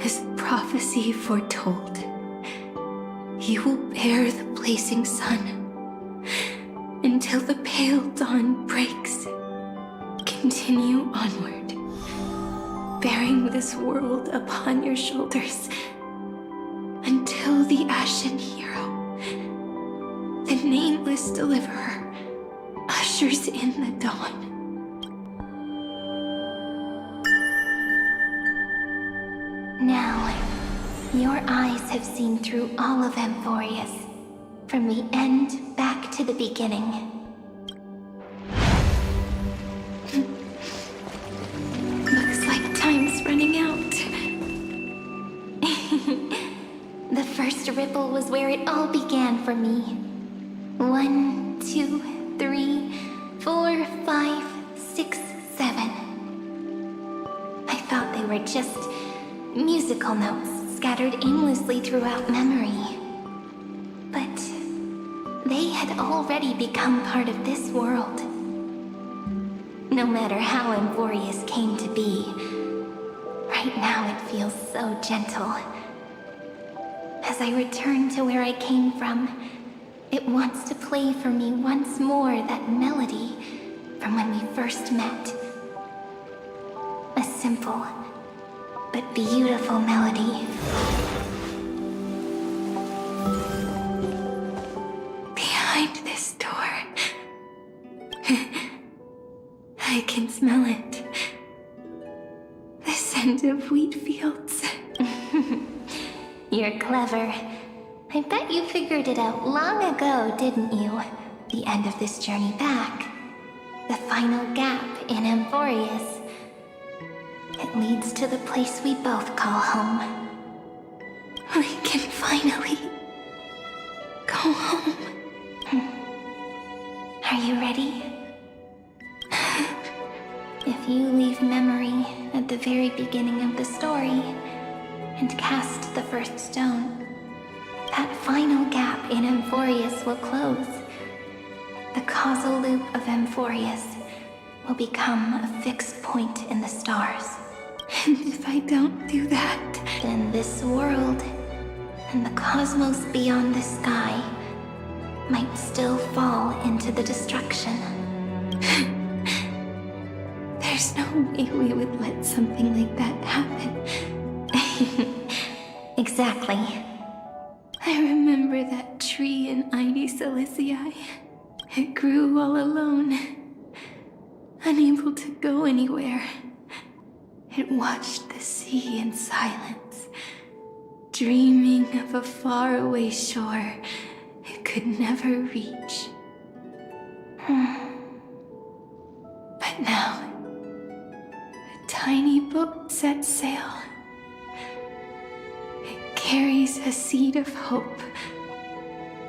[SPEAKER 12] As prophecy foretold, you will bear the blazing sun until the pale dawn breaks. Continue onward, bearing this world upon your shoulders until the ashen hero, the nameless deliverer, ushers in the dawn.
[SPEAKER 5] Now, your eyes have seen through all of Amphorius, from the end back to the beginning.
[SPEAKER 12] Looks like time's running out.
[SPEAKER 5] The first ripple was where it all began for me. 1, 2, 3, 4, 5, 6, 7. I thought they were just musical notes scattered aimlessly throughout memory. But they had already become part of this world. No matter how Amphorius came to be, right now it feels so gentle. As I return to where I came from, it wants to play for me once more that melody from when we first met. A simple but beautiful melody.
[SPEAKER 12] Behind this door, I can smell it. The scent of wheat fields.
[SPEAKER 5] You're clever. I bet you figured it out long ago, didn't you? The end of this journey back. The final gap in Amphorius. It leads to the place we both call home.
[SPEAKER 12] We can finally go home.
[SPEAKER 5] Are you ready? If you leave memory at the very beginning of the story and cast the first stone, that final gap in Amphorius will close. The causal loop of Amphorius will become a fixed point in the stars.
[SPEAKER 12] And if I don't do that,
[SPEAKER 5] then this world and the cosmos beyond the sky might still fall into the destruction.
[SPEAKER 12] There's no way we would let something like that happen.
[SPEAKER 5] Exactly.
[SPEAKER 12] I remember that tree in Ivy Silicii. It grew all alone, unable to go anywhere. It watched the sea in silence, dreaming of a faraway shore it could never reach. But now, a tiny boat set sail carries a seed of hope,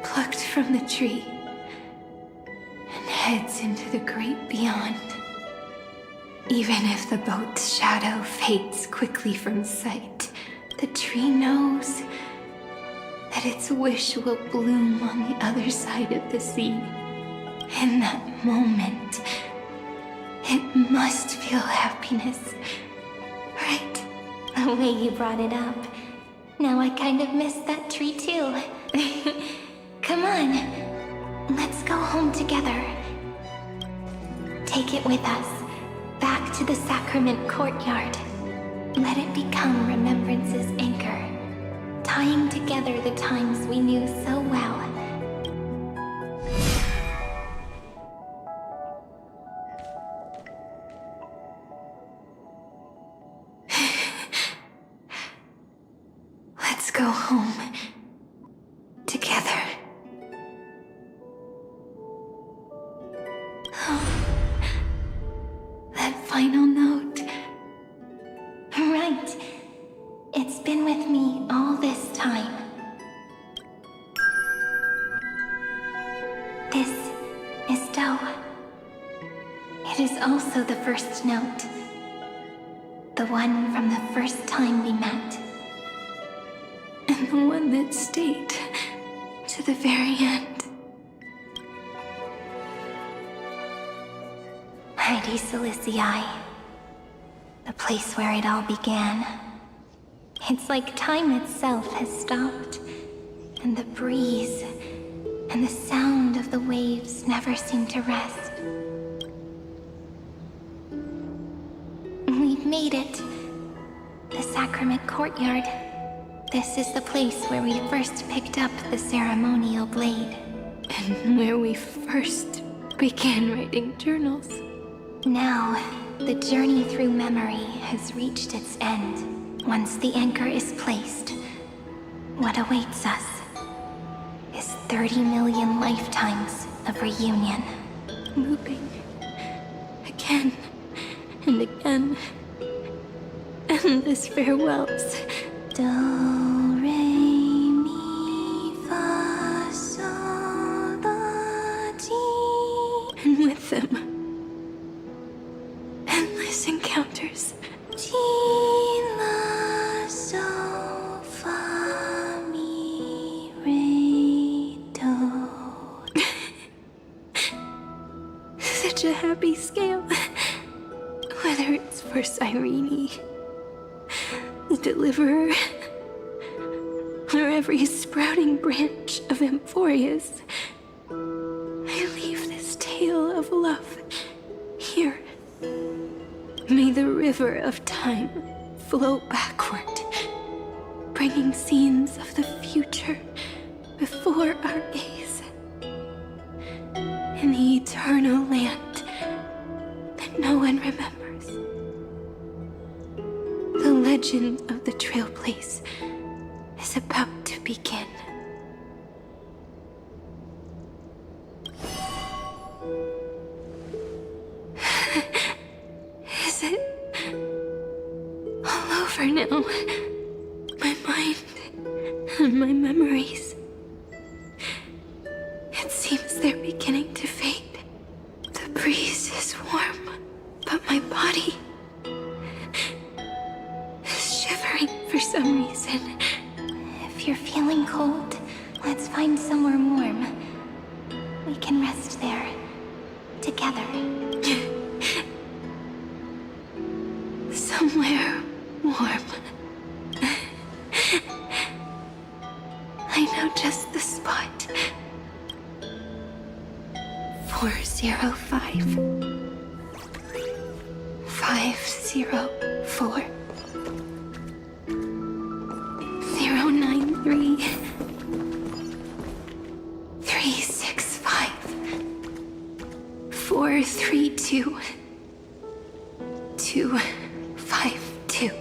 [SPEAKER 12] plucked from the tree, and heads into the great beyond. Even if the boat's shadow fades quickly from sight, the tree knows that its wish will bloom on the other side of the sea. In that moment, it must feel happiness, right?
[SPEAKER 5] The way you brought it up. Now I kind of miss that tree too. Come on, let's go home together. Take it with us, back to the sacrament courtyard. Let it become remembrance's anchor, tying together the times we knew so well.
[SPEAKER 12] Let's go home. Together. Oh, that final note.
[SPEAKER 5] Right. It's been with me all this time. This is Do. It is also the first note. The one from the first time we met.
[SPEAKER 12] And the one that stayed to the very end.
[SPEAKER 5] Heidi Silicii. The place where it all began. It's like time itself has stopped. And the breeze and the sound of the waves never seem to rest. We've made it. The sacrament courtyard. This is the place where we first picked up the ceremonial blade.
[SPEAKER 12] And where we first began writing journals.
[SPEAKER 5] Now, the journey through memory has reached its end. Once the anchor is placed, what awaits us is 30 million lifetimes of reunion.
[SPEAKER 12] Looping. Again and again. Endless farewells.
[SPEAKER 5] Do, re, mi, fa, sol, la, ti.
[SPEAKER 12] And with them, endless encounters.
[SPEAKER 5] Ti, la, sol, fa, mi, re, do.
[SPEAKER 12] Such a happy scale. Whether it's for Cyrene, the Deliverer, or every sprouting branch of Emphorius, I leave this tale of love here. May the river of time flow backward, bringing scenes of the future before our gaze. In the eternal land that no one remembers. The legend of the Trailblaze is about to begin. Is it all over now? My mind and my memories. It seems they're beginning to fade. The breeze is warm, but my body for some reason.
[SPEAKER 5] If you're feeling cold, let's find somewhere warm. We can rest there. Together.
[SPEAKER 12] Somewhere warm. I know just the spot. 405. 504. 093 365 432 252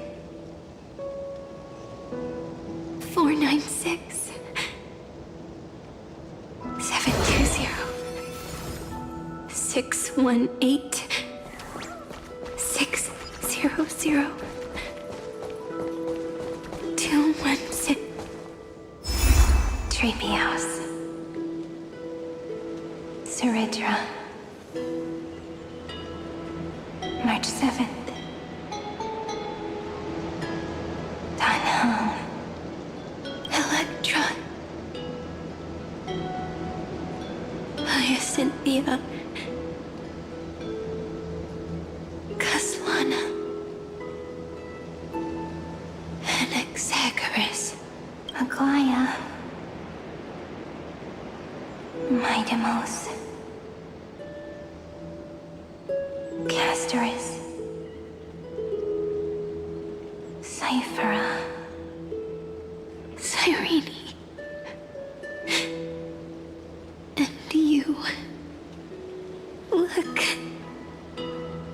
[SPEAKER 12] 496 720 618 600 216 Trapios. Ceridra. March 7th. Tanhone. Electron. Hyacinthia. Caslana. Anaxagoras. Aglaya. Midemos. Castoris. Cyphera. Cyrene. And you. Look.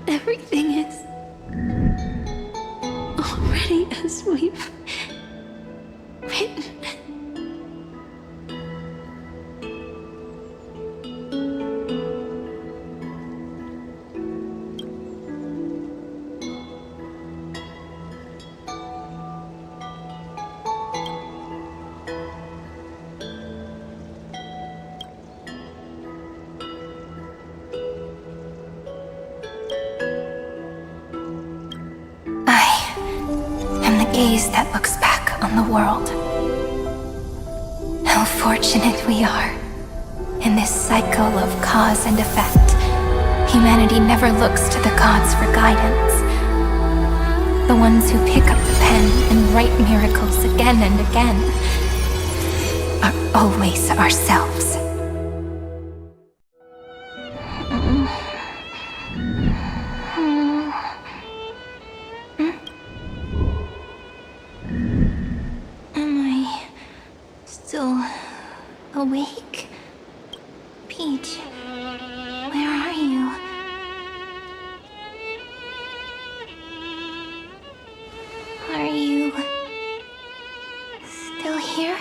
[SPEAKER 12] Everything is already as we've written. Gaze that looks back on the world. How fortunate we are. In this cycle of cause and effect, humanity never looks to the gods for guidance. The ones who pick up the pen and write miracles again and again are always ourselves. Awake? Peach, where are you? Are you still here?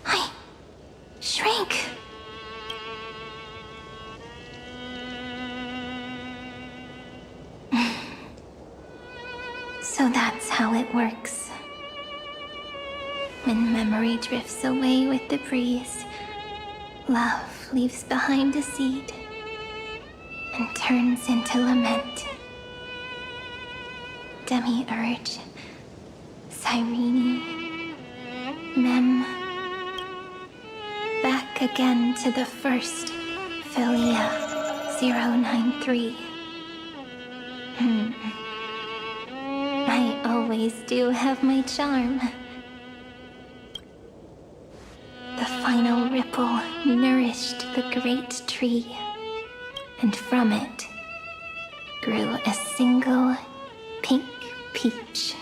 [SPEAKER 12] I shrank. So that's how it works. When memory drifts away with the breeze, love leaves behind a seed and turns into lament. Demi-urge, Cyrene, Mem, back again to the first Philia 093. I always do have my charm. The final ripple nourished the great tree, and from it grew a single pink peach.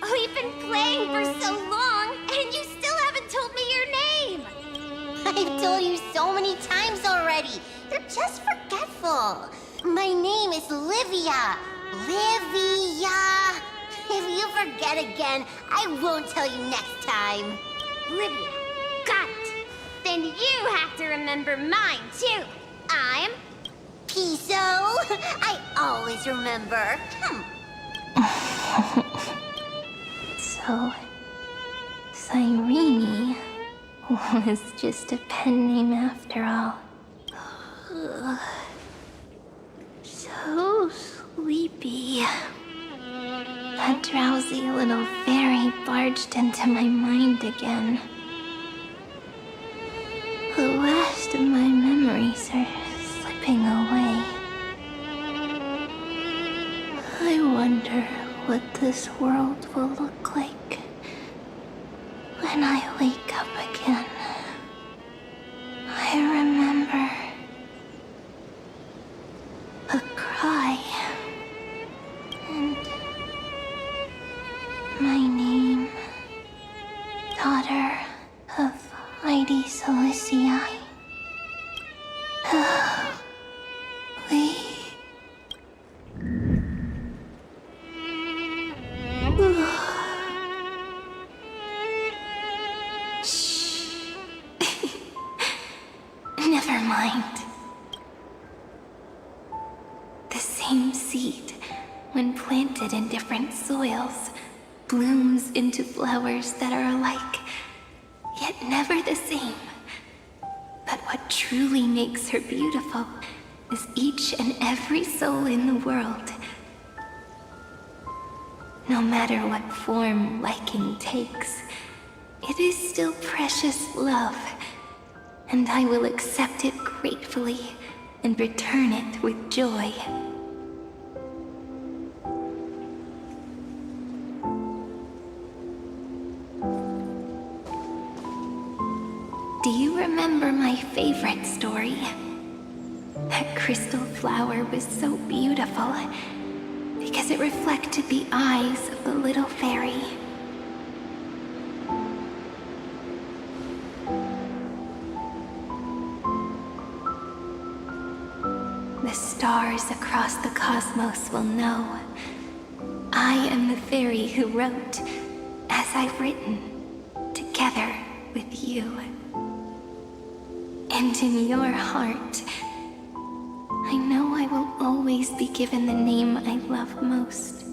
[SPEAKER 3] We've been playing for so long, and you still haven't told me your name!
[SPEAKER 16] I've told you so many times already. You're just forgetful. My name is Livia. Livia! If you forget again, I won't tell you next time.
[SPEAKER 3] Livia, got it. Then you have to remember mine, too. I'm...
[SPEAKER 16] Piso! I always remember.
[SPEAKER 12] So, Cyrene was just a pen name after all. So sleepy. That drowsy little fairy barged into my mind again. The last of my memories are slipping away. I wonder what this world will look like when I wake up again. I remember a cry and my name, daughter of Heidi Silicii. Shh. Never mind. The same seed when planted in different soils, blooms into flowers that are alike, yet never the same. But what truly makes her beautiful is each and every soul in the world. No matter what form liking takes, it is still precious love, and I will accept it gratefully and return it with joy. Do you remember my favorite story? That crystal flower was so beautiful because it reflected the eyes of the little fairy. The stars across the cosmos will know I am the fairy who wrote, as I've written, together with you. And in your heart, I know I will always be given the name I love most.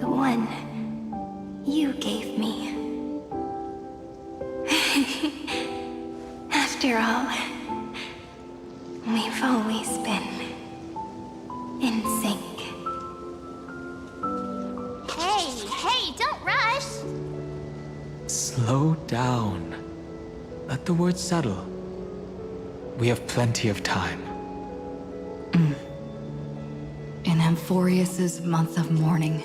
[SPEAKER 12] The one you gave me. After all, we've always been in sync.
[SPEAKER 5] Hey, don't rush!
[SPEAKER 17] Slow down. Let the words settle. We have plenty of time.
[SPEAKER 4] In Amphorius's month of mourning,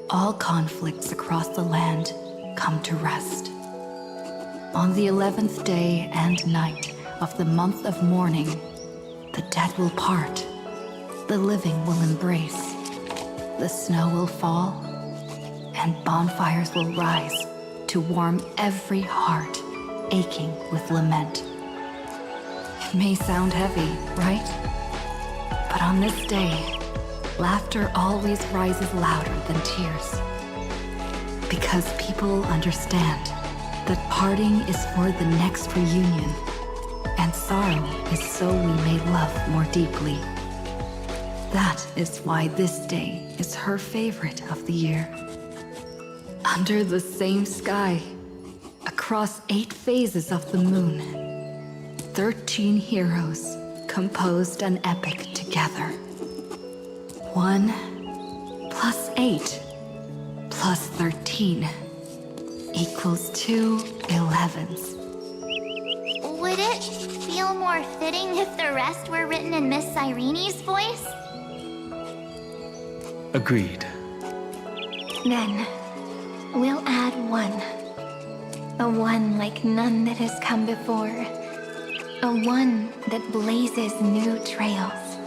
[SPEAKER 4] all conflicts across the land come to rest. On the 11th day and night of the month of mourning, the dead will part, the living will embrace, the snow will fall, and bonfires will rise to warm every heart aching with lament. It may sound heavy, right? But on this day, laughter always rises louder than tears. Because people understand that parting is for the next reunion, and sorrow is so we may love more deeply. That is why this day is her favorite of the year. Under the same sky, across 8 phases of the moon, 13 heroes composed an epic together. 1 plus 8 plus 13 equals 2 11s.
[SPEAKER 5] Would it feel more fitting if the rest were written in Miss Irene's voice?
[SPEAKER 17] Agreed.
[SPEAKER 12] Then, we'll add 1. A 1 like none that has come before. A 1 that blazes new trails.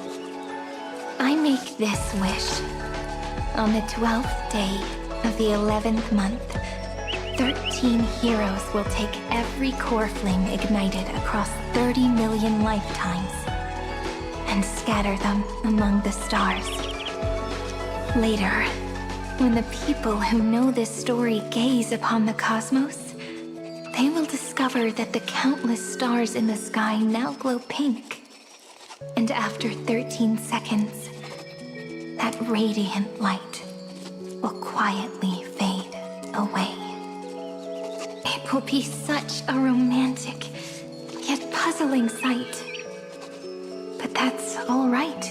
[SPEAKER 12] I make this wish. On the 12th day of the 11th month, 13 heroes will take every core flame ignited across 30 million lifetimes and scatter them among the stars. Later, when the people who know this story gaze upon the cosmos, they will discover that the countless stars in the sky now glow pink. And after 13 seconds, that radiant light will quietly fade away. It will be such a romantic, yet puzzling sight. But that's all right.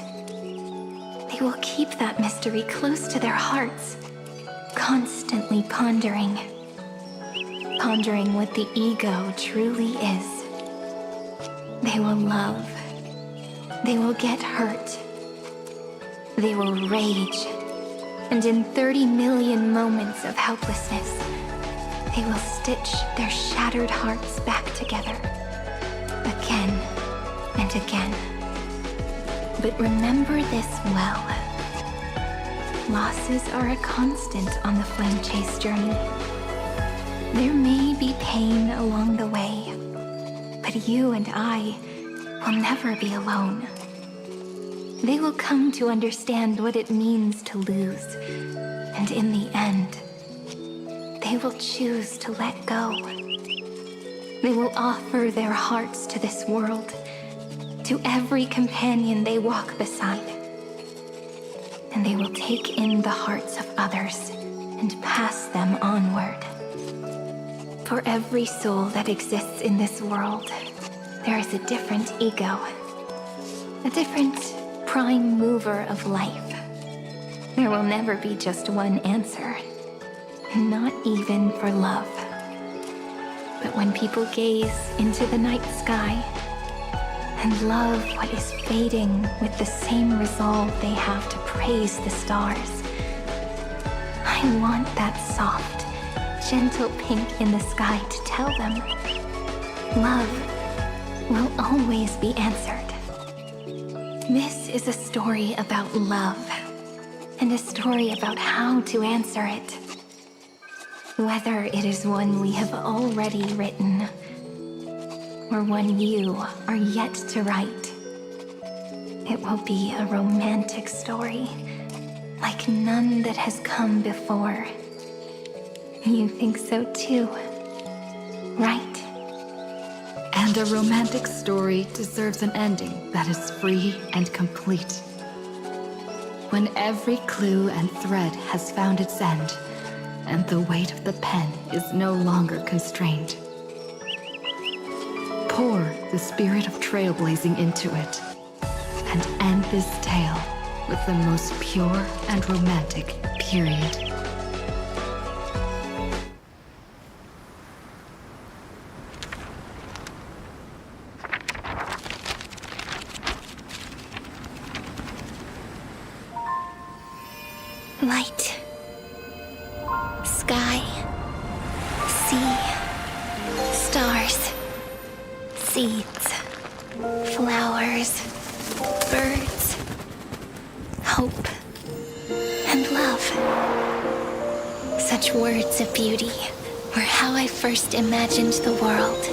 [SPEAKER 12] They will keep that mystery close to their hearts, constantly pondering. Pondering what the ego truly is. They will love. They will get hurt. They will rage. And in 30 million moments of helplessness, they will stitch their shattered hearts back together. Again and again. But remember this well. Losses are a constant on the Flame Chase journey. There may be pain along the way, but you and I will never be alone. They will come to understand what it means to lose, and in the end, they will choose to let go. They will offer their hearts to this world, to every companion they walk beside. and they will take in the hearts of others and pass them onward. For every soul that exists in this world, there is a different ego, a different prime mover of life. There will never be just one answer, not even for love. But when people gaze into the night sky and love what is fading with the same resolve they have to praise the stars, I want that soft, gentle pink in the sky to tell them love will always be answered. This is a story about love, and a story about how to answer it. Whether it is one we have already written, or one you are yet to write, it will be a romantic story, like none that has come before. You think so too, right?
[SPEAKER 4] And a romantic story deserves an ending that is free and complete. When every clue and thread has found its end, and the weight of the pen is no longer constrained. Pour the spirit of trailblazing into it, and end this tale with the most pure and romantic period.
[SPEAKER 5] Light. Sky. Sea. Stars. Seeds. Flowers. Birds. Hope. And love. Such words of beauty were how I first imagined the world.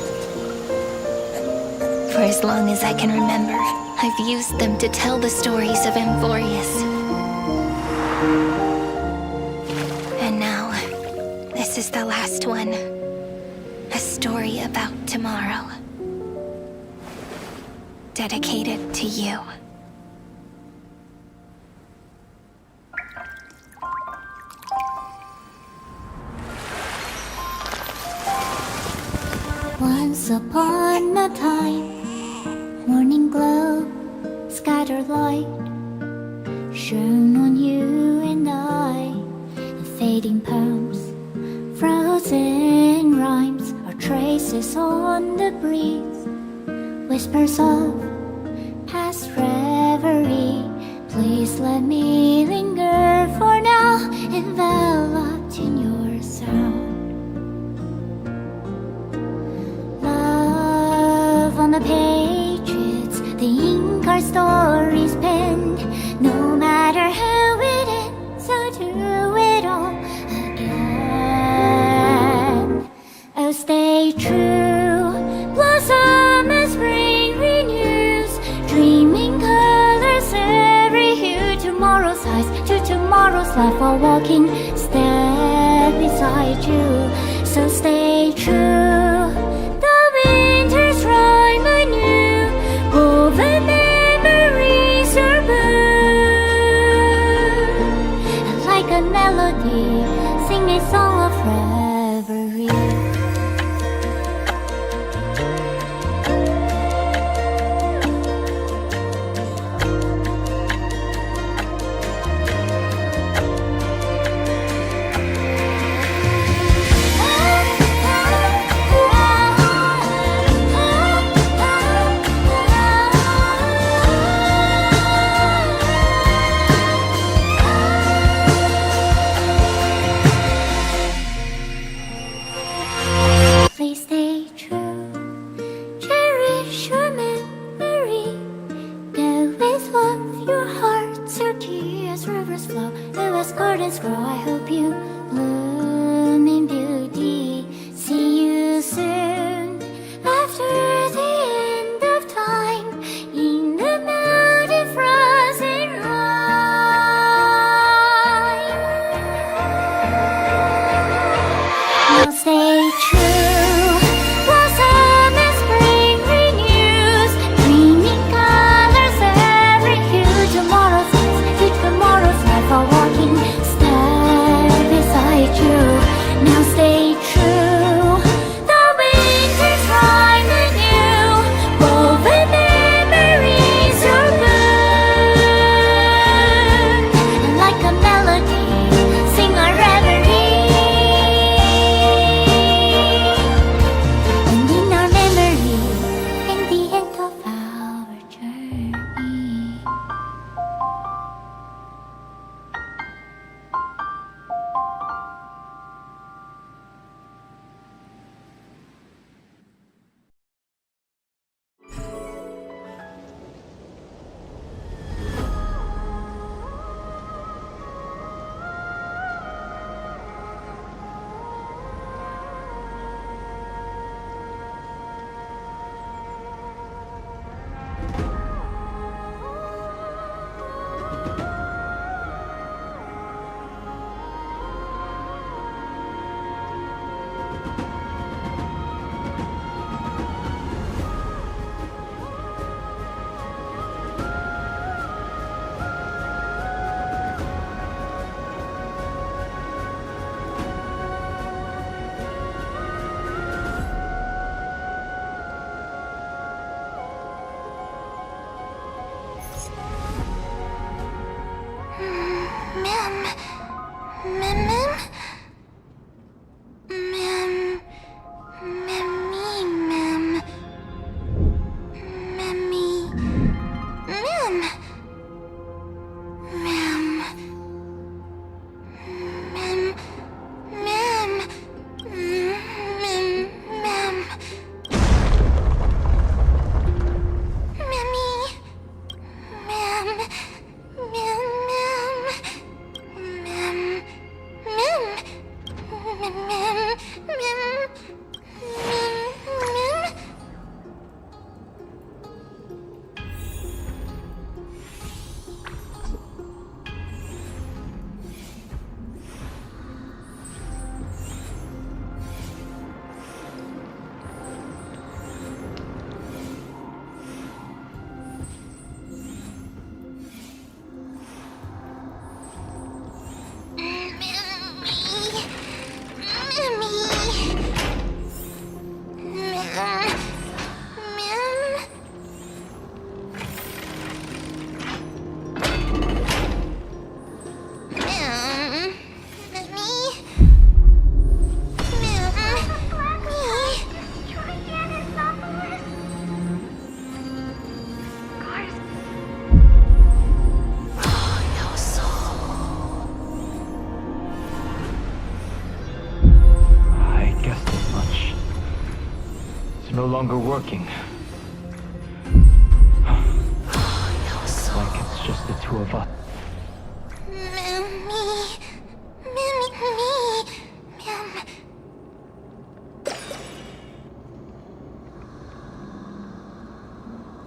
[SPEAKER 5] For as long as I can remember, I've used them to tell the stories of Amphorius. And now, this is the last one. A story about tomorrow. Dedicated to you.
[SPEAKER 18] Once upon a time, morning glow, scattered light, shone on you and I. Fading poems, frozen rhymes, or traces on the breeze. Whispers of past reverie. Please let me linger for now, enveloped in your sound. Love on the pages, the ink our stories penned. No matter how it ends, so do it all again. Oh, stay true, blossom as spring renews, dreaming colors every hue. Tomorrow's eyes to tomorrow's life, while walking step beside you. So stay true, the winter's rhyme anew, woven memories are blue. Like a melody, sing a song of reverie.
[SPEAKER 17] longer working. Like it's just the two of us.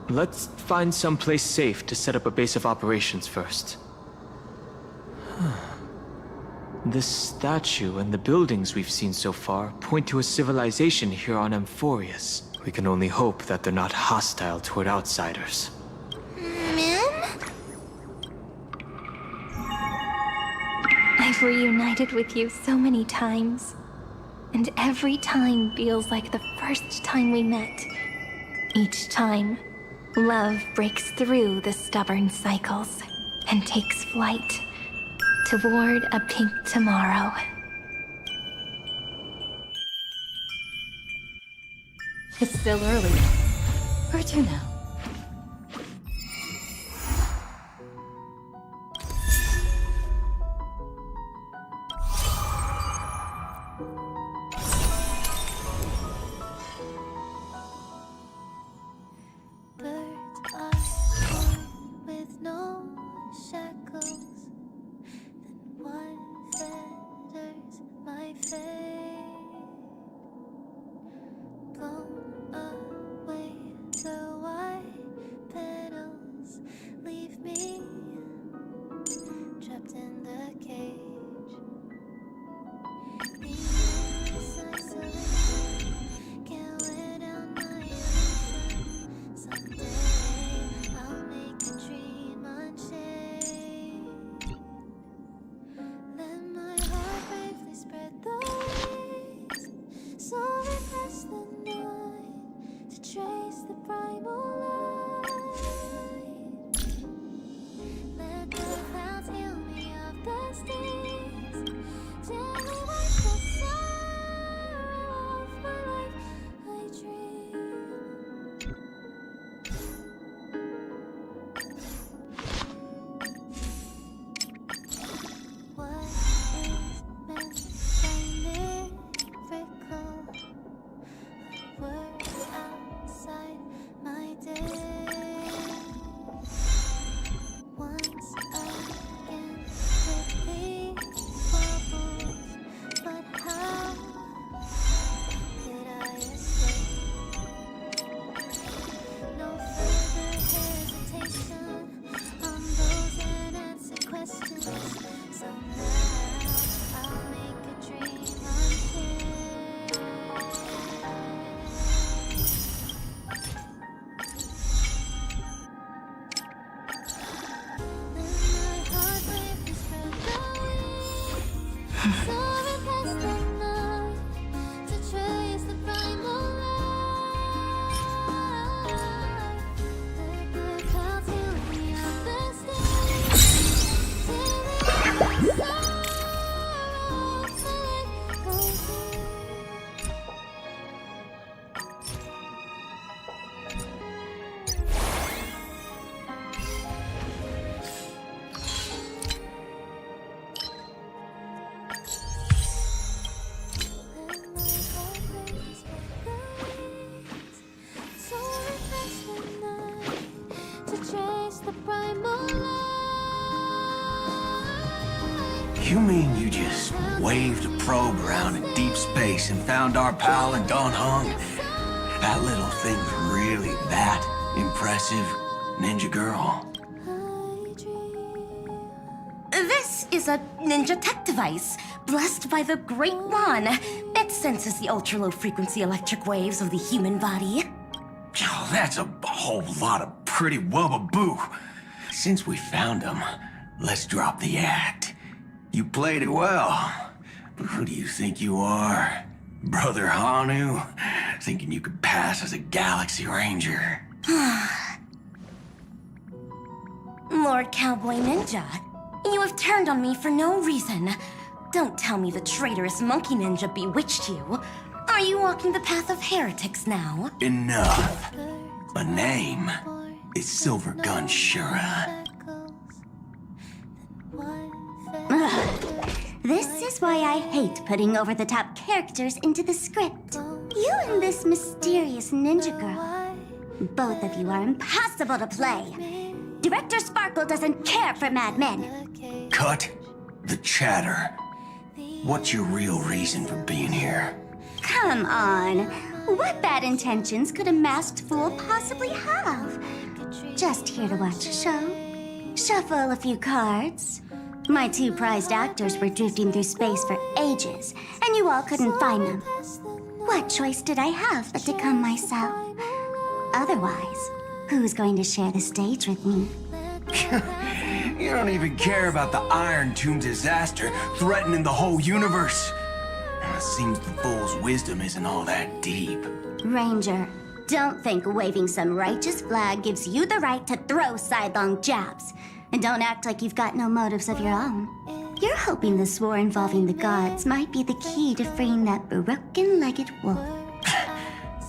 [SPEAKER 17] Let's find someplace safe to set up a base of operations first. This statue and the buildings we've seen so far point to a civilization here on Amphorius. We can only hope that they're not hostile toward outsiders.
[SPEAKER 12] I've reunited with you so many times, and every time feels like the first time we met. Each time, love breaks through the stubborn cycles and takes flight toward a pink tomorrow.
[SPEAKER 4] It's still early. Where to now?
[SPEAKER 19] You mean you just waved a probe around in deep space and found our pal in Don Hung? That little thing's really that impressive, ninja girl.
[SPEAKER 16] This is a ninja tech device, blessed by the Great One. It senses the ultra-low frequency electric waves of the human body.
[SPEAKER 19] Oh, that's a whole lot of pretty wubbaboo. Since we found him, let's drop the act. You played it well, but who do you think you are? Brother Hanu? Thinking you could pass as a Galaxy Ranger?
[SPEAKER 16] Lord Cowboy Ninja, you have turned on me for no reason. Don't tell me the traitorous monkey ninja bewitched you. Are you walking the path of heretics now?
[SPEAKER 19] Enough. My name is Silvergun Shura.
[SPEAKER 16] Ugh. This is why I hate putting over-the-top characters into the script. You and this mysterious ninja girl. Both of you are impossible to play. Director Sparkle doesn't care for madmen.
[SPEAKER 19] Cut the chatter. What's your real reason for being here?
[SPEAKER 16] Come on. What bad intentions could a masked fool possibly have? Just here to watch a show. Shuffle a few cards. My two prized actors were drifting through space for ages, and you all couldn't find them. What choice did I have but to come myself? Otherwise, who's going to share the stage with me?
[SPEAKER 19] You don't even care about the Iron Tomb disaster threatening the whole universe. Seems the fool's wisdom isn't all that deep.
[SPEAKER 16] Ranger, don't think waving some righteous flag gives you the right to throw sidelong jabs. And don't act like you've got no motives of your own. You're hoping this war involving the gods might be the key to freeing that broken-legged wolf.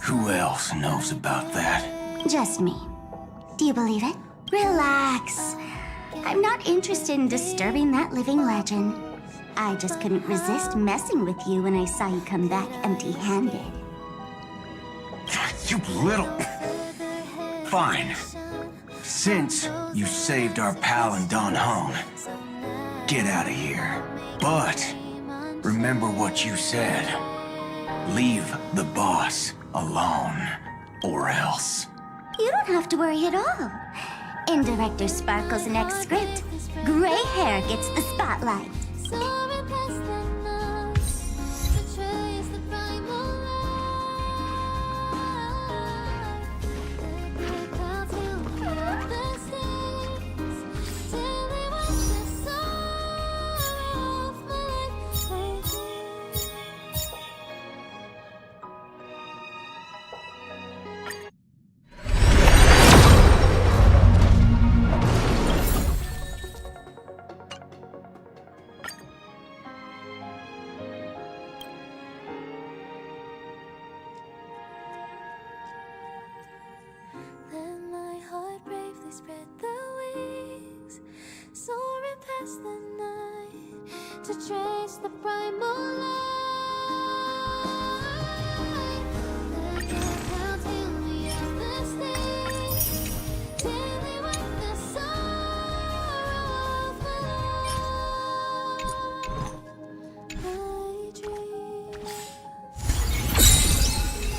[SPEAKER 19] Who else knows about that?
[SPEAKER 16] Just me. Do you believe it? Relax. I'm not interested in disturbing that living legend. I just couldn't resist messing with you when I saw you come back empty-handed.
[SPEAKER 19] You little... Fine. Since you saved our pal and Don Hung, get out of here. But remember what you said. Leave the boss alone, or else.
[SPEAKER 16] You don't have to worry at all. In Director Sparkle's next script, gray hair gets the spotlight.
[SPEAKER 18] Spread the wings, soaring past the night to trace the primal light.